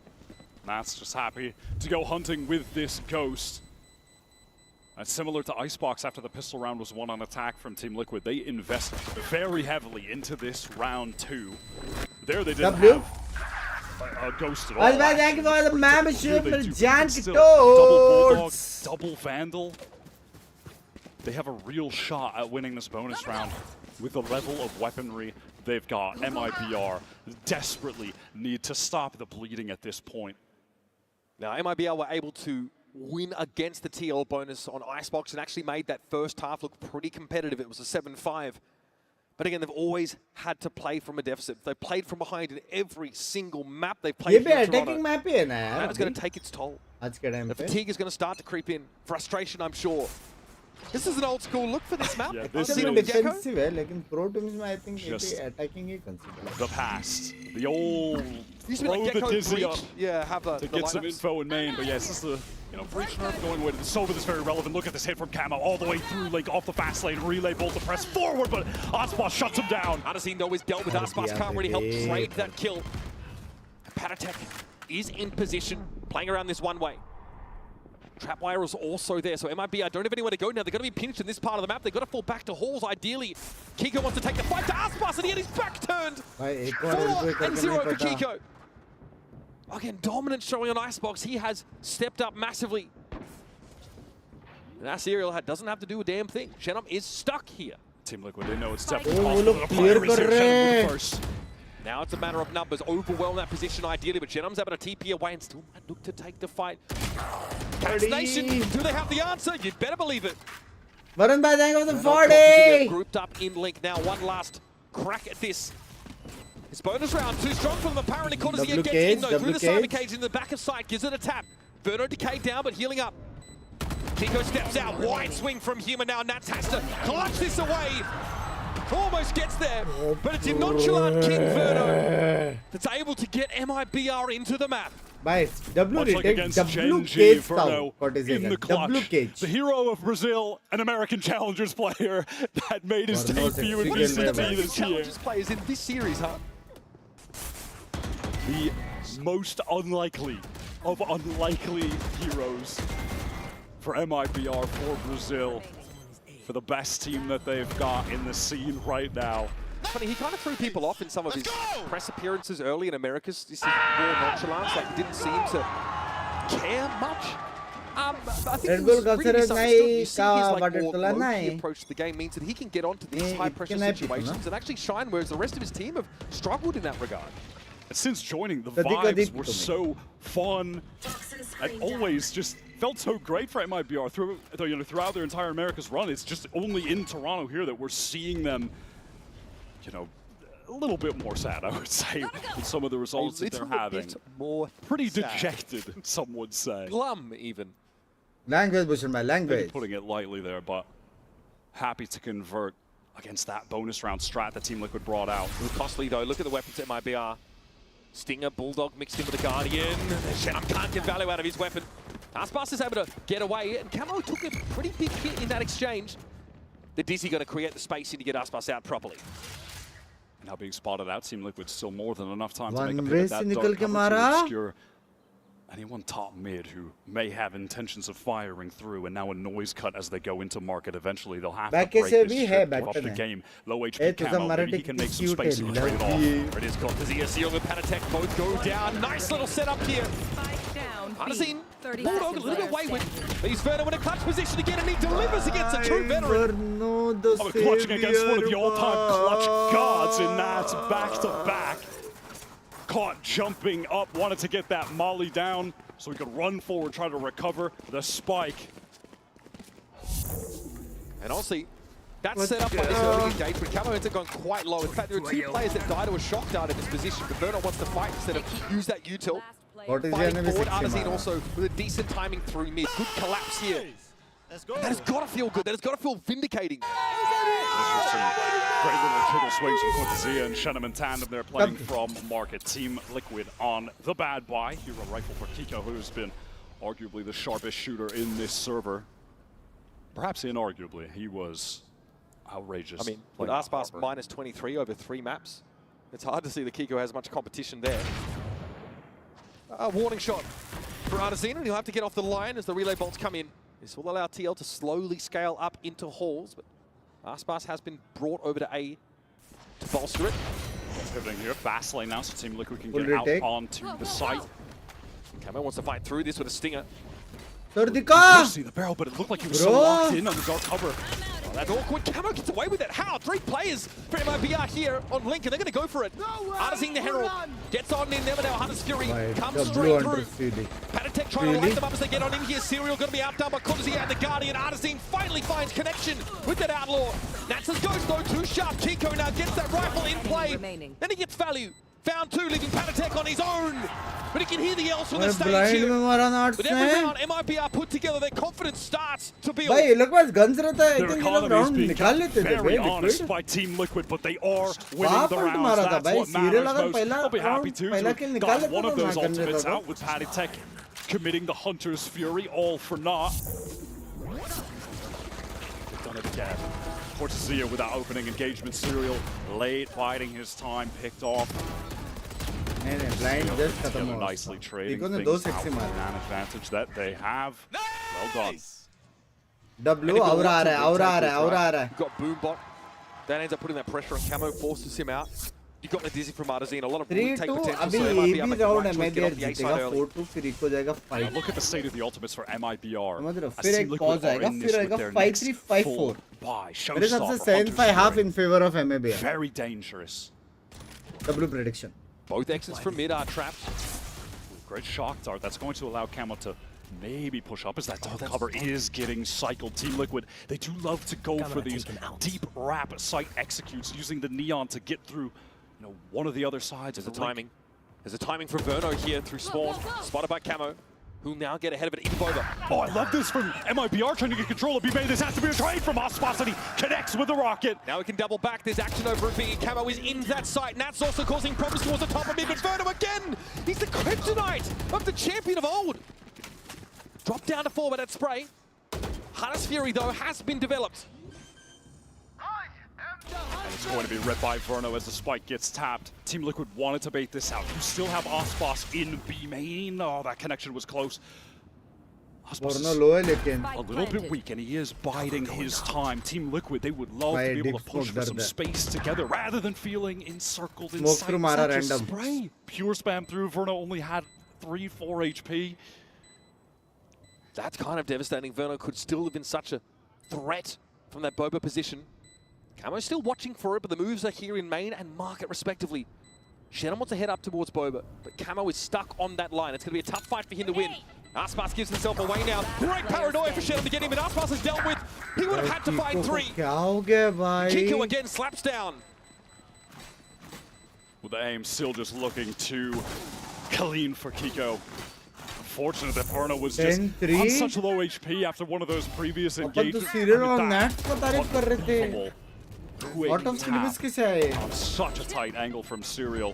Nat's just happy to go hunting with this Ghost. That's similar to Icebox after the pistol round was won on attack from Team Liquid. They invest very heavily into this round 2. There they didn't have a Ghost at all. Thank you for the membership for Jan Double Bulldog, double Vandal. They have a real shot at winning this bonus round with the level of weaponry they've got. MiBR desperately need to stop the bleeding at this point. Now, MiBR were able to win against the TL bonus on Icebox and actually made that first half look pretty competitive. It was a 7-5. But again, they've always had to play from a deficit. They've played from behind in every single map they've played. Attacking map hai na. And it's going to take its toll. The fatigue is going to start to creep in. Frustration, I'm sure. This is an old school look for this map. Yeah, this is defensive hai, lekin pro teams mein I think attacking hi consider. The past, the old throw the dizzy up to get some info in main. But yes, this is the breach nerf going away to the Sova is very relevant. Look at this hit from Camo all the way through Link off the fast lane. Relay bolt to press forward, but Aspas shuts him down. Hardison though is dealt with. Aspas can't really help trade that kill. Patatek is in position, playing around this one way. Trapwire is also there, so MiBR don't have anywhere to go now. They're going to be pinched in this part of the map. They've got to fall back to Halls, ideally. Kiko wants to take the fight to Aspas, and he had his back turned. 4-0 for Kiko. Again, dominant showing on Icebox. He has stepped up massively. And our serial doesn't have to do a damn thing. Shenum is stuck here. Team Liquid, they know it's definitely possible. First. Now it's a matter of numbers. Overwhelm that position ideally, but Shenum's able to TP away and still might look to take the fight. Cats Nation, do they have the answer? You'd better believe it. Varun bhai, thank you for the They're 40. grouped up in Link now. One last crack at this. His bonus round too strong for them. Apparently, Cortezia gets in though through the cyber cage in the back of sight. Gives it a tap. Verno decayed down, but healing up. Kiko steps out. Wide swing from Human now. Nats has to clutch this away. Almost gets there, but it's a nonchalant King Verno that's able to get MiBR into the map. Bhai, W Much like retake, against W Genji, cage Verno Cortezia in the W clutch. cage. The hero of Brazil, an American Challengers player that made his debut in VCT this year. Challengers players in this series, huh? The most unlikely of unlikely heroes for MiBR, for Brazil, for the best team that they've got in the scene right now. Funny, he kind of threw people off in some of his press appearances early in Americas. This is more nonchalance, like didn't seem to care much. I think Red it Bull was culture really is misunderstood. You see nai his ka like more butter tola low-key nai. approach to the game means that he can get onto these high-pressure itna people situations na. and actually shine, whereas the rest of his team have struggled in that regard. Since joining, the Kadi vibes kadi were to so fun and always just felt so great for MiBR throughout their entire America's run. It's just only in Toronto here that we're seeing them, a little bit more sad, I would say, with some of the results that they're having. More pretty sad. Dejected, some would say. Glum, even. Language, Bhushan bhai, Maybe language. putting it lightly there, but happy to convert against that bonus round strat that Team Liquid brought out. Costly though, look at the weapons at MiBR. Stinger, Bulldog mixed in with the Guardian. Shenam can't get value out of his weapon. Aspas is able to get away, and Camo took a pretty big hit in that exchange. The Dizzy going to create the spacing to get Aspas out properly. Now being spotted out, Team Liquid still more than enough time to One make a way pivot. se That nikal dark ke cover mara. to obscure anyone top mid who may have intentions of firing through, and now a noise cut as they go into market. Eventually they'll have Back to break se this bhi hai, trip, back give up pe the nahi. game. Low Eh, HP to Camo, some maybe he can make some cute space and trade it off. There it is, Cortezia, Seong and Panatek both go down. Nice little setup here. Artisan, Bulldog a little bit wayward. But he's Verno in a clutch position again, and he delivers against a true veteran. Verno, the Clutching against one of the savior, all-time clutch gods in Nats back-to-back. Caught jumping up, wanted to get that molly down so he could run forward, try to recover the spike. And honestly, that's set up by this early engagement. Camo ends up going quite low. In fact, there are two players that die to a shock dart in this position, but Verno wants to fight instead of use that util. Fighting forward, Artisan also with a decent timing through mid. Good collapse here. That has got to feel good. That has got to feel vindicating. Some great little turtle swings from Cortezia and Shenam in tandem. They're playing from market. Team Liquid on the bad buy. Hero rifle for Kiko, who's been arguably the sharpest shooter in this server. Perhaps inarguably, he was outrageous. I mean, with Aspas minus 23 over 3 maps, it's hard to see that Kiko has much competition there. A warning shot for Artisan, and he'll have to get off the line as the relay bolts come in. This will allow TL to slowly scale up into halls, but Aspas has been brought over to A to bolster it. Pivoting here, fast lane now, so Team Liquid can Full get out retake. onto the site. Camo wants to fight through this with a stinger. Tordika! See the barrel, but it looked like he was so locked in on the dark cover. That's awkward. Camo gets away with it. How? 3 players for MiBR here on Link, and they're going to go for it. Artisan the Herald gets on in there now. Hunter's Fury comes straight through. Panatek trying to light them up as they get on in here. Serial going to be outdone by Cortezia and the Guardian. Artisan finally finds connection with that Outlaw. Nats's goes though too sharp. Kiko now gets that rifle in play. Then he gets value. Found 2, leaving Panatek on his own. But he can hear the yells from the stage here. With every round MiBR put together, their confidence starts to build. भाई ये लोग पास guns रहता है, I Their think ये लोग economy is round being निकाल लेते थे very भाई, honest Liquid. by Team Liquid, but they are winning वहाँ the पर rounds. मारा था That's भाई, what serial matters अगर most. पहला I'll be happy round to पहला kill have निकाल got लेते one of तो those ना करने ultimates देता out with Panatek committing the Hunter's Fury all for naught. They've done it again. Cortezia with that opening engagement. Serial late, biding his time, picked off. नहीं नहीं blind just खत्म Together हुआ nicely trading देखो ना things दो out six से with मारा an advantage that they have. Well done. W और आ रहा है और आ रहा है और आ रहा है You've got Boombot. That ends up putting that pressure on Camo, forces him out. You've got the Dizzy from Artisan. A lot of 3-2 retake potential. अभी So ये MiBR भी make the round right है choice, get MiBR off the A जीतेगा side early. 4-2 फिर एक हो जाएगा Now 5 look at the state of the ultimates for MiBR. समझ रहे हो As फिर Team एक Liquid pause are आएगा in फिर this आएगा with their 5-3 next 5-4 full buy. मेरे हिसाब से Showstopper, 7-5 half Hunter's in favor of Fury. MiBR Very dangerous. W prediction Both exits from mid are trapped. Great shock dart. That's going to allow Camo to maybe push up as that top cover is getting cycled. Team Liquid, they do love to go for these deep wrap site executes using the neon to get through, one of the other sides. There's a timing. There's a timing from Verno here through spawn, spotted by Camo, who'll now get ahead of it into Boba. Oh, I love this from MiBR trying to get control of B-Main. This has to be a trade from Ospas, and he connects with the rocket. Now we can double back. There's action over at B. Camo is in that site. Nat's also causing problems towards the top of mid, but Verno again! He's the kryptonite of the champion of old. Drop down to 4 with that spray. Harness Fury, though, has been developed. And it's going to be read by Verno as the spike gets tapped. Team Liquid wanted to bait this out. You still have Ospas in B-Main. Oh, that connection was close. Ospas is a little bit weak, and he is biding his time. Team Liquid, they would love to be able to push for some space together rather than feeling encircled inside such a spray. Pure spam through. Verno only had 3-4 HP. That's kind of devastating. Verno could still have been such a threat from that Boba position. Camo's still watching for it, but the moves are here in main and market respectively. Shannon wants to head up towards Boba, but Camo is stuck on that line. It's going to be a tough fight for him to win. Aspas gives himself away now. Great paranoia for Shannon to get him, and Aspas is dealt with. He would have had to find 3. Kiko again slaps down. With the aim still just looking too clean for Kiko. Unfortunate that Verno was just on such low HP after one of those previous engagements. On such a tight angle from Serial.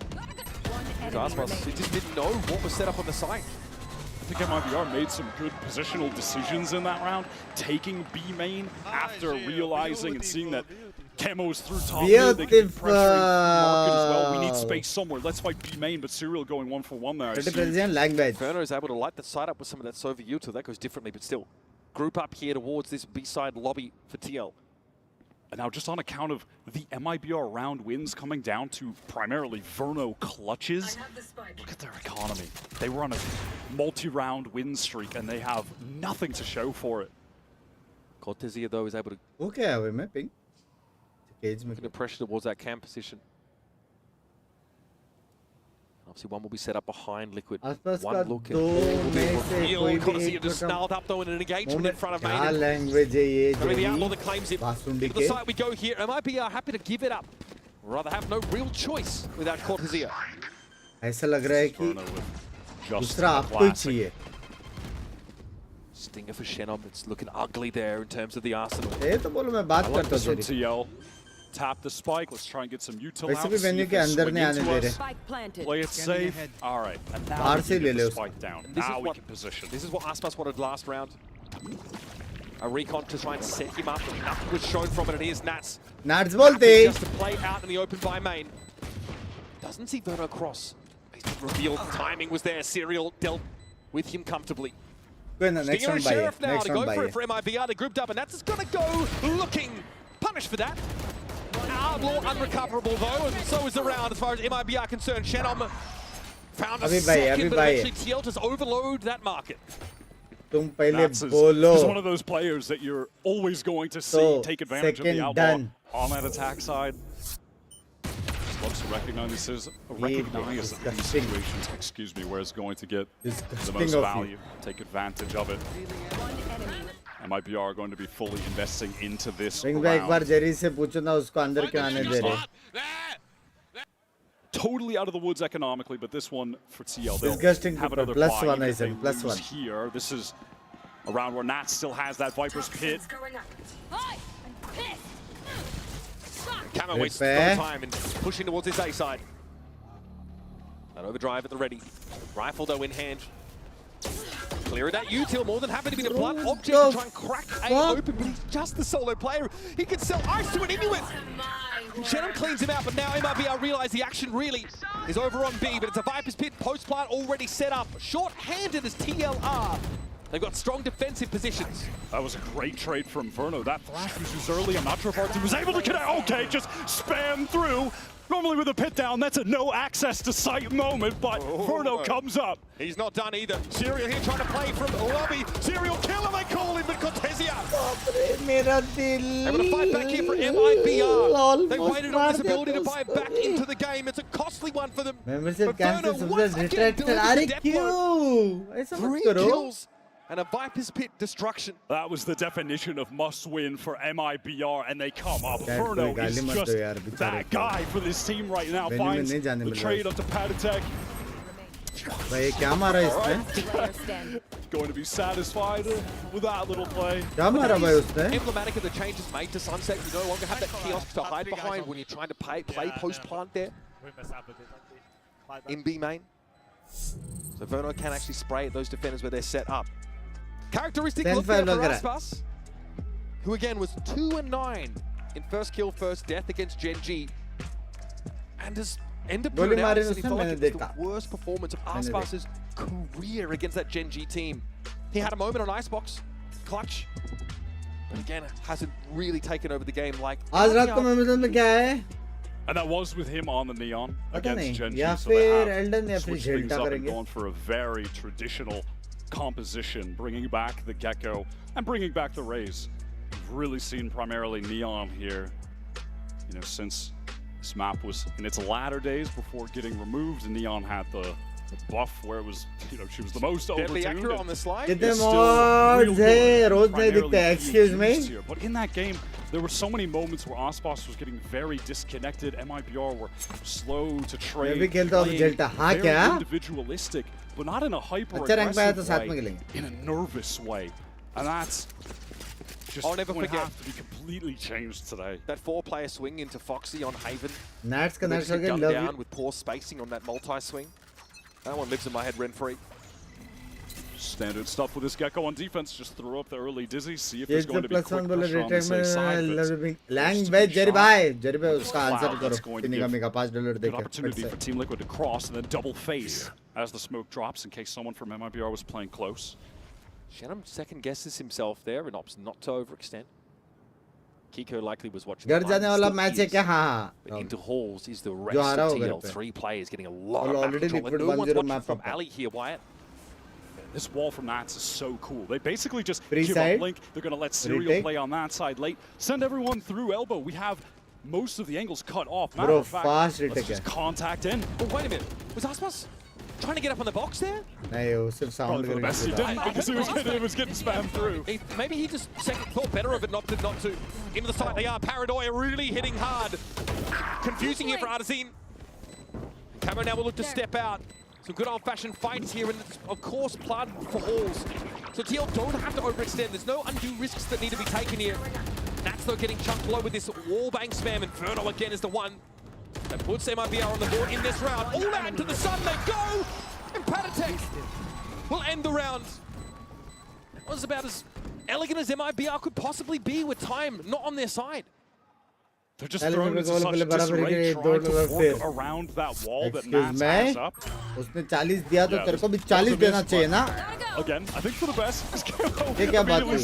Aspas, he just didn't know what was set up on the site. I think MiBR made some good positional decisions in that round, taking B main after realizing and seeing that Camo's through top mid, they can be pressuring market as well. We need space somewhere. Let's fight B main, but Serial going 1-for-1 there. Verno is able to light the side up with some of that Sova Yuta. That goes differently, but still. Group up here towards this B-side lobby for TL. And now just on account of the MiBR round wins coming down to primarily Verno clutches, look at their economy. They were on a multi-round win streak and they have nothing to show for it. Cortesia though is able to mapping. Making the pressure towards that camp position. Obviously one will be set up behind Liquid. One look at Cortesia just snarled up though in an engagement in front of Main. Maybe the outlaw that claims it. To the side we go here. MiBR happy to give it up. Rather have no real choice without Cortesia. ऐसा लग रहा है कि दूसरा आपको ही चाहिए. Stinger for Shannon. It's looking ugly there in terms of the arsenal. ये तो बोलो मैं बात करता हूँ TL. Tap the spike. Let's try and get some util out. वैसे भी venue के अंदर नहीं आने दे रहे. Play it safe. All right. And now we can get the spike down. Now we can position. This is what Aspas wanted last round. A recon to try and set him up. Nothing was shown from it, and here's Nats. Nats bolte. Just to play out in the open by main. Doesn't see Verno cross. He's revealed the timing was there. Serial dealt with him comfortably. Next one by Sheriff now to go for it for MiBR. They grouped up, and that's going to go looking punished for that. Outlaw unrecoverable though, and so is the round as far as MiBR concerned. Shannon found a second, but eventually TL just overload that market. That's one of those players that you're always going to see take advantage of the outlaw on that attack side. Just loves to recognize these situations, excuse me, where it's going to get the most value, take advantage of it. MiBR are going to be fully investing into this round. Totally out of the woods economically, but this one for TL, they'll have another buy if they lose here. This is a round where Nat still has that Viper's Pit. Camo wastes no time and pushing towards his A side. That overdrive at the ready. Rifle though in hand. Clear that util, more than happy to be the blunt object to try and crack A open, but he's just the solo player. He can sell ice to an Inuit. Shannon cleans him out, but now MiBR realize the action really is over on B, but it's a Viper's Pit post plant already set up. Short-handed as TLR. They've got strong defensive positions. That was a great trade from Verno. That flash was used early. I'm not sure if our team was able to connect. Okay, just spam through. Normally with a pit down, that's a no access to sight moment, but Verno comes up. He's not done either. Serial here trying to play from lobby. Serial killer, they call him, but Cortesia. Able to fight back here for MiBR. They waited on this ability to buy back into the game. It's a costly one for them. Membership cancels. 3 kills and a Viper's Pit destruction. That was the definition of must-win for MiBR, and they come up. Verno is just that guy for this team right now. Finds the trade onto Patatek. Going to be satisfied with that little play. Emblematic of the changes made to Sunset. You no longer have that kiosk to hide behind when you're trying to play post-plant there. In B main. So Verno can actually spray at those defenders where they're set up. Characteristic look there for Aspas, who again was 2-9 in first kill, first death against Gen G. And has ended up doing out, and he felt like it was the worst performance of Aspas's career against that Gen G team. He had a moment on Icebox, clutch, but again hasn't really taken over the game like. And that was with him on the Neon against Gen G, so they have switched things up and gone for a very traditional composition, bringing back the Gecko and bringing back the Rays. We've really seen primarily Neon here, you know, since this map was in its latter days before getting removed, and Neon had the buff where it was, you know, she was the most overtuned. Accurate on the slide. Excuse me. But in that game, there were so many moments where Aspas was getting very disconnected. MiBR were slow to trade, very individualistic, but not in a hyper-aggressive way, in a nervous way. And that's just I'll never forget. Have to be completely changed today. That 4-player swing into Foxy on Haven. Nats can gunned down with poor spacing on that multi-swing. That one lives in my head rent-free. Standard stuff with this Gecko on defense. Just throw up the early dizzy. See if there's going to be quick pressure on the safe side. Good opportunity for Team Liquid to cross and then double face as the smoke drops in case someone from MiBR was playing close. Shannon second guesses himself there and opts not to overextend. Kiko likely was watching the but into halls is the rest of TL. 3 players getting a lot of map control. And no one's watching from Ali here, Wyatt. This wall from Nats is so cool. They basically just give up Link. They're going to let Serial play on that side late. Send everyone through elbow. We have most of the angles cut off. Matter of fact, let's just contact in. Oh, wait a minute. Was Aspas trying to get up on the box there? Probably for the best he didn't, because it was getting spammed through. Maybe he just thought better of it not to. Into the side they are. Paranoia really hitting hard. Confusing here for Artazine. Camo now will look to step out. Some good old-fashioned fights here, and it's, of course, blood for halls. So TL don't have to overextend. There's no undue risks that need to be taken here. Nats, though, getting chunked low with this wallbang spam. Inferno again is the one that puts MiBR on the board in this round. All out to the sun they go! And Patatek will end the round. It was about as elegant as MiBR could possibly be with time not on their side. They're just thrown into such disarray, trying to work around that wall that Nats has up. उसने 40 दिया तो तेरे को भी 40 देना चाहिए ना? Again, I think for the best. ये क्या बात है?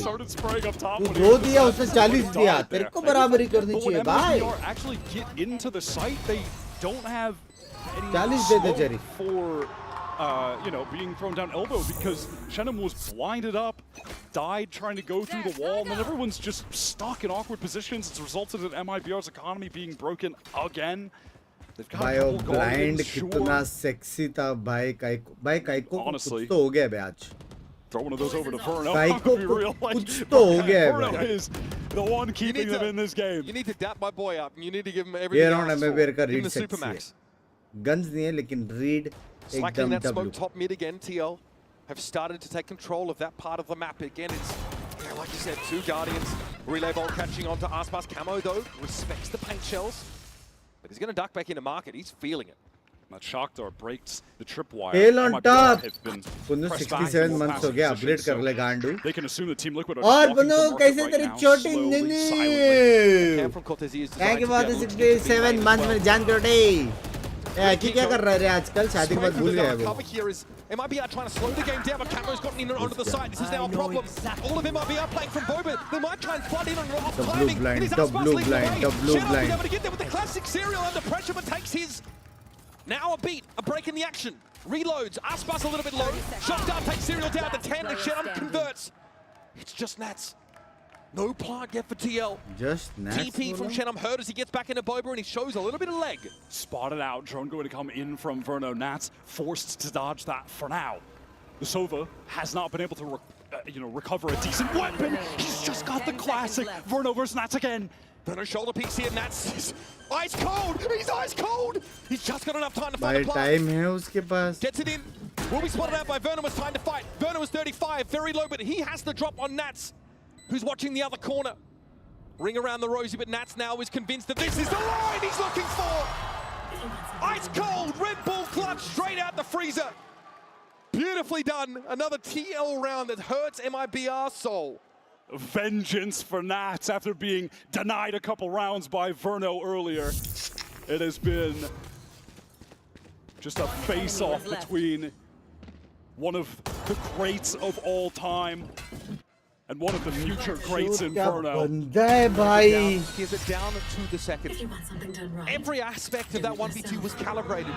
तू 2 दिया उसने 40 दिया तेरे को बराबरी करनी चाहिए भाई. But when MiBR actually get into the site, they don't have any 40 they they Jerry. For you know, being thrown down elbow because Shenham was blinded up, died trying to go through the wall, and then everyone's just stuck in awkward positions. It's resulted in MiBR's economy being broken again. They've got भाई वो blind कितना sexy था भाई काइको honestly कुछ तो हो गया बे आज. Throw one of those over to Verno. काइको कुछ तो हो गया है. Verno is the one keeping them in this game. You need to dap my boy up. You need to give him everything. ये round MiBR का read the sexy Supermax. Guns नहीं है लेकिन read Cycling that smoke top mid again, TL have started to take control of that part of the map. Again, it's, like you said, 2 Guardians. Relay Bolt catching onto Aspas. Camo, though, respects the paint shells. But he's going to duck back into market. He's feeling it. That shock door breaks the tripwire. Hail on top! Bunno 67 months हो गया upgrade कर ले गांडू. They can assume the Team Liquid are और bunno कैसे तेरी छोटी नहीं? क्या बात है 67 months में जान करोटे? की क्या कर रहा है रे आजकल शादी के बाद भूल गया है वो. MiBR trying to slow the game down, but Camo's gotten in and onto the side. This is now a problem. All of MiBR playing from Boba. They might try and flood in on off timing. The blue blind. Shenham able to get there with the classic Serial under pressure, but takes his. Now a beat, a break in the action. Reloads, Aspas a little bit low. Shot down, takes Serial down to 10, and Shenham converts. It's just Nats. No plant yet for TL. Just Nats. TP from Shenham hurt as he gets back into Boba and he shows a little bit of leg. Spotted out, drone going to come in from Verno. Nats forced to dodge that for now. The Sova has not been able to recover a decent weapon. He's just got the classic Verno versus Nats again. Verno shoulder piece here. Nats is ice cold. He's ice cold. He's just got enough time to find a plant. Gets it in. Will be spotted out by Verno. It's time to fight. Verno is 35, very low, but he has the drop on Nats, who's watching the other corner. Ring around the rosy, but Nats now is convinced that this is the line he's looking for. Ice cold Red Bull clutch straight out the freezer. Beautifully done. Another TL round that hurts MiBR's soul. Vengeance for Nats after being denied a couple rounds by Verno earlier. It has been just a face-off between one of the greats of all time and one of the future greats in Verno. Here's it down to the second. Every aspect of that 1v2 was calibrated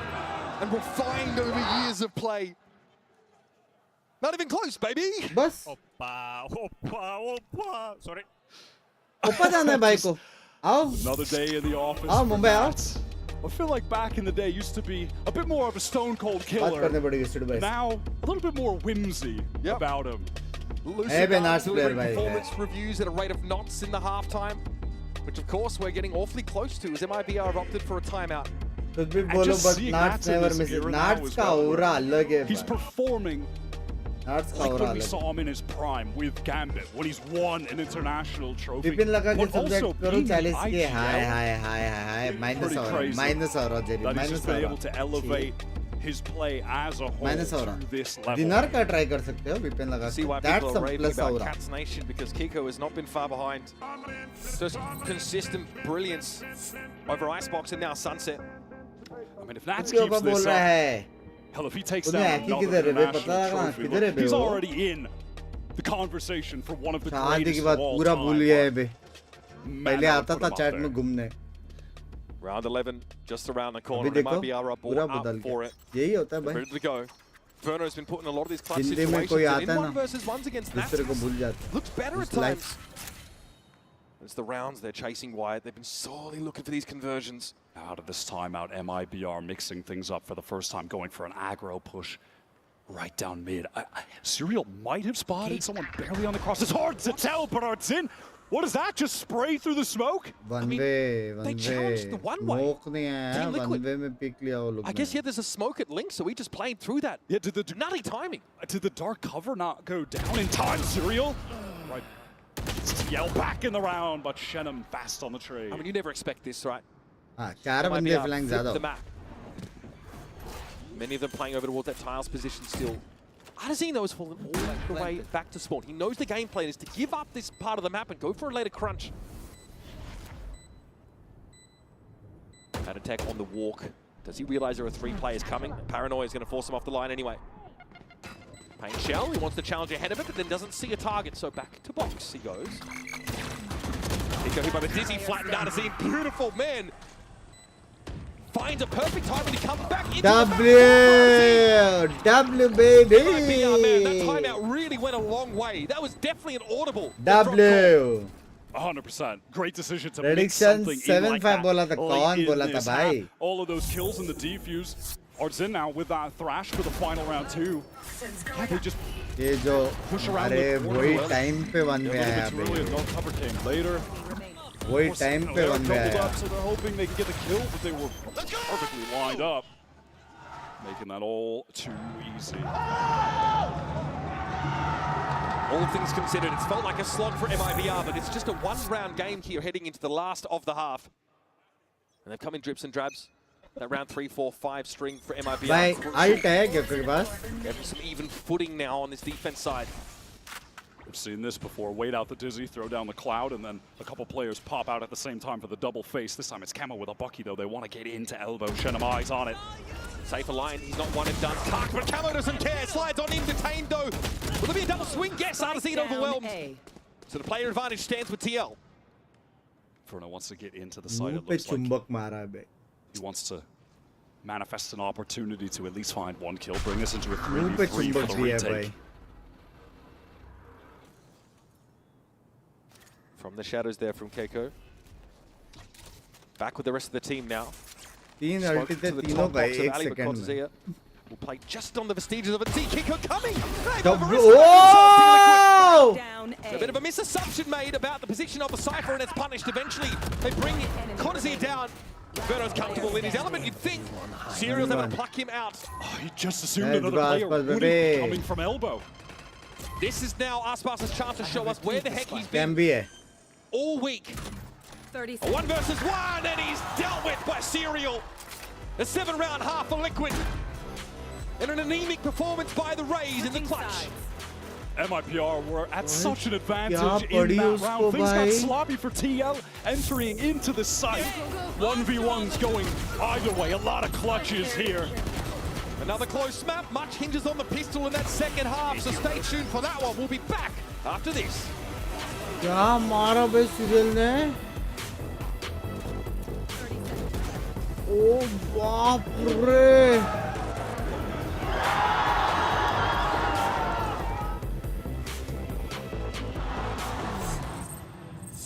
and refined over years of play. Not even close, baby. Bus. Sorry. Another day in the office. Mumbai. I feel like back in the day used to be a bit more of a stone cold killer. Now a little bit more whimsy about him. Performance reviews at a rate of knots in the halftime, which of course we're getting awfully close to as MiBR have opted for a timeout. He's performing like when we saw him in his prime with Gambit, when he's won an international trophy. But also being the IGL, that he's just been able to elevate his play as a whole to this level. See why people are raving about Cats Nation, because Kiko has not been far behind. Just consistent brilliance over Icebox and now Sunset. I mean, if Nats keeps this up, hell, if he takes down another international trophy, look, he's already in the conversation for one of the greatest of all time. Round 11, just around the corner. MiBR are bought up for it. Ready to go. Verno's been put in a lot of these clutch situations. And in 1v1s against Nats, looks better at times. It's the rounds they're chasing Wyatt. They've been sorely looking for these conversions. Out of this timeout, MiBR mixing things up for the first time, going for an aggro push right down mid. Serial might have spotted someone barely on the cross. It's hard to tell, but Artzin, what is that? Just spray through the smoke? They challenged the one-way. I guess, yeah, there's a smoke at Link, so he just played through that. Yeah, did the nutty timing. Did the dark cover not go down in time, Serial? Right. Yell back in the round, but Shenham fast on the trade. I mean, you never expect this, right? The map. Many of them playing over towards that tiles position still. Adesino has fallen all the way back to spawn. He knows the game plan is to give up this part of the map and go for a later crunch. That attack on the walk. Does he realize there are 3 players coming? Paranoia is going to force him off the line anyway. Pain Shell, he wants to challenge ahead of it, but then doesn't see a target, so back to box he goes. Nico hit by the Dizzy, flattened Adesino. Beautiful, man. Finds a perfect timing to come back into the W, baby! MiBR, man, that timeout really went a long way. That was definitely an audible. 100%. Great decision to mix something in like that. All of those kills in the defuse. Artzin now with that Thrash for the final round too. Yeah, they just push around the corner. Don't cover came later. Doubled up, so they're hoping they can get the kill, but they were perfectly lined up, making that all too easy. All things considered, it's felt like a slog for MiBR, but it's just a one-round game here heading into the last of the half. And they've come in drips and drabs. That round 3, 4, 5 string for MiBR. Getting some even footing now on this defense side. We've seen this before. Wait out the Dizzy, throw down the Cloud, and then a couple players pop out at the same time for the double face. This time it's Camo with a Bucky, though. They want to get into elbow. Shenham eyes on it. Safer line, he's not one and done. Tark, but Camo doesn't care. Slides on in, detained though. Will there be a double swing? Yes, Adesino overwhelmed. So the player advantage stands with TL. Verno wants to get into the side, it looks like. He wants to manifest an opportunity to at least find one kill, bring this into a 3v3 for the retake. From the shadows there from Keiko. Back with the rest of the team now. Will play just on the vestiges of a Z-Kicker coming. Oh! A bit of a misassumption made about the position of the Cypher, and it's punished eventually. They bring Cornezie down. Veto's comfortable in his element, you'd think. Serial's able to pluck him out. Oh, he just assumed another player would be coming from elbow. This is now Aspas's chance to show us where the heck he's been all week. 30 A 1 versus 1, and he's dealt with by Serial. A 7-round half for Liquid. And an anemic performance by the Rays in the clutch. MiBR were at such an advantage in that round. Things got sloppy for TL entering into the site. 1v1's going either way. A lot of clutches here. Another close map. Much hinges on the pistol in that second half, so stay tuned for that one. We'll be back after this. क्या मारा बे serial ने? ओ बाप रे!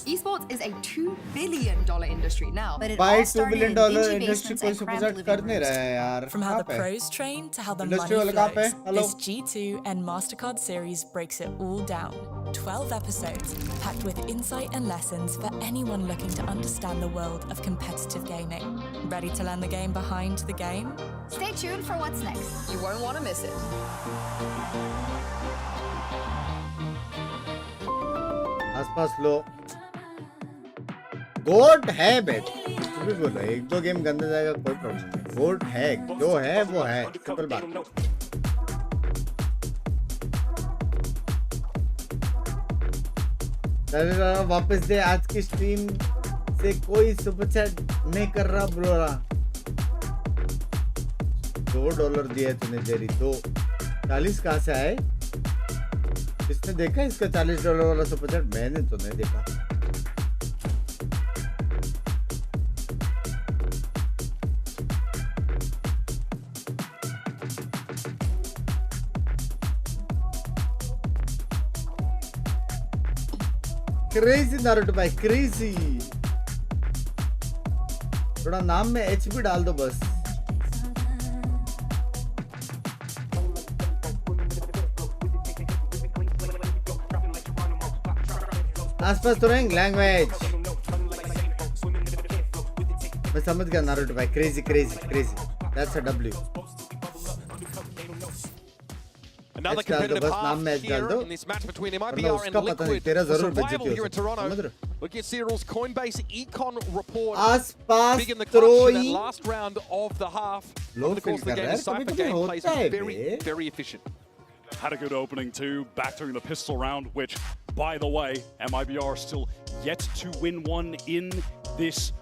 Esports is a $2 billion industry now, but it By all $2 started billion in dingy industry basements कोई and cramped support living कर नहीं rooms. रहा है यार. From how the कहाँ पे? pros train to how the Industry money वाला कहाँ पे? flows, Hello? this G2 and MasterCard series breaks it all down. 12 episodes packed with insight and lessons for anyone looking to understand the world of competitive gaming. Ready to learn the game behind the game? Stay tuned for what's next. You won't want to miss it. आसपास लो. गोट है बे. तुम भी बोलो. एक दो game गंदा जाएगा कोई प्रॉब्लम नहीं. गोट है. जो है वो है. सिंपल बात. वापस दे. आज की स्ट्रीम से कोई सुपर चैट नहीं कर रहा ब्रोरा. $2 दिया तूने जेरी. 40 कहाँ से आए? किसने देखा इसका $40 वाला सुपर चैट? मैंने तो नहीं देखा. क्रेजी नारुतो भाई, क्रेजी. थोड़ा नाम में एच भी डाल दो बस. आसपास तो रहेंगे लैंग्वेज. मैं समझ गया नारुतो भाई. Crazy crazy crazy. That's a W. Another competitive half here in this match between MiBR and Liquid. Survival here in Toronto. Looking at Cyril's Coinbase Econ report. Big in the clutch in that last round of the half. Over the course of the game, the Cypher gameplay is very, very efficient. Had a good opening too, back during the pistol round, which, by the way, MiBR still yet to win one in this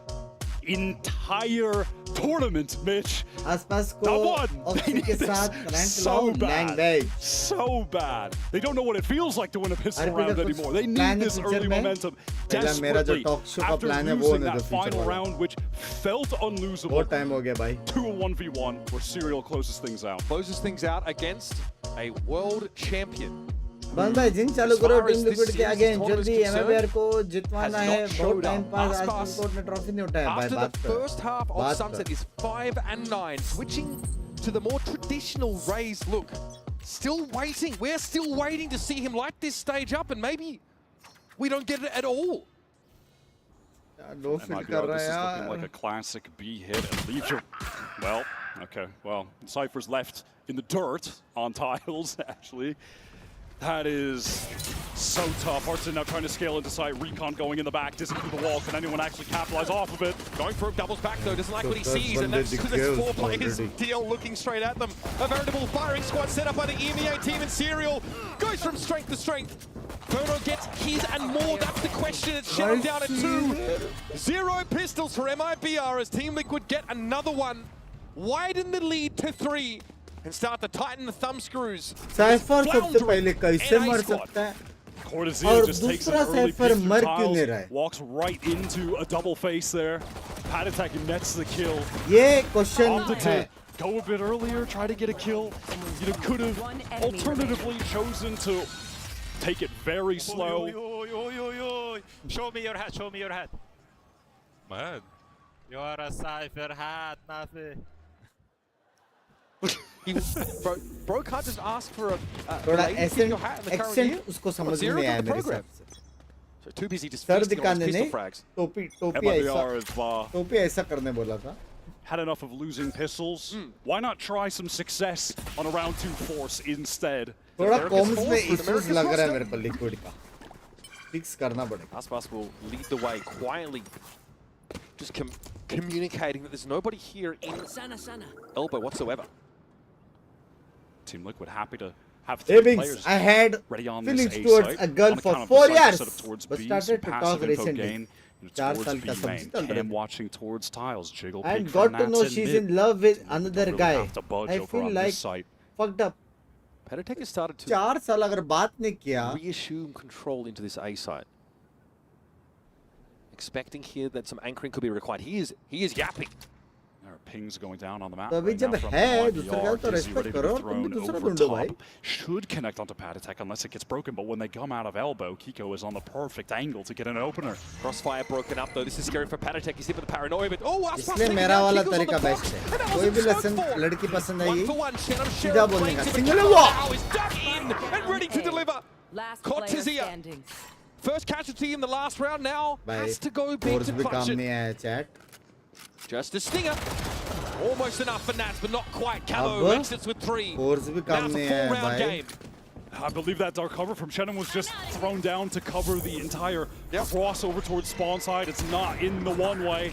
entire tournament, Mitch. Not one. They need this so bad. So bad. They don't know what it feels like to win a pistol round anymore. They need this early momentum desperately after losing that final round, which felt unlosable. 2-1v1, where Serial closes things out. Closes things out against a world champion. बंद भाई जिंग चालू करो. Team liquid के आगे जल्दी MiBR को जितवाना है. बहुत टाइम पास आज कोर्ट ने ट्रॉफी नहीं उठाया भाई. After the first half of Sunset is 5-9, switching to the more traditional Rays look. Still waiting. We're still waiting to see him light this stage up, and maybe we don't get it at all. This is looking like a classic B hit and leaves your... Well, okay, well, Cypher's left in the dirt on tiles, actually. That is so tough. Heartson now trying to scale into sight. Recon going in the back, dissing through the wall. Can anyone actually capitalize off of it? Going for a doubles back though, doesn't like what he sees, and that's because there's 4 players. DL looking straight at them. A veritable firing squad set up by the EMEA team, and Serial goes from strength to strength. Verno gets his and more, that's the question. It's shut him down at 2. 0 pistols for MiBR as Team Liquid get another one. Widen the lead to 3. And start to tighten the thumb screws. Cypher सबसे पहले कैसे मर सकता है? Cortazia just takes an early pick through tiles, walks right into a double face there. Pad attack nets the kill. ये question है. Go a bit earlier, try to get a kill. You know, could have alternatively chosen to take it very slow. Show me your hat, show me your hat. Man. You're a Cypher hat, Nafi. Bro can't just ask for a थोड़ा lady to kick your hat in the current year. accent उसको समझ Zero में नहीं to आया the मेरे program. हिसाब से. So too busy just sir feasting on दिखाने his नहीं, pistol frags. टोपी ऐसा करने बोला था. Had enough of losing pistols. Why not try some success on a round 2 force instead? थोड़ा कॉम्स में इश्यूज लग रहा है मेरे को लिक्विड का. फिक्स करना पड़ेगा. Aspas will lead the way quietly, just communicating that there's nobody here in elbow whatsoever. Team Liquid happy to have Hey 3 Binks, players I had ready on feelings this A towards site a girl on for account of 4 the site years, set up towards but B, started some to passive talk info recently. gain, and 4 towards साल B का main. समझी चल रहा Cam है. watching towards tiles, jiggle And peek got from to know Nats she's mid. in love with Don't another really guy. have to budge I over feel on like this site. fucked up. Paratech has started to 4 साल अगर बात नहीं किया. reassume control into this A site. Expecting here that some anchoring could be required. He is yapping. There are pings going down on the map. तो अभी right जब now from है MiBR. दूसरा का तो Dizzy respect ready to करो be और तुम भी thrown दूसरा over ढूंढो भाई. top. Should connect onto Patatech unless it gets broken, but when they come out of elbow, Kiko is on the perfect angle to get an opener. Crossfire broken up though. This is scary for Patatech. He's hit with the paranoia, but oh, Aspas इसलिए taking मेरा down. वाला Kiko's on the तरीका box, best and है. that कोई भी wasn't lesson spoke for. लड़की पसंद आई 1 for 1. Shannon सीधा बोलने का. Single now wall. is dug in and ready to deliver. Cortezia. First casualty in the last round now. Has to go big Force to भी clutch काम it. नहीं आया chat. Just a stinger. Almost enough for Nats, but not quite. Camo अब exits with 3. Force भी Now काम it's a नहीं आया 4-round भाई. game. I believe that dark cover from Shannon was just thrown down to cover the entire crossover towards spawn side. It's not in the one way.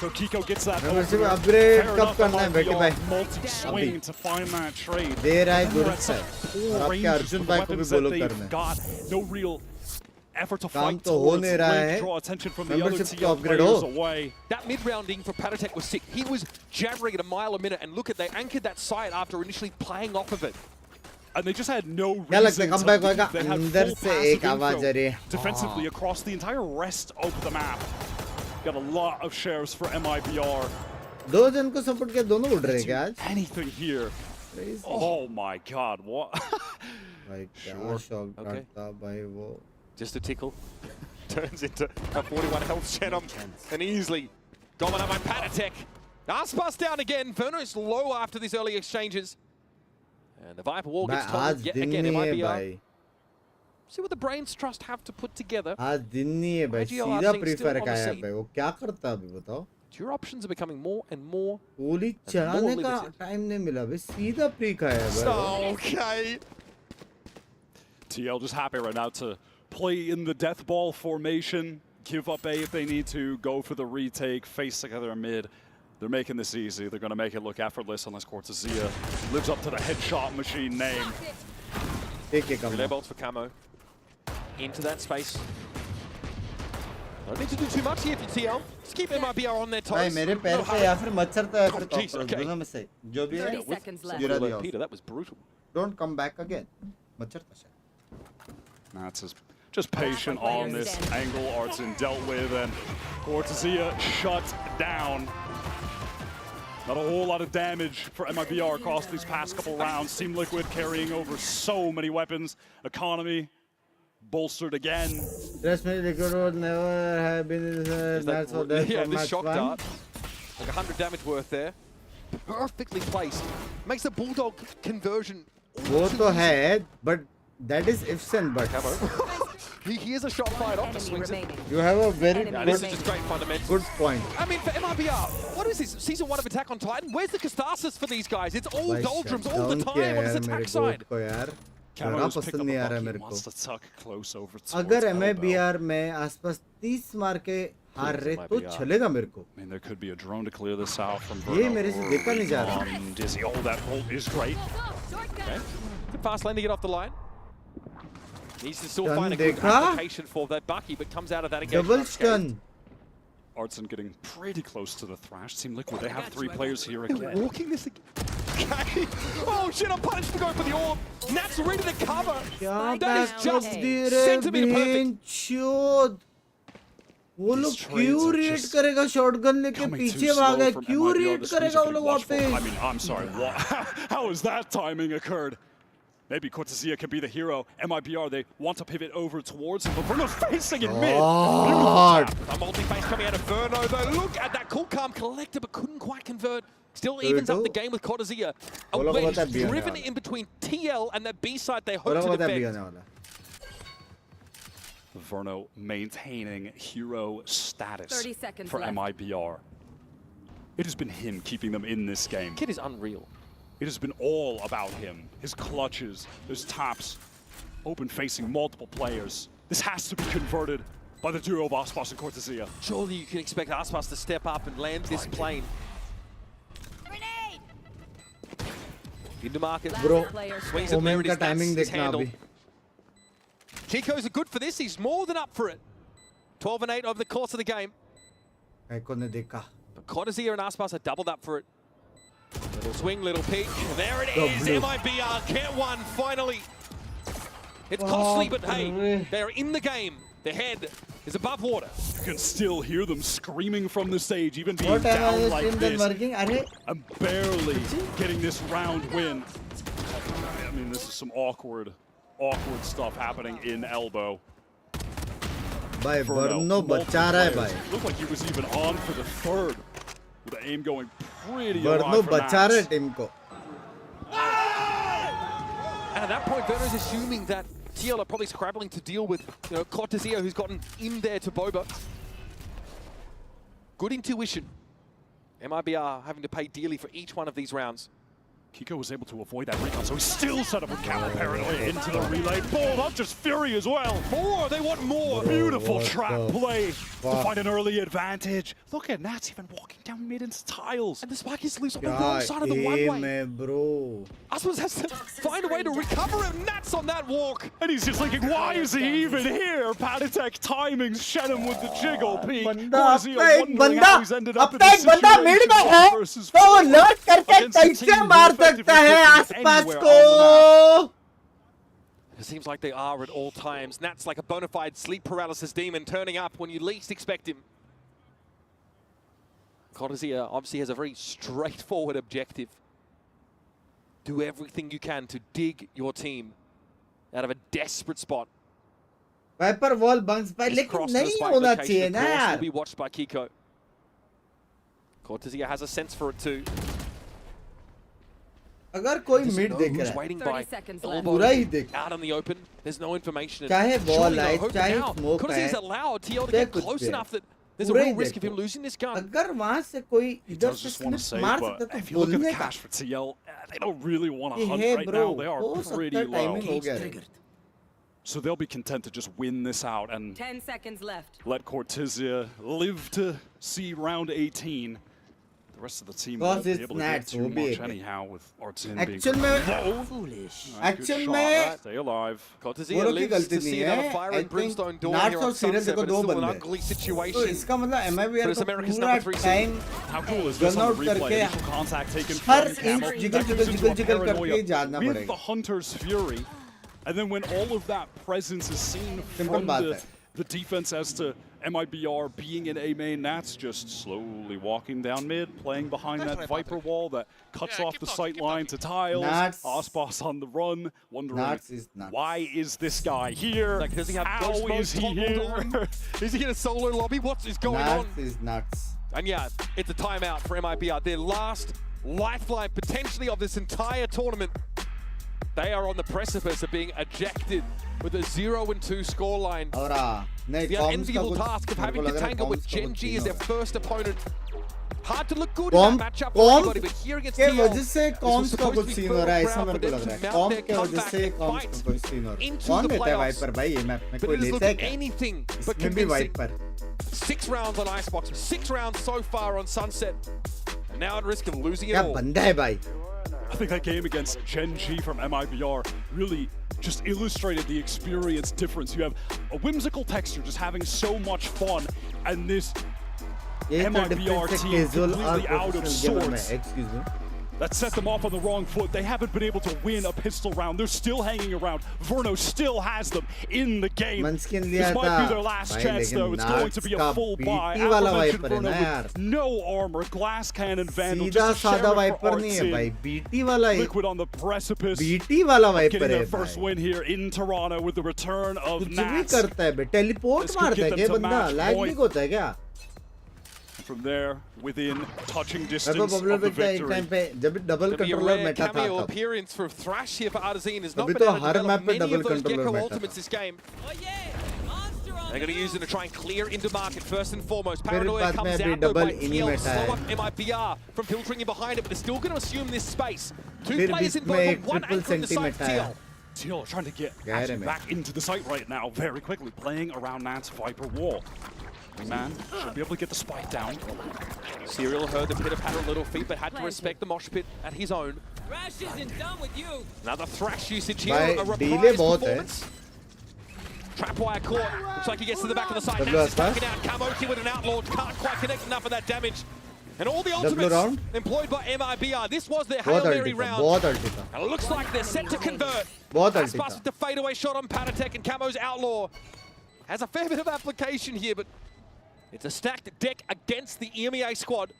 So Kiko gets that Membership opener. upgrade Fair कब enough, करना है बेटे भाई? multi-swing to find that trade. दे रहा है They're at दुरुस्त है. such और poor आपके ranges अर्जुन for the भाई को भी weapons that बोलो they've करना है. got. No real effort to काम fight तो हो towards नहीं रहा Link, है. draw attention from the other Membership तो TL upgrade players हो. away. That mid-rounding for Patatech was sick. He was jabbering at a mile a minute, and look at, they anchored that site after initially playing off of it. And they just had no क्या लगता है reason comeback to होगा? leave. They had अंदर full से passive एक आवाज info आ रही है. defensively across the entire rest of the map. Got a lot of shares for MiBR. दो जन को सपोर्ट किया दोनों उड़ रहे हैं क्या आज? Anything here. Crazy. Oh my god, what? भाई क्या शॉक Okay. था भाई वो. Just a tickle. Turns into a 41 health Shannon. And easily dominated by Patatech. Aspas down again. Verno is low after these early exchanges. And the Viper wall भाई gets आज toggled yet दिन again. नहीं है MiBR. भाई. See what the Brains Trust have to put together. आज दिन नहीं है भाई. IGL सीधा Arsenal pre still fire on का the है scene. भाई. वो क्या करता है अभी बताओ? Your options are becoming more and more. गोली चलाने का टाइम नहीं मिला भाई. सीधा प्री खाया भाई. Okay. TL just happy right now to play in the death ball formation, give up A if they need to, go for the retake, face together mid. They're making this easy. They're going to make it look effortless unless Cortezia lives up to the headshot machine name. Relay bolts for Camo. Into that space. Don't need to do too much here for TL. Just keep MiBR on their toes. भाई मेरे पैर पे या फिर मच्छर था या फिर कॉकरोच दोनों में से जो भी है 30 seconds left. गिरा दिया. Peter, that was brutal. Don't come back again. मच्छर था शायद. Nats just patient on this angle. Artson dealt with, and Cortezia shut down. Not a whole lot of damage for MiBR across these past couple rounds. Team Liquid carrying over so many weapons. Economy bolstered again. Trust me, Liquid would never have been that's what that Yeah, from this match shock one. dart. Like 100 damage worth there. Perfectly placed. Makes the Bulldog conversion. वो तो है, but that is ifs and buts. He is a shot fired off the swings it. You have a very Yeah, good, this is just great fundamentals. good point. I mean, for MiBR, what is this? Season 1 of Attack on Titan? Where's the Catharsis for these guys? It's all भाई doldrums all the shutdown time किया on this यार attack मेरे side. को यार. Camo बड़ा has picked पसंद up नहीं आ a रहा है bucket, मेरे wants को. to tuck close over towards अगर elbow. MiBR में आसपास 30 मार के हार रहे तो चलेगा मेरे को. I mean, there could be a drone to clear this out from ये Verno. मेरे से देखा नहीं जा रहा. Dizzy, oh, that ult is great. Okay. Good fast lane to get off the line. Needs to still Stun find a good देखा? application for that Bucky, but comes out of that engagement. Double stun. Artson getting pretty close to the Thrash. Team Liquid, they have 3 players here again. Walking this again. Okay. Oh shit, I'm punished to go for the orb. Nat's ready to cover. क्या That is backup just दे रहे centimeter perfect. बेंचोद. वो लोग क्यों red करेगा shotgun लेके पीछे भागा. क्यों रेड करेगा वो लोग I वापस. mean, I'm sorry. What? How has that timing occurred? Maybe Cortezia could be the hero. MiBR, they want to pivot over towards him, but Verno's facing in mid. God. A multi-face coming out of Verno, though. Look at that cool calm collector, but couldn't quite convert. Still evens up the game with Cortezia. A wedge driven in between TL and the B side they hope to defend. Verno maintaining hero status 30 seconds for left. MiBR. It has been him keeping them in this game. Kid is unreal. It has been all about him. His clutches, his tops, open facing multiple players. This has to be converted by the duo of Aspas and Cortezia. Surely you can expect Aspas to step up and land this plane. Into market. Bro, swings at Omen ka Meredith, timing that's his देखना handle. अभी. Chico's are good for this. He's more than up for it. 12 and 8 over the course of the game. Icon ने देखा. But Cortezia and Aspas are doubled up for it. Little swing, little peek. There it Go is. blue. MiBR get one finally. It's costly, but hey, they're in the game. Their head is above water. You can still hear them screaming from the stage, even being down like this. I'm barely getting this round win. I mean, this is some awkward stuff happening in elbow. भाई वर्नो बचा रहा है भाई. Looked like he was even on for the third, with the aim going pretty वर्नो awry for बचा रहा है Max. Team को. And at that point, Verno's assuming that TL are probably scrabbling to deal with, you know, Cortezia, who's gotten in there to Boba. Good intuition. MiBR having to pay dearly for each one of these rounds. Kiko was able to avoid that recon, so he's still set up with counter paranoia into the relay. Ball up, just Fury as well. More, they want more. Beautiful trap play to find an early advantage. Look at Nats even walking down mid into tiles. And the spike is loose on the wrong side of the one-way. bro. Aspas has to find a way to recover him. Nats on that walk. And he's just thinking, why is he even here? Patatek timing shed him with the jiggle peek. Cortezia wondering how he's ended up in this situation versus तो लर्ट करके कैसे मार सकता है आसपास को? It seems like they are at all times. Nat's like a bona fide sleep paralysis demon turning up when you least expect him. Cortezia obviously has a very straightforward objective. Do everything you can to dig your team out of a desperate spot. Viper wall bounce by, लेकिन नहीं होना चाहिए ना यार. Will be watched by Kiko. Cortezia has a sense for it too. अगर कोई mid देख रहा है, waiting by पूरा ही देख. out on the open. There's no information. चाहे ball आए, चाहे smoke आए, Cortezia's allowed TL to get close enough that there's a real risk of him losing this gun. अगर वहाँ से कोई इधर से slip मार सकता if तो you look at the बोलने का. cash for TL, they don't really want to ये hunt है right bro, now. They are हो pretty सकता है low. timing हो गया है. So they'll be content to just win this out and 10 seconds left. let Cortezia live to see round 18. The rest of the team Cause won't be it's able to get Nats, too वो भी much है. anyhow with Artin being Actual में low. foolish. Alright, good Actual shot. में Stay alive. Cortezia वो लोग की lives गलती to नहीं see another है. fire I and brimstone think dawn Nats here और on Syrian Sunset, देखो but दो it's still an बंदे. ugly तो situation. इसका मतलब MIBR But it's को America's पूरा number 3 seed. time How cool is this run on out the replay? करके Initial contact taken her from Camel. inch That jiggle goes into a jiggle paranoia करके जाना with पड़ेगा. the Hunter's Fury. And then when all of that presence is seen Simple from बात the, है. the defense as to MiBR being in A main, Nats just slowly walking down mid, playing behind that Viper wall that cuts off the sight line to tiles. Nats. Aspas on the run, wondering Nats is nuts. why is this guy here? Like, does he have How ghost mode is he toggled here? on? Is he in a solo lobby? What is going on? Nats is nuts. And yeah, it's a timeout for MiBR. Their last lifeline potentially of this entire tournament. They are on the precipice of being ejected with a 0-2 scoreline. और नहीं The comms का unenviable कुछ task of मेरे having को to लग रहा है tangle with comms का Gen कुछ G सीन as हो their रहा है. first opponent. Hard to look good com in that matchup for com anybody, but here against के TL, वजह से this was कॉम्स का supposed कुछ to be सीन हो रहा है, ऐसा fertile मेरे को ground लग रहा for है. them कॉम to के mount वजह their से comeback कॉम्स and का कुछ सीन हो रहा है. into कौन the देता है playoffs. वाइपर भाई ये मैप में But कोई it is लेता है looking क्या? anything but इसमें भी convincing. Wiper. 6 rounds on Icebox, 6 rounds so far on Sunset. And now at risk of losing it क्या all. बंदा है भाई. I think that game against Gen G from MiBR really just illustrated the experience difference. You have a whimsical texture, just having so much fun, and this ये तो MiBR difference है team casual और completely out of professional game में. sorts. Excuse me. That set them off on the wrong foot. They haven't been able to win a pistol round. They're still hanging around. Verno still has them in the game. Munchkin लिया This might था. be their last भाई chance, लेकिन though. It's going to be a Nats full का buy. BT वाला Aforementioned wiper है Verno ना यार. with no armor, glass cannon, vandal, सीधा just a सादा sheriff वाइपर for नहीं है भाई. Artin. BT वाला है. Liquid on the precipice. BT वाला of वाइपर getting है their first भाई. win here in Toronto with the return of कुछ भी Nats. करता है बे. टेलीपोर्ट This could मारता है get क्या them to बंदा? match lag point. नहीं होता है क्या? from there, within touching distance देखो of Bablu the big time victory. पे जब double It'll be a controller rare Meta था cameo तब appearance for Thrash here for Arzine. Has not अभी been तो able to her develop map पे many double of those controller Gecko Meta ultimates this game. They're going to use it to try and clear into market first and foremost. फिर Paranoia बाद में comes अभी out though double by इन्हीं TL, Meta slow है up MiBR from filtering in behind it, but they're still going to assume this space. Two फिर players beach in में both, एक but one triple anchor in the side. Centimetre है TL trying to get गहरे actually में back into the site right now very quickly, playing around Nat's Viper wall. Man should be able to get the spike down. Serial heard the pitter-patter a little feet, but had to respect the mosh pit at his own. Thrash isn't done with you. Another Thrash usage here, भाई a delay reprise बहुत है performance. Trapwire caught. Looks like he gets to the back of the side. W Nats is आसपास backing out. Kamoti with an outlaw. Can't quite connect enough of that damage. And all the W ultimates round employed by MiBR. This was their बहुत Hail अल्टी Mary था round. बहुत अल्टी था And it looks like they're set to convert. बहुत अल्टी Aspas था with the fadeaway shot on Panatek, and Camo's outlaw has a fair bit of application here, but it's a stacked deck against the EMEA squad.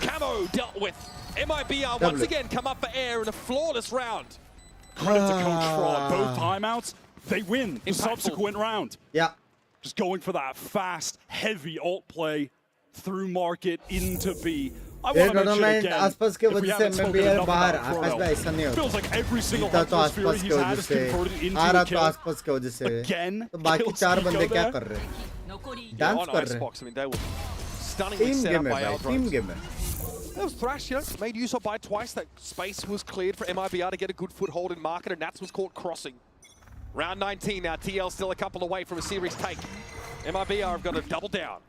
Camo dealt with. MiBR once again come up for air in a flawless round. Credit to Coach Fraud. Both timeouts, they win the Impactful. subsequent round. Yeah. Just going for that fast, heavy ult play through market into B. I ये want to mention tournament again, आसपास के if we वजह से haven't spoken MiBR enough बाहर about Akash Chrono, भाई ऐसा नहीं होता feels like every single जीता तो Hunter's Fury आसपास he's के had वजह is से converted into हारा a तो kill. आसपास के वजह से Again, तो बाकी kills चार Kiko बंदे क्या there. कर रहे हैं Yeah, डांस on कर रहे हैं Icebox, I mean, they were stunningly team set game up है by भाई Aldros. टीम गेम है That was Thrash, you know, made use of by twice. That space was cleared for MiBR to get a good foothold in market, and Nats was caught crossing. Round 19 now, TL still a couple away from a series take. MiBR have got to double down.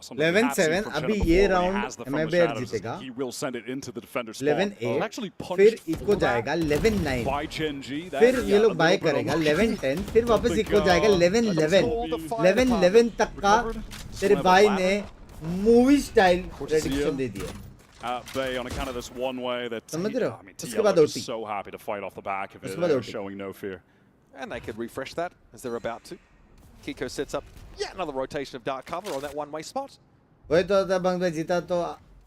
11-7 अभी ये round MiBR जीतेगा He will send it into the defender's 11-8 Actually फिर eco जाएगा 11-9 by Genji. फिर ये लोग bye करेगा 11-10 फिर वापस इको जाएगा 11-11 11-11 तक का तेरे भाई ने मूवी स्टाइल प्रेडिक्शन दे दिया Bay on account of this one way that समझ रहे हो I mean, उसके TL बाद are OT just so happy to fight off the back of it, उसके बाद OT showing no fear. And they could refresh that as they're about to. Kiko sets up yet another rotation of dark cover on that one-way spot. वही तो होता बंग जीता तो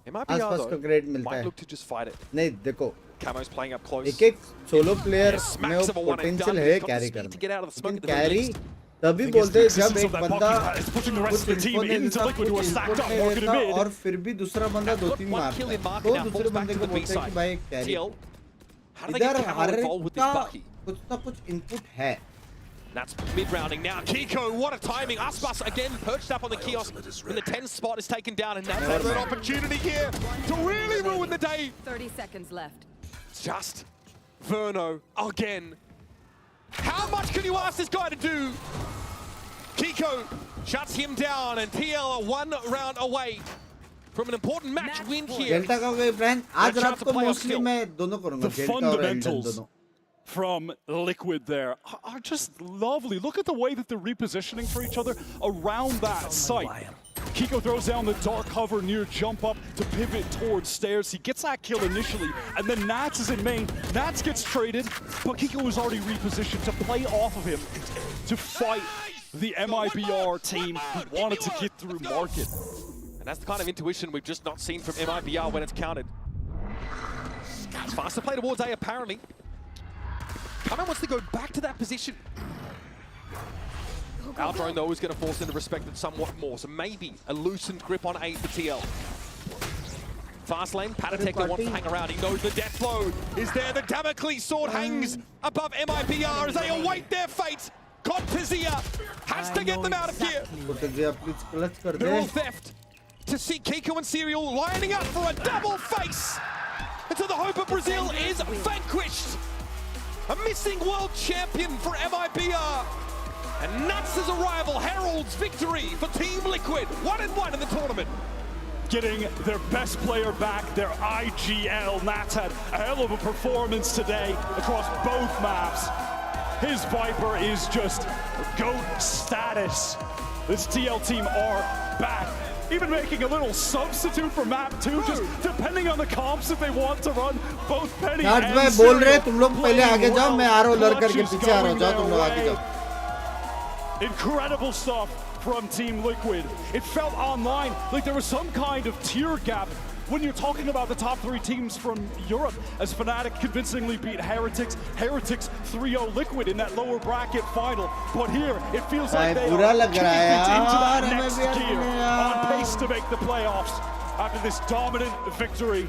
MiBR आसपास को grade मिलता might है look to just fight it. नहीं देखो Camo's playing up close. एक एक सोलो प्लेयर में Smacks वो of a one and potential done. है He's got the carry speed to करना get out of the smoke लेकिन at the very carry least. तभी बोलते हैं जब एक बंदा कुछ इन्फो नहीं देता कुछ इनपुट नहीं देता और फिर भी दूसरा बंदा 2-3 मारता है तो दूसरे बंदे को बोलते हैं कि भाई एक कैरी इधर हर का कुछ ना कुछ इनपुट है That's mid-rounding now. Kiko, what a timing. Aspas again perched up on the kiosk when the 10 spot is taken down, and that's an opportunity here to really ruin the day. 30 seconds left. Just Verno again. How much can you ask this guy to do? Kiko shuts him down, and TL are one round away from an important match win here. Delta का कोई plan आज रात को mostly मैं दोनों करूंगा The delta और Elden fundamentals दोनों from Liquid there are just lovely. Look at the way that they're repositioning for each other around that site. Kiko throws down the dark cover near jump up to pivot towards stairs. He gets that kill initially, and then Nats is in main. Nats gets traded, but Kiko was already repositioned to play off of him to fight the MiBR team who wanted to get through market. And that's the kind of intuition we've just not seen from MiBR when it's counted. It's faster play towards A apparently. Kamo wants to go back to that position. Outdrone though is going to force him to respect it somewhat more, so maybe a loosened grip on A for TL. Fast lane, Patatek wants to hang around. He knows the death flow is there. The Damocles sword hangs above MiBR as they await their fate. Contezia has to get them out of here. Neural theft to see Kiko and Serial lining up for a double face. Until the hope of Brazil is vanquished. A missing world champion for MiBR. And Nuts' arrival heralds victory for Team Liquid. 1-1 in the tournament. Getting their best player back, their IGL. Nats had a hell of a performance today across both maps. His Viper is just GOAT status. This TL team are back. Even making a little substitute for map 2, just depending on the comps that they want to run. Both Penny and बोल रहे तुम लोग पहले आगे जाओ मैं आ रहा हूँ लड़ करके पीछे आ रहा हूँ जाओ तुम लोग आगे जाओ Incredible stuff from Team Liquid. It felt online like there was some kind of tier gap when you're talking about the top 3 teams from Europe, as Fnatic convincingly beat Heretics 3-0 Liquid in that lower bracket final. But here, it feels like they are kicking into that next gear, on pace to make the playoffs after this dominant victory.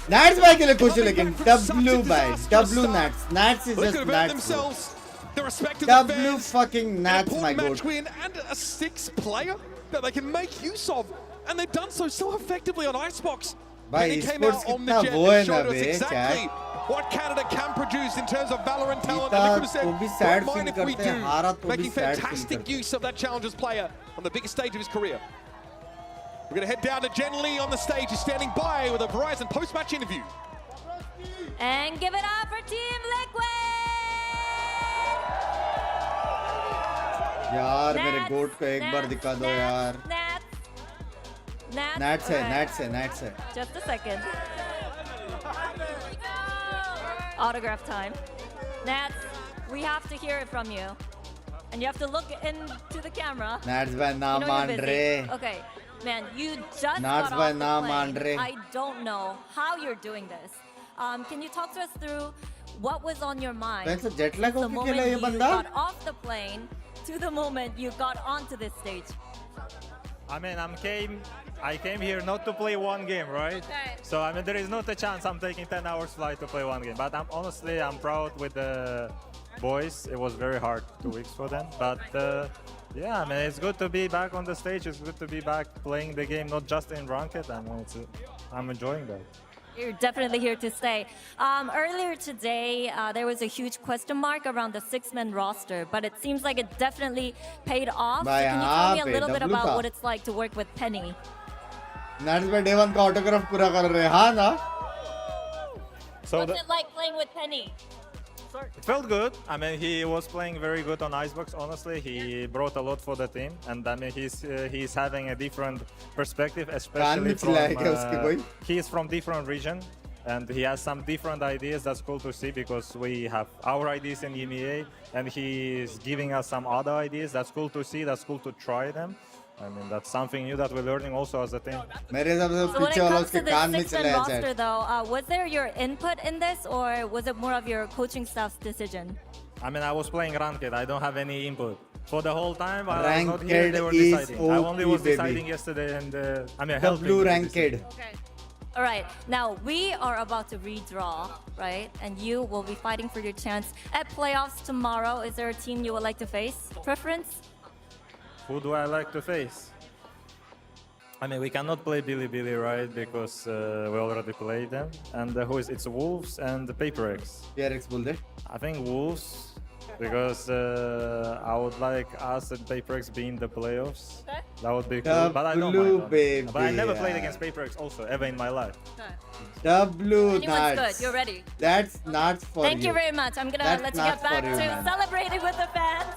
Nats भाई के लिए खुश है लेकिन W भाई W Nats is just Nats. The respective W fucking Nats my god. Match win and a 6th player that they can make use of, and they've done so effectively on Icebox. भाई came out Esports on the कितना jet वो है and ना showed us bay exactly what Canada can produce in terms of Valorant talent. And we could have said, तो भी sad don't mind feel if we करते हैं do, हारा तो भी making sad feel fantastic करते हैं. use of that Challengers player on the biggest stage of his career. We're going to head down to Jen Lee on the stage, who's standing by with a Verizon post-match interview. And give it up for Team Liquid! यार मेरे गोट को एक बार दिखा दो यार. Nats है. Just a second. Autograph time. Nats, we have to hear it from you. And you have to look into the camera. Nats भाई ना मान रहे. Okay, man, you just Nats got भाई off ना the मान plane. रहे. I don't know how you're doing this. Can you talk to us through what was on your mind? वैसे jet lag the हो moment क्या ये you बंदा? got off the plane to the moment you got onto this stage. I mean, I came here not to play one game, right? Okay. So I mean, there is not a chance I'm taking 10 hours flight to play one game. But I'm proud with the boys. It was very hard 2 weeks for them. But yeah, I mean, it's good to be back on the stage. It's good to be back playing the game, not just in ranked. I mean, I'm enjoying that. You're definitely here to stay. Earlier today, there was a huge question mark around the 6-man roster, but it seems like it definitely paid off. So can you tell me a little bit about what it's like to work with Penny? Nats भाई day 1 का autograph पूरा कर रहे हैं, हाँ ना? What's it like playing with Penny? It felt good. I mean, he was playing very good on Icebox. Honestly, he brought a lot for the team, and I mean, he's having a different perspective, especially from he's from different region, and he has some different ideas. That's cool to see because we have our ideas in EMEA, and he's giving us some other ideas. That's cool to see. That's cool to try them. I mean, that's something new that we're learning also as a team. So when it comes to the 6-man roster, though, was there your input in this, or was it more of your coaching staff's decision? I mean, I was playing ranked. I don't have any input. For the whole time, I was not Ranked here. They were is deciding. I only was OP, deciding baby. yesterday, and I mean, W helping. ranked. Okay. All right. Now we are about to redraw, right? And you will be fighting for your chance at playoffs tomorrow. Is there a team you would like to face? Preference? Who do I like to face? I mean, we cannot play Billy, right? Because we already played them. And it's Wolves and PaperX. PRX बोल I think Wolves, because I would like us and PaperX be in the playoffs. Okay. That would be cool. But I don't mind. Baby, But I never played against PaperX also, ever in my life. W Anyone's Nats. good. You're ready. That's Nats for Thank you very much. I'm gonna That's let you not get back for you, to man. celebrating with the fans.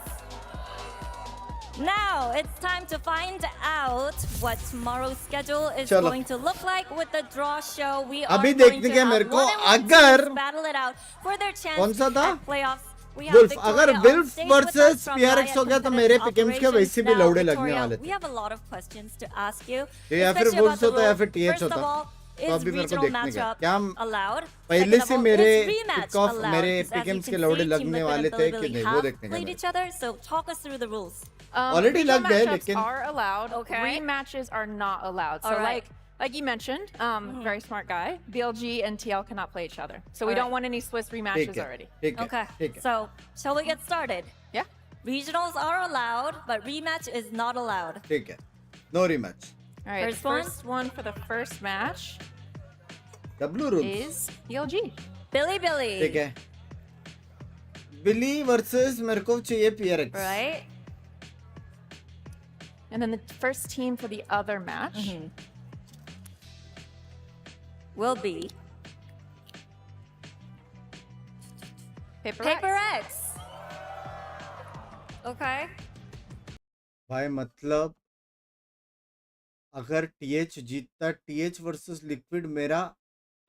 Now it's time to find out what tomorrow's schedule is चलो. going to look like with the draw show. We are अभी going देखने to के have मेरे को one and one अगर teams battle it out for their chance कौन सा था? at playoffs. We have Wolf Victoria अगर on Wolf stage with us versus from PRX Meier हो गया तो Competitive मेरे पिकम्स के वैसे भी Operations. Now, लौड़े लगने Victoria, वाले we थे. have a lot of questions to ask you. या फिर especially Wolves about the होता या rules. फिर TH First of होता. all, तो is अभी मेरे को regional देखने का matchup क्या allowed? पहले Second से of all, मेरे is rematch pick off allowed? मेरे Because as you पिकम्स can के लौड़े see, Team लगने Liquid वाले and थे Billy कि नहीं वो have देखने का played मेरे each other, so talk us through the rules. Already regional लग गए, matchups लेकिन- are allowed. Okay. Rematches are not allowed. So All right. like you mentioned, very smart guy. BLG and TL cannot play each other. So we All don't right. want any Swiss rematches already. Okay. So shall we get started? Yeah. Regionals are allowed, but rematch is not allowed. ठीक है. No rematch. All right. First the one? first one for the first match W rules. is BLG. Billy. ठीक है. Billy versus मेरे को चाहिए PRX. Right? And then the first team for the other match will be Paper X. Okay. भाई मतलब अगर TH जीतता TH versus liquid मेरा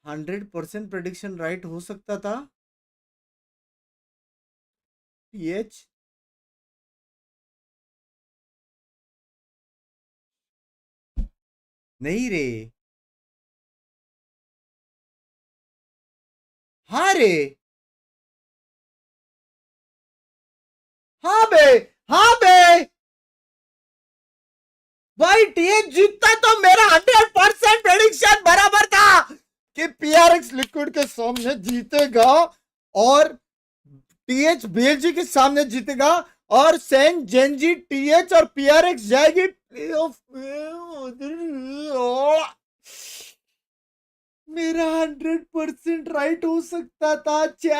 100% प्रेडिक्शन राइट हो सकता था. TH नहीं रे हाँ रे, हाँ बे, हाँ बे भाई, टीएच जीतता तो मेरा 100% प्रेडिक्शन बराबर था कि पीआरएक्स लिक्विड के सामने जीतेगा और टीएच बीएलजी के सामने जीतेगा और सेंट जेनजी टीएच और पीआरएक्स जाएगी प्लेऑफ में। मेरा 100% राइट हो सकता था चैट।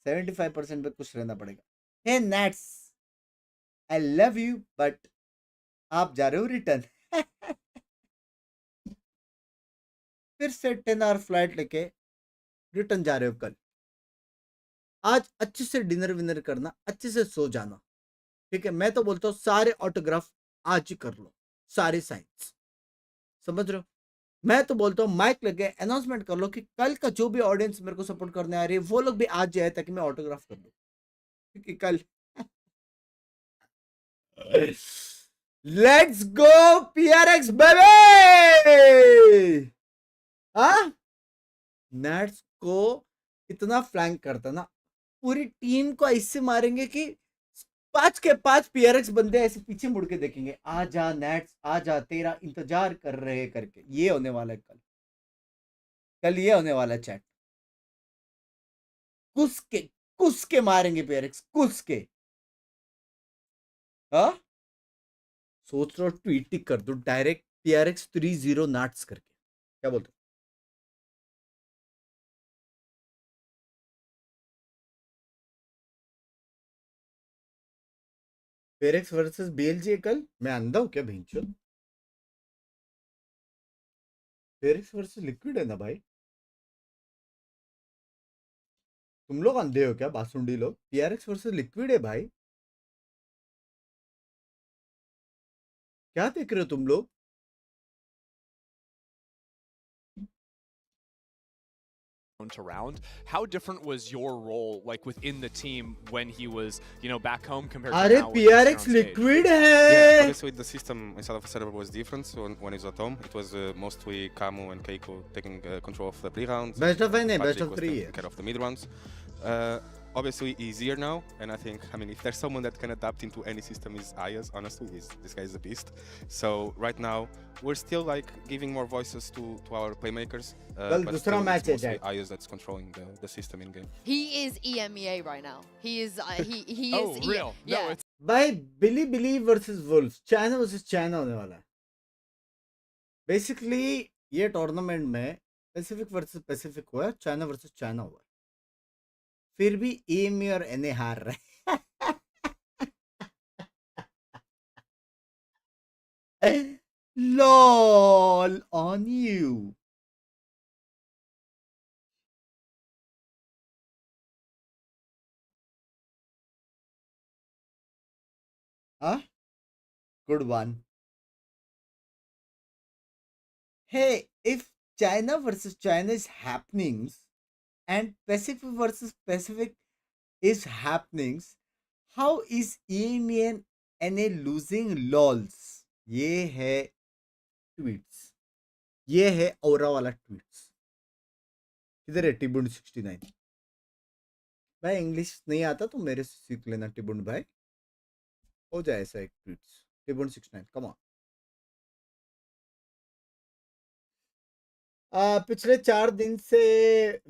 75% पे कुछ रहना पड़ेगा। Hey Nets, I love you but आप जा रहे हो रिटर्न। फिर से 10 आवर फ्लाइट लेके रिटर्न जा रहे हो कल। आज अच्छे से डिनर विनर करना, अच्छे से सो जाना, ठीक है। मैं तो बोलता हूँ सारे ऑटोग्राफ आज ही कर लो, सारे साइंस, समझ रहे हो। मैं तो बोलता हूँ माइक लगे अनाउंसमेंट कर लो कि कल का जो भी ऑडियंस मेरे को सपोर्ट करने आ रही है वो लोग भी आज जाए ताकि मैं ऑटोग्राफ कर दूं, क्योंकि कल लेट्स गो पीआरएक्स बेबी। हाँ, नेट्स को इतना फ्लैंक करता ना, पूरी टीम को ऐसे मारेंगे कि 5 के 5 पीआरएक्स बंदे ऐसे पीछे मुड़ के देखेंगे, आ जा नेट्स आ जा, तेरा इंतजार कर रहे करके। ये होने वाला है कल, कल ये होने वाला है चैट। कुस के मारेंगे पीआरएक्स, कुस के। हाँ, सोच रहा ट्वीट ही कर दो डायरेक्ट पीआरएक्स 30 नाट्स करके, क्या बोलते हो? पीआरएक्स वर्सेस बीएलजी कल। मैं अंधा हूं क्या भिंचो? पीआरएक्स वर्सेस लिक्विड है ना भाई, तुम लोग अंधे हो क्या बासुंडी लोग? पीआरएक्स वर्सेस लिक्विड है भाई, क्या देख रहे हो तुम लोग? Around. How different was your role, like within the team, when he was, you know, back home compared to अरे now? पीआरएक्स लिक्विड है। Yeah, obviously the system inside of the server was different. So when he's at home, it was mostly Camu and Keiko taking control of the pre-rounds. Best of N, best of 3. Taking care of the mid-rounds. Obviously easier now, and I think, I mean, if there's someone that can adapt into any system, is Ayaz. Honestly, this guy is a beast. So right now we're still like giving more voices to our playmakers. Well, but दूसरा still match it's है mostly Ayaz that's controlling the system in game. He is EMEA right now. He is he Oh, is real? yeah. No, it's भाई Billy versus Wolf, China versus China होने वाला है। Basically ये tournament में Pacific versus Pacific हुआ है, China versus China हुआ है, फिर भी एमी और एनए हार रहे हैं। Lol on you. Huh? Good one. Hey, if China versus China is happenings and Pacific versus Pacific is happenings, how is EME and NA losing lols? ये है tweets, ये है औरा वाला tweets। किधर है टिबुंड 69? भाई इंग्लिश नहीं आता तो मेरे से सीख लेना टिबुंड भाई, हो जाए ऐसा एक ट्वीट्स। टिबुंड 69 come on. पिछले 4 दिन से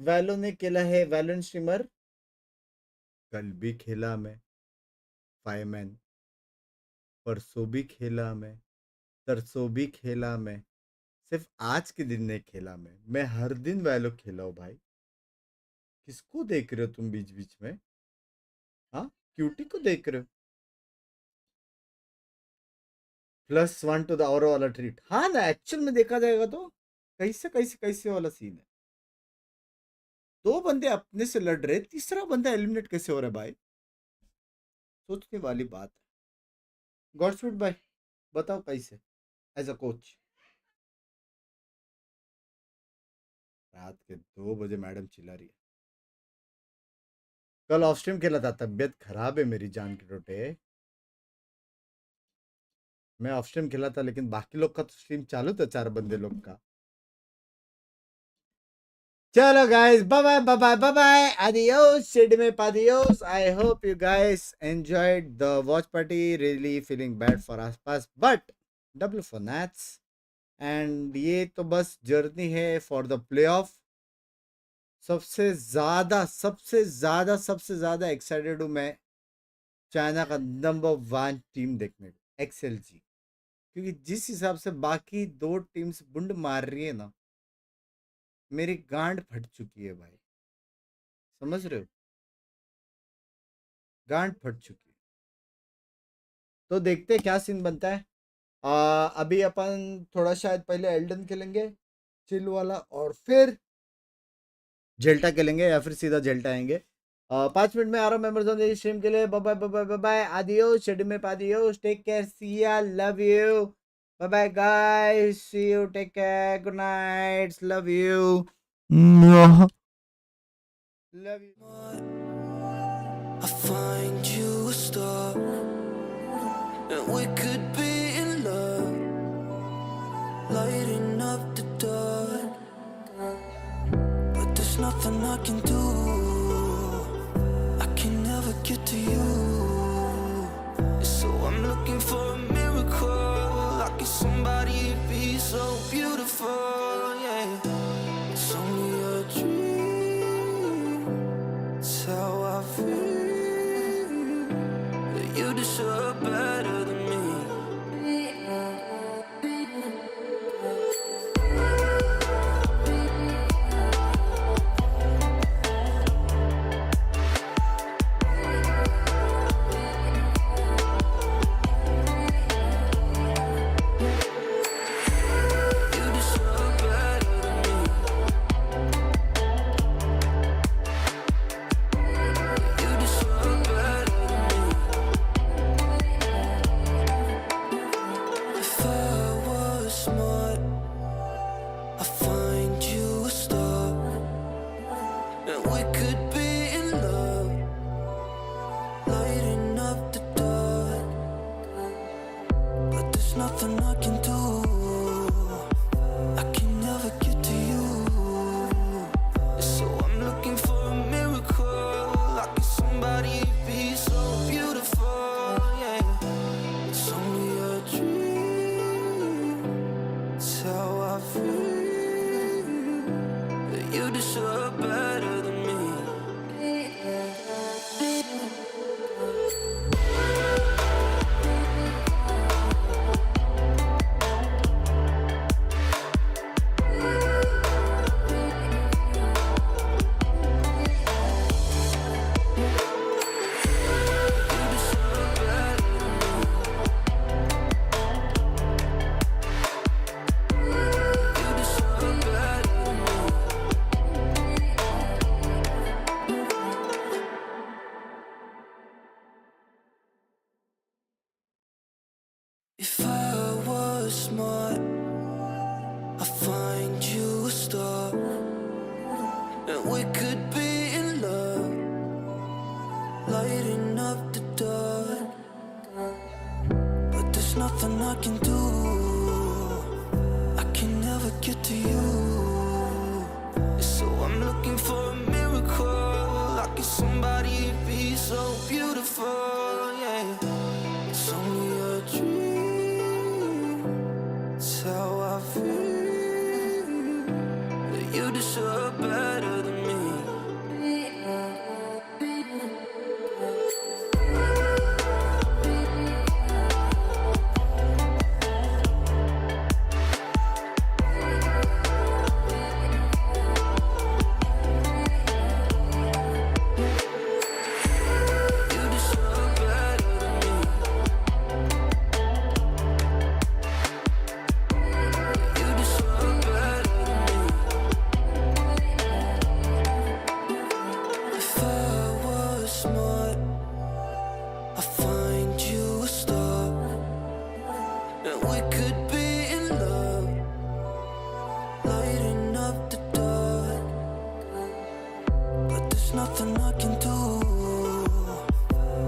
वैलो ने खेला है, वैलोरेंट स्ट्रीमर। कल भी खेला मैं 5 मैन, परसों भी खेला मैं, तरसों भी खेला मैं, सिर्फ आज के दिन नहीं खेला मैं हर दिन वैलो खेला हूँ भाई। किसको देख रहे हो तुम बीच बीच में? हाँ, क्यूटी को देख रहे हो? +1 टू द और वाला ट्रीट। हाँ ना, एक्चुअल में देखा जाएगा तो कैसे वाला सीन है। 2 बंदे अपने से लड़ रहे, तीसरा बंदा एलिमिनेट कैसे हो रहा है भाई? सोचने वाली बात है। गॉडस्पीड भाई बताओ कैसे एज अ कोच। रात के 2 बजे मैडम चिल्ला रही है। कल ऑफ स्ट्रीम खेला था, तबीयत खराब है मेरी जान के टोटे। मैं ऑफ स्ट्रीम खेला था, लेकिन बाकी लोग का तो स्ट्रीम चालू था, 4 बंदे लोग का. Chalo guys, bye-bye, adios, Chidme Padios. I hope you guys enjoyed the watch party. Really feeling bad for Aspas, but W for Nats. And ये तो बस जर्नी है for the playoff. सबसे ज़्यादा एक्साइटेड हूँ मैं चाइना का number 1 team देखने को, XLG. क्योंकि जिस हिसाब से बाकी 2 टीम्स बुंड मार रही है ना, मेरी गांड फट चुकी है भाई. समझ रहे हो? गांड फट चुकी है. तो देखते हैं क्या सीन बनता है. अभी अपन थोड़ा शायद पहले एल्डन खेलेंगे चिल वाला, और फिर जेल्टा खेलेंगे, या फिर सीधा जेल्टा आएंगे. 5 मिनट में आ रहा हूँ मेंबर्स ऑन स्ट्रीम के लिए. बाय आदियोस, शेड में पादियोस, take care, see ya, love you, bye bye guys, see you, take care, good night, love you, love you. I find you a star, and we could be in love, lighting up the dark, but there's nothing I can do. I can never get to you, so I'm looking for a miracle. Like if somebody be so beautiful, yeah. It's only a dream, it's how I feel, that you deserve better than me. Nothing I can do. I can never get to you, so I'm looking for a miracle. Like if somebody be so beautiful, yeah. It's only a dream, it's how I feel, that you deserve better than me. If I was smart, I'd find you a star, and we could be in love, lighting up the dark, but there's nothing I can do. I can never get to you, so I'm looking for a miracle. Like if somebody be so beautiful, yeah. It's only a dream, it's how I feel, that you deserve better than me. If I was smart, I'd find you a star, and we could be in love, lighting up the dark, but there's nothing I can do.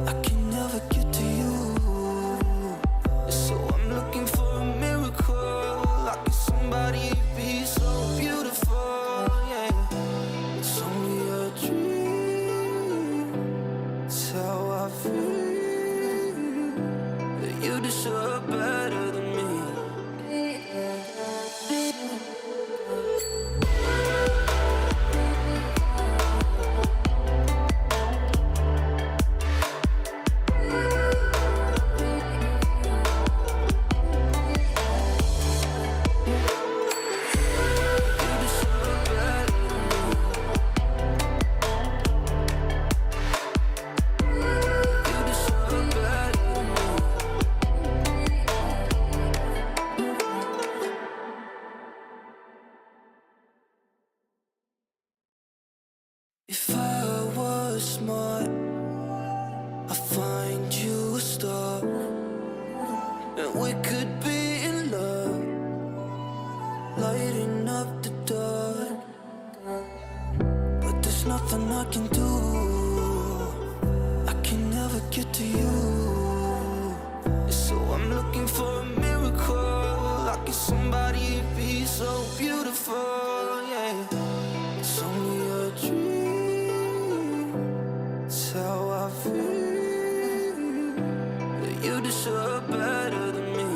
I can never get to you, so I'm looking can do. I can never get to you. So I'm looking for a miracle. Like it's somebody be so beautiful, yeah. It's only a dream. It's how I feel. That you deserve better than me.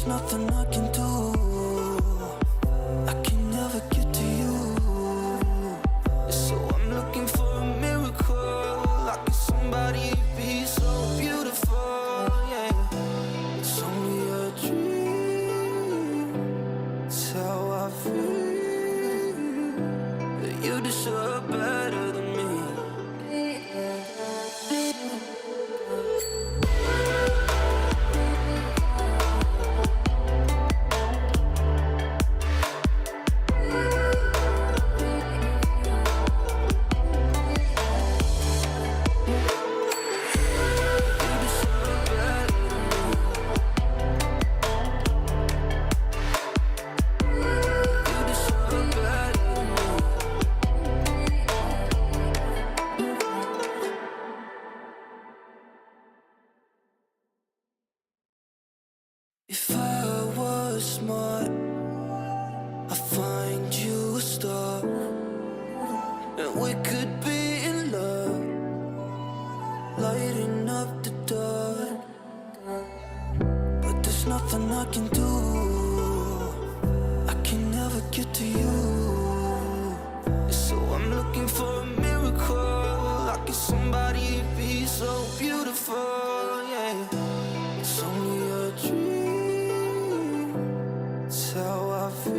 Nothing I can do. I can never get to you. So I'm looking for a miracle. Like it's somebody be so beautiful, yeah. It's only a dream. It's how I feel. That you deserve better than me. If I was smart, I'd find you a star, and we could be in love, lighting up the dark. But there's nothing I can do. I can never get to you. So I'm looking for a miracle. Like it's somebody be so beautiful, yeah. It's only a dream. It's how I feel.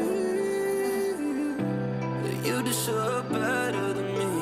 That you deserve better than me.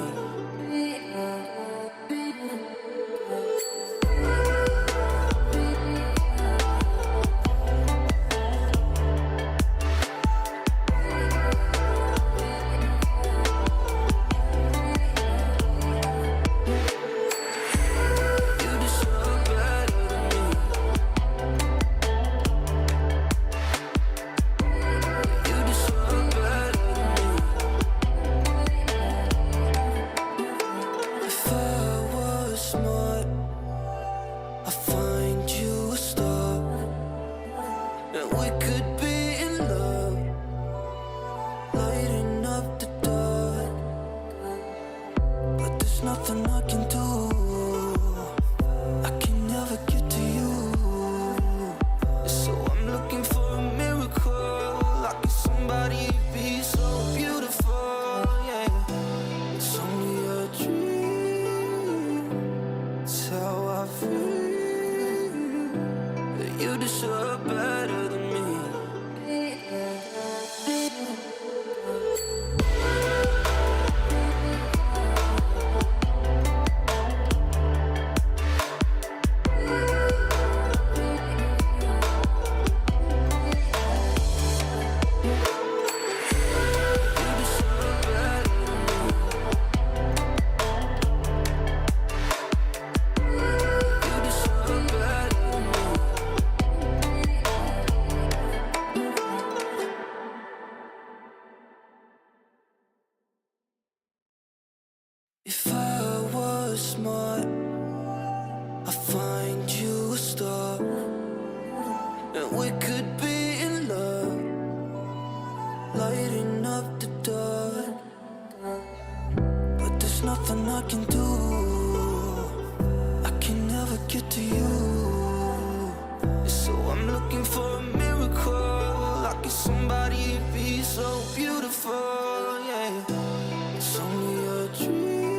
Nothing I can do. I can never get to you. So I'm looking for a miracle. Like it's somebody be so beautiful, yeah. It's only a dream. It's how I feel. That you deserve better than me. If I was smart, I'd find you a star, and we could be in love, lighting up the dark. But there's nothing I can do. I can never get to you. So I'm looking for a miracle. Like it's somebody be so beautiful, yeah. It's only a dream.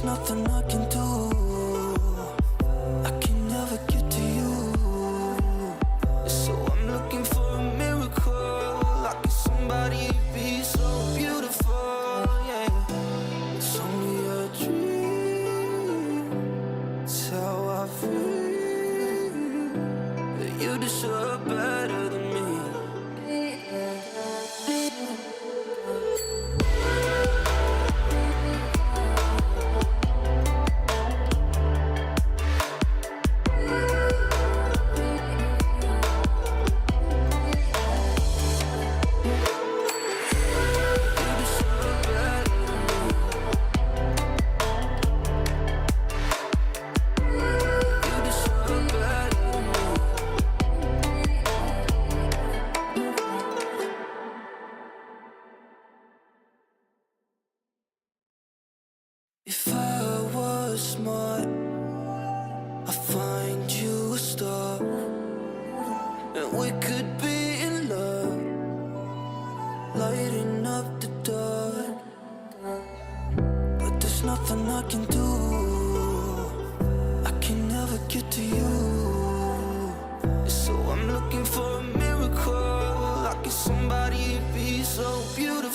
nothing I can do. I can never get to you. So I'm looking for a miracle. Like somebody be so beautiful, yeah. It's only a dream. It's how I feel. That you deserve better than me. If I was smart, I'd find you a star, and we could be in love, lighting up the dark. But there's nothing I can do. I can never get to you. So I'm looking for a miracle. Like somebody be so beautiful.